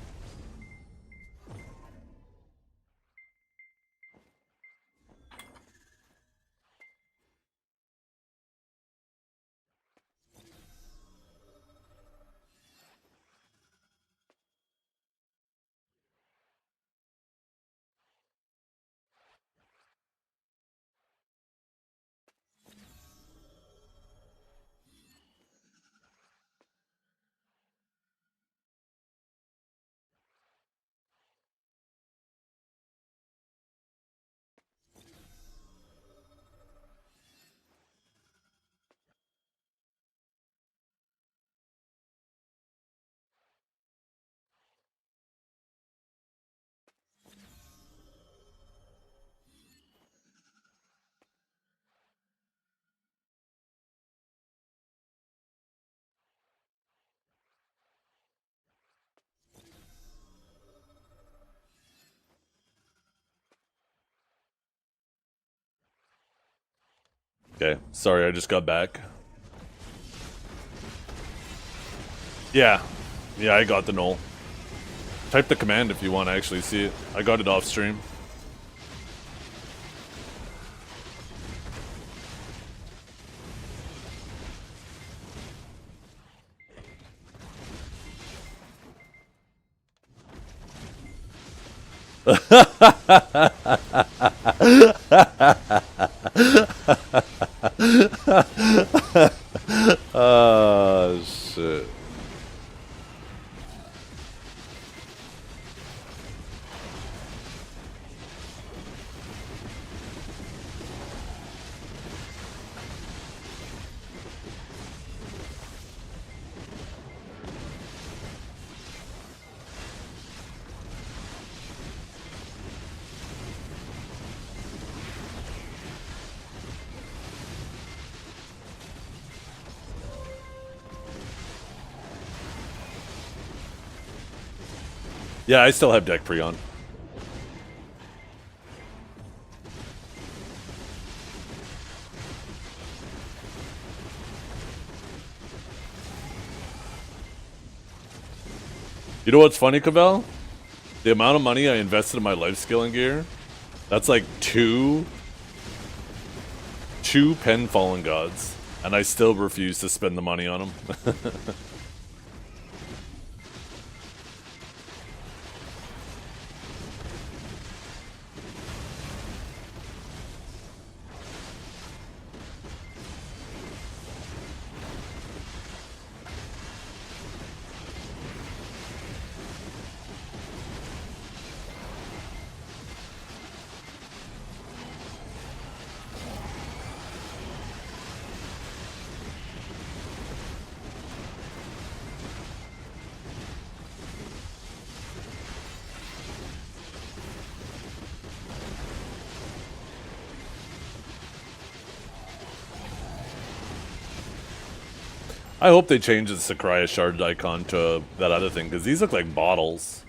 Okay, sorry, I just got back. Yeah, I got the knoll. Type the command if you want to actually see it. I got it off stream. Oh, shit. Yeah, I still have deck pre on. You know what's funny, Cavell? The amount of money I invested in my life skilling gear, that's like two Pen Fallen Gods, and I still refuse to spend the money on them. I hope they change the Sycraia shard icon to that other thing, because these look like bottles.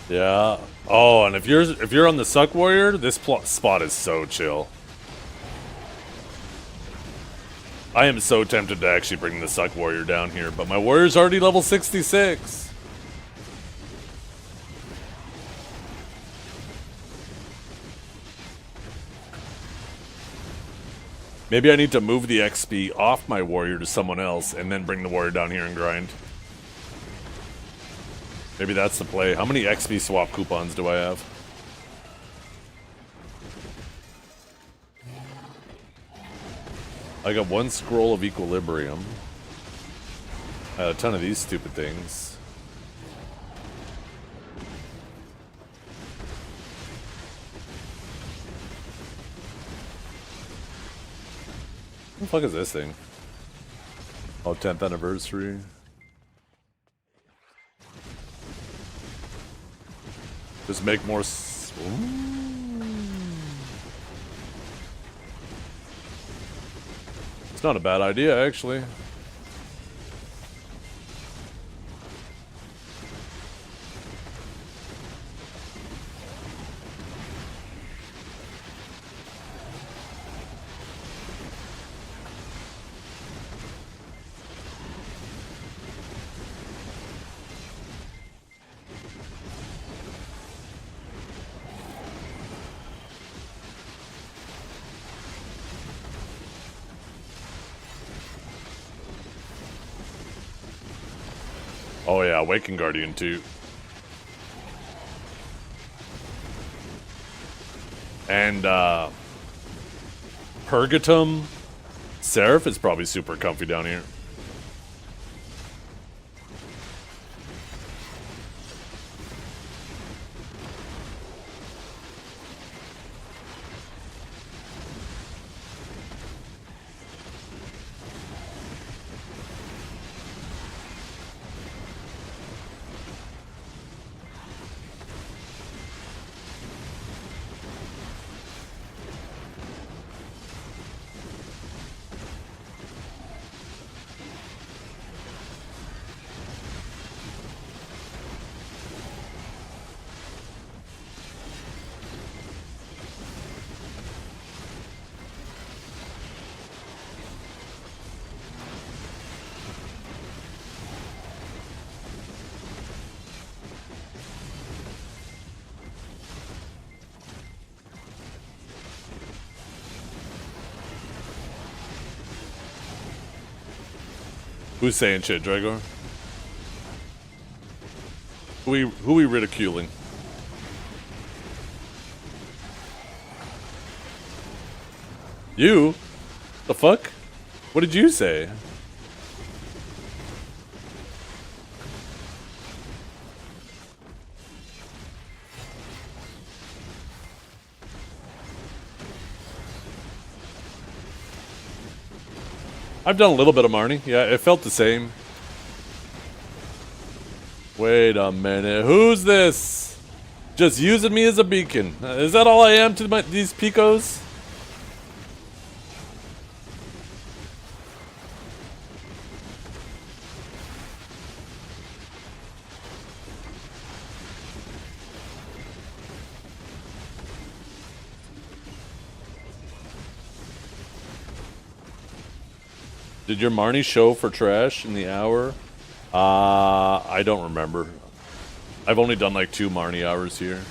Yeah. Oh, and if you're on the Suck Warrior, this spot is so chill. I am so tempted to actually bring the Suck Warrior down here, but my Warrior's already level 66. Maybe I need to move the XP off my Warrior to someone else and then bring the Warrior down here and grind. Maybe that's the play. How many XP swap coupons do I have? I got 1 scroll of equilibrium. I had a ton of these stupid things. What the fuck is this thing? Oh, 10th anniversary. Just make more. It's not a bad idea, actually. Oh yeah, Awakened Guardian too. And Purgatum Seraph is probably super comfy down here. Who's saying shit, Dragor? Who we ridiculing? You? The fuck? What did you say? I've done a little bit of Marnie. Yeah, it felt the same. Wait a minute. Who's this? Just using me as a beacon. Is that all I am to these Picos? Did your Marnie show for trash in the hour? I don't remember. I've only done like 2 Marnie hours here.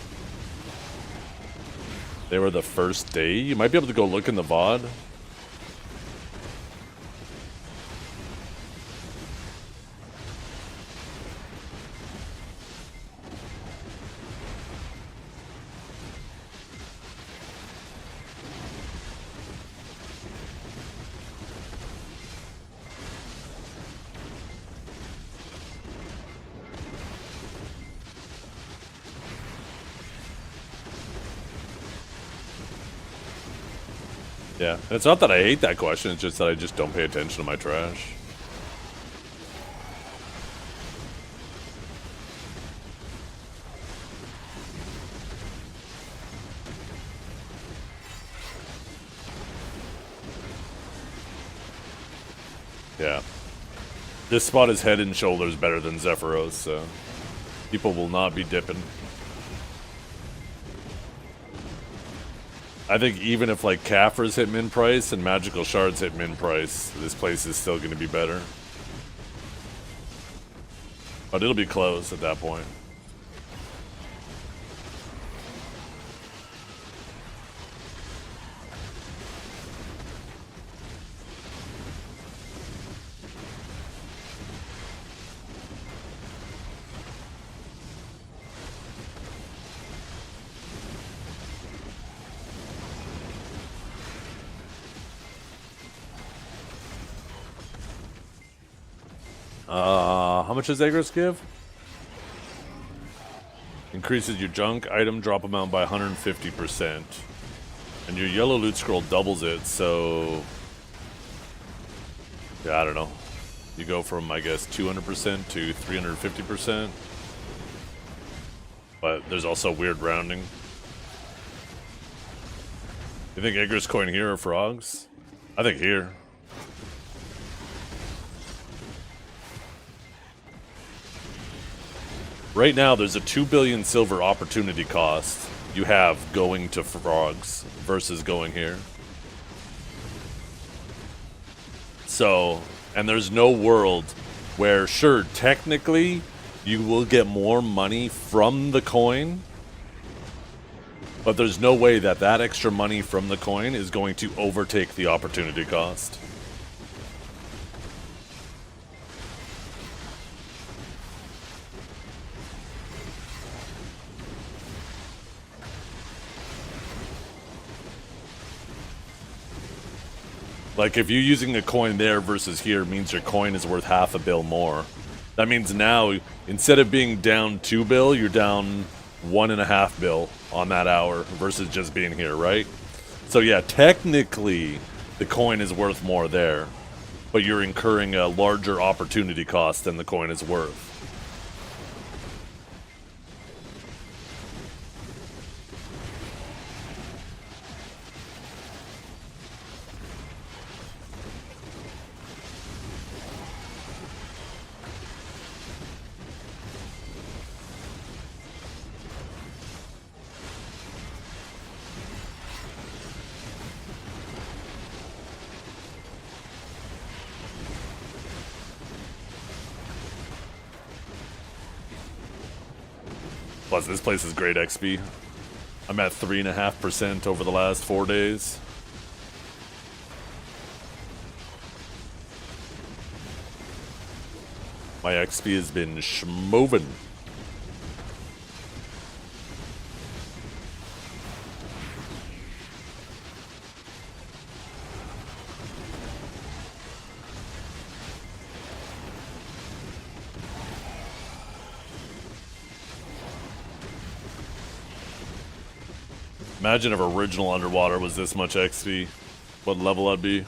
They were the first day. You might be able to go look in the VOD. Yeah, and it's not that I hate that question, it's just that I just don't pay attention to my trash. Yeah. This spot is head and shoulders better than Zephyros, so people will not be dipping. I think even if like Kaffers hit min price and Magical Shards hit min price, this place is still going to be better. But it'll be close at that point. How much does Agros give? Increases your junk item drop amount by 150%. And your yellow loot scroll doubles it, so... yeah, I don't know. You go from, I guess, 200% to 350%. But there's also weird rounding. You think Agros coin here or frogs? I think here. Right now, there's a 2 billion silver opportunity cost you have going to frogs versus going here. So, and there's no world where, sure, technically, you will get more money from the coin, but there's no way that that extra money from the coin is going to overtake the opportunity cost. Like, if you're using a coin there versus here, means your coin is worth half a bill more. That means now, instead of being down 2 bill, you're down 1.5 bill on that hour versus just being here, right? So yeah, technically, the coin is worth more there, but you're incurring a larger opportunity cost than the coin is worth. Plus, this place is great XP. I'm at 3.5% over the last 4 days. My XP has been schmovin'. Imagine if original Underwater was this much XP. What level I'd be.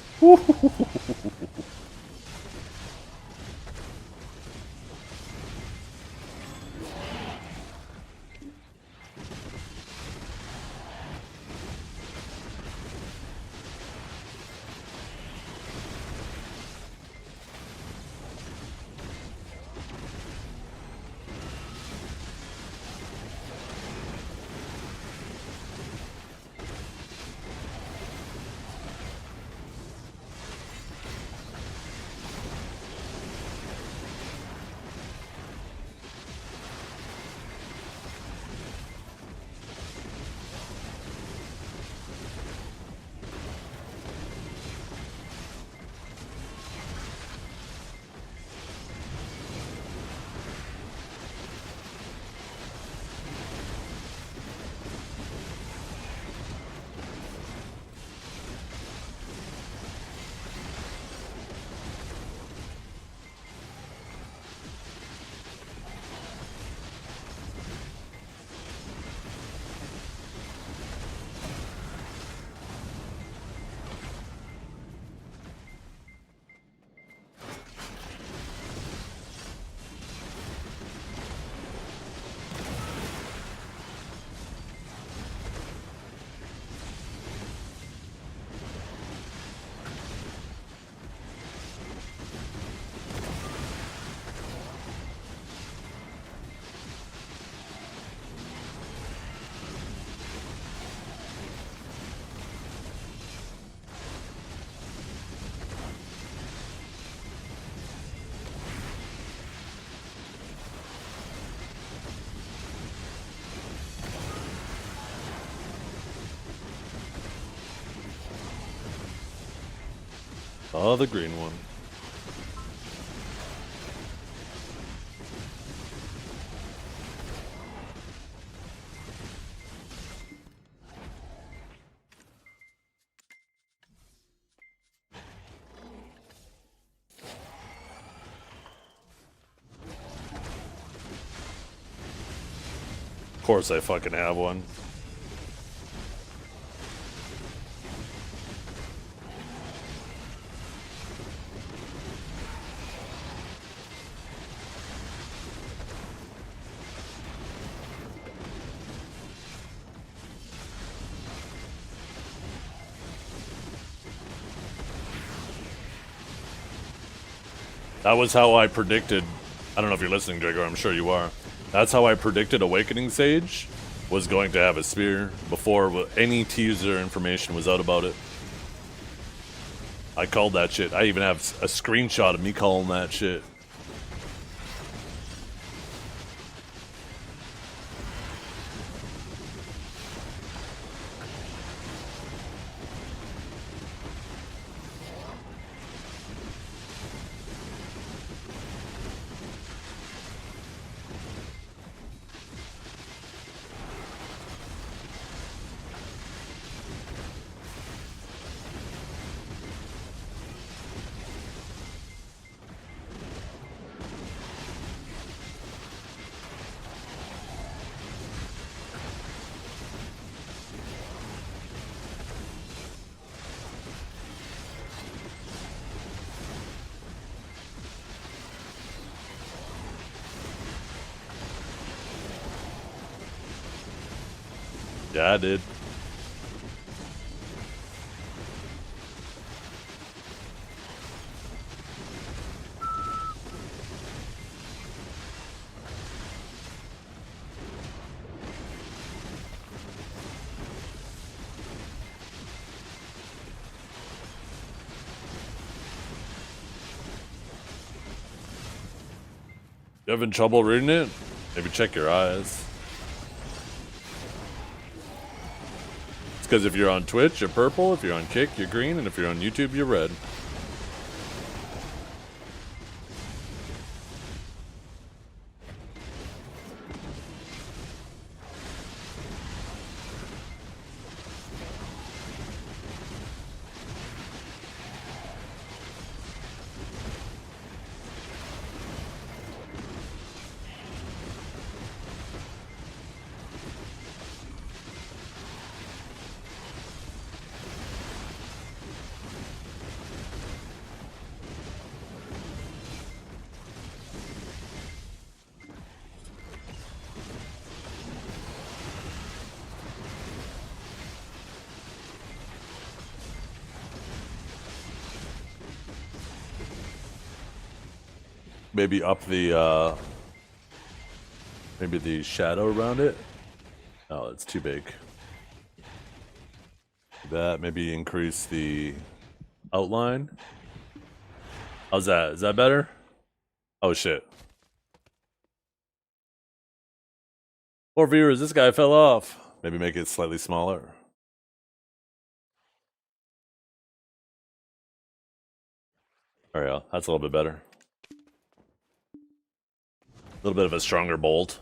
Oh, the green one. Of course I fucking have one. That was how I predicted. I don't know if you're listening, Drago. I'm sure you are. That's how I predicted Awakening Sage was going to have a spear before any teaser information was out about it. I called that shit. I even have a screenshot of me calling that shit. Yeah, I did. You having trouble reading it? Maybe check your eyes. It's because if you're on Twitch, you're purple. If you're on Kick, you're green. And if you're on YouTube, you're red. Maybe up the, maybe the shadow around it. Oh, it's too big. That, maybe increase the outline. How's that? Is that better? Oh shit. Poor viewers, this guy fell off. Maybe make it slightly smaller. There we go. That's a little bit better. A little bit of a stronger bolt.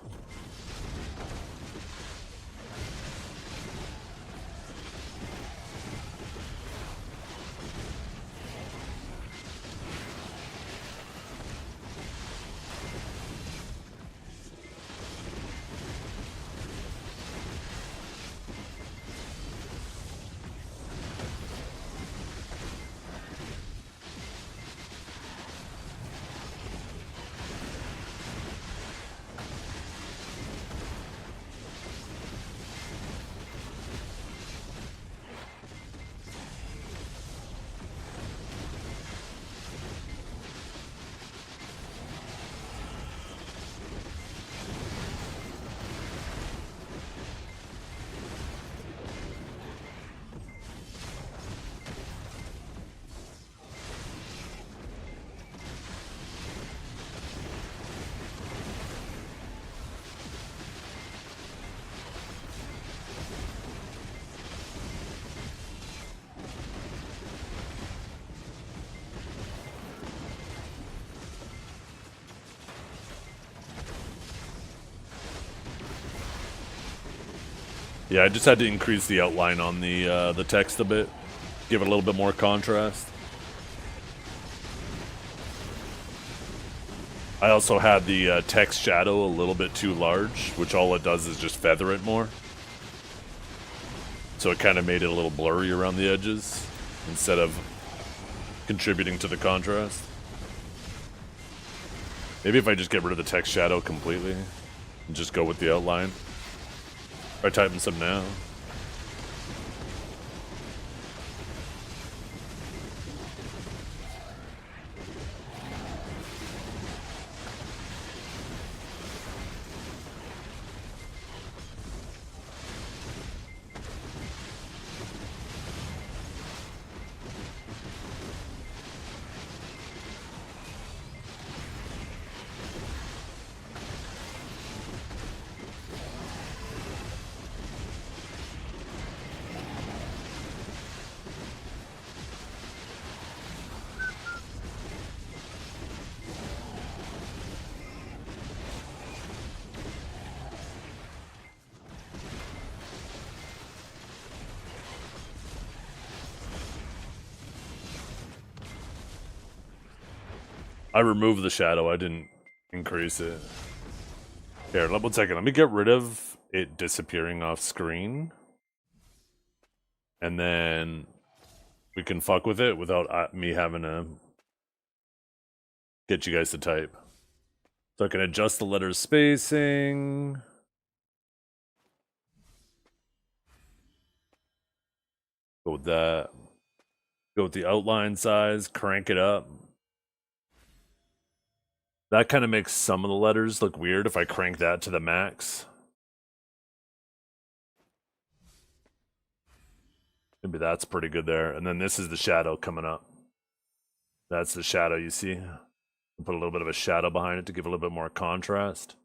Yeah, I just had to increase the outline on the text a bit, give it a little bit more contrast. I also had the text shadow a little bit too large, which all it does is just feather it more. So it kind of made it a little blurry around the edges instead of contributing to the contrast. Maybe if I just get rid of the text shadow completely and just go with the outline. Try typing some now. I removed the shadow, I didn't increase it. Here, 1 second, let me get rid of it disappearing off screen. And then we can fuck with it without me having to get you guys to type. So I can adjust the letter spacing. Go with that. Go with the outline size, crank it up. That kind of makes some of the letters look weird if I crank that to the max. Maybe that's pretty good there. And then this is the shadow coming up. That's the shadow you see. Put a little bit of a shadow behind it to give a little bit more contrast.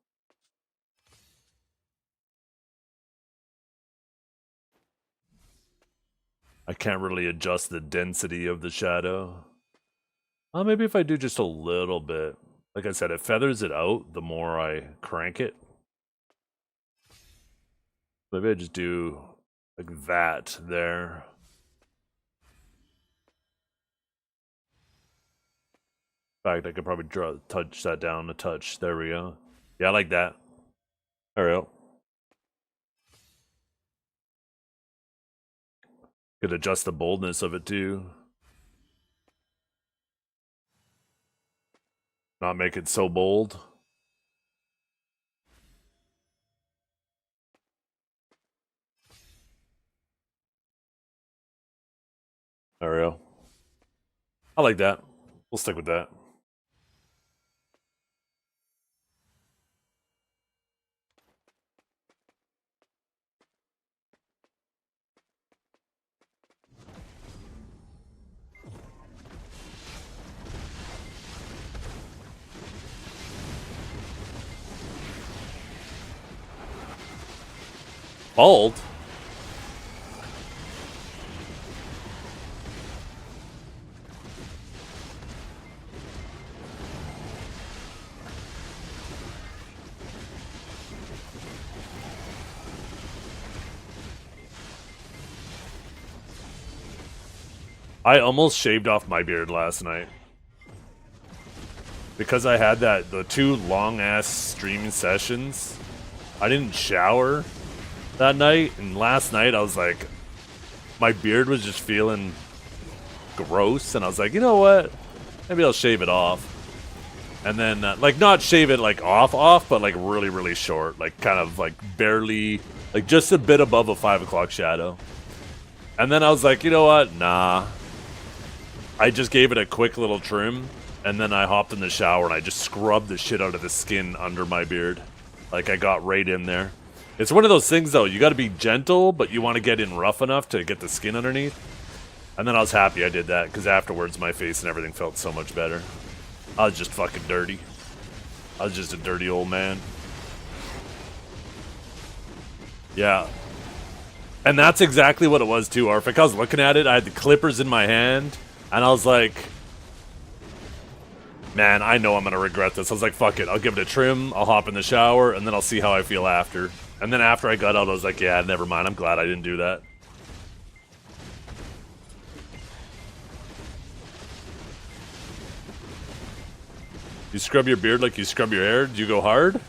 I can't really adjust the density of the shadow. Maybe if I do just a little bit. Like I said, it feathers it out the more I crank it. Maybe I just do like that there. In fact, I could probably touch that down a touch. There we go. Yeah, I like that. There we go. Could adjust the boldness of it too. Not make it so bold. There we go. I like that. We'll stick with that. Bald? I almost shaved off my beard last night. Because I had the 2 long-ass streaming sessions, I didn't shower that night, and last night I was like, my beard was just feeling gross, and I was like, you know what? Maybe I'll shave it off. And then, like, not shave it, like, off, but, like, really, really short. Like, kind of, like, barely, like, just a bit above a 5 o'clock shadow. And then I was like, you know what? Nah. I just gave it a quick little trim, and then I hopped in the shower, and I just scrubbed the shit out of the skin under my beard. Like, I got right in there. It's one of those things, though. You gotta be gentle, but you want to get in rough enough to get the skin underneath. And then I was happy I did that, because afterwards my face and everything felt so much better. I was just fucking dirty. I was just a dirty old man. Yeah. And that's exactly what it was, too, Arfik. I was looking at it, I had the clippers in my hand, and I was like, man, I know I'm gonna regret this. I was like, fuck it, I'll give it a trim, I'll hop in the shower, and then I'll see how I feel after. And then after I got out, I was like, yeah, never mind. I'm glad I didn't do that. You scrub your beard like you scrub your hair? Do you go hard?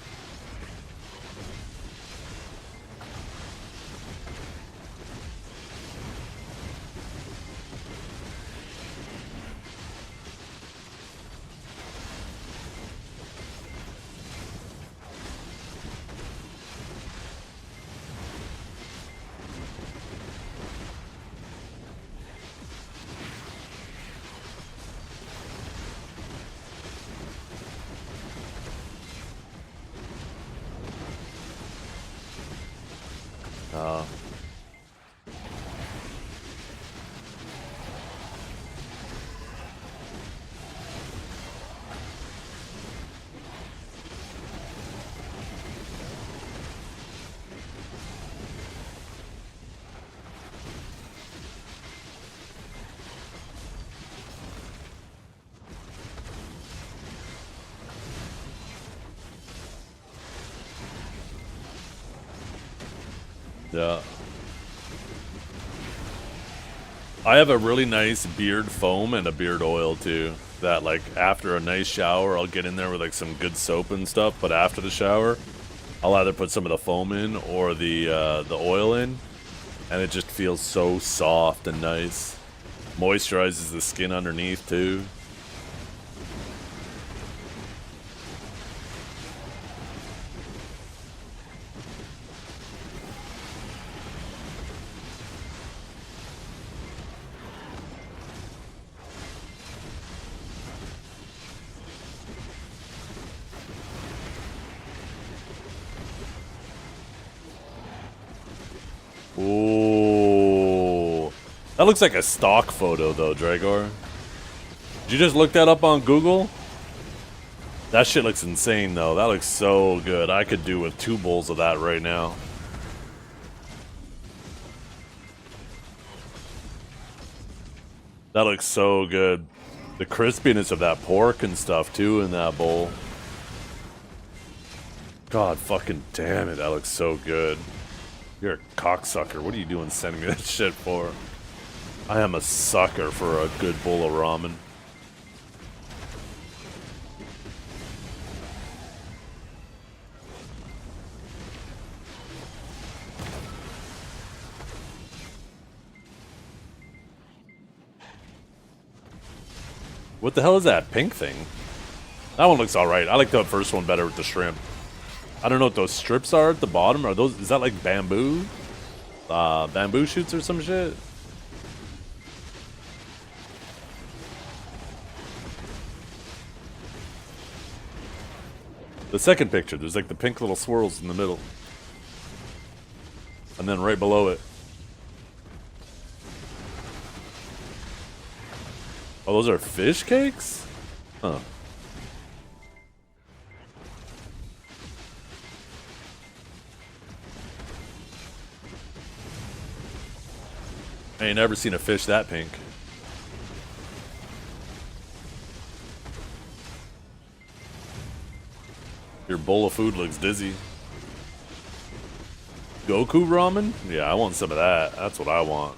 Yeah. I have a really nice beard foam and a beard oil too. That like after a nice shower, I'll get in there with like some good soap and stuff. But after the shower, I'll either put some of the foam in or the oil in, and it just feels so soft and nice. Moisturizes the skin underneath too. Ooh. That looks like a stock photo though, Dragor. Did you just look that up on Google? That shit looks insane though. That looks so good. I could do with 2 bowls of that right now. That looks so good. The crispiness of that pork and stuff too in that bowl. God fucking damn it, that looks so good. You're a cocksucker. What are you doing sending me that shit for? I am a sucker for a good bowl of ramen. What the hell is that pink thing? That one looks alright. I like the first one better with the shrimp. I don't know what those strips are at the bottom. Are those, is that like bamboo? Bamboo shoots or some shit? The second picture, there's like the pink little swirls in the middle. And then right below it. Oh, those are fish cakes? Huh. I ain't never seen a fish that pink. Your bowl of food looks dizzy. Goku ramen? Yeah, I want some of that. That's what I want.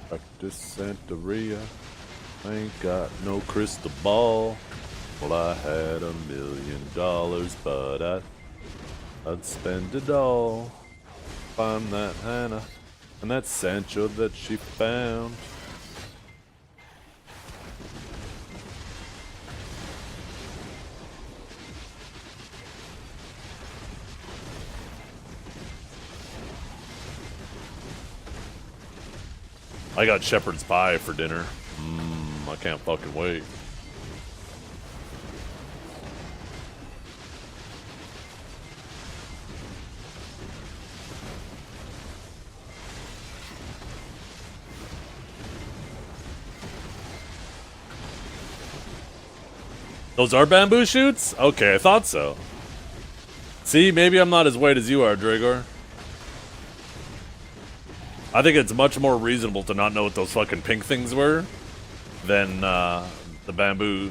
Practice Santeria. I ain't got no crystal ball. Well, I had $1 million, but I'd spend it all. Find that Hannah and that Sancho that she found. I got shepherd's pie for dinner. I can't fucking wait. Those are bamboo shoots? Okay, I thought so. See, maybe I'm not as white as you are, Dragor. I think it's much more reasonable to not know what those fucking pink things were than the bamboo.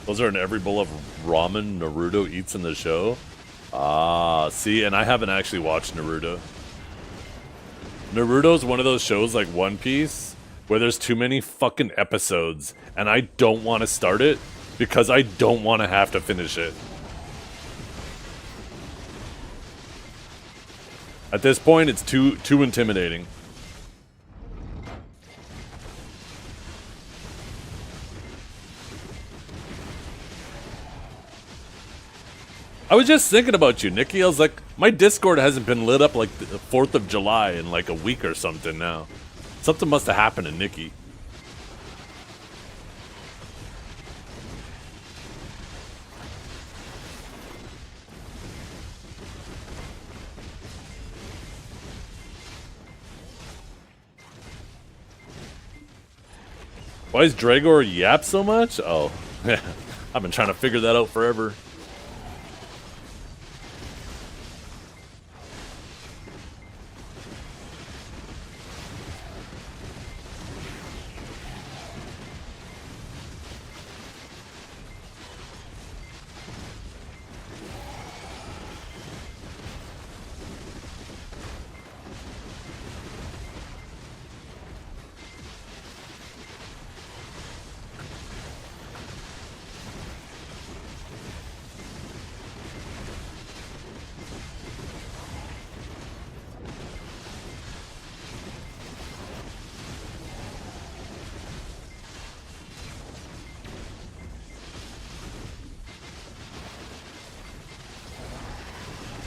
Those are in every bowl of ramen Naruto eats in the show. Ah, see, and I haven't actually watched Naruto. Naruto's one of those shows like One Piece where there's too many fucking episodes and I don't want to start it because I don't want to have to finish it. At this point, it's too intimidating. I was just thinking about you, Nikki. I was like, my Discord hasn't been lit up like the 4th of July in like a week or something now. Something must have happened to Nikki. Why is Dragor yap so much? Oh, I've been trying to figure that out forever.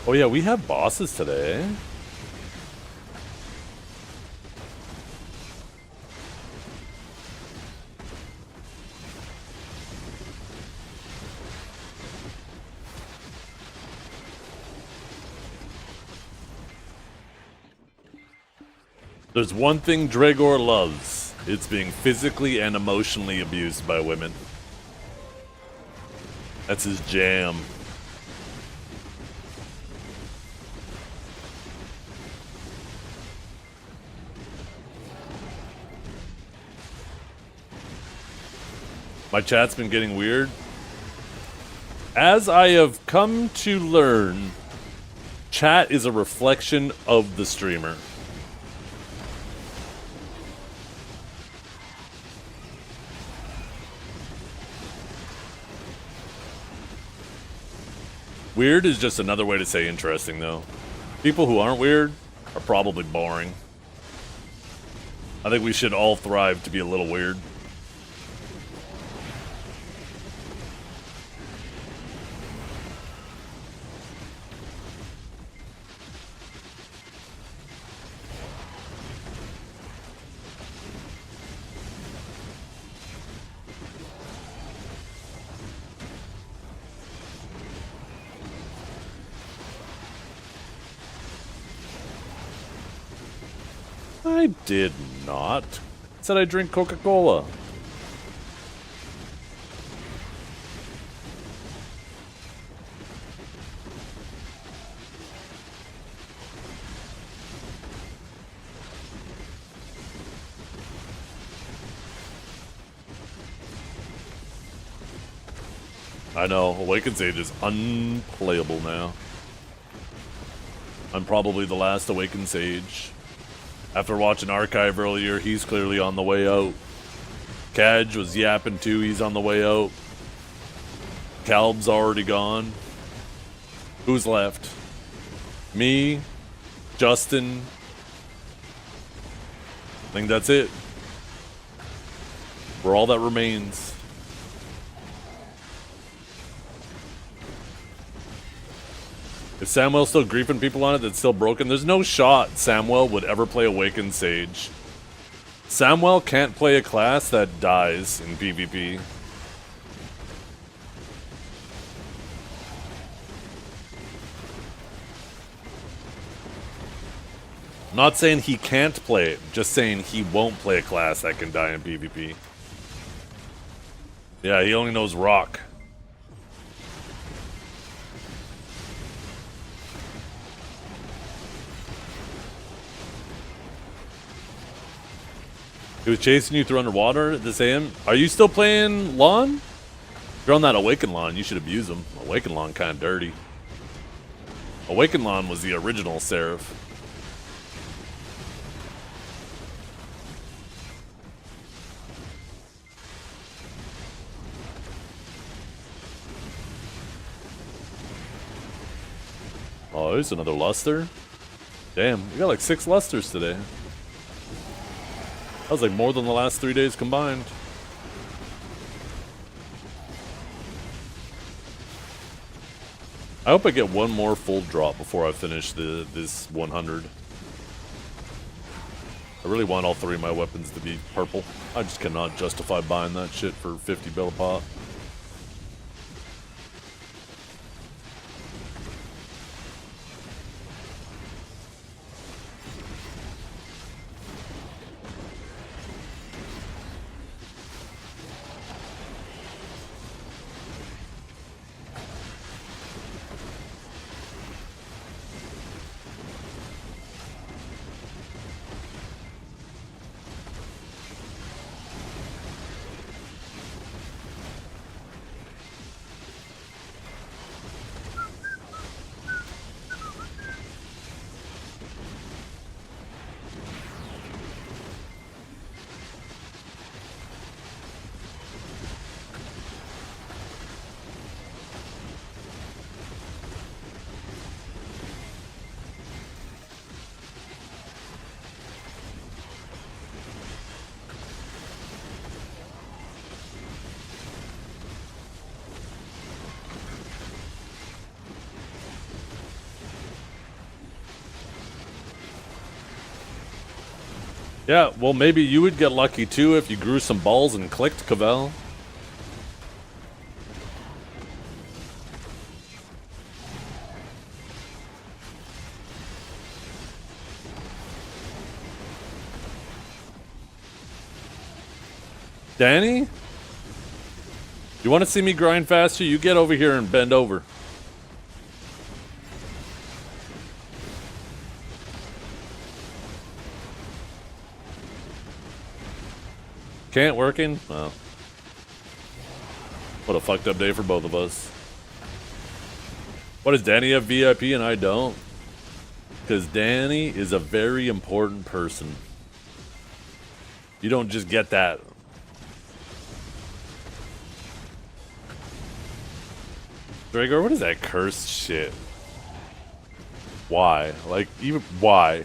Oh yeah, we have bosses today. There's one thing Dragor loves. It's being physically and emotionally abused by women. That's his jam. My chat's been getting weird. As I have come to learn, chat is a reflection of the streamer. Weird is just another way to say interesting, though. People who aren't weird are probably boring. I think we should all thrive to be a little weird. I did not. I said I drink Coca-Cola. I know, Awakened Sage is unplayable now. I'm probably the last Awakened Sage. After watching Archive earlier, he's clearly on the way out. Cadge was yapping too, he's on the way out. Calb's already gone. Who's left? Me, Justin. I think that's it. We're all that remains. If Samwell's still griefing people on it that's still broken, there's no shot Samwell would ever play Awakened Sage. Samwell can't play a class that dies in PvP. I'm not saying he can't play it, just saying he won't play a class that can die in PvP. Yeah, he only knows rock. He was chasing you through underwater at this AM. Are you still playing Lawn? If you're on that Awakened Lawn, you should abuse him. Awakened Lawn kind of dirty. Awakened Lawn was the original Seraph. Oh, there's another luster. Damn, we got like 6 lusters today. That was like more than the last 3 days combined. I hope I get one more full drop before I finish this 100. I really want all 3 of my weapons to be purple. I just cannot justify buying that shit for 50 bill a pop. Yeah, well, maybe you would get lucky too if you grew some balls and clicked, Cavell. Danny? You want to see me grind faster? You get over here and bend over. Can't working? Well, what a fucked up day for both of us. What does Danny have VIP and I don't? Because Danny is a very important person. You don't just get that. Dragor, what is that cursed shit? Why? Like, even why?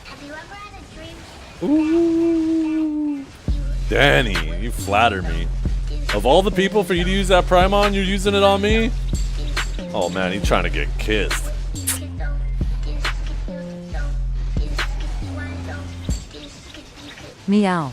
Have you ever had a dream Ooh. Danny, you flatter me. Of all the people for you to use that prime on, you're using it on me? Oh man, he's trying to get kissed. Meow.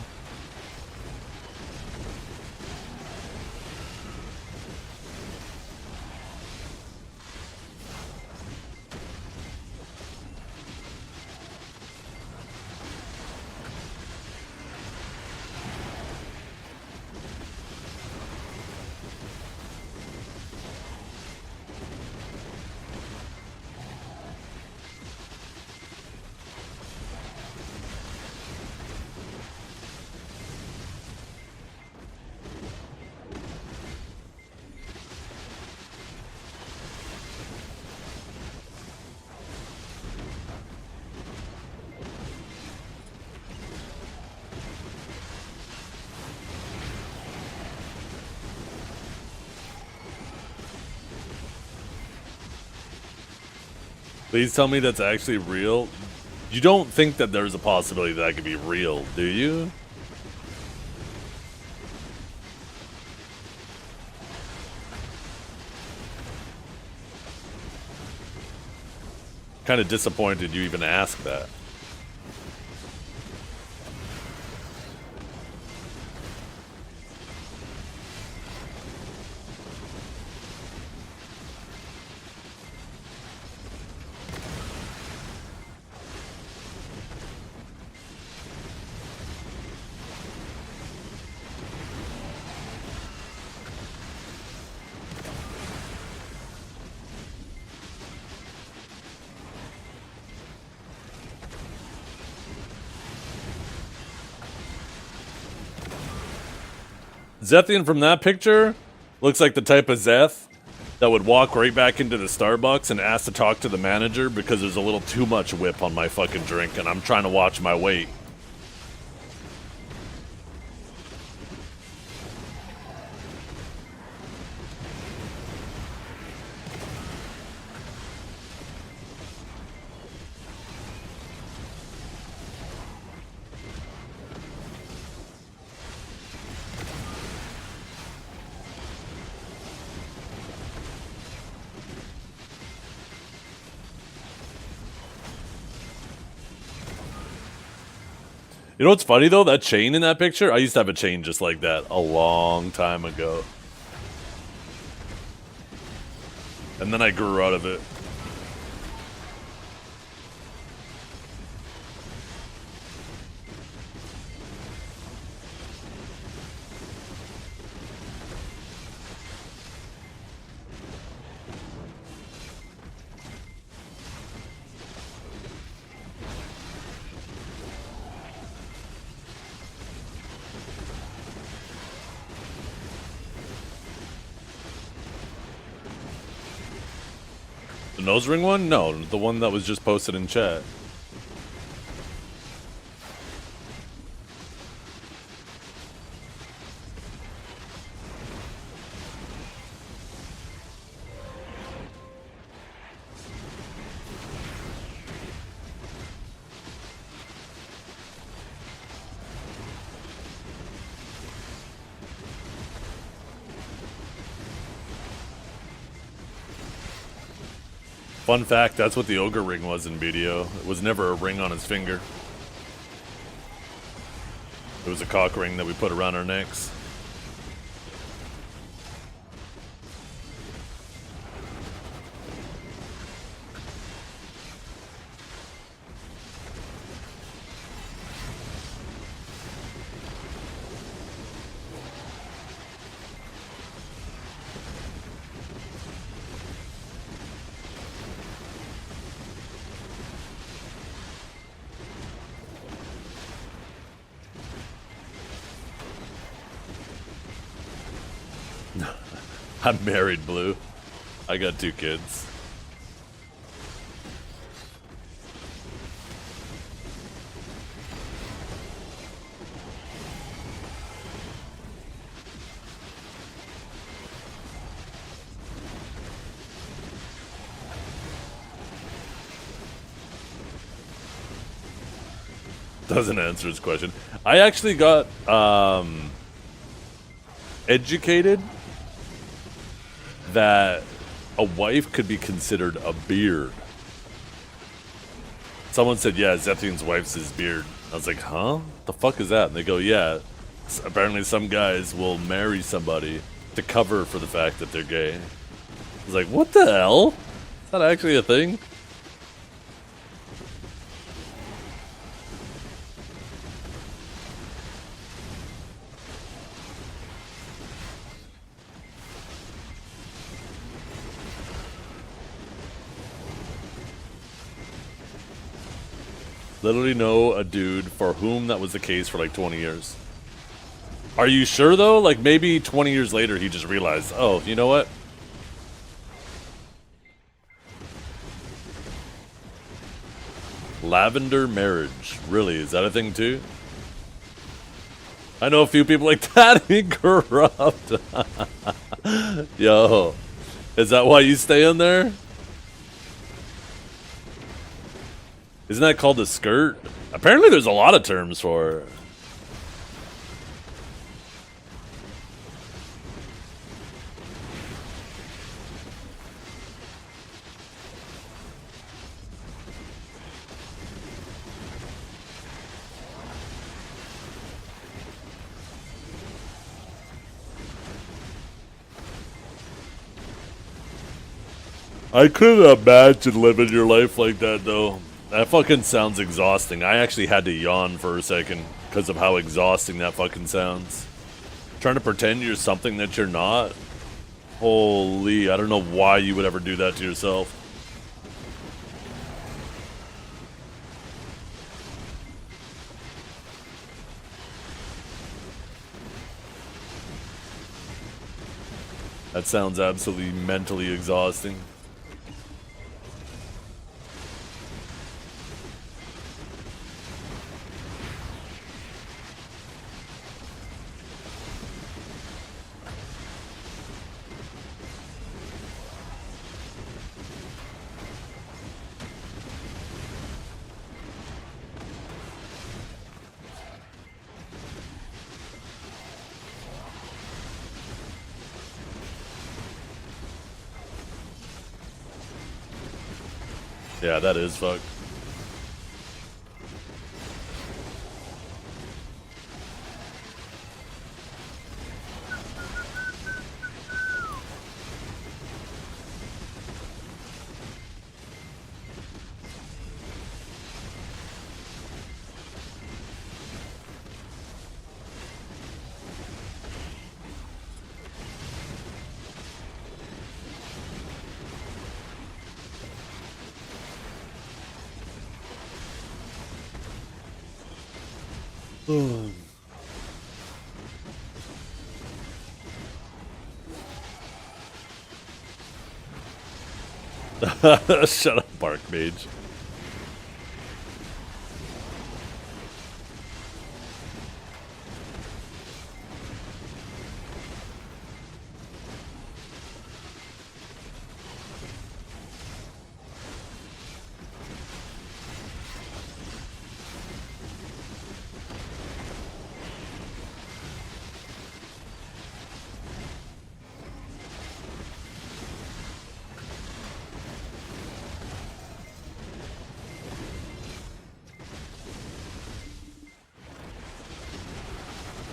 Please tell me that's actually real. You don't think that there's a possibility that could be real, do you? Kind of disappointed you even asked that. Zethian from that picture looks like the type of Zeth that would walk right back into the Starbucks and ask to talk to the manager because there's a little too much whip on my fucking drink and I'm trying to watch my weight. You know what's funny though? That chain in that picture, I used to have a chain just like that a long time ago. And then I grew out of it. The nose ring one? No, the one that was just posted in chat. Fun fact, that's what the ogre ring was in BDO. It was never a ring on his finger. It was a cock ring that we put around our necks. I'm married, Blue. I got 2 kids. Doesn't answer his question. I actually got educated that a wife could be considered a beard. Someone said, yeah, Zethian's wife's his beard. I was like, huh? The fuck is that? And they go, yeah, apparently some guys will marry somebody to cover for the fact that they're gay. I was like, what the hell? Is that actually a thing? Literally know a dude for whom that was the case for like 20 years. Are you sure though? Like maybe 20 years later he just realized, oh, you know what? Lavender marriage. Really? Is that a thing too? I know a few people like that incorrupt. Yo. Is that why you stay in there? Isn't that called a skirt? Apparently there's a lot of terms for it. I couldn't imagine living your life like that, though. That fucking sounds exhausting. I actually had to yawn for a second because of how exhausting that fucking sounds. Trying to pretend you're something that you're not. Holy, I don't know why you would ever do that to yourself. That sounds absolutely mentally exhausting. Yeah, that is fucked. Shut up, Bark Mage.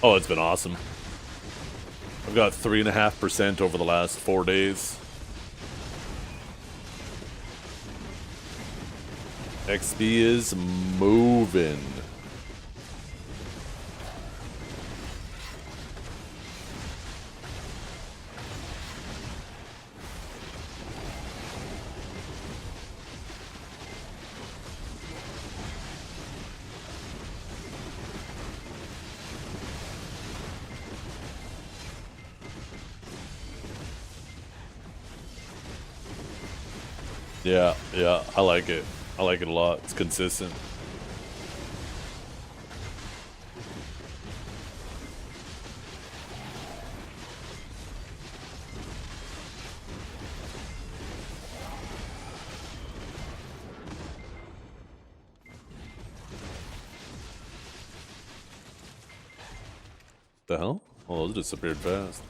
Oh, it's been awesome. I've got 3.5% over the last 4 days. XP is moving. Yeah, I like it. I like it a lot. It's consistent. The hell? Oh, those disappeared fast.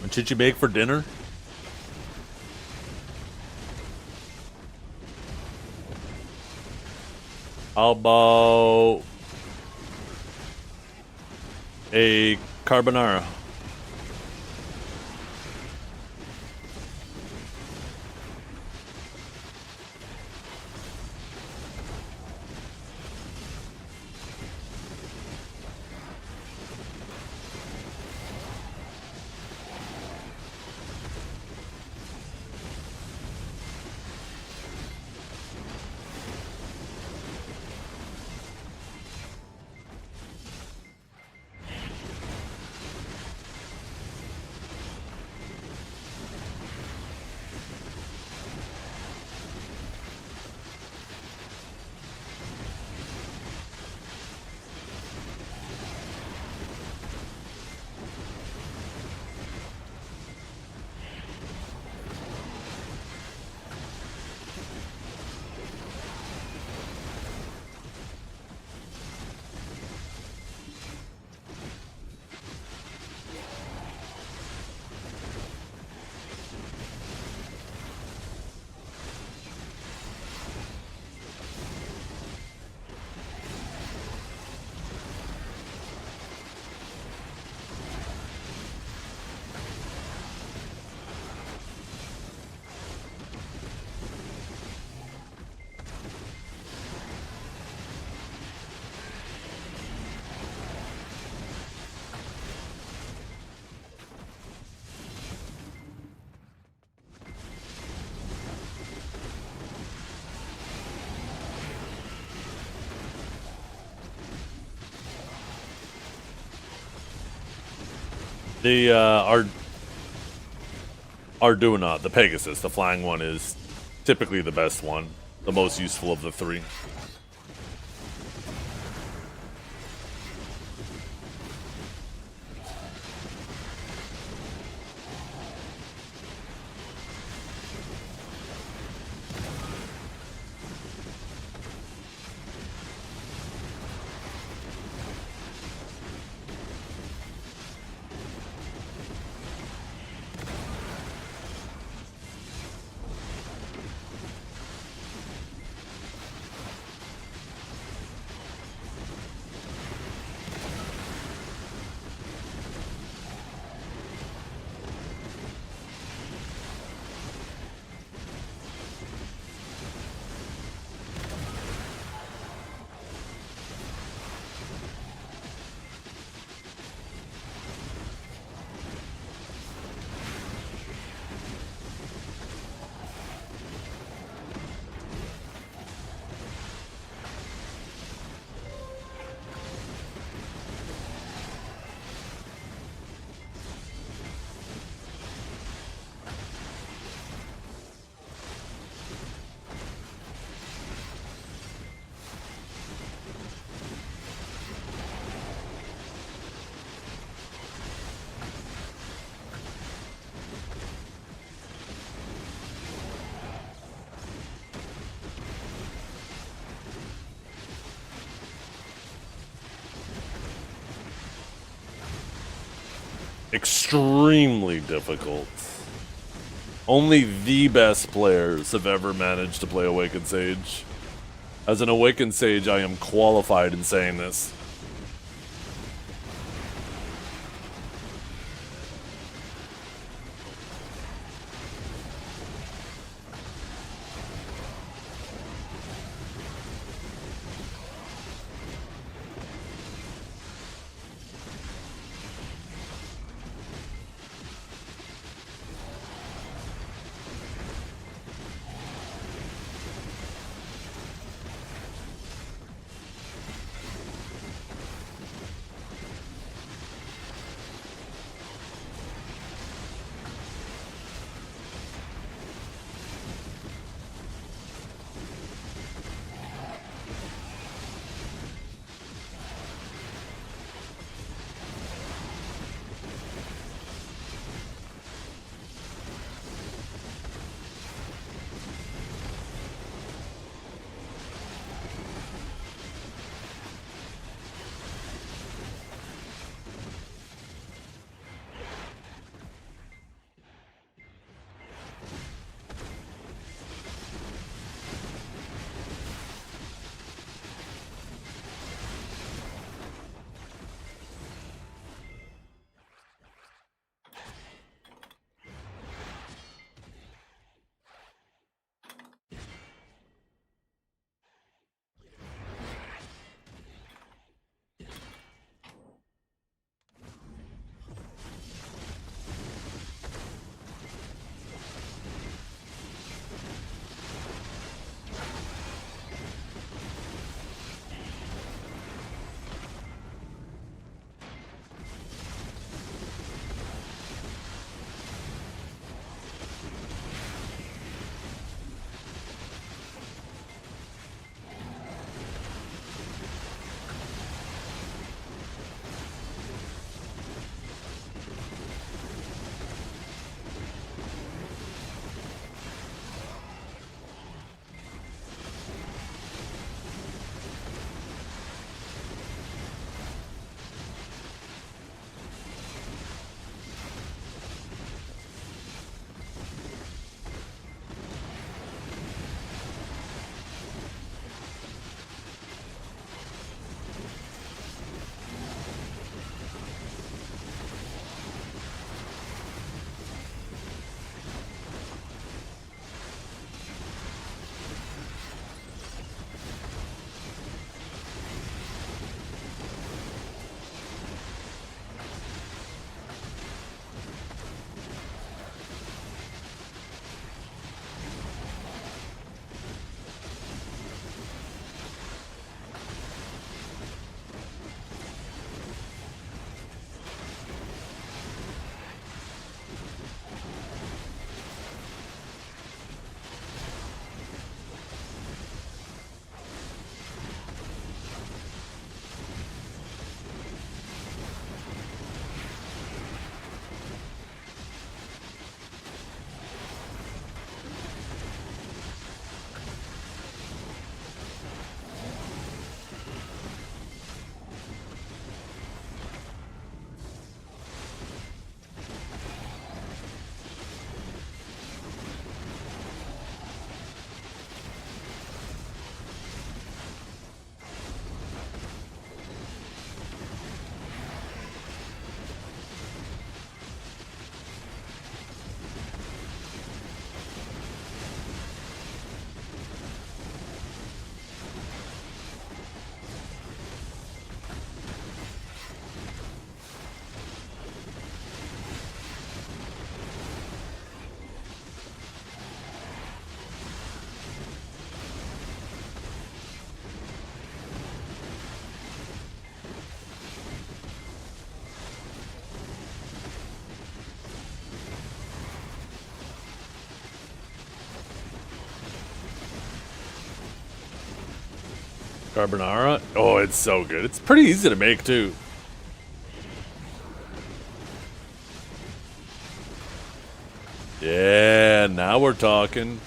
What should you make for dinner? How about a carbonara? The Arduino, the Pegasus, the flying one, is typically the best one, the most useful of the three. Extremely difficult. Only the best players have ever managed to play Awakened Sage. As an Awakened Sage, I am qualified in saying this. Carbonara? Oh, it's so good. It's pretty easy to make, too. Yeah, now we're talking.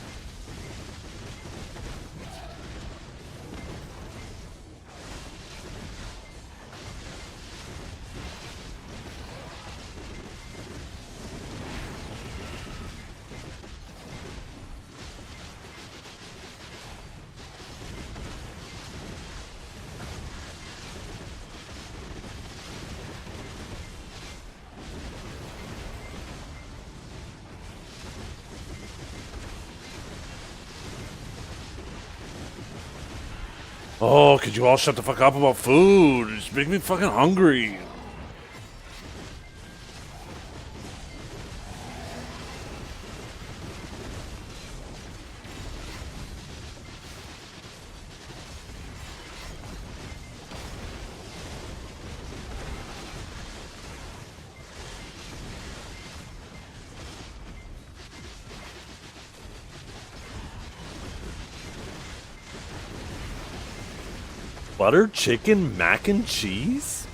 Oh, could you all shut the fuck up about food? It's making me fucking hungry. Butter chicken mac and cheese?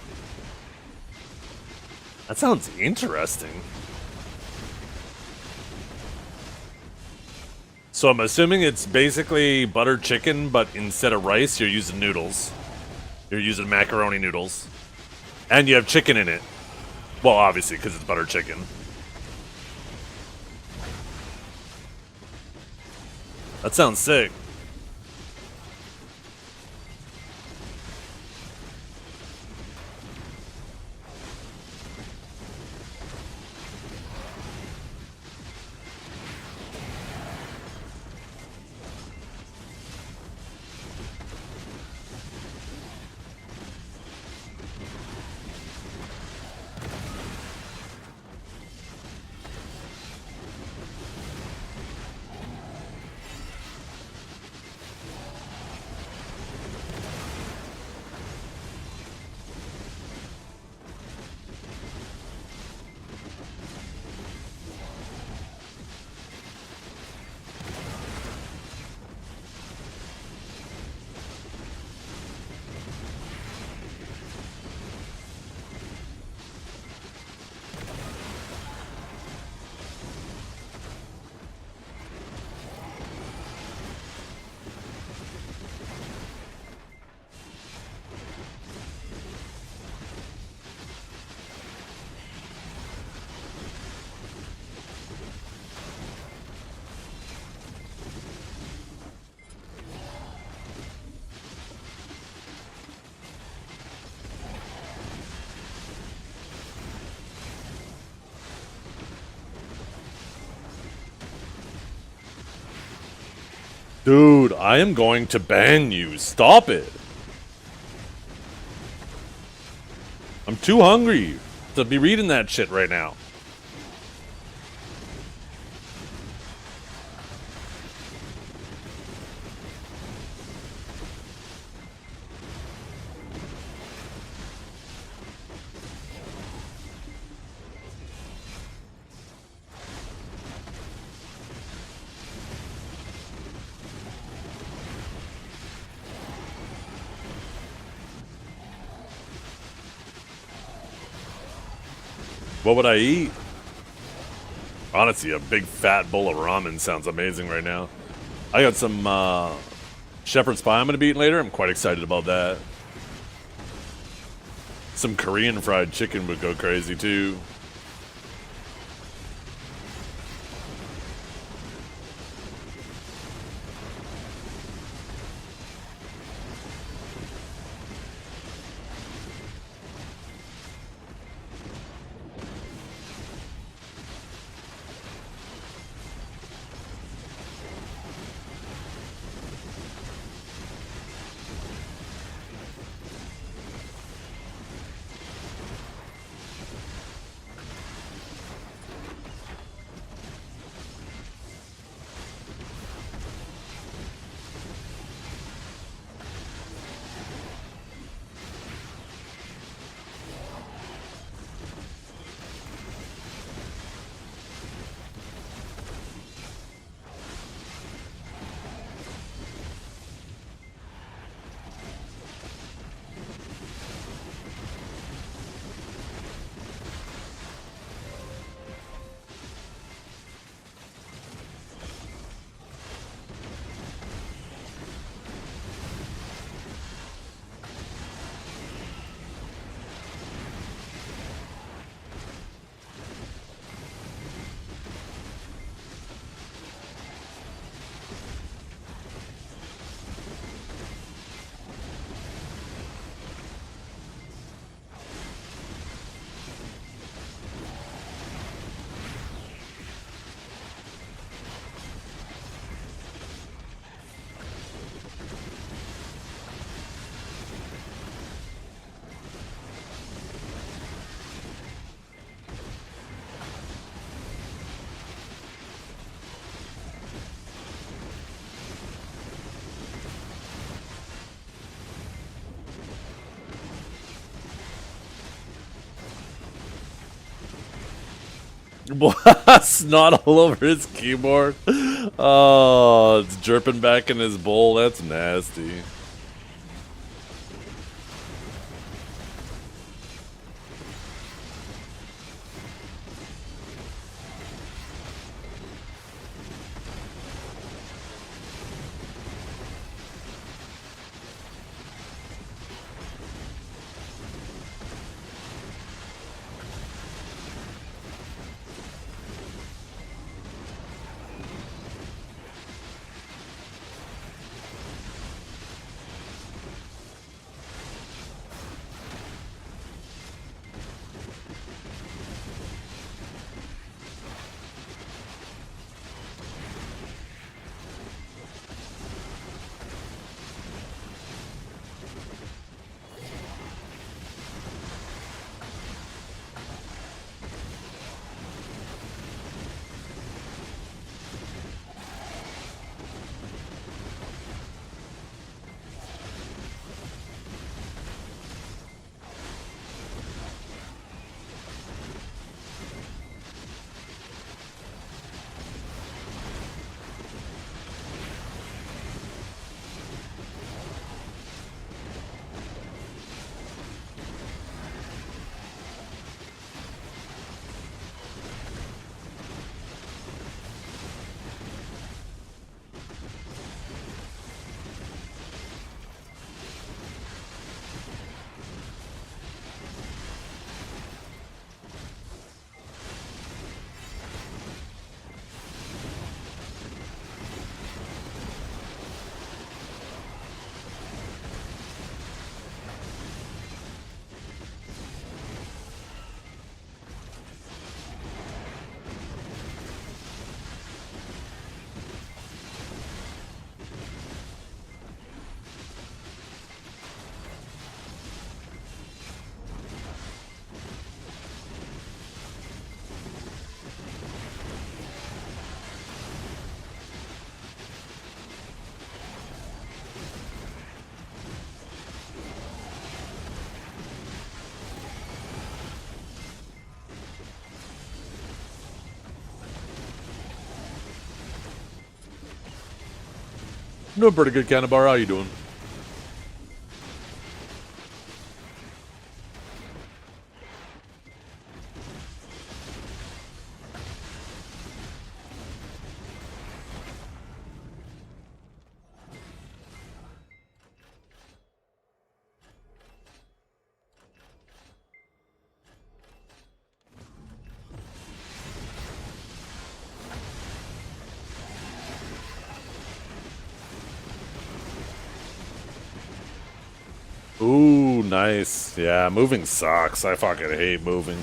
That sounds interesting. So I'm assuming it's basically butter chicken, but instead of rice, you're using noodles. You're using macaroni noodles. And you have chicken in it. Well, obviously, because it's butter chicken. That sounds sick. Dude, I am going to ban you. Stop it. I'm too hungry to be reading that shit right now. What would I eat? Honestly, a big fat bowl of ramen sounds amazing right now. I got some shepherd's pie I'm going to be eating later. I'm quite excited about that. Some Korean fried chicken would go crazy too. Snot all over his keyboard. Oh, it's jerping back in his bowl. That's nasty. No, pretty good, Canabar. How you doing? Ooh, nice. Yeah, moving sucks. I fucking hate moving.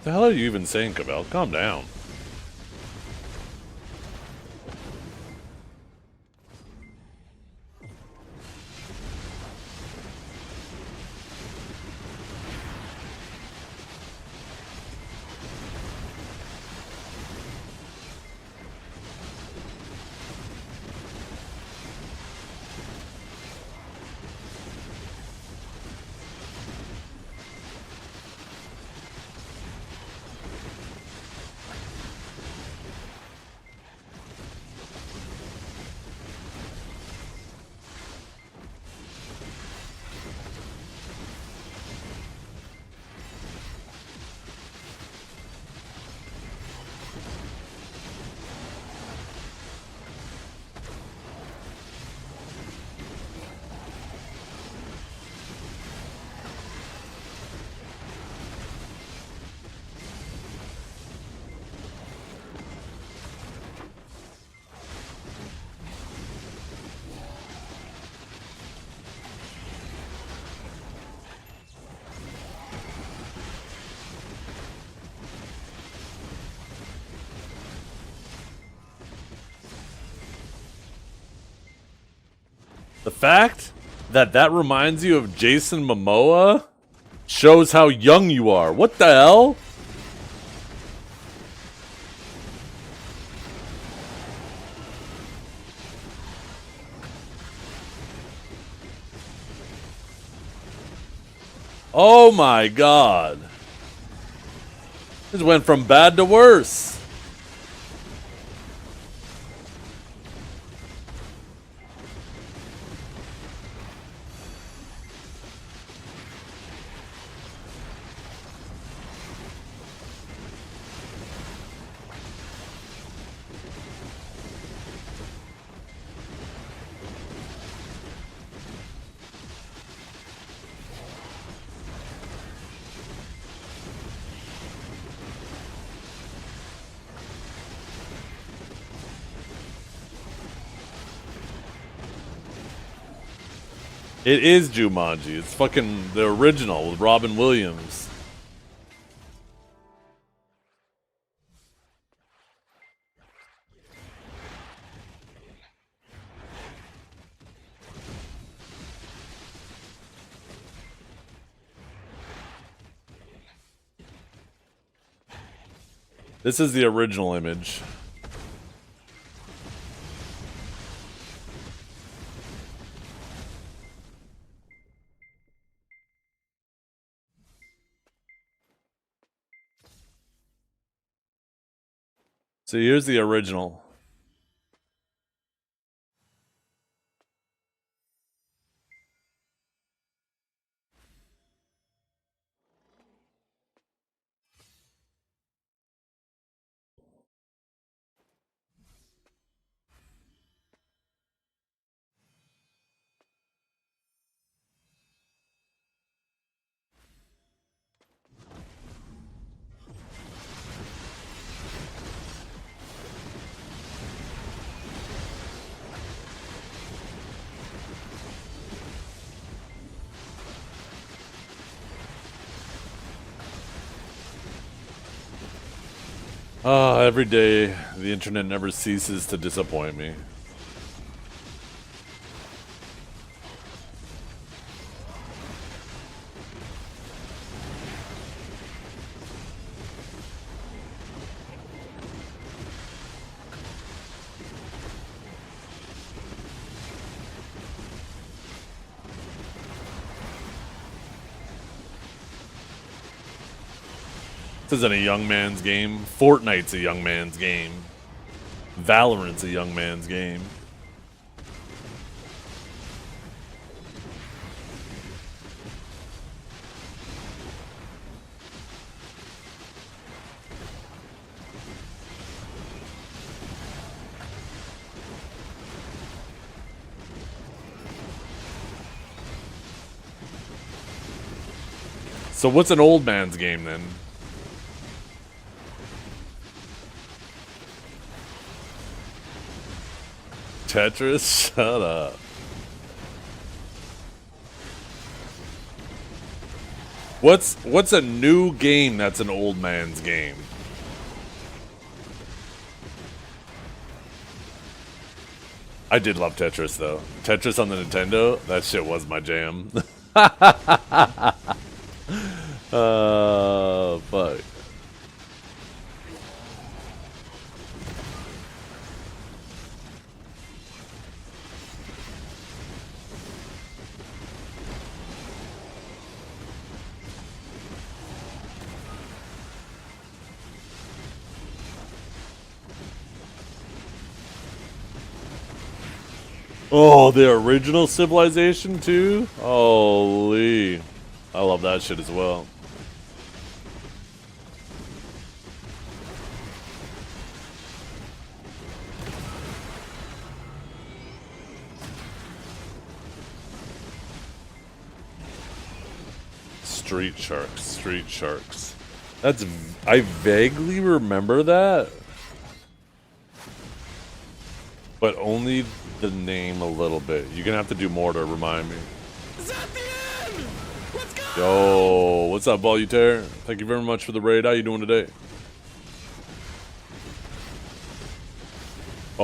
The hell are you even saying, Cabell? Calm down. The fact that that reminds you of Jason Momoa shows how young you are. What the hell? Oh my god. This went from bad to worse. It is Jumanji. It's fucking the original with Robin Williams. This is the original image. So here's the original. Every day, the internet never ceases to disappoint me. This isn't a young man's game. Fortnite's a young man's game. Valorant's a young man's game. So what's an old man's game then? Tetris? Shut up. What's a new game that's an old man's game? I did love Tetris though. Tetris on the Nintendo, that shit was my jam. Fuck. Oh, the original Civilization too? Holy. I love that shit as well. Street Sharks, Street Sharks. I vaguely remember that. But only the name a little bit. You're gonna have to do more to remind me. Is that the end? Let's go! Yo, what's up, Volutaire? Thank you very much for the raid. How you doing today?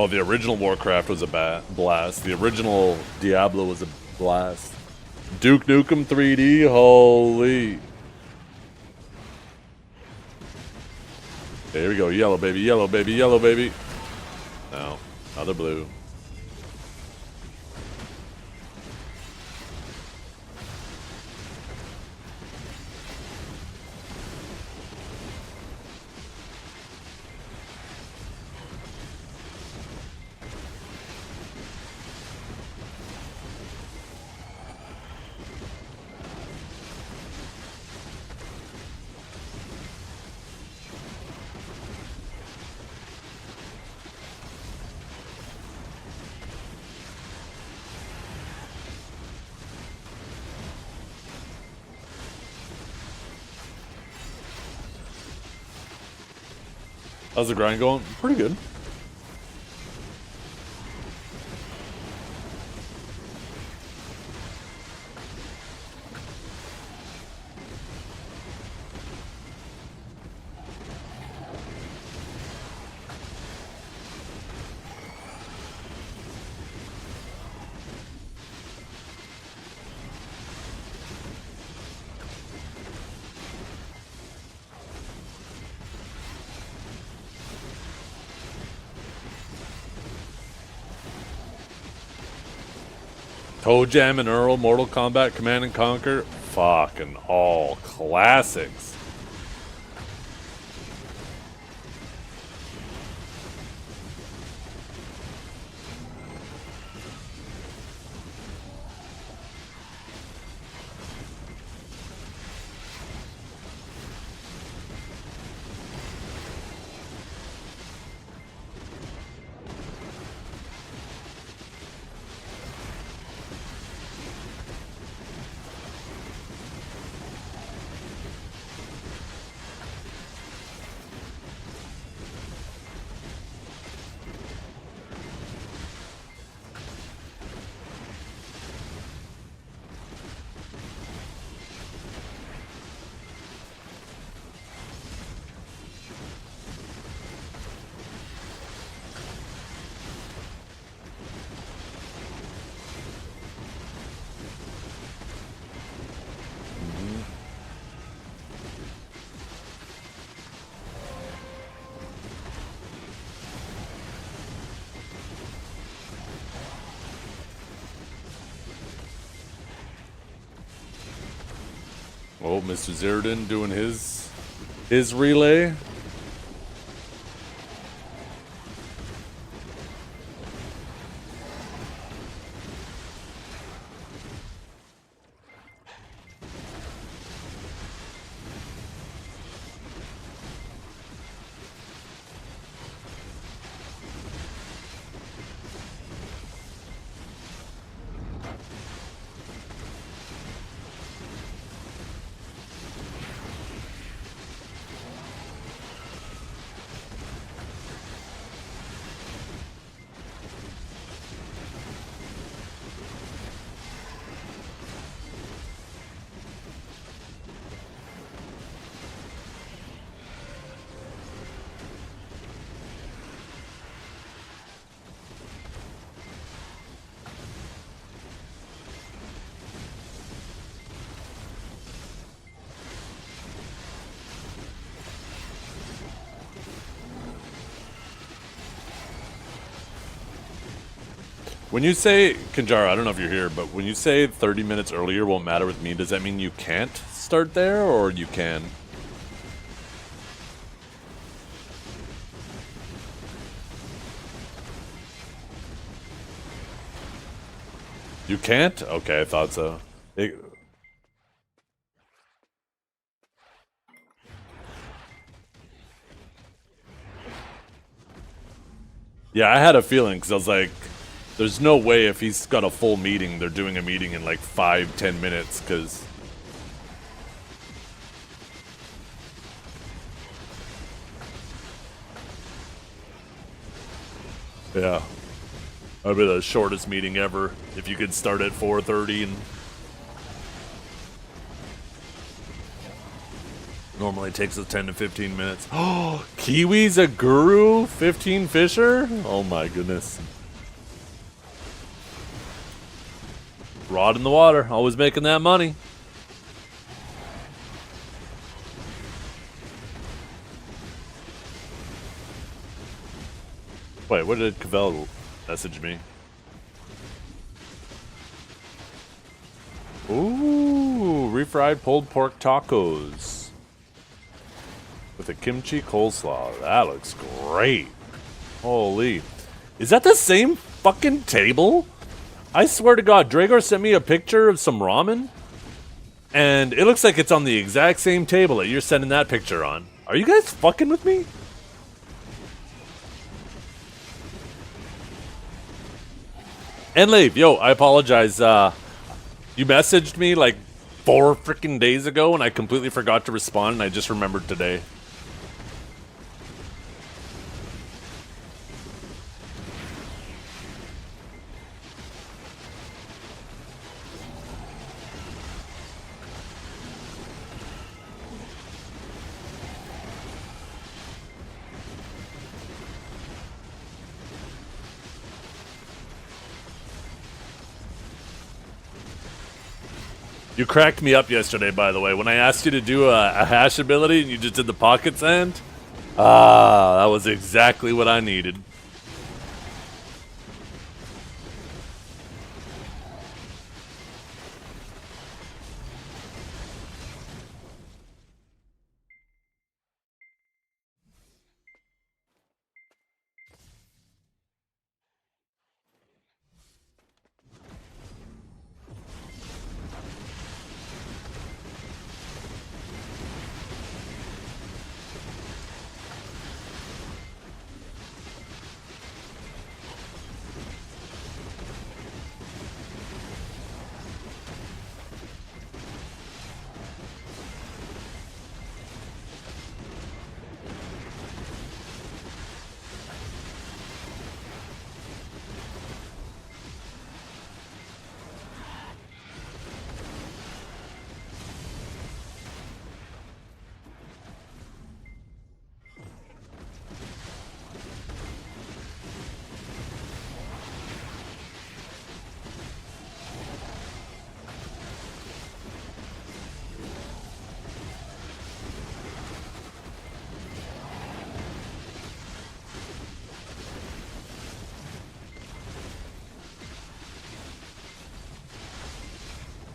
Oh, the original Warcraft was a blast. The original Diablo was a blast. Duke Nukem 3D, holy. There we go, yellow baby, yellow baby, yellow baby. No, another blue. How's the grind going? Pretty good. Toe Jam and Earl, Mortal Kombat, Command and Conquer, fucking all classics. Oh, Mr. Zerdin doing his relay. When you say, Kanjara, I don't know if you're here, but when you say 30 minutes earlier won't matter with me, does that mean you can't start there, or you can? You can't? Okay, I thought so. Yeah, I had a feeling, because I was like, there's no way if he's got a full meeting, they're doing a meeting in like 5-10 minutes, because... Yeah. That'd be the shortest meeting ever, if you could start at 4:30 and... Normally takes us 10 to 15 minutes. Oh, Kiwi's a guru? 15 fisher? Oh my goodness. Rod in the water, always making that money. Wait, what did Cavell message me? Ooh, refried pulled pork tacos with a kimchi coleslaw. That looks great. Holy. Is that the same fucking table? I swear to God, Dragor sent me a picture of some ramen, and it looks like it's on the exact same table that you're sending that picture on. Are you guys fucking with me? And Leave, yo, I apologize. You messaged me like 4 freaking days ago, and I completely forgot to respond, and I just remembered today. You cracked me up yesterday, by the way, when I asked you to do a hash ability and you just did the pocket sand. Ah, that was exactly what I needed.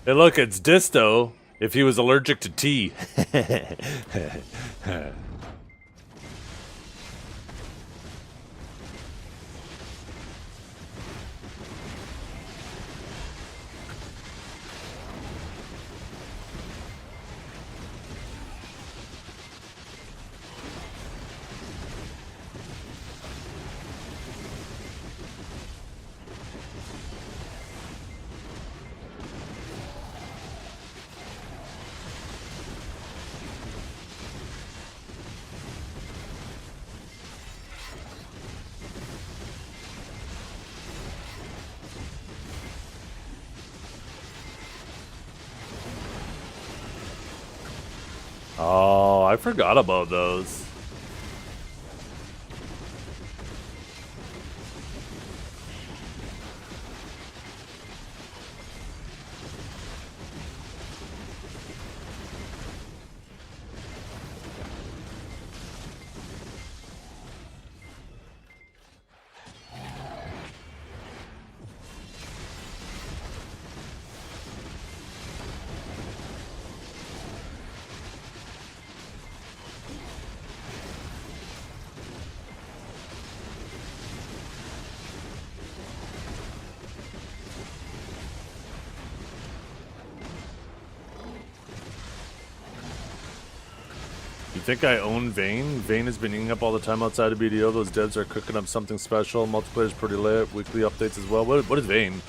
Hey, look, it's Disto. If he was allergic to tea. Oh, I forgot about those. You think I own Vayne? Vayne has been eating up all the time outside of BDO. Those devs are cooking up something special. Multiplayer's pretty lit. Weekly updates as well. What is Vayne?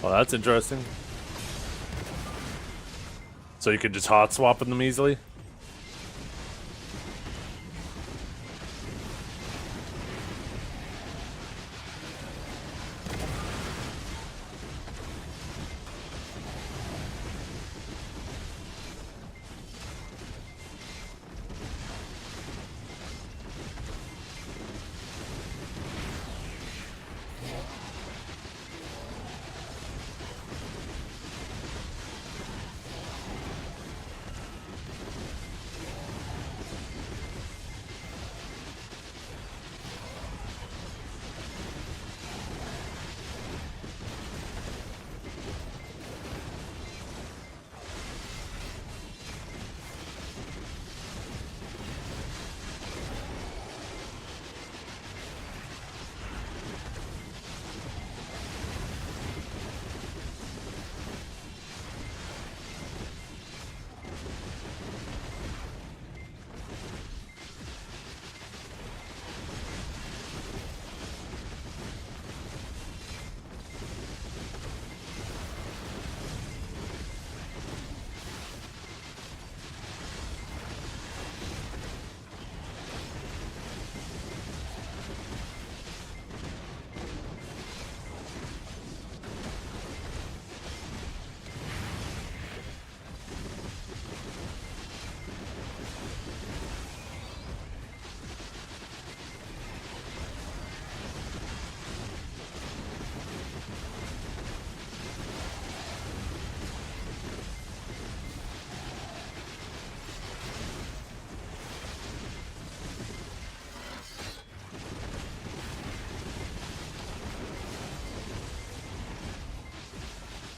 Well, that's interesting. So you could just hot swap them easily?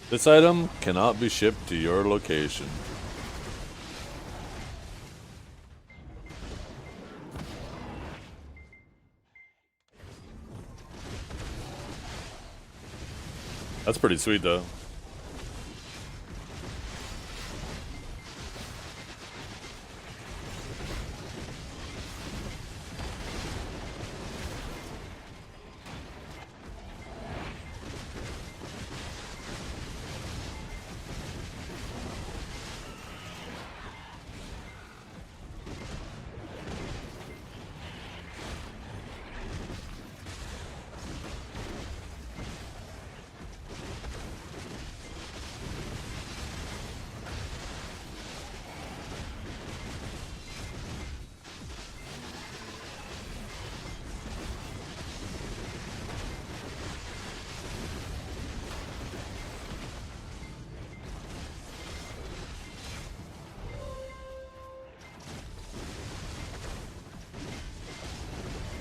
This item cannot be shipped to your location. That's pretty sweet though.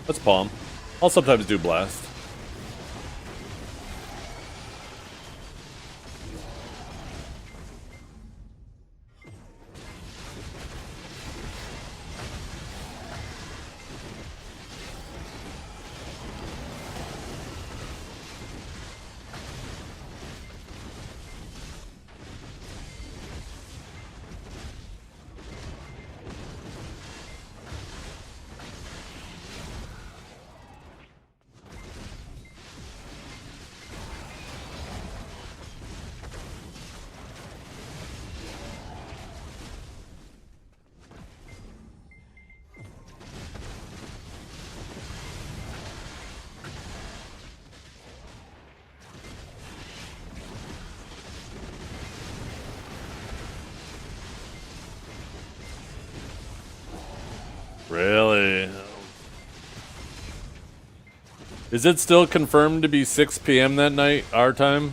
That's palm. I'll sometimes do blast. Really? Is it still confirmed to be 6 p.m. that night, our time?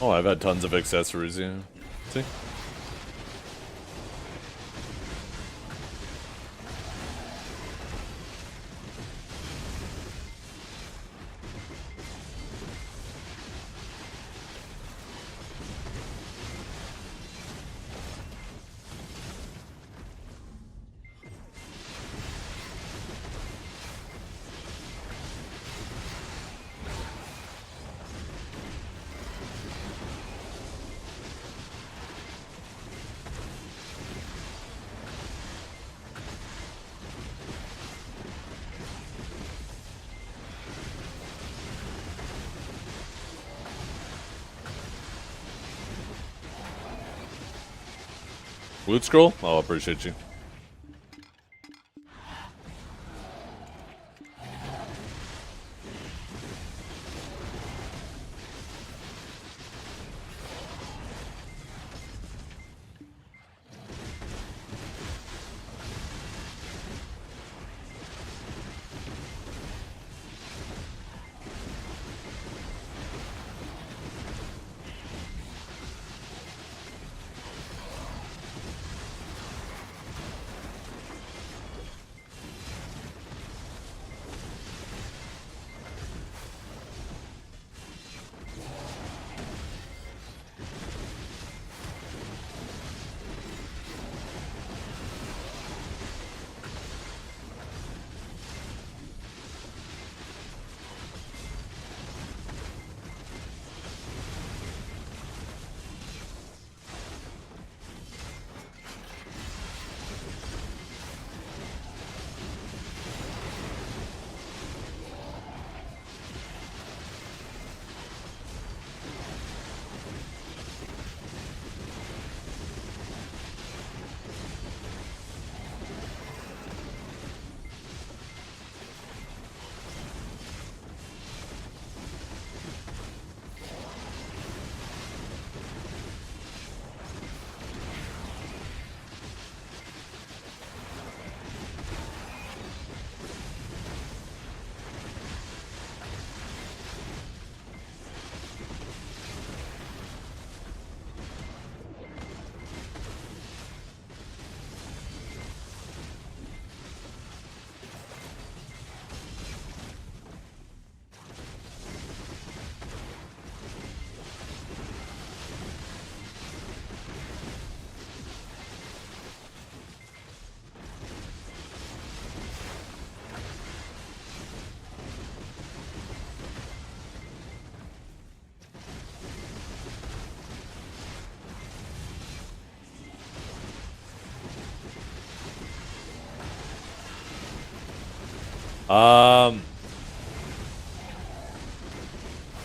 Oh, I've had tons of accessories, yeah. See? Loot scroll? Oh, appreciate you.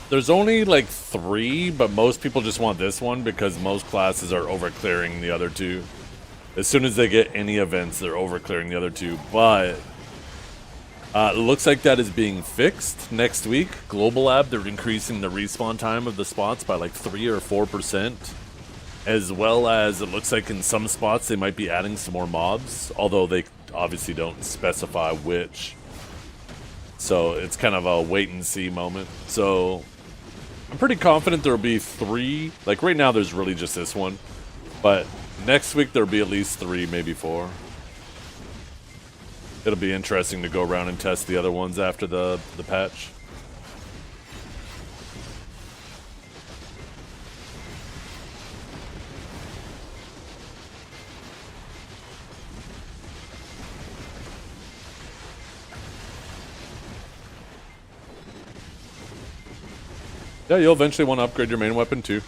There's only like 3, but most people just want this one because most classes are over clearing the other 2. As soon as they get any events, they're over clearing the other 2. But it looks like that is being fixed next week. Global Lab, they're increasing the respawn time of the spots by like 3 or 4%. As well as it looks like in some spots they might be adding some more mobs, although they obviously don't specify which. So it's kind of a wait and see moment. So I'm pretty confident there'll be 3. Like right now there's really just this one. But next week there'll be at least 3, maybe 4. It'll be interesting to go around and test the other ones after the patch. Yeah, you'll eventually want to upgrade your main weapon too.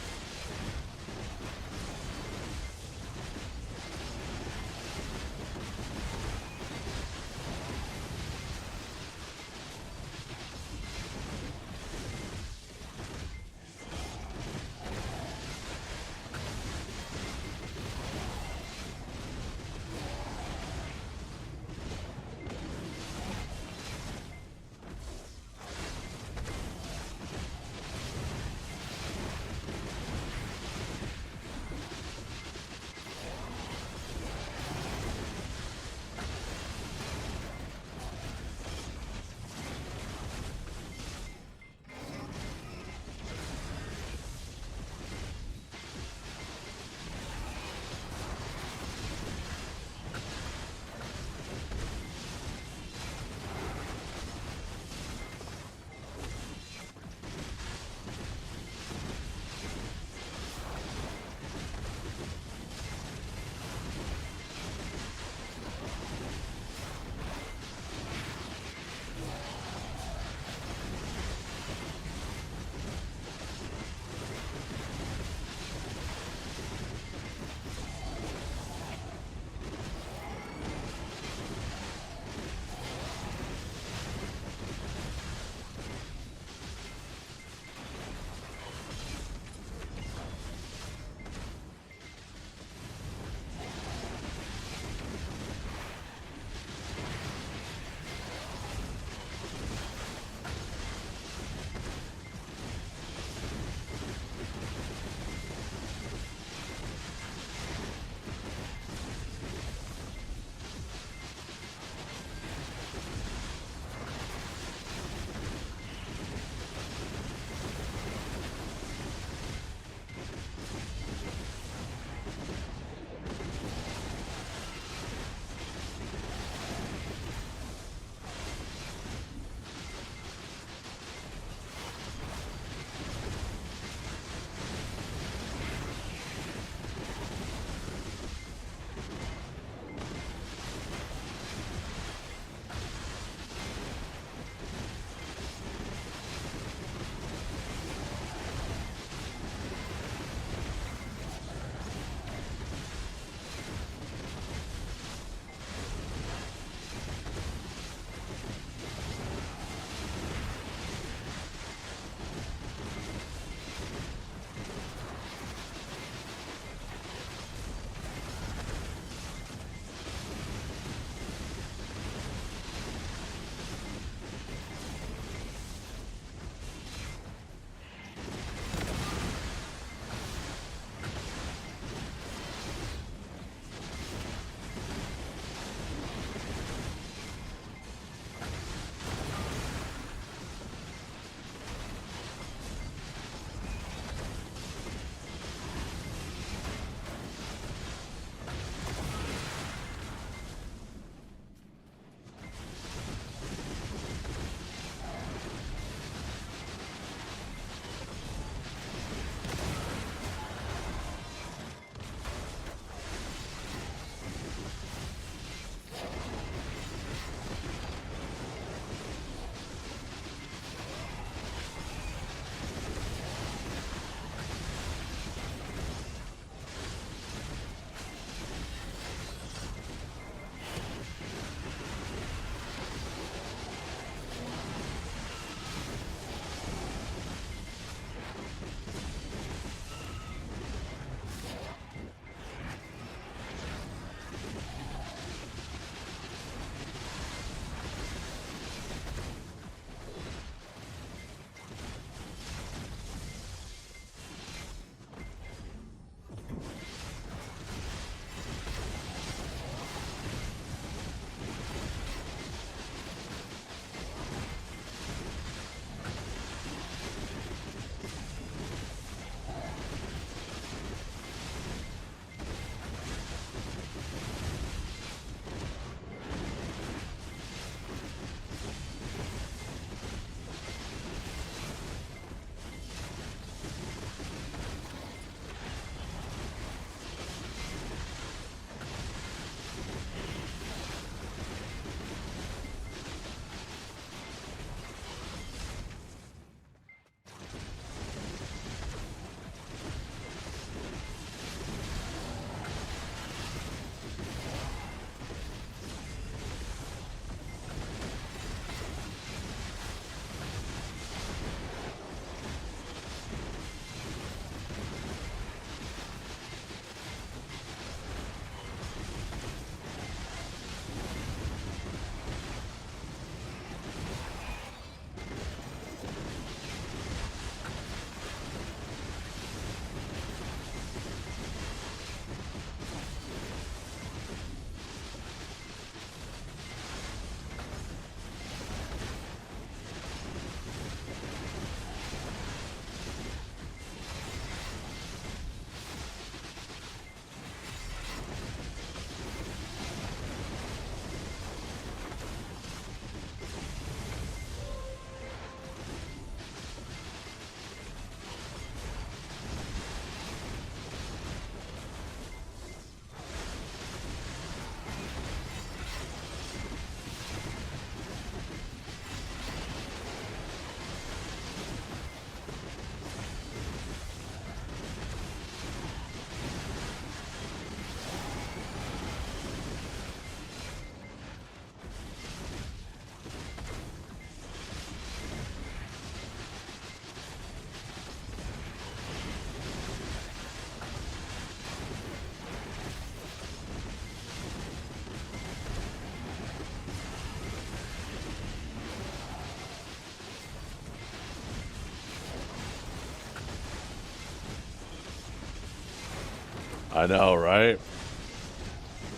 I know, right?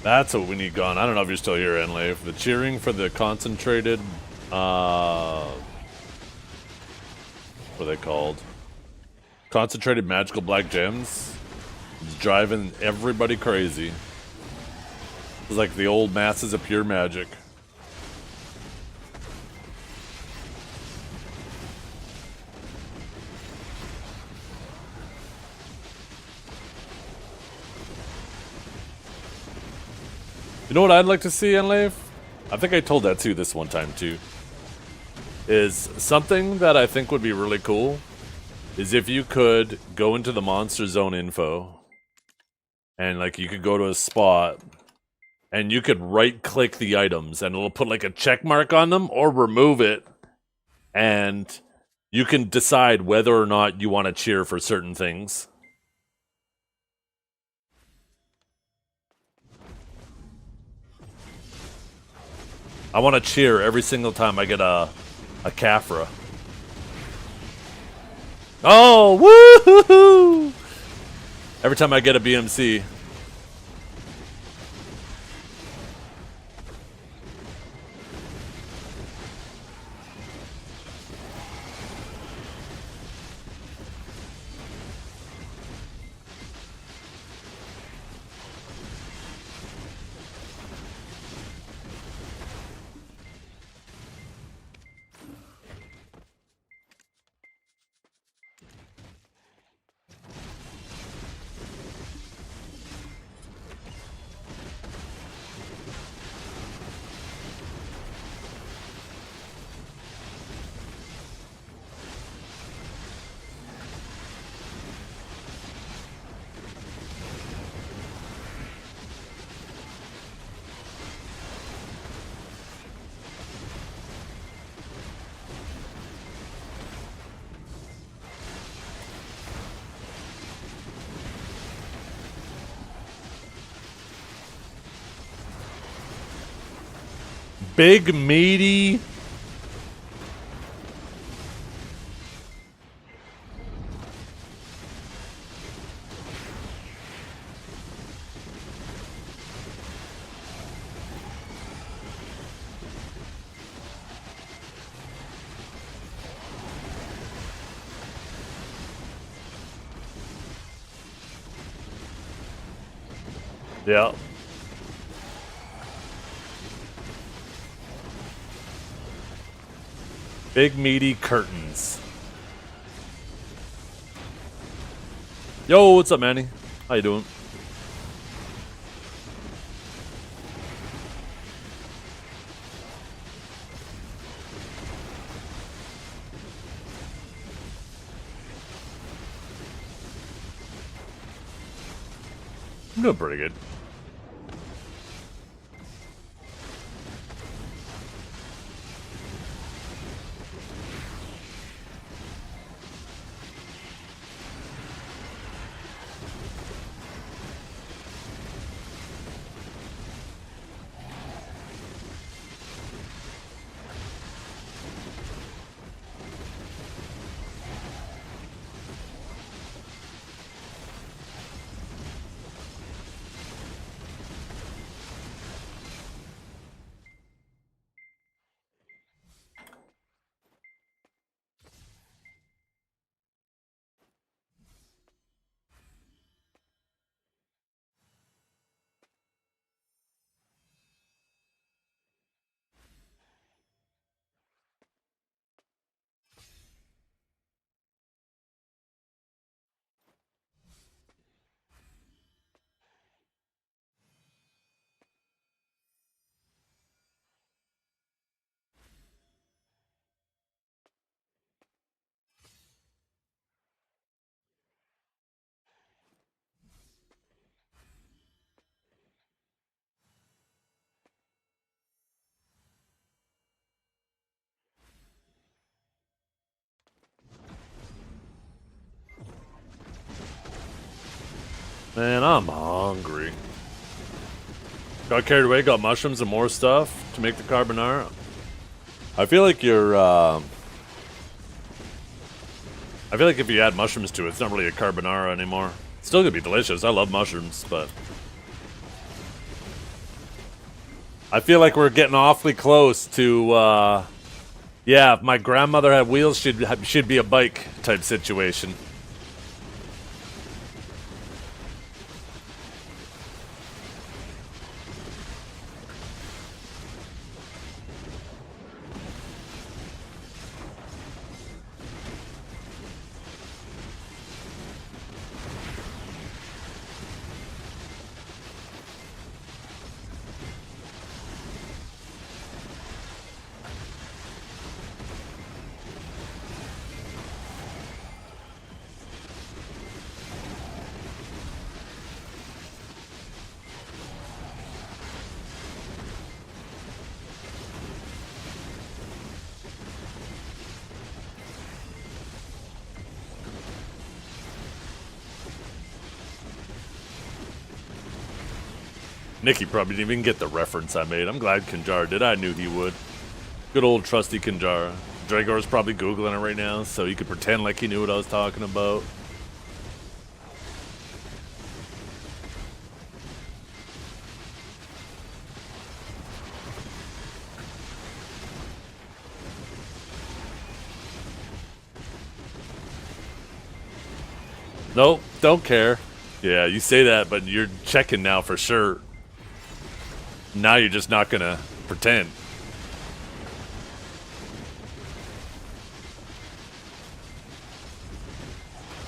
That's what we need gone. I don't know if you're still here, Enlave. The cheering for the concentrated, what are they called? Concentrated magical black gems. It's driving everybody crazy. It's like the old masses of pure magic. You know what I'd like to see, Enlave? I think I told that too this one time too. Is something that I think would be really cool is if you could go into the Monster Zone info and like you could go to a spot and you could right click the items and it'll put like a check mark on them or remove it, and you can decide whether or not you want to cheer for certain things. I want to cheer every single time I get a Caphra. Oh, woohoo! Every time I get a BMC. Big meaty. Yeah. Big meaty curtains. Yo, what's up, Manny? How you doing? I'm doing pretty good. Man, I'm hungry. Got carried away, got mushrooms and more stuff to make the carbonara. I feel like you're, I feel like if you add mushrooms to it, it's not really a carbonara anymore. It's Still gonna be delicious. I love mushrooms, but I feel like we're getting awfully close to, yeah, if my grandmother had wheels, she'd be a bike type situation. Nikki probably didn't even get the reference I made. I'm glad Kinjar did. I knew he would. Good old trusty Kinjar. Dragor's probably Googling it right now, so he could pretend like he knew what I was talking about. Nope, don't care. Yeah, you say that, but you're checking now for sure. Now you're just not gonna pretend.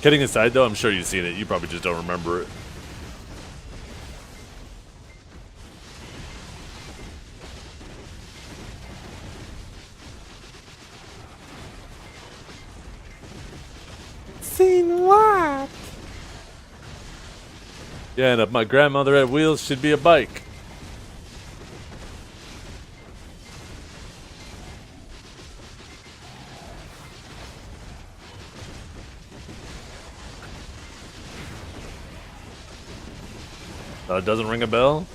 Kidding aside, though, I'm sure you've seen it. You probably just don't remember it. Seen what? Yeah, and if my grandmother had wheels, she'd be a bike. It doesn't ring a bell?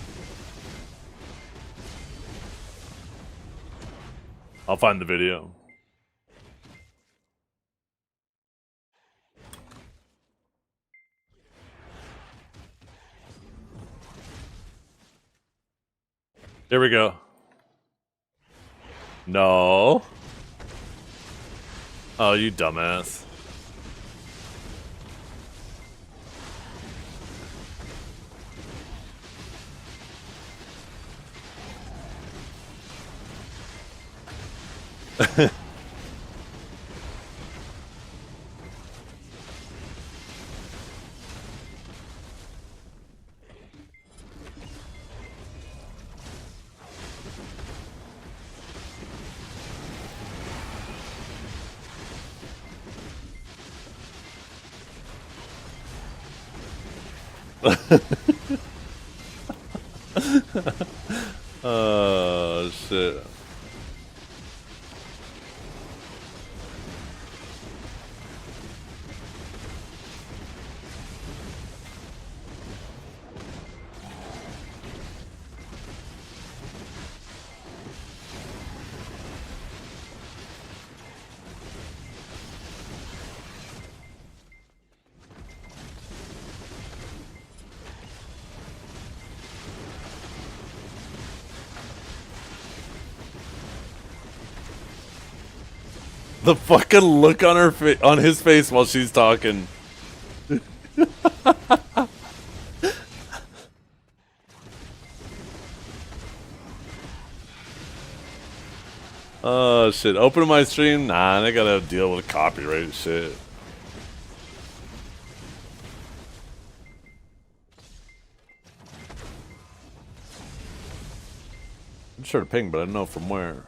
I'll find the video. Here we go. No. Oh, you dumbass. Oh, shit. The fucking look on her on his face while she's talking. Oh shit! Open my stream? Nah, I gotta deal with copyright shit. I'm sure to ping, but I don't know from where.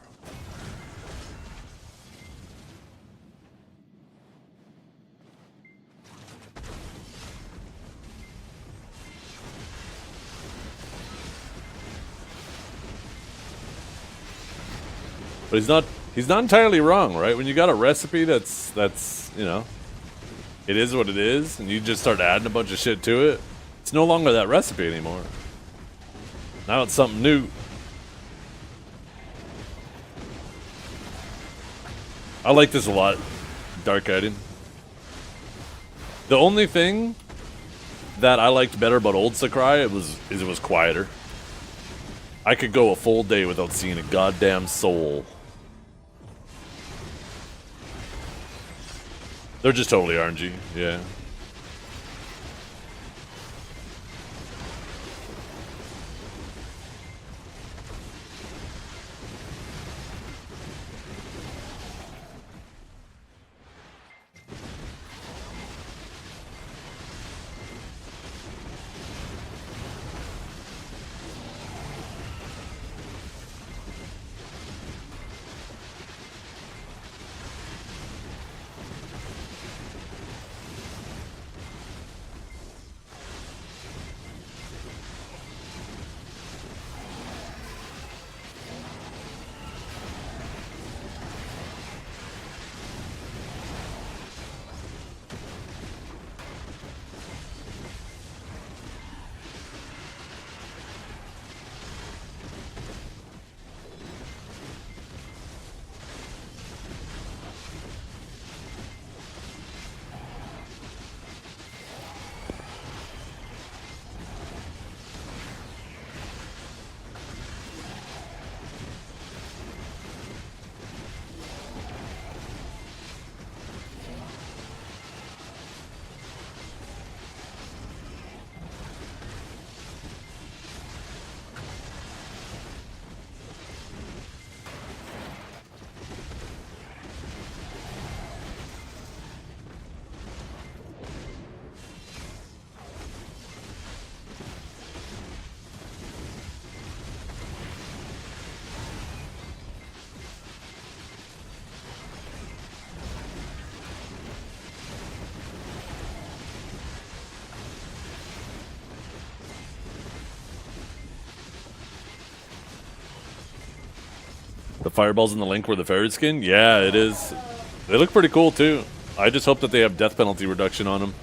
But he's not entirely wrong, right? When you got a recipe that's you know, it is what it is, and you just start adding a bunch of shit to it, it's no longer that recipe anymore. Now it's something new. I like this a lot, Dark Guiding. The only thing that I liked better about old Sycraia, it was quieter. I could go a full day without seeing a goddamn soul. They're just totally RNG, yeah. The fireballs in the link were the fairy skin? Yeah, it is. They look pretty cool too. I just hope that they have death penalty reduction on them.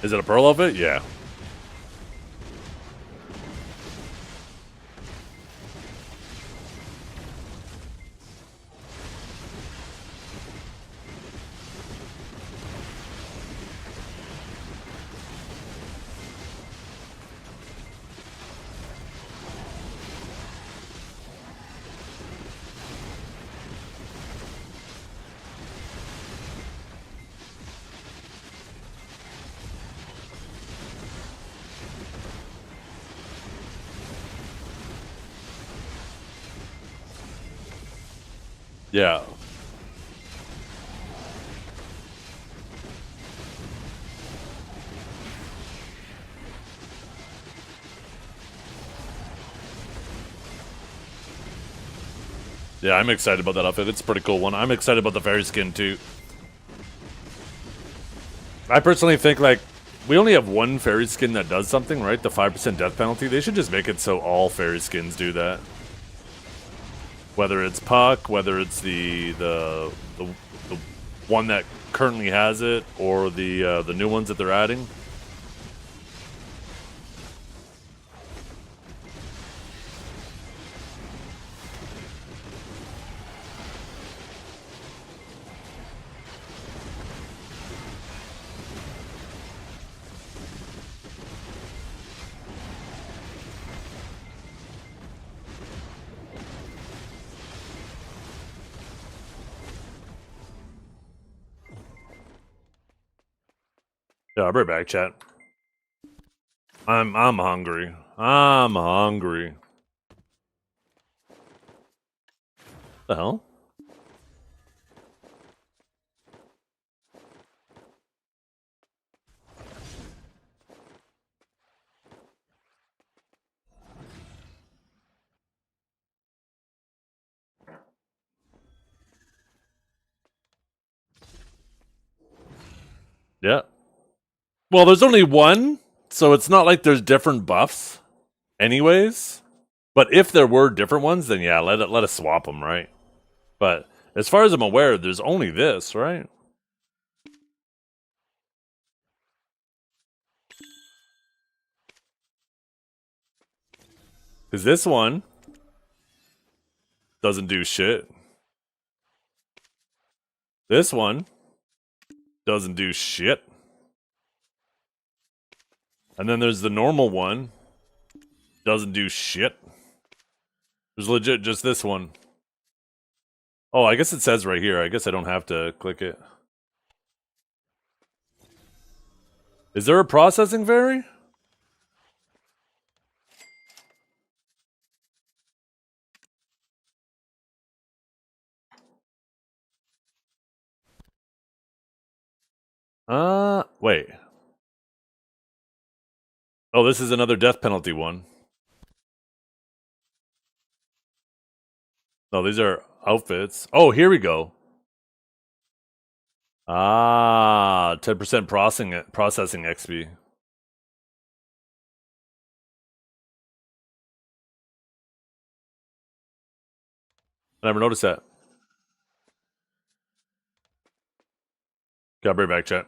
Is it a pearl outfit? Yeah. Yeah. Yeah, I'm excited about that outfit. It's a pretty cool one. I'm excited about the fairy skin too. I personally think, like, we only have one fairy skin that does something, right? The 5% death penalty. They should just make it so all fairy skins do that. Whether it's Puck, whether it's the one that currently has it, or the new ones that they're adding. Yeah, I'll be right back, chat. I'm hungry. I'm hungry. The hell? Yeah. Well, there's only one, so it's not like there's different buffs anyways. But if there were different ones, then yeah, let us swap them, right? But as far as I'm aware, there's only this, right? Because this one doesn't do shit. This one doesn't do shit. And then there's the normal one. Doesn't do shit. There's legit just this one. Oh, I guess it says right here. I guess I don't have to click it. Is there a processing vary? Wait. Oh, this is another death penalty one. No, these are outfits. Oh, here we go. 10% processing XP. I never noticed that. Got right back, chat.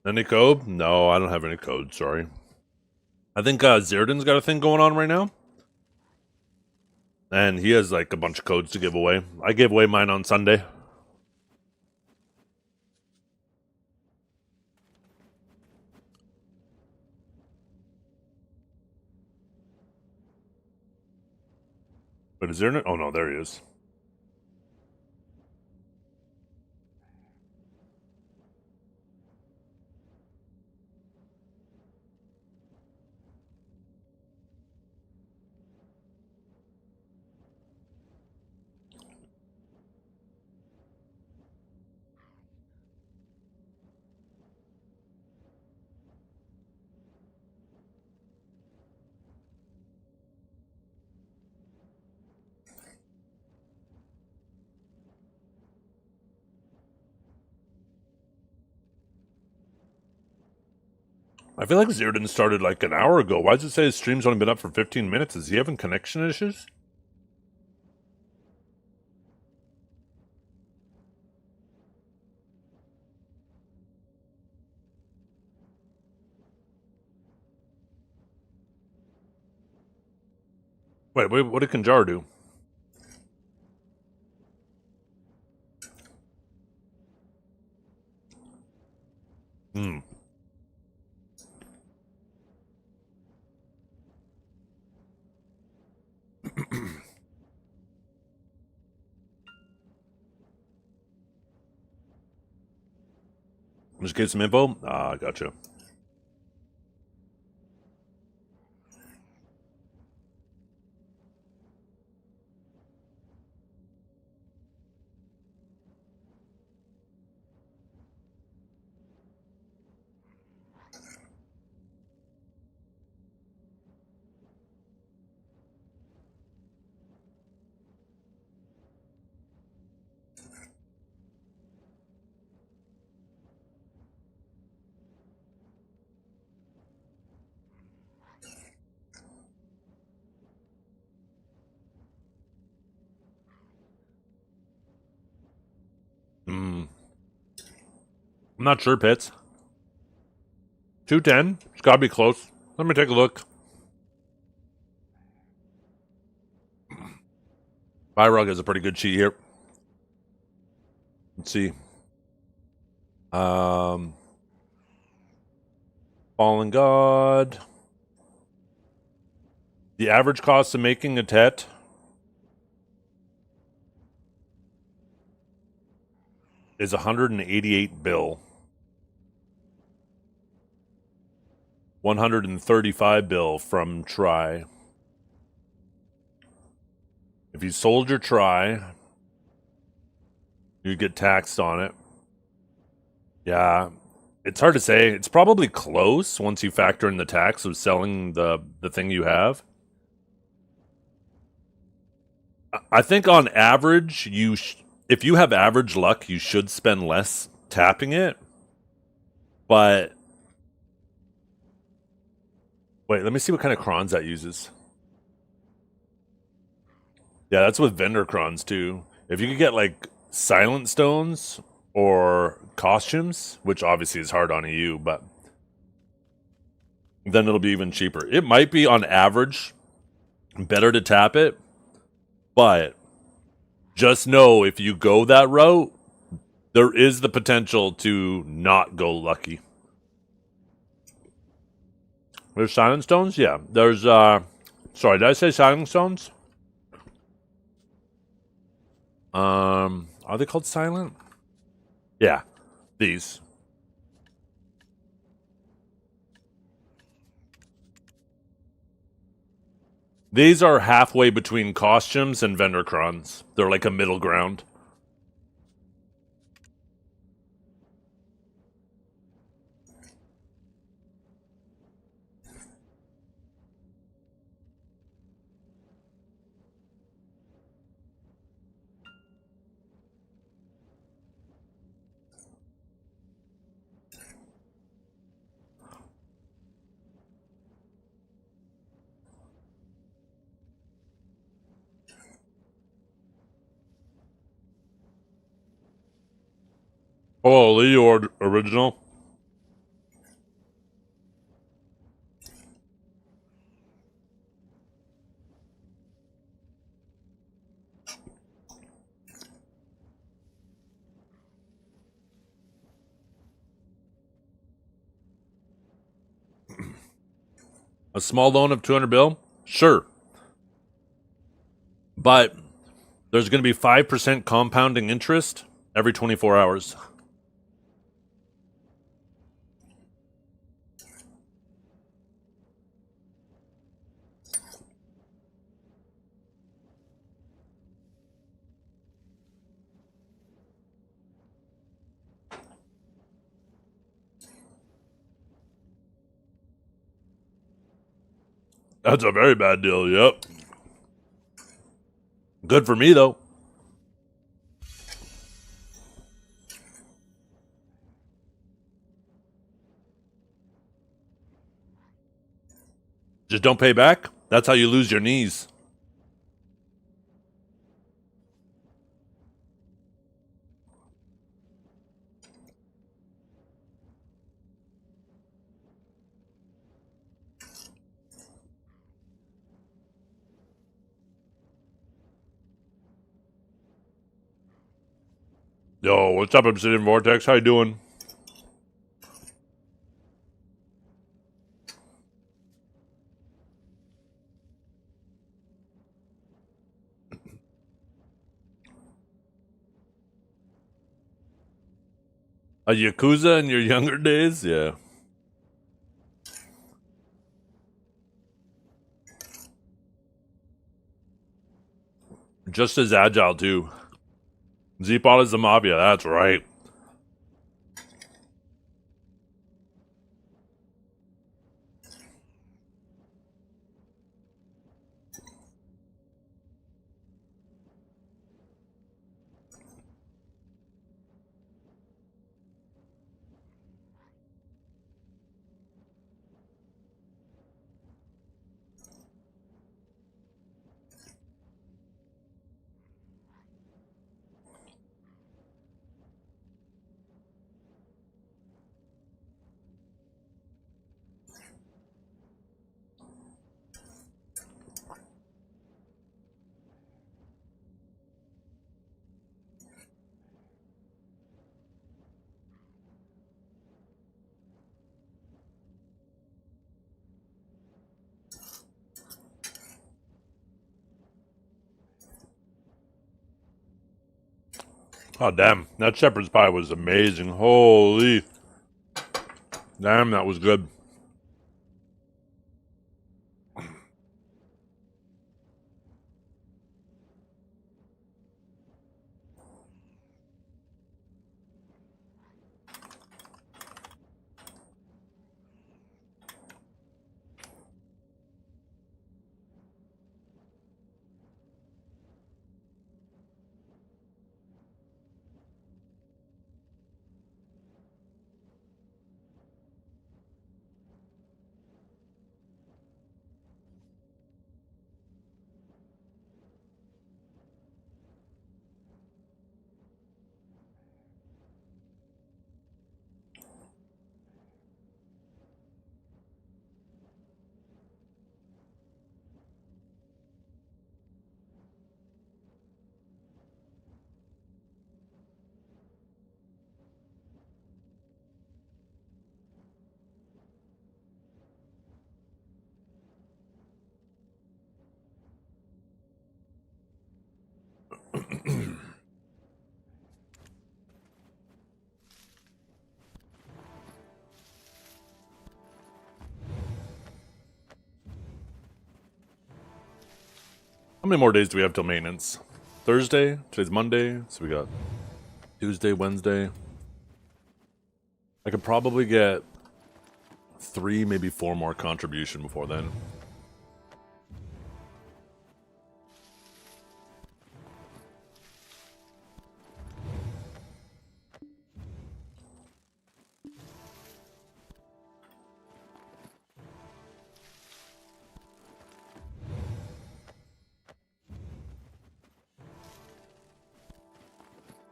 Any code? No, I don't have any code. Sorry. I think Zirdan's got a thing going on right now. And he has like a bunch of codes to give away. I gave away mine on Sunday. But is there? Oh no, there he is. I feel like Zirdan started like an hour ago. Why does it say his stream's only been up for 15 minutes? Is he having connection issues? Wait, what did Kanjar do? Hmm. Just get some info? Ah, gotcha. Hmm. I'm not sure, Pitts. 210? It's gotta be close. Let me take a look. Byrog has a pretty good cheat here. Let's see. Fallen God. The average cost of making a Tet is 188 bill. 135 bill from Try. If you sold your Try, you get taxed on it. Yeah, it's hard to say. It's probably close once you factor in the tax of selling the thing you have. I think on average, if you have average luck, you should spend less tapping it. But wait, let me see what kind of crons that uses. Yeah, that's with vendor crons too. If you could get like silent stones or costumes, which obviously is hard on EU, but then it'll be even cheaper. It might be on average better to tap it, but just know if you go that route, there is the potential to not go lucky. There's silent stones? Yeah. There's sorry, did I say silent stones? Are they called silent? Yeah. These. These are halfway between costumes and vendor crons. They're like a middle ground. Holy or original? A small loan of 200 bill? Sure. But there's going to be 5% compounding interest every 24 hours. That's a very bad deal, yep. Good for me, though. Just don't pay back. That's how you lose your knees. Yo, what's up, Obsidian Vortex? How you doing? A Yakuza in your younger days? Yeah. Just as agile, too. Z-Pod is the Mafia, that's right. Oh, damn. That shepherd's pie was amazing. Holy. Damn, that was good. How many more days do we have till maintenance? Thursday? Today's Monday, so we got Tuesday, Wednesday. I could probably get 3, maybe 4 more contribution before then.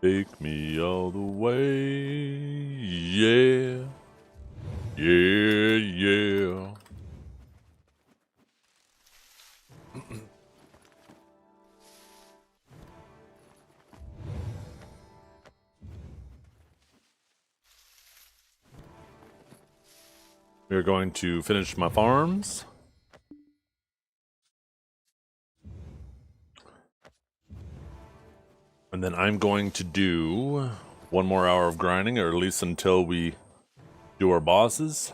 Take me all the way, yeah, yeah, yeah. We are going to finish my farms. And then I'm going to do 1 more hour of grinding, or at least until we do our bosses.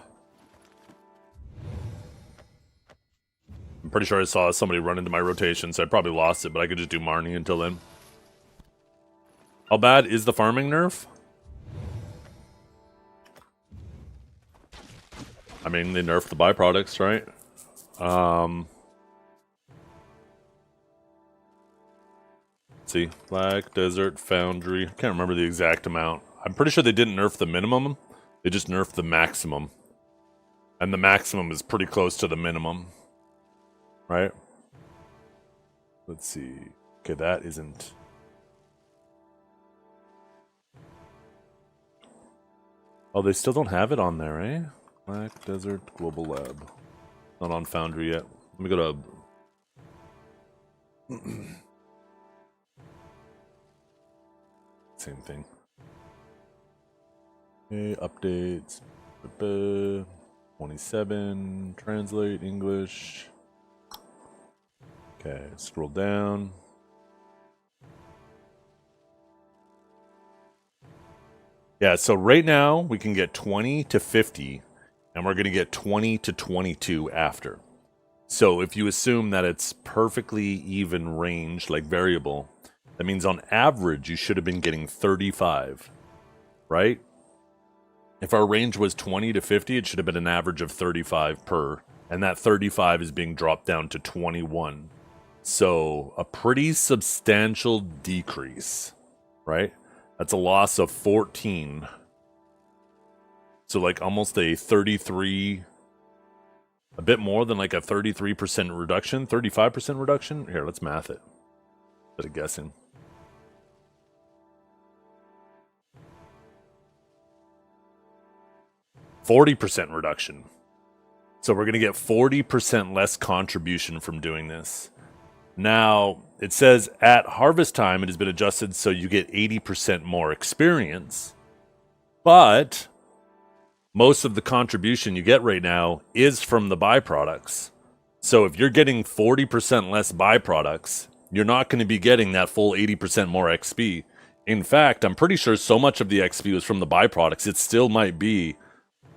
I'm pretty sure I saw somebody run into my rotation, so I probably lost it, but I could just do Marnie until then. How bad is the farming nerf? I mean, they nerfed the byproducts, right? See, Black Desert Foundry. I can't remember the exact amount. I'm pretty sure they didn't nerf the minimum. They just nerfed the maximum. And the maximum is pretty close to the minimum. right? Let's see. Okay, that isn't. Oh, they still don't have it on there, eh? Black Desert Global Lab. Not on Foundry yet. Let me go to... Same thing. Okay, updates. 27. Translate English. Okay, scroll down. Yeah, so right now we can get 20 to 50, and we're going to get 20 to 22 after. So if you assume that it's perfectly even range, like variable, that means on average you should have been getting 35, right? If our range was 20 to 50, it should have been an average of 35 per, and that 35 is being dropped down to 21. So a pretty substantial decrease, right? That's a loss of 14. So like almost a 33, a bit more than like a 33% reduction, 35% reduction. Here, let's math it. Bit of guessing. %40 reduction. So we're going to get 40% less contribution from doing this. Now, it says at harvest time, it has been adjusted so you get 80% more experience. But most of the contribution you get right now is from the byproducts. So if you're getting 40% less byproducts, you're not going to be getting that full 80% more XP. In fact, I'm pretty sure so much of the XP was from the byproducts, it still might be...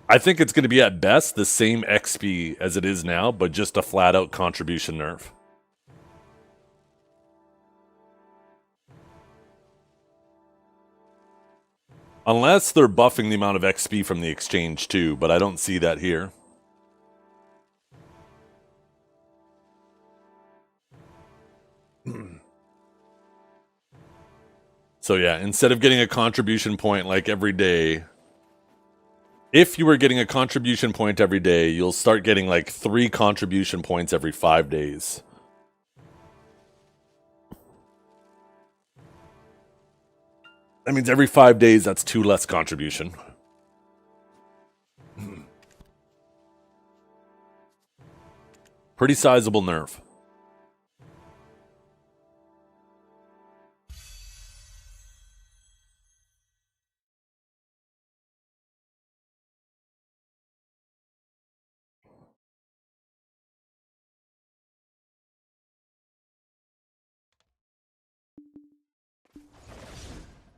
I think it's going to be at best the same XP as it is now, but just a flat-out contribution nerf. Unless they're buffing the amount of XP from the exchange too, but I don't see that here. So yeah, instead of getting a contribution point like every day, if you were getting a contribution point every day, you'll start getting like 3 contribution points every 5 days. That means every 5 days, that's 2 less contribution. Pretty sizable nerf.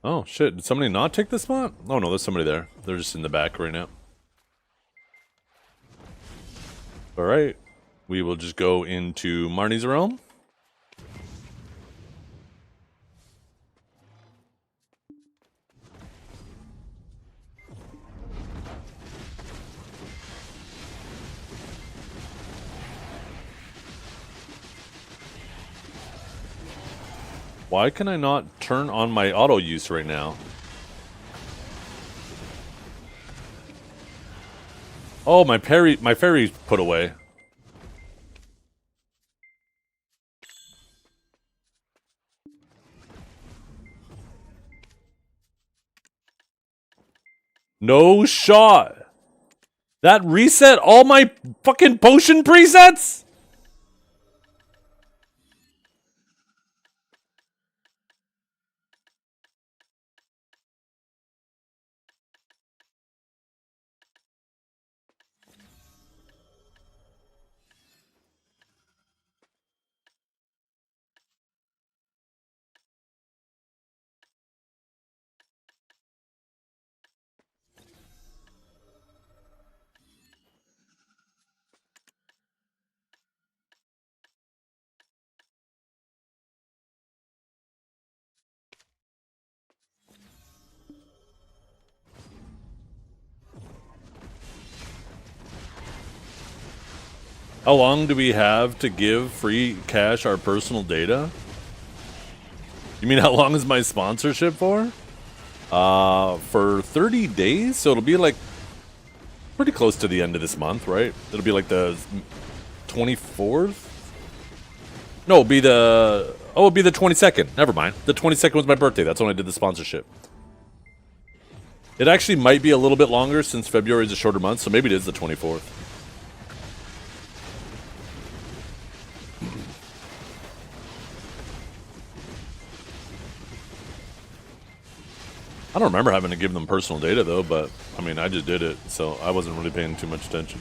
Oh, shit. Did somebody not take the spot? Oh, no, there's somebody there. They're just in the back right now. Alright. We will just go into Marnie's realm. Why can I not turn on my auto use right now? Oh, my fairy's put away. No shot. That reset all my fucking potion presets? How long do we have to give free cash our personal data? You mean how long is my sponsorship for? For 30 days? So it'll be like pretty close to the end of this month, right? It'll be like the 24th? No, it'll be the... Oh, it'll be the 22nd. Never mind. The 22nd was my birthday. That's when I did the sponsorship. It actually might be a little bit longer since February is a shorter month, so maybe it is the 24th. I don't remember having to give them personal data, though, but, I mean, I just did it, so I wasn't really paying too much attention.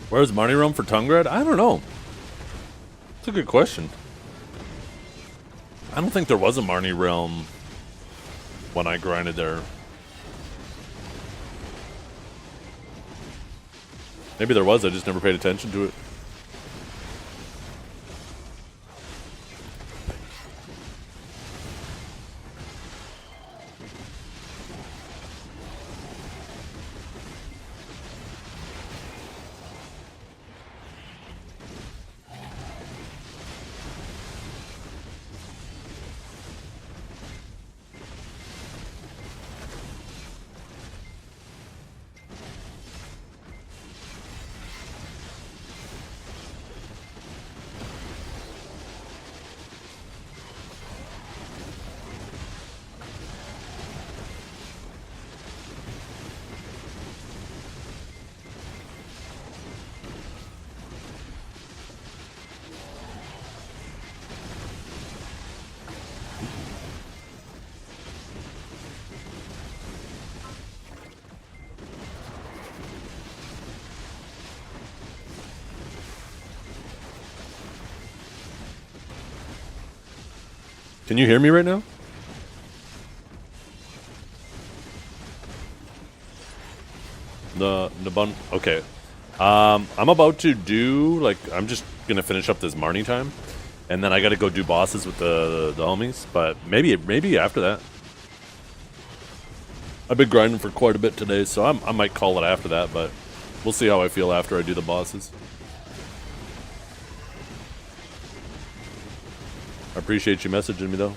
Where's Marnie Realm for Tungrad? I don't know. That's a good question. I don't think there was a Marnie Realm when I grinded there. Maybe there was, I just never paid attention to it. Can you hear me right now? The bun. Okay. I'm about to do I'm just gonna finish up this Marnie time, and then I got to go do bosses with the homies. But maybe after that. I've been grinding for quite a bit today, so I might call it after that. But we'll see how I feel after I do the bosses. I appreciate you messaging me though.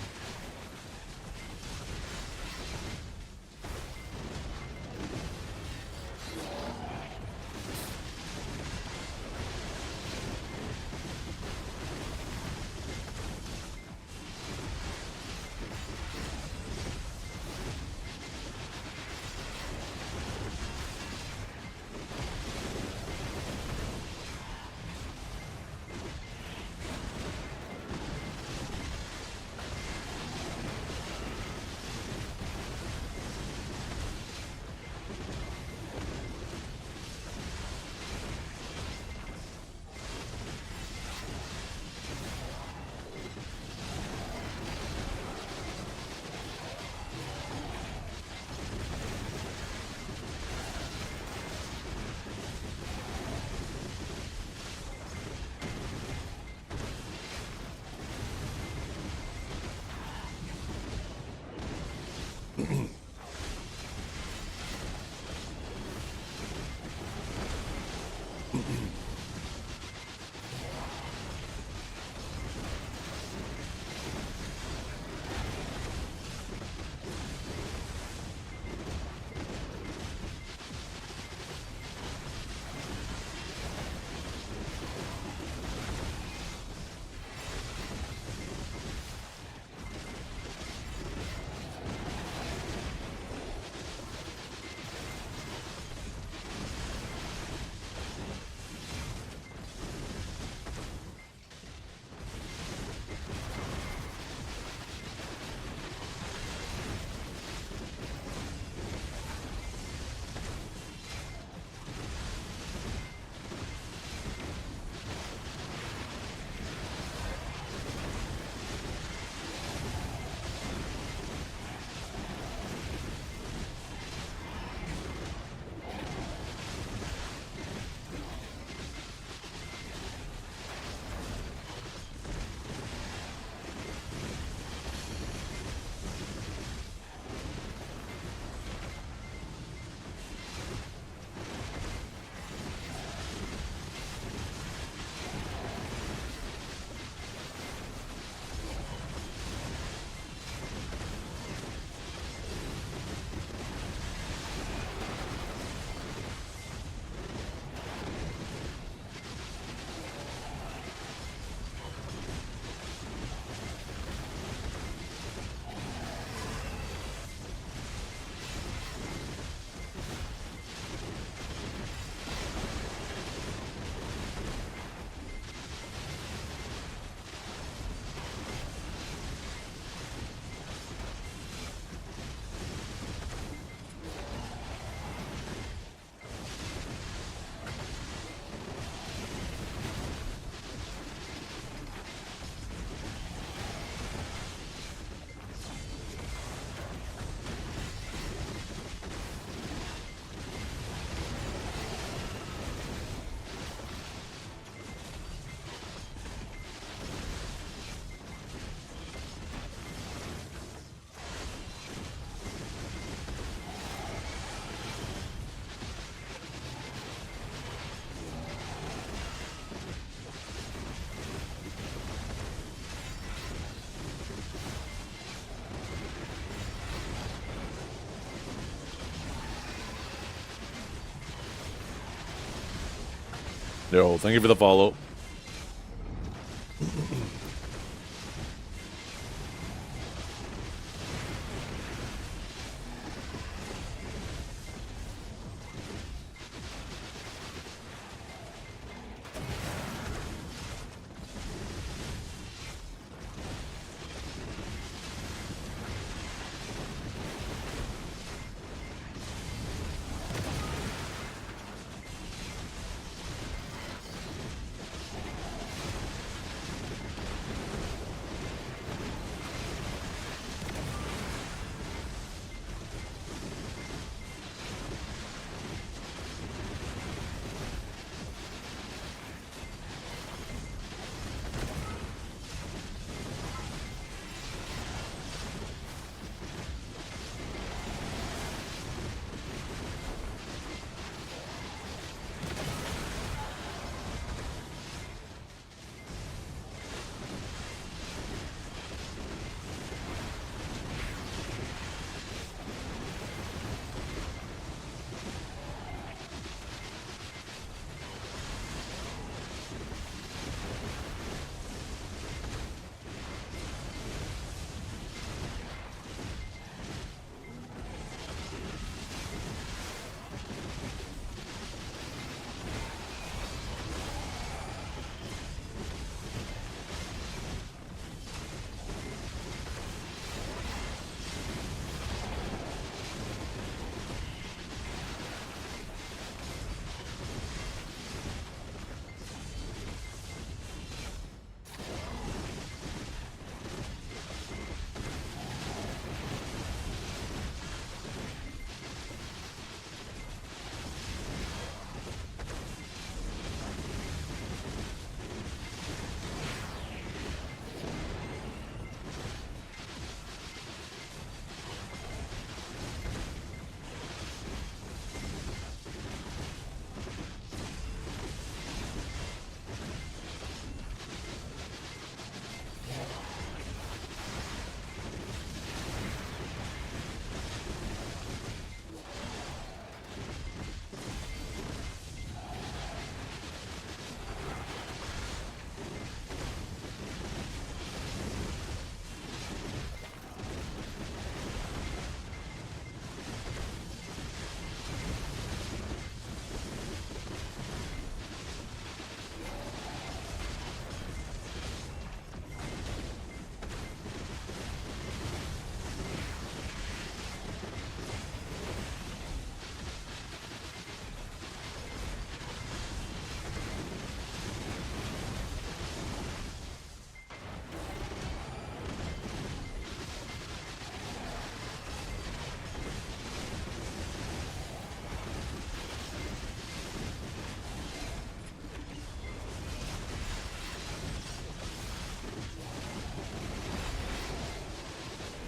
Yo, thank you for the follow.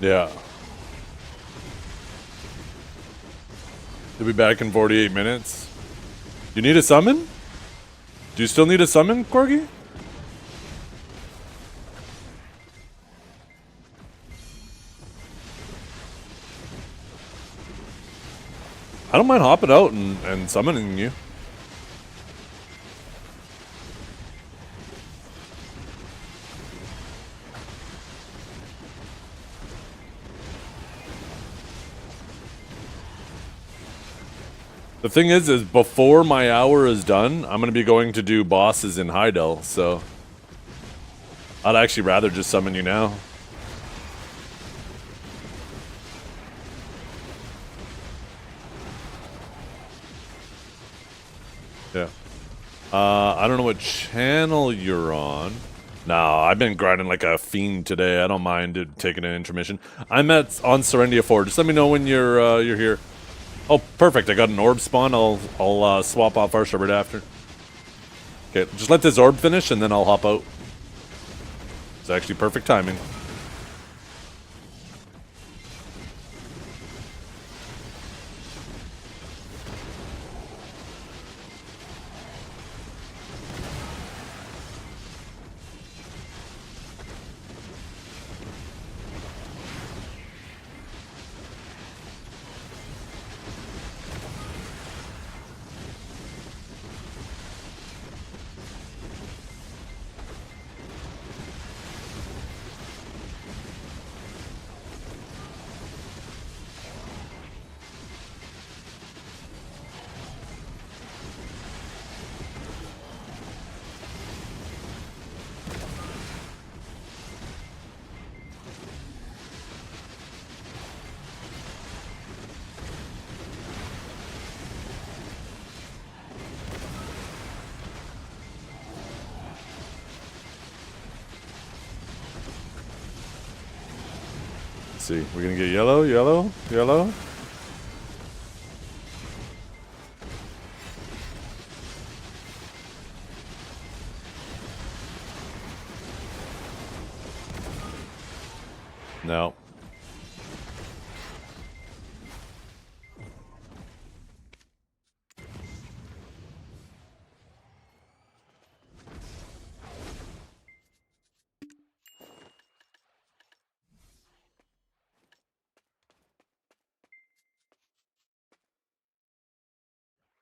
Yeah. He'll be back in 48 minutes. You need a summon? Do you still need a summon, Corgi? I don't mind hopping out and summoning you. The thing is before my hour is done, I'm gonna be going to do bosses in Heidel, so I'd actually rather just summon you now. Yeah. I don't know what channel you're on. No, I've been grinding like a fiend today. I don't mind taking an intermission. I'm on Serendia 4. Just let me know when you're here. Oh, perfect. I got an orb spawn. I'll swap off our right after. Okay, just let this orb finish and then I'll hop out. It's actually perfect timing. Let's see. We're gonna get yellow, yellow, yellow. No.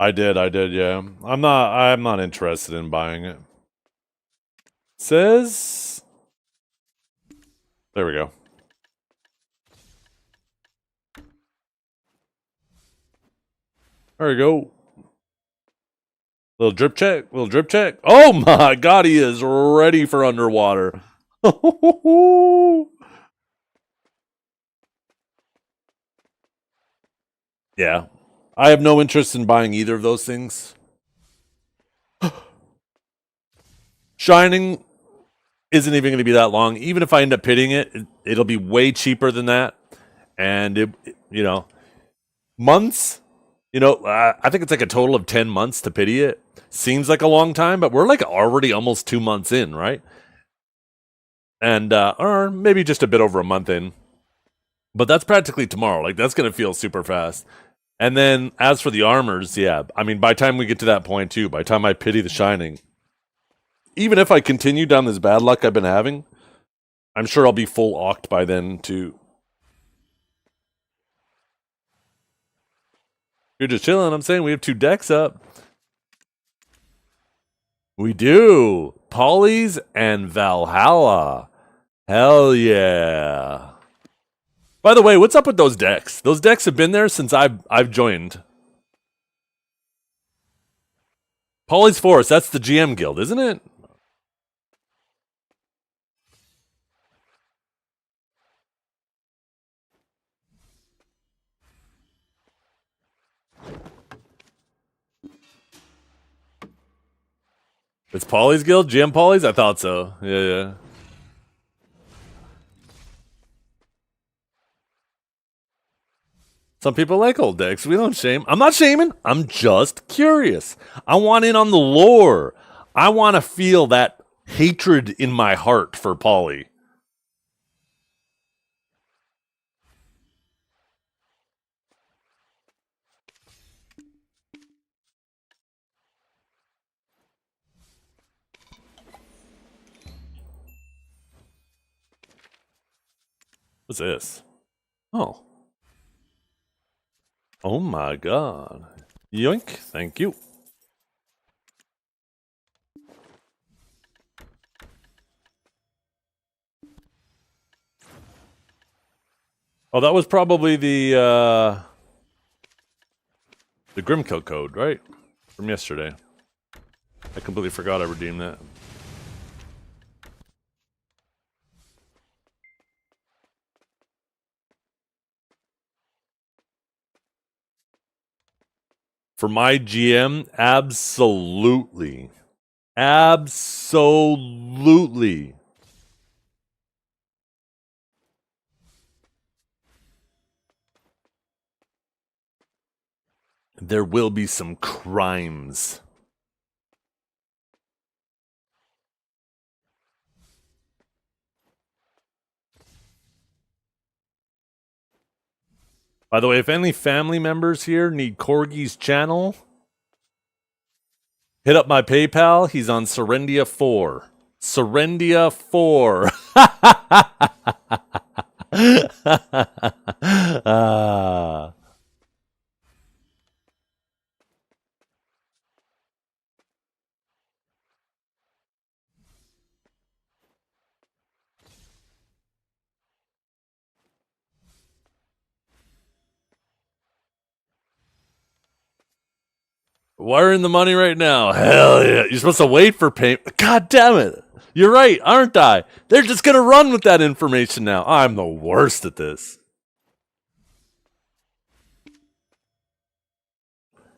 I did, yeah. I'm not interested in buying it. Says there we go. There we go. Little drip check, little drip check. Oh my god, he is ready for underwater. Yeah. I have no interest in buying either of those things. Shining isn't even going to be that long. Even if I end up pitting it, it'll be way cheaper than that. And, months, I think it's like a total of 10 months to pity it. Seems like a long time, but we're like already almost 2 months in, right? And, or maybe just a bit over a month in. But that's practically tomorrow. Like, that's going to feel super fast. And then, as for the armors, yeah. I mean, by the time we get to that point, too, by the time I pity the Shining, even if I continue down this bad luck I've been having, I'm sure I'll be full oct by then, too. You're just chilling. I'm saying we have 2 decks up. We do. Polly's and Valhalla. Hell yeah. By the way, what's up with those decks? Those decks have been there since I've joined. Polly's Forest, that's the GM guild, isn't it? It's Polly's guild? GM Polly's? I thought so. Yeah. Some people like old decks. We don't shame. I'm not shaming. I'm just curious. I want in on the lore. I want to feel that hatred in my heart for Polly. What's this? Oh. Oh my god. Yoink. Thank you. Oh, that was probably the Grimkill code, right? From yesterday. I completely forgot I redeemed that. For my GM, absolutely. Absolutely. There will be some crimes. By the way, if any family members here need Corgi's channel, hit up my PayPal. He's on Serendia 4. Serendia 4. Ah. Wiring the money right now. Hell yeah. You're supposed to wait for payment. God damn it. You're right, aren't I? They're just going to run with that information now. I'm the worst at this.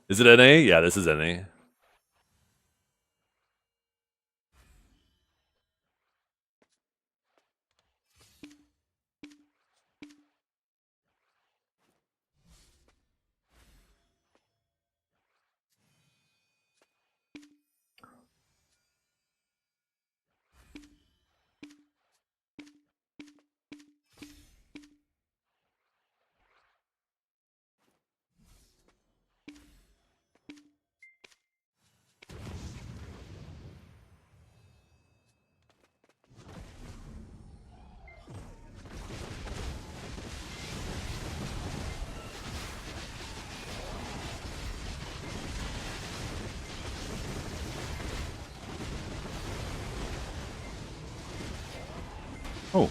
Is it NA? Yeah, this is NA. Oh.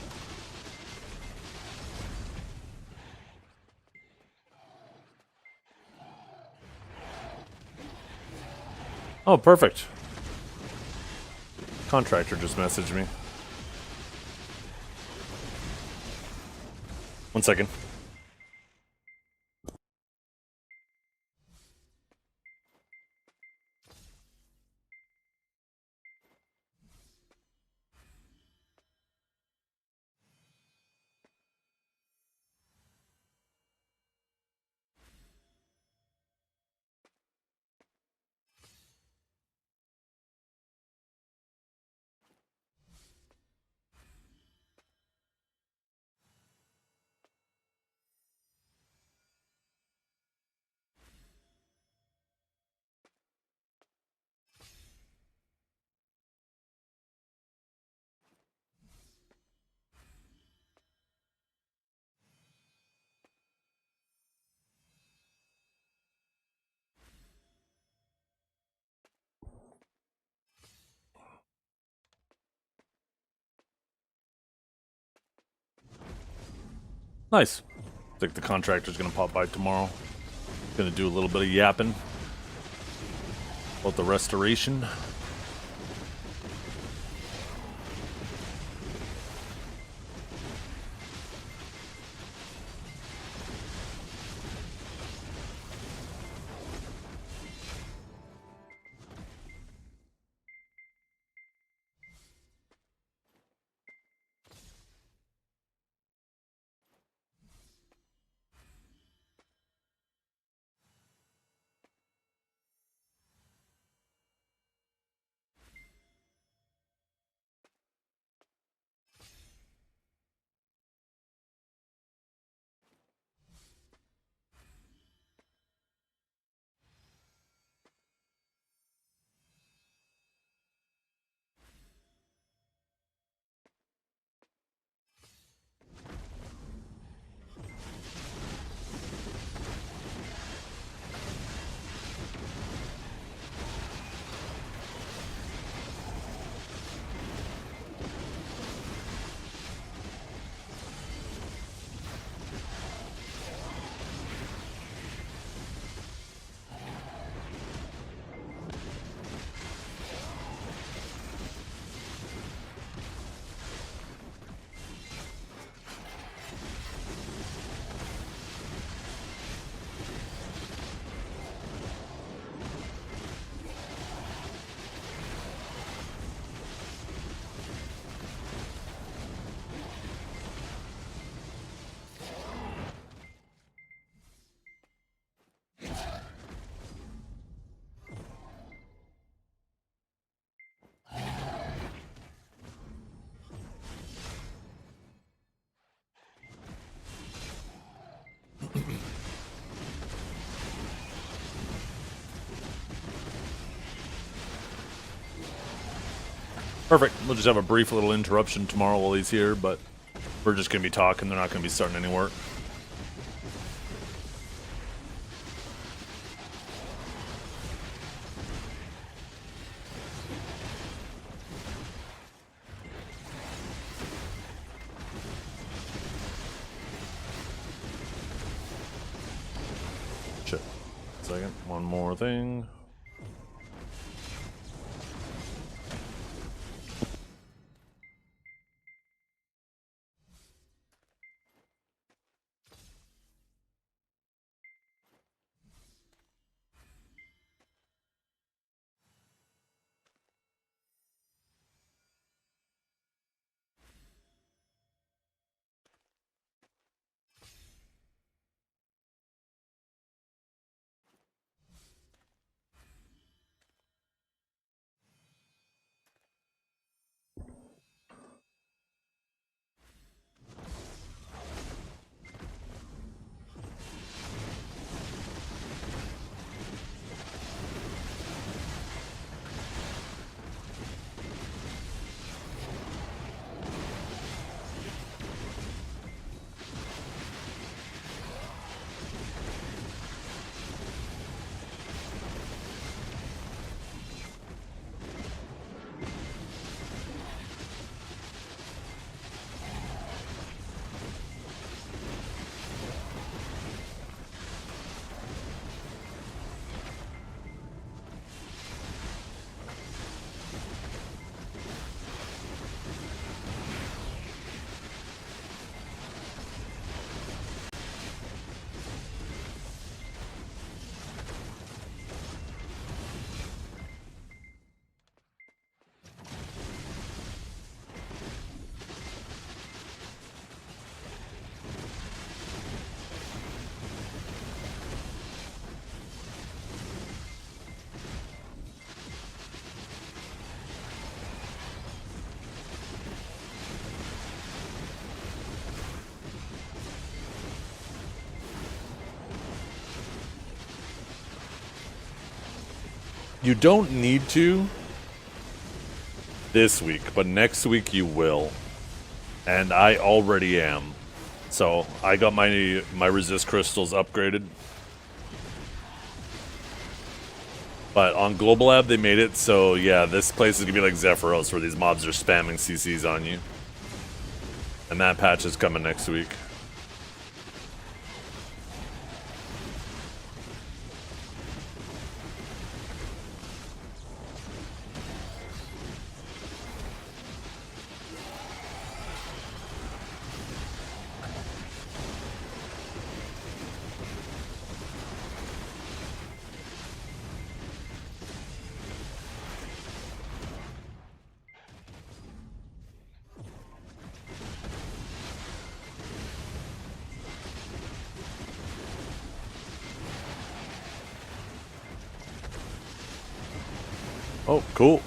Oh, perfect. Contractor just messaged me. 1 second. Nice. I think the contractor's gonna pop by tomorrow. Gonna do a little bit of yapping about the restoration. Perfect. We'll just have a brief little interruption tomorrow while he's here, but we're just gonna be talking. They're not gonna be starting any work. Shit. Second. One more thing. You don't need to this week, but next week you will. And I already am. So I got my resist crystals upgraded. But on Global Lab they made it so yeah, this place is gonna be like Zephyros where these mobs are spamming CCs on you. And that patch is coming next week. Oh, cool.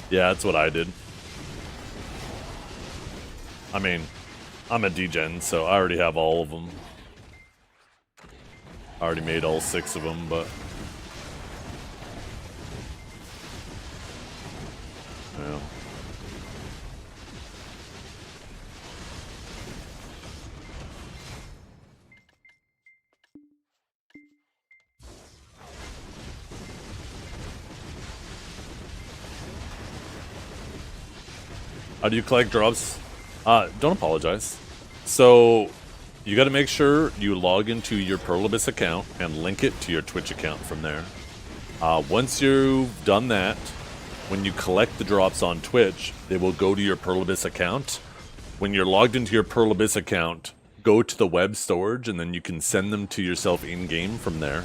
Yeah, that's what I did. I mean, I'm a degen, so I already have all of them. I already made all 6 of them, but... yeah. How do you collect drops? Don't apologize. So, you gotta make sure you log into your Pearl Abyss account and link it to your Twitch account from there. Once you've done that, when you collect the drops on Twitch, they will go to your Pearl Abyss account. When you're logged into your Pearl Abyss account, go to the web storage and then you can send them to yourself in-game from there.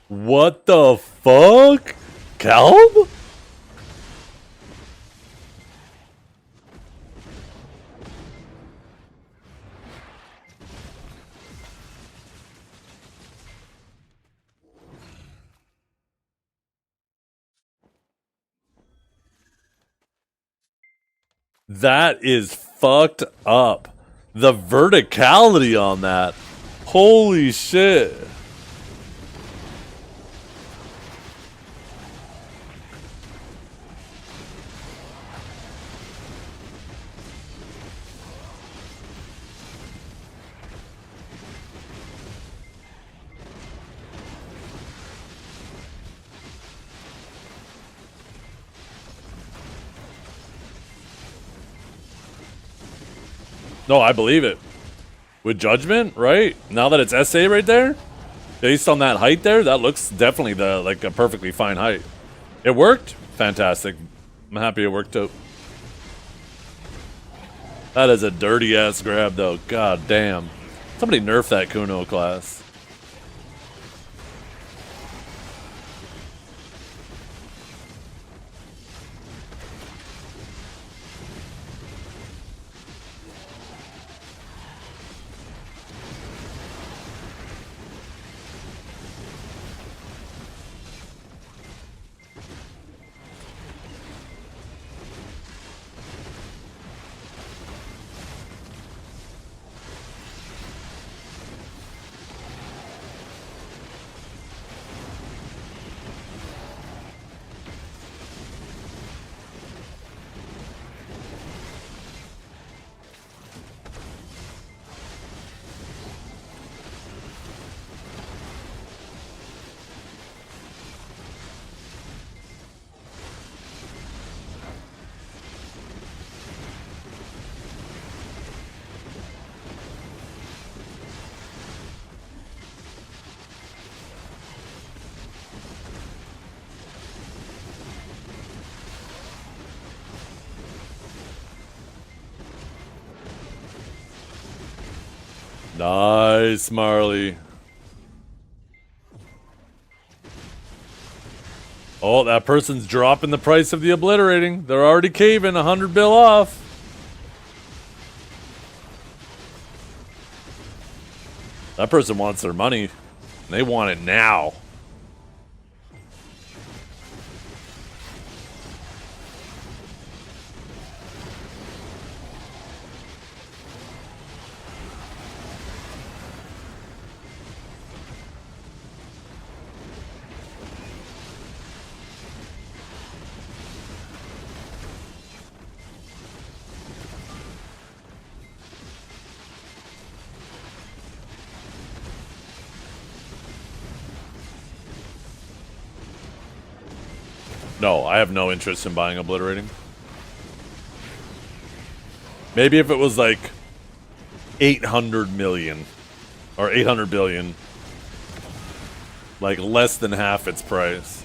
What the fuck? Calb? That is fucked up. The verticality on that. Holy shit. No, I believe it. With Judgment, right? Now that it's SA right there, based on that height there, that looks definitely like a perfectly fine height. It worked? Fantastic. I'm happy it worked out. That is a dirty ass grab though. God damn. Somebody nerf that Kuno class. Nice, Marley. Oh, that person's dropping the price of the obliterating. They're already caving 100 bill off. That person wants their money. They want it now. No, I have no interest in buying obliterating. Maybe if it was like 800 million or 800 billion, like less than half its price.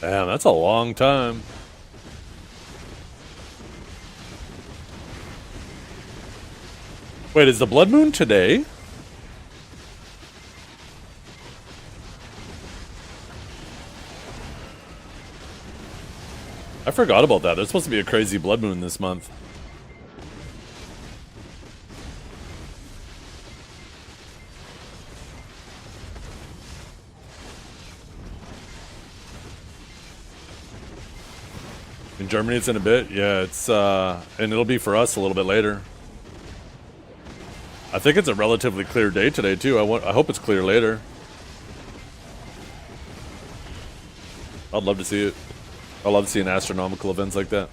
Damn, that's a long time. Wait, is the blood moon today? I forgot about that. There's supposed to be a crazy blood moon this month. In Germany, it's in a bit. Yeah, it's and it'll be for us a little bit later. I think it's a relatively clear day today too. I hope it's clear later. I'd love to see it. I love seeing astronomical events like that.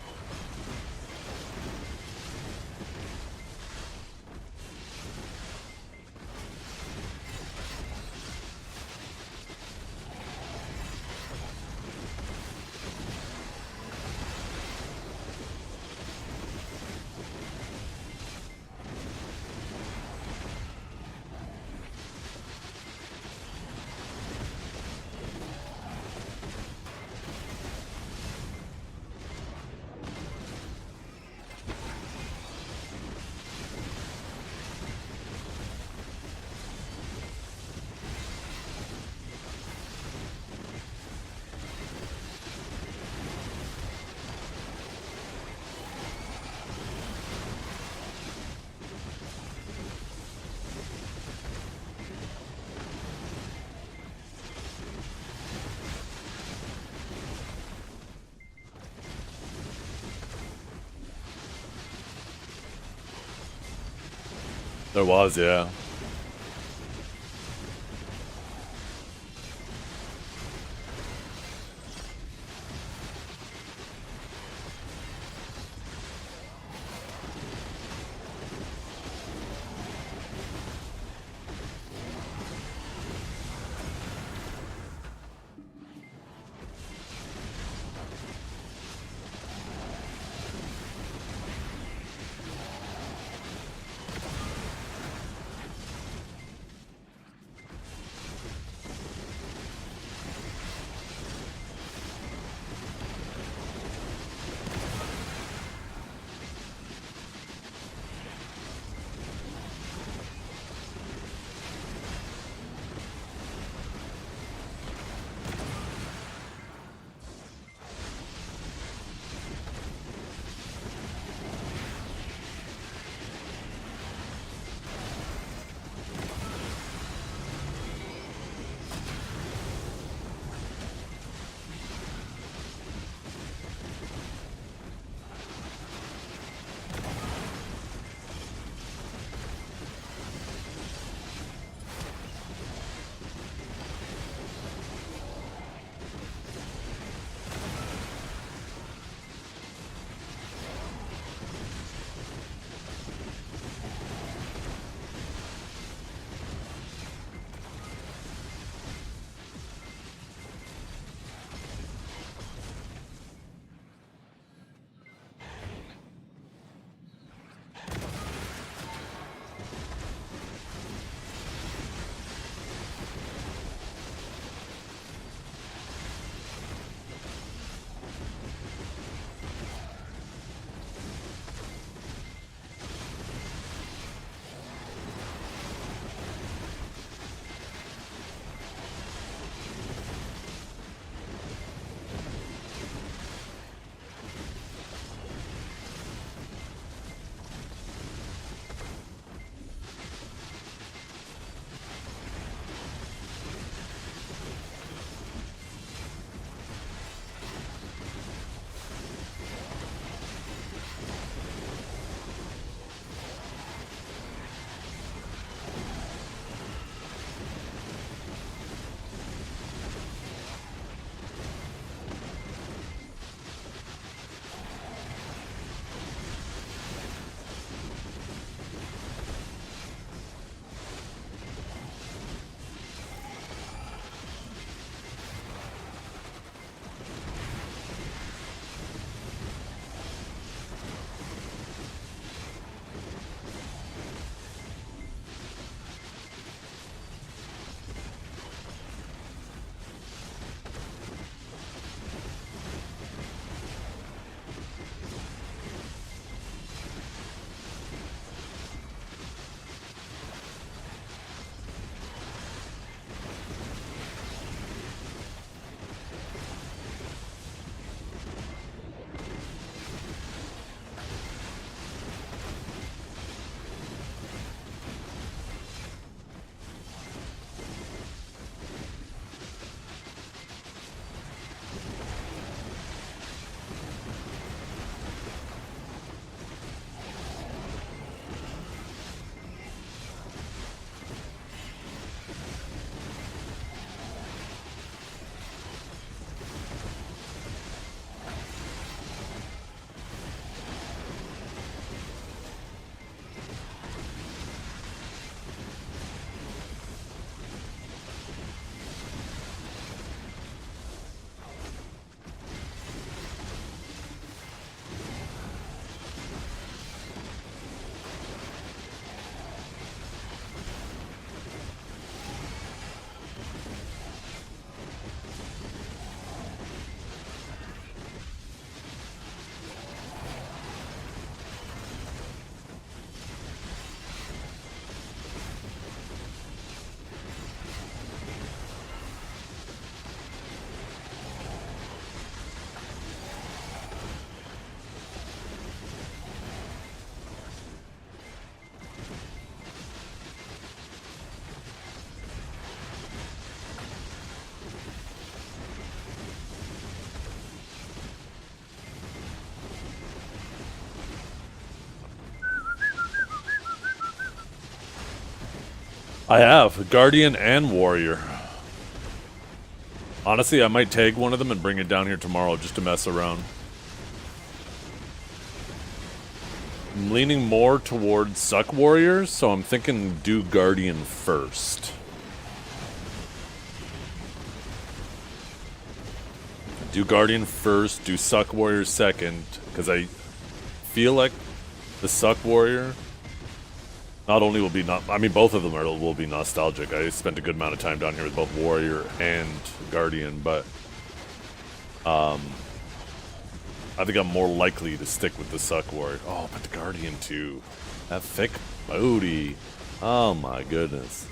There was, yeah. I have Guardian and Warrior. Honestly, I might tag one of them and bring it down here tomorrow just to mess around. I'm leaning more towards Suck Warriors, so I'm thinking do Guardian first. Do Guardian first, do Suck Warrior second, because I feel like the Suck Warrior not only will be both of them will be nostalgic. I spent a good amount of time down here with both Warrior and Guardian, but I think I'm more likely to stick with the Suck Warrior. Oh, but the Guardian too. That thick booty. Oh my goodness.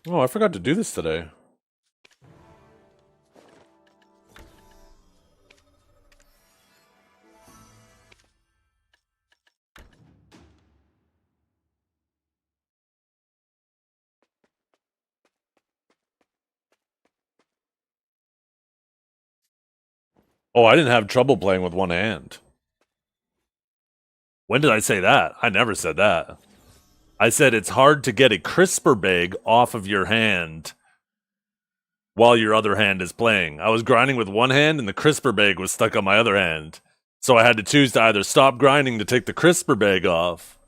Oh, I forgot to do this today. Oh, I didn't have trouble playing with one hand. When did I say that? I never said that. I said it's hard to get a CRISPR bag off of your hand while your other hand is playing. I was grinding with one hand and the CRISPR bag was stuck on my other hand. So I had to choose to either stop grinding to take the CRISPR bag off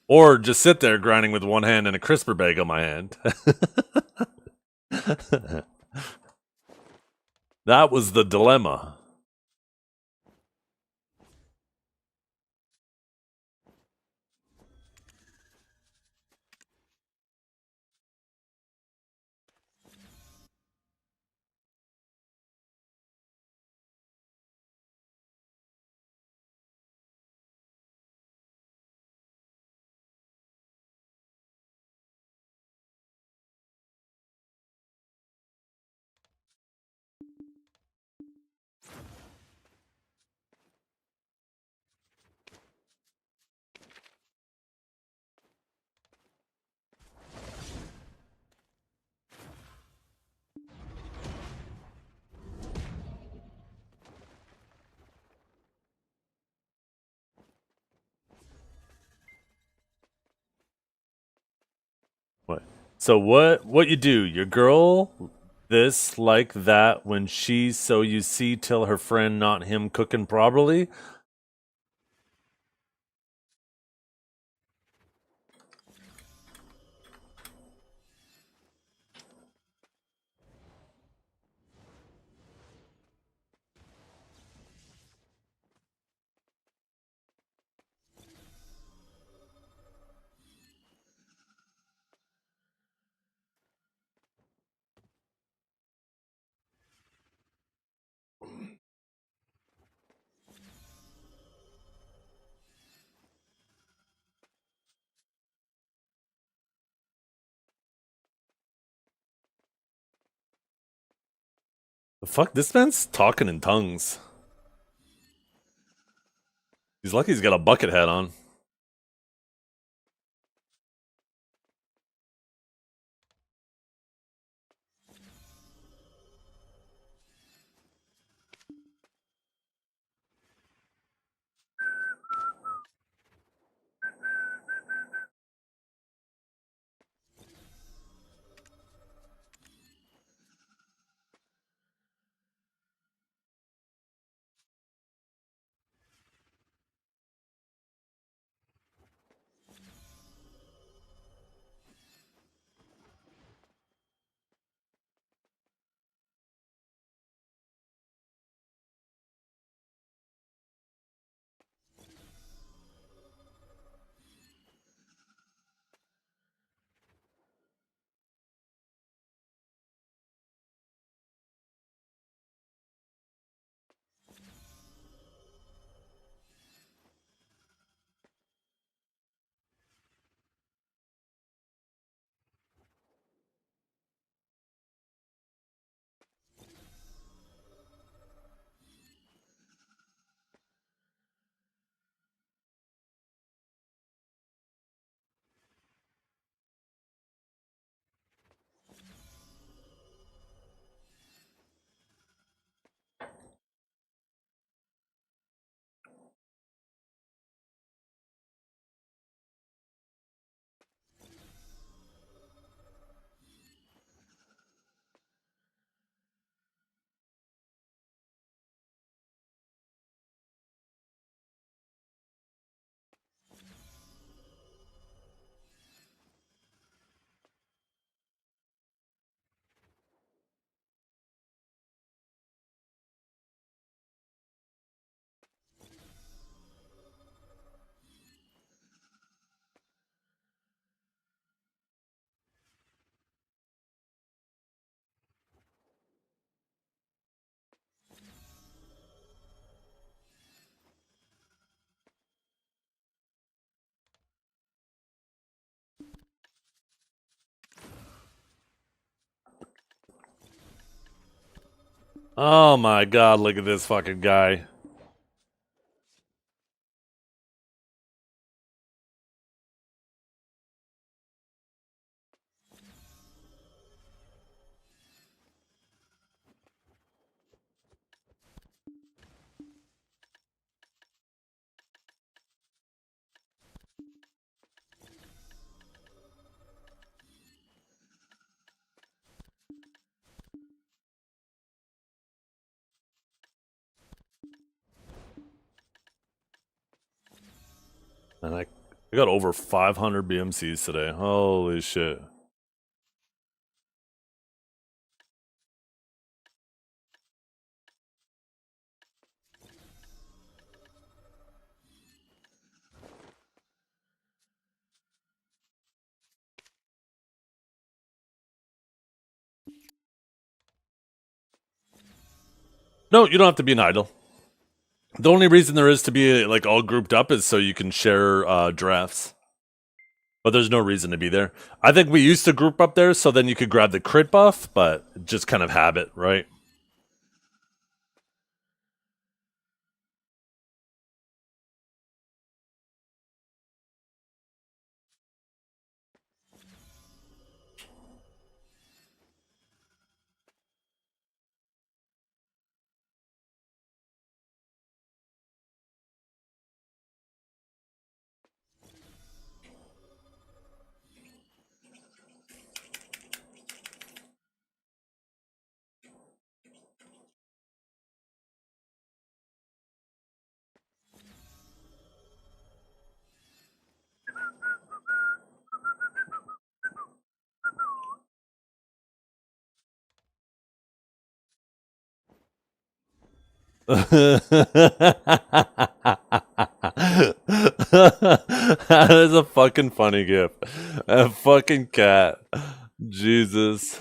or just sit there grinding with one hand and a CRISPR bag on my hand. That was the dilemma. What? So what you do? Your girl this like that when she's so you see till her friend not him cooking properly? The fuck? This man's talking in tongues. He's lucky he's got a bucket hat on. Oh my god, look at this fucking guy. And I got over 500 BMCs today. Holy shit. No, you don't have to be an idol. The only reason there is to be like all grouped up is so you can share drafts. But there's no reason to be there. I think we used to group up there so then you could grab the crit buff, but just kind of habit, right? That is a fucking funny gif. A fucking cat. Jesus.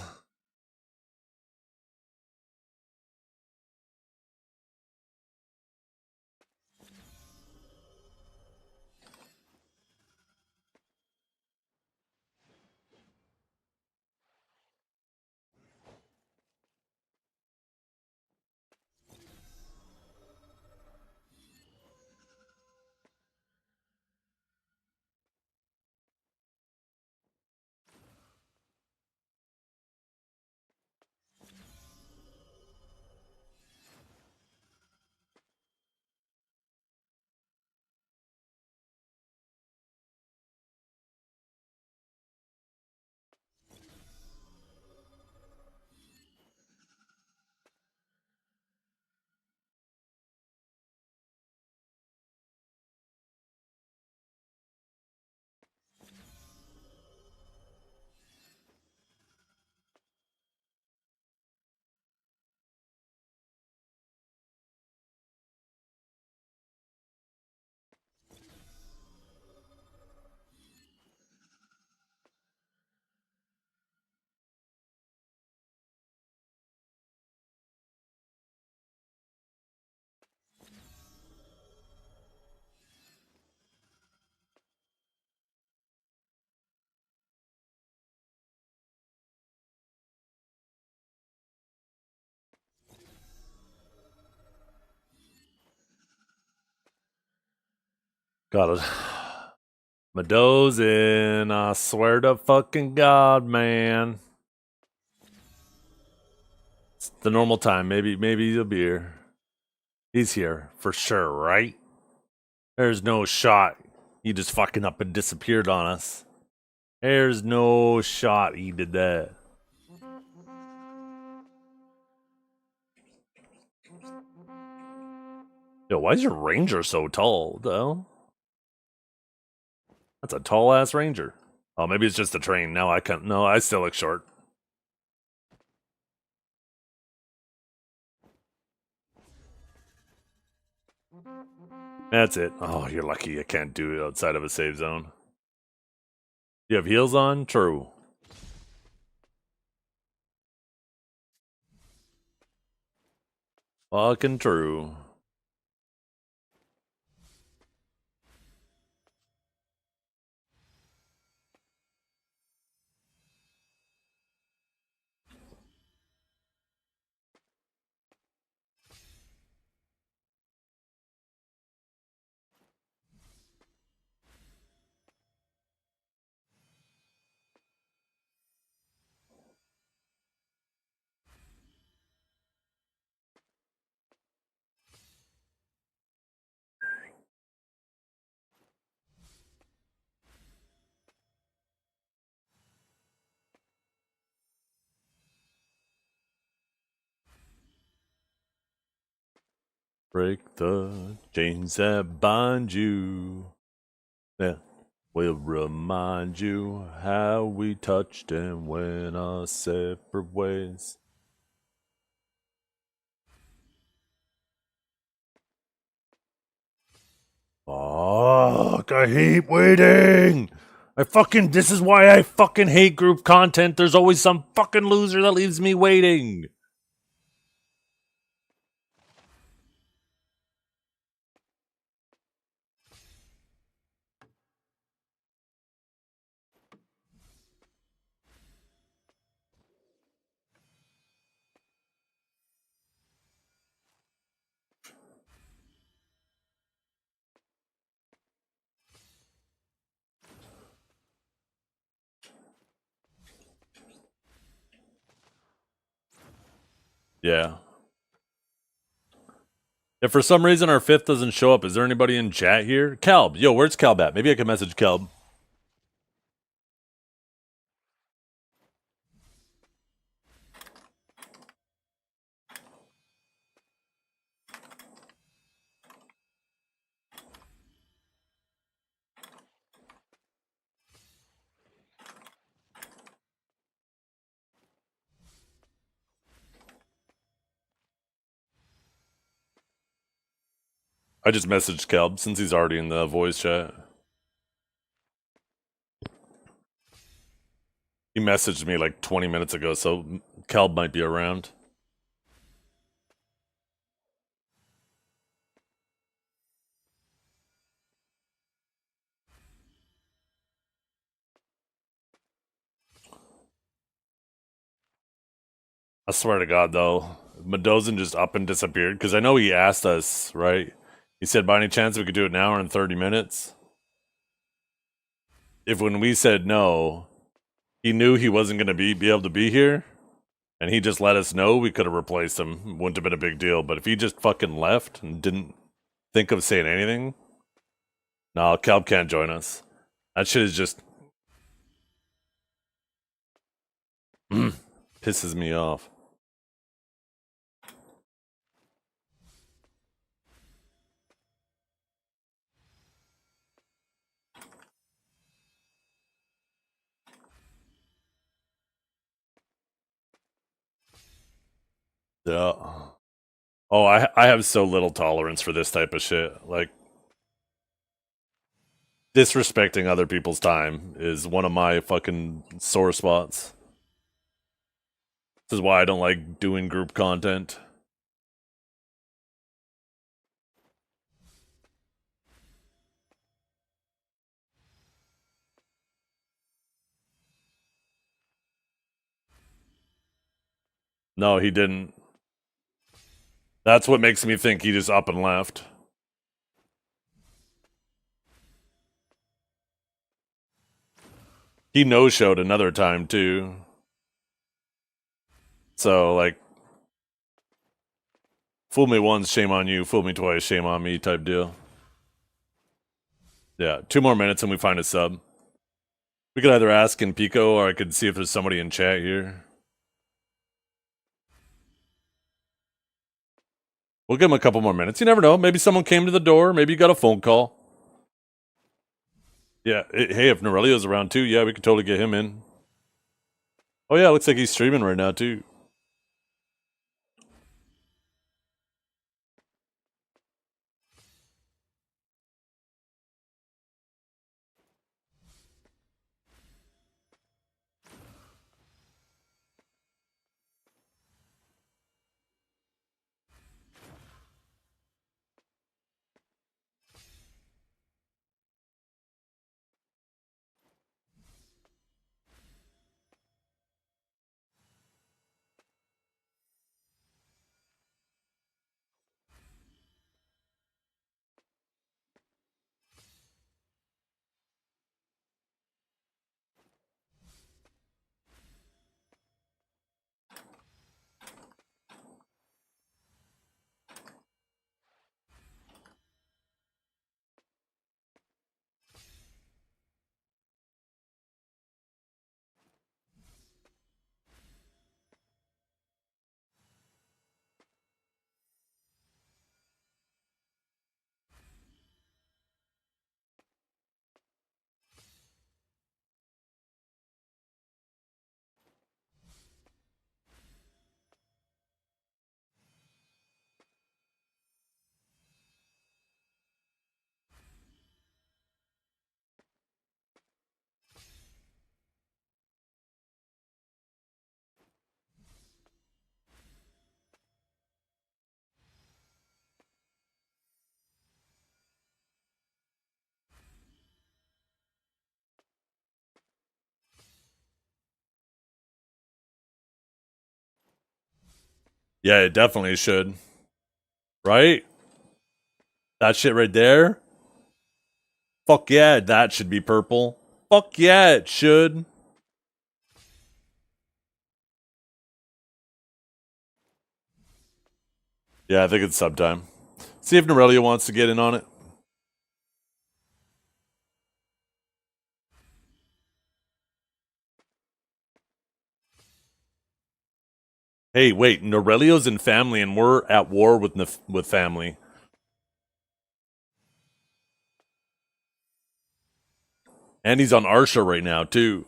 Got it. Meadows in. I swear to fucking God, man. It's the normal time. Maybe he'll be here. He's here for sure, right? There's no shot he just fucking up and disappeared on us. There's no shot he did that. Yo, why is your ranger so tall, though? That's a tall ass ranger. Oh, maybe it's just the train. Now I can't. No, I still look short. That's it. Oh, you're lucky I can't do it outside of a save zone. You have heels on? True. Fucking true. Break the chains that bind you. Yeah. We'll remind you how we touched and went our separate ways. Fuck, I hate waiting. This is why I fucking hate group content. There's always some fucking loser that leaves me waiting. Yeah. If for some reason our fifth doesn't show up, is there anybody in chat here? Calb, yo, where's Calb at? Maybe I can message Calb. I just messaged Calb since he's already in the voice chat. He messaged me like 20 minutes ago, so Calb might be around. I swear to God, though, Mendoza just up and disappeared because I know he asked us, right? He said, by any chance we could do it an hour and 30 minutes? If when we said no, he knew he wasn't going to be able to be here, and he just let us know, we could have replaced him. Wouldn't have been a big deal. But if he just fucking left and didn't think of saying anything, no, Calb can't join us. That shit is just pisses me off. Yeah. Oh, I have so little tolerance for this type of shit. Like, disrespecting other people's time is one of my fucking sore spots. This is why I don't like doing group content. No, he didn't. That's what makes me think he just up and left. He no-showed another time, too. So, like, fool me once, shame on you. Fool me twice, shame on me type deal. Yeah, 2 more minutes and we find a sub. We could either ask in Pico or I could see if there's somebody in chat here. We'll give him a couple more minutes. You never know. Maybe someone came to the door. Maybe you got a phone call. Yeah. Hey, if Norelio's around too, yeah, we could totally get him in. Oh yeah, looks like he's streaming right now too. Yeah, it definitely should. Right? That shit right there? Fuck yeah, that should be purple. Fuck yeah, it should. Yeah, I think it's subtime. See if Norelia wants to get in on it. Hey, wait, Norelio's in family and we're at war with family. And he's on Arsha right now, too.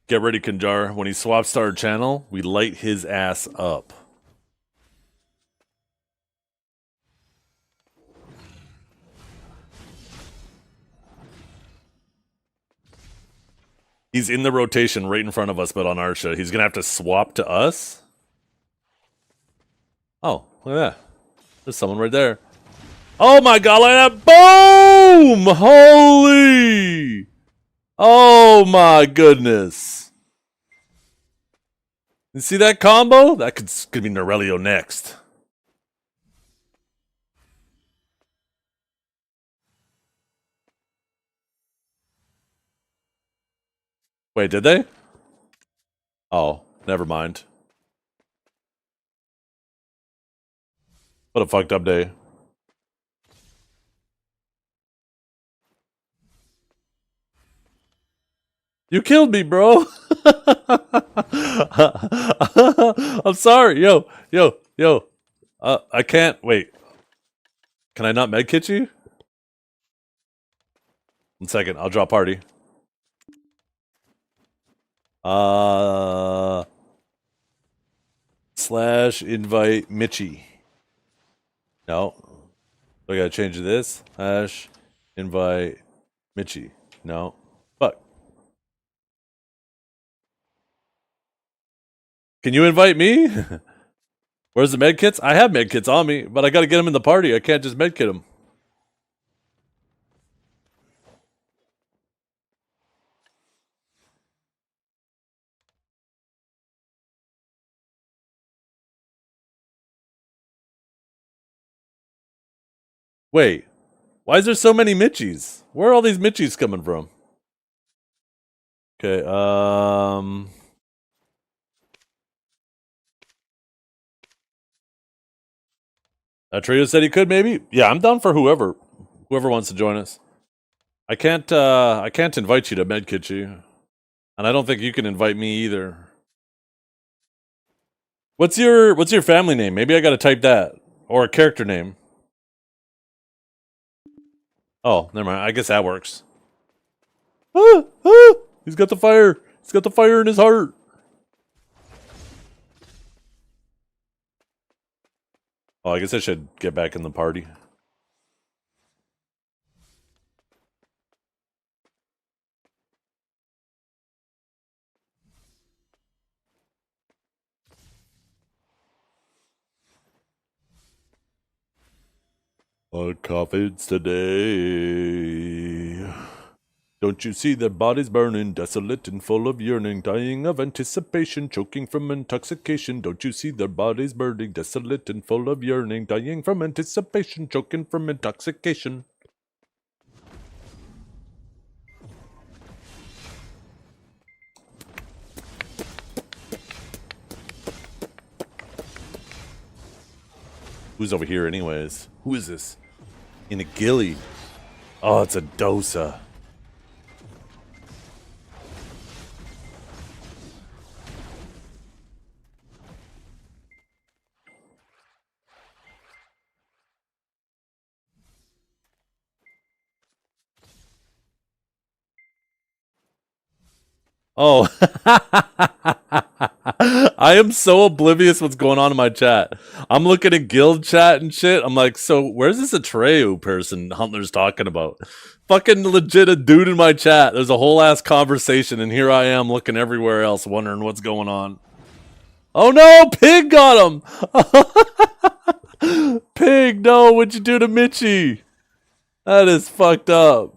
Get ready, Kanjar. When he swaps to our channel, we light his ass up. He's in the rotation right in front of us, but on Arsha. He's going to have to swap to us? Oh, look at that. There's someone right there. Oh my god, look at that. Boom! Holy! Oh my goodness. You see that combo? That could be Norelio next. Wait, did they? Oh, never mind. What a fucked up day. You killed me, bro. I'm sorry. Yo. I can't. Wait. Can I not medkit you? 1 second. I'll drop party. Slash invite Mitchie. No. I gotta change this. Slash invite Mitchie. No. Fuck. Can you invite me? Where's the medkits? I have medkits on me, but I gotta get them in the party. I can't just medkit them. Wait. Why is there so many Mitchies? Where are all these Mitchies coming from? Okay, Atreus said he could, maybe? Yeah, I'm down for whoever wants to join us. I can't invite you to medkit you. And I don't think you can invite me either. What's your family name? Maybe I gotta type that. Or a character name. Oh, never mind. I guess that works. Ah! He's got the fire. He's got the fire in his heart. Oh, I guess I should get back in the party. Our coffins today. Don't you see their bodies burning, desolate and full of yearning, dying of anticipation, choking from intoxication? Don't you see their bodies burning, desolate and full of yearning, dying from anticipation, choking from intoxication? Who's over here anyways? Who is this? In a ghillie. Oh, it's a dosa. Oh. I am so oblivious what's going on in my chat. I'm looking at guild chat and shit. I'm like, so where's this Atreyu person Huntler's talking about? Fucking legit a dude in my chat. There's a whole ass conversation, and here I am looking everywhere else, wondering what's going on. Oh no, Pig got him! Pig, no, what'd you do to Mitchie? That is fucked up.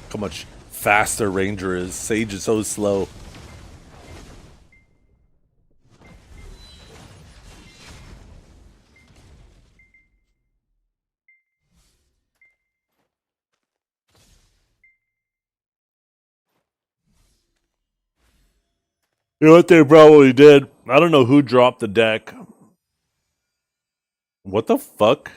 How much faster Ranger is. Sage is so slow. You know what they probably did? I don't know who dropped the deck. What the fuck?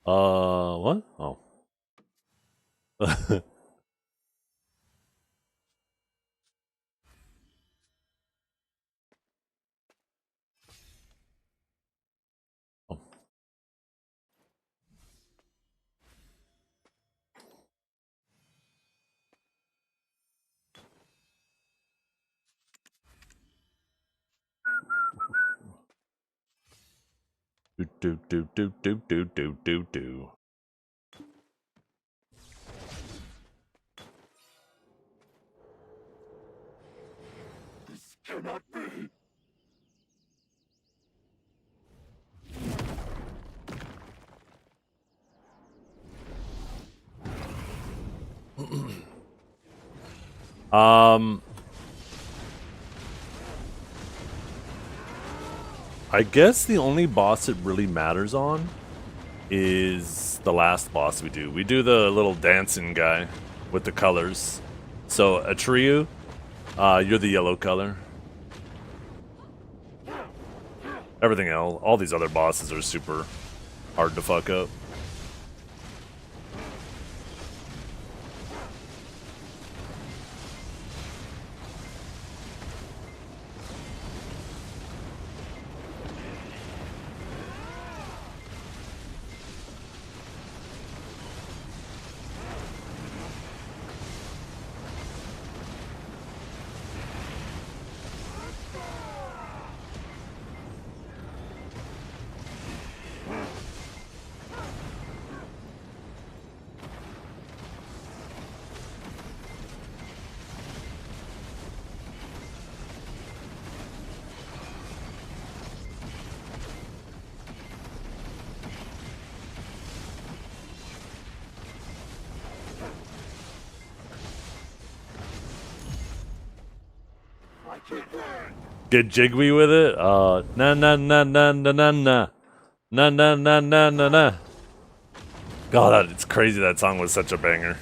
What? Oh. Oh. Do do do do do do do do. Cannot be. I guess the only boss it really matters on is the last boss we do. We do the little dancing guy with the colors. So, Atriu, you're the yellow color. Everything else, all these other bosses are super hard to fuck up. Get jiggy with it? Na na na na na na na. Na na na na na na. God, it's crazy that song was such a banger.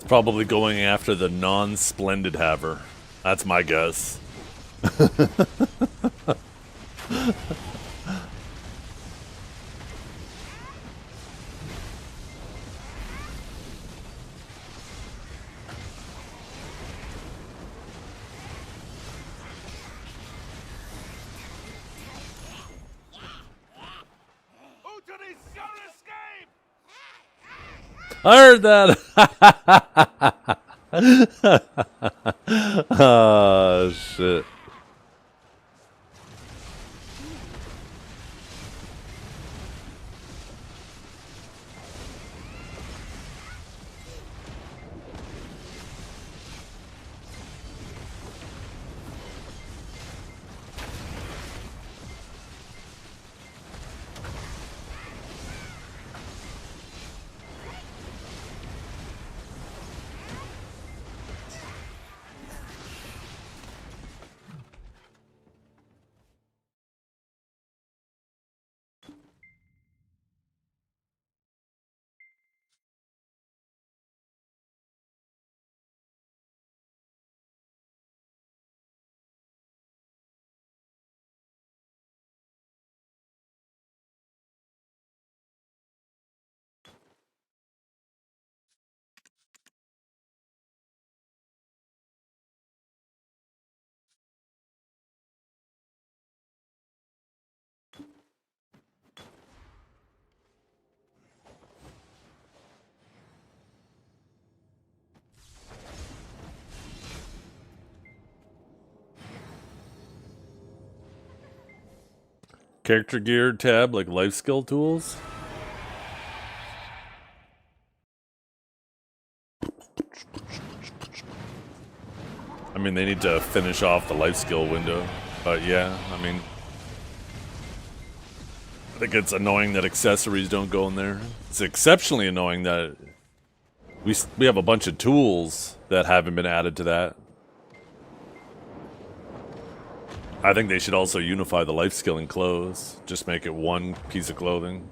Probably going after the non-splendid haver. That's my guess. I heard that. Oh, shit. Character gear tab, like life skill tools. I mean, they need to finish off the life skill window. But yeah, I mean, I think it's annoying that accessories don't go in there. It's exceptionally annoying that we have a bunch of tools that haven't been added to that. I think they should also unify the life skill and clothes. Just make it one piece of clothing.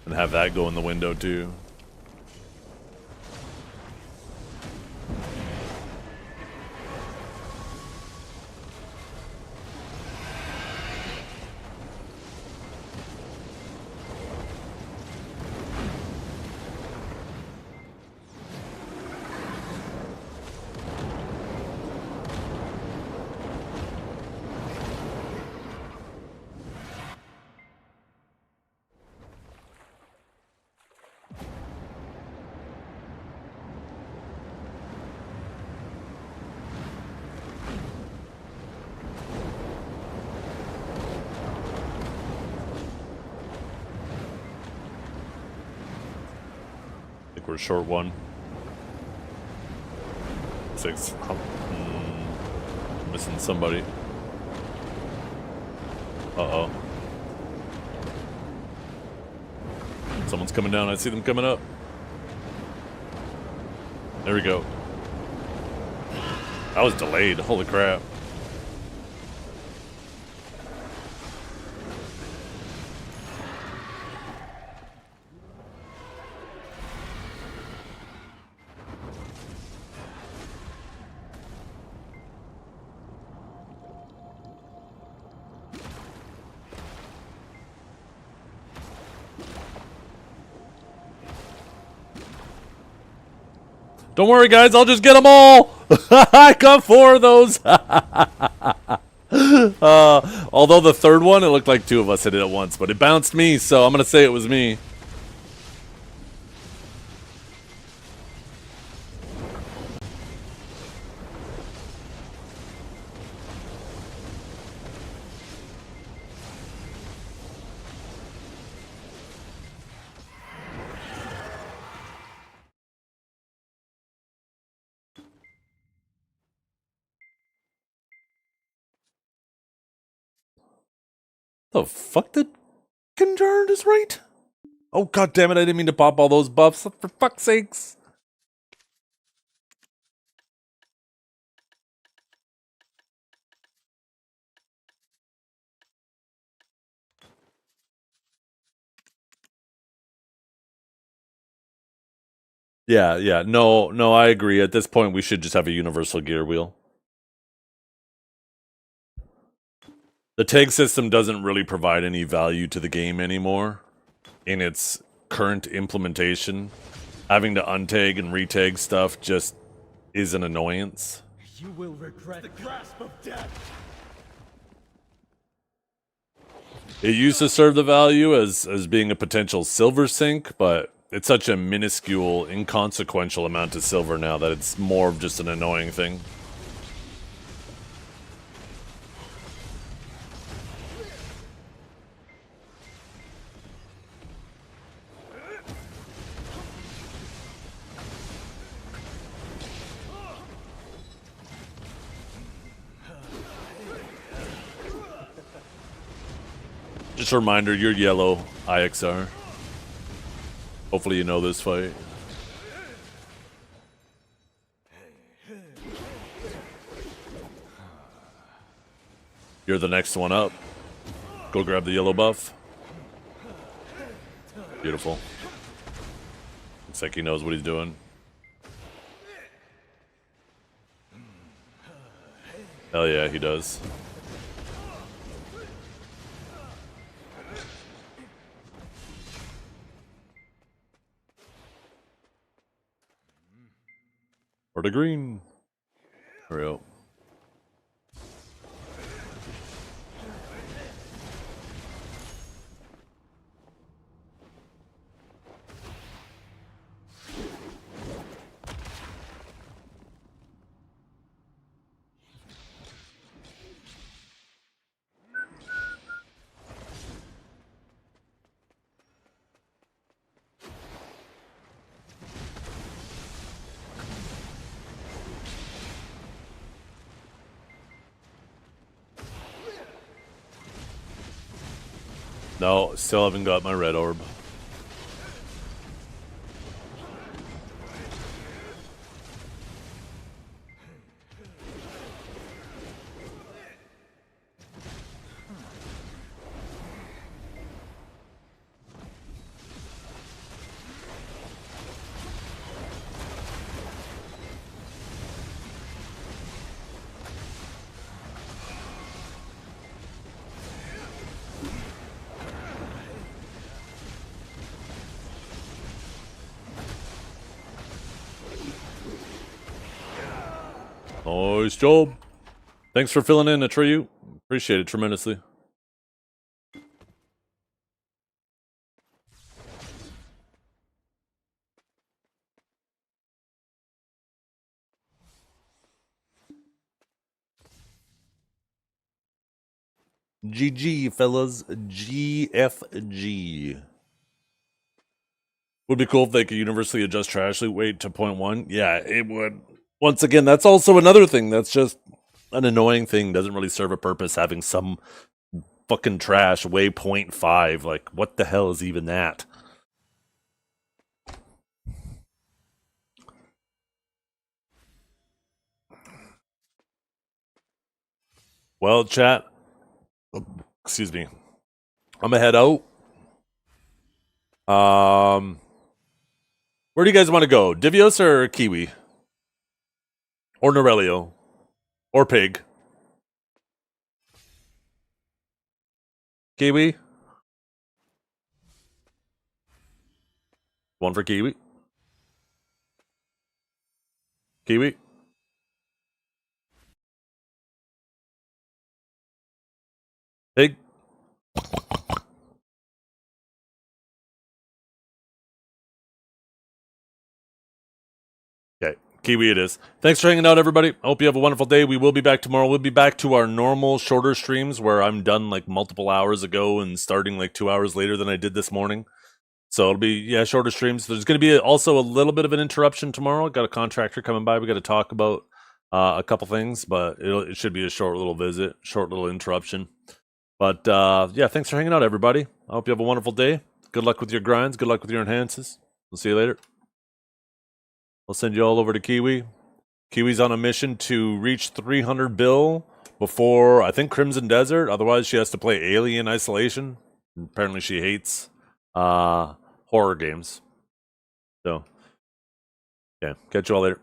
And have that go in the window too. We're short one. 6. Missing somebody. Uh-oh. Someone's coming down. I see them coming up. There we go. I was delayed. Holy crap. Don't worry, guys. I'll just get them all. I got 4 of those. Although the third one, it looked like 2 of us hit it at once, but it bounced me, so I'm going to say it was me. The fuck did Kinjar is right? Oh god damn it, I didn't mean to pop all those buffs, for fuck's sakes. Yeah. No, I agree. At this point, we should just have a universal gear wheel. The tag system doesn't really provide any value to the game anymore in its current implementation. Having to untag and retag stuff just is an annoyance. You will regret the grasp of death. It used to serve the value as being a potential silver sink, but it's such a minuscule, inconsequential amount of silver now that it's more of just an annoying thing. Just a reminder, you're yellow, IXR. Hopefully you know this fight. You're the next one up. Go grab the yellow buff. Beautiful. Looks like he knows what he's doing. Hell yeah, he does. Or the green. Hurry up. No, still haven't got my red orb. Nice job. Thanks for filling in, Atreyu. Appreciate it tremendously. GG, fellas. GFG. Would be cool if they could universally adjust trash loot weight to 0.1. Yeah, it would. Once again, that's also another thing that's just an annoying thing. Doesn't really serve a purpose having some fucking trash weigh 0.5. Like, what the hell is even that? Well, chat. Excuse me. I'm gonna head out. Where do you guys want to go? Divios or Kiwi? Or Norelio? Or Pig? Kiwi? One for Kiwi. Kiwi? Pig? Okay, Kiwi it is. Thanks for hanging out, everybody. I hope you have a wonderful day. We will be back tomorrow. We'll be back to our normal, shorter streams where I'm done like multiple hours ago and starting like 2 hours later than I did this morning. So it'll be, yeah, shorter streams. There's going to be also a little bit of an interruption tomorrow. Got a contractor coming by. We got to talk about a couple things, but it should be a short little visit, short little interruption. But yeah, thanks for hanging out, everybody. I hope you have a wonderful day. Good luck with your grinds. Good luck with your enhances. We'll see you later. I'll send you all over to Kiwi. Kiwi's on a mission to reach 300 bill before, I think, Crimson Desert. Otherwise, she has to play Alien Isolation. Apparently, she hates horror games. So Okay, catch you all later.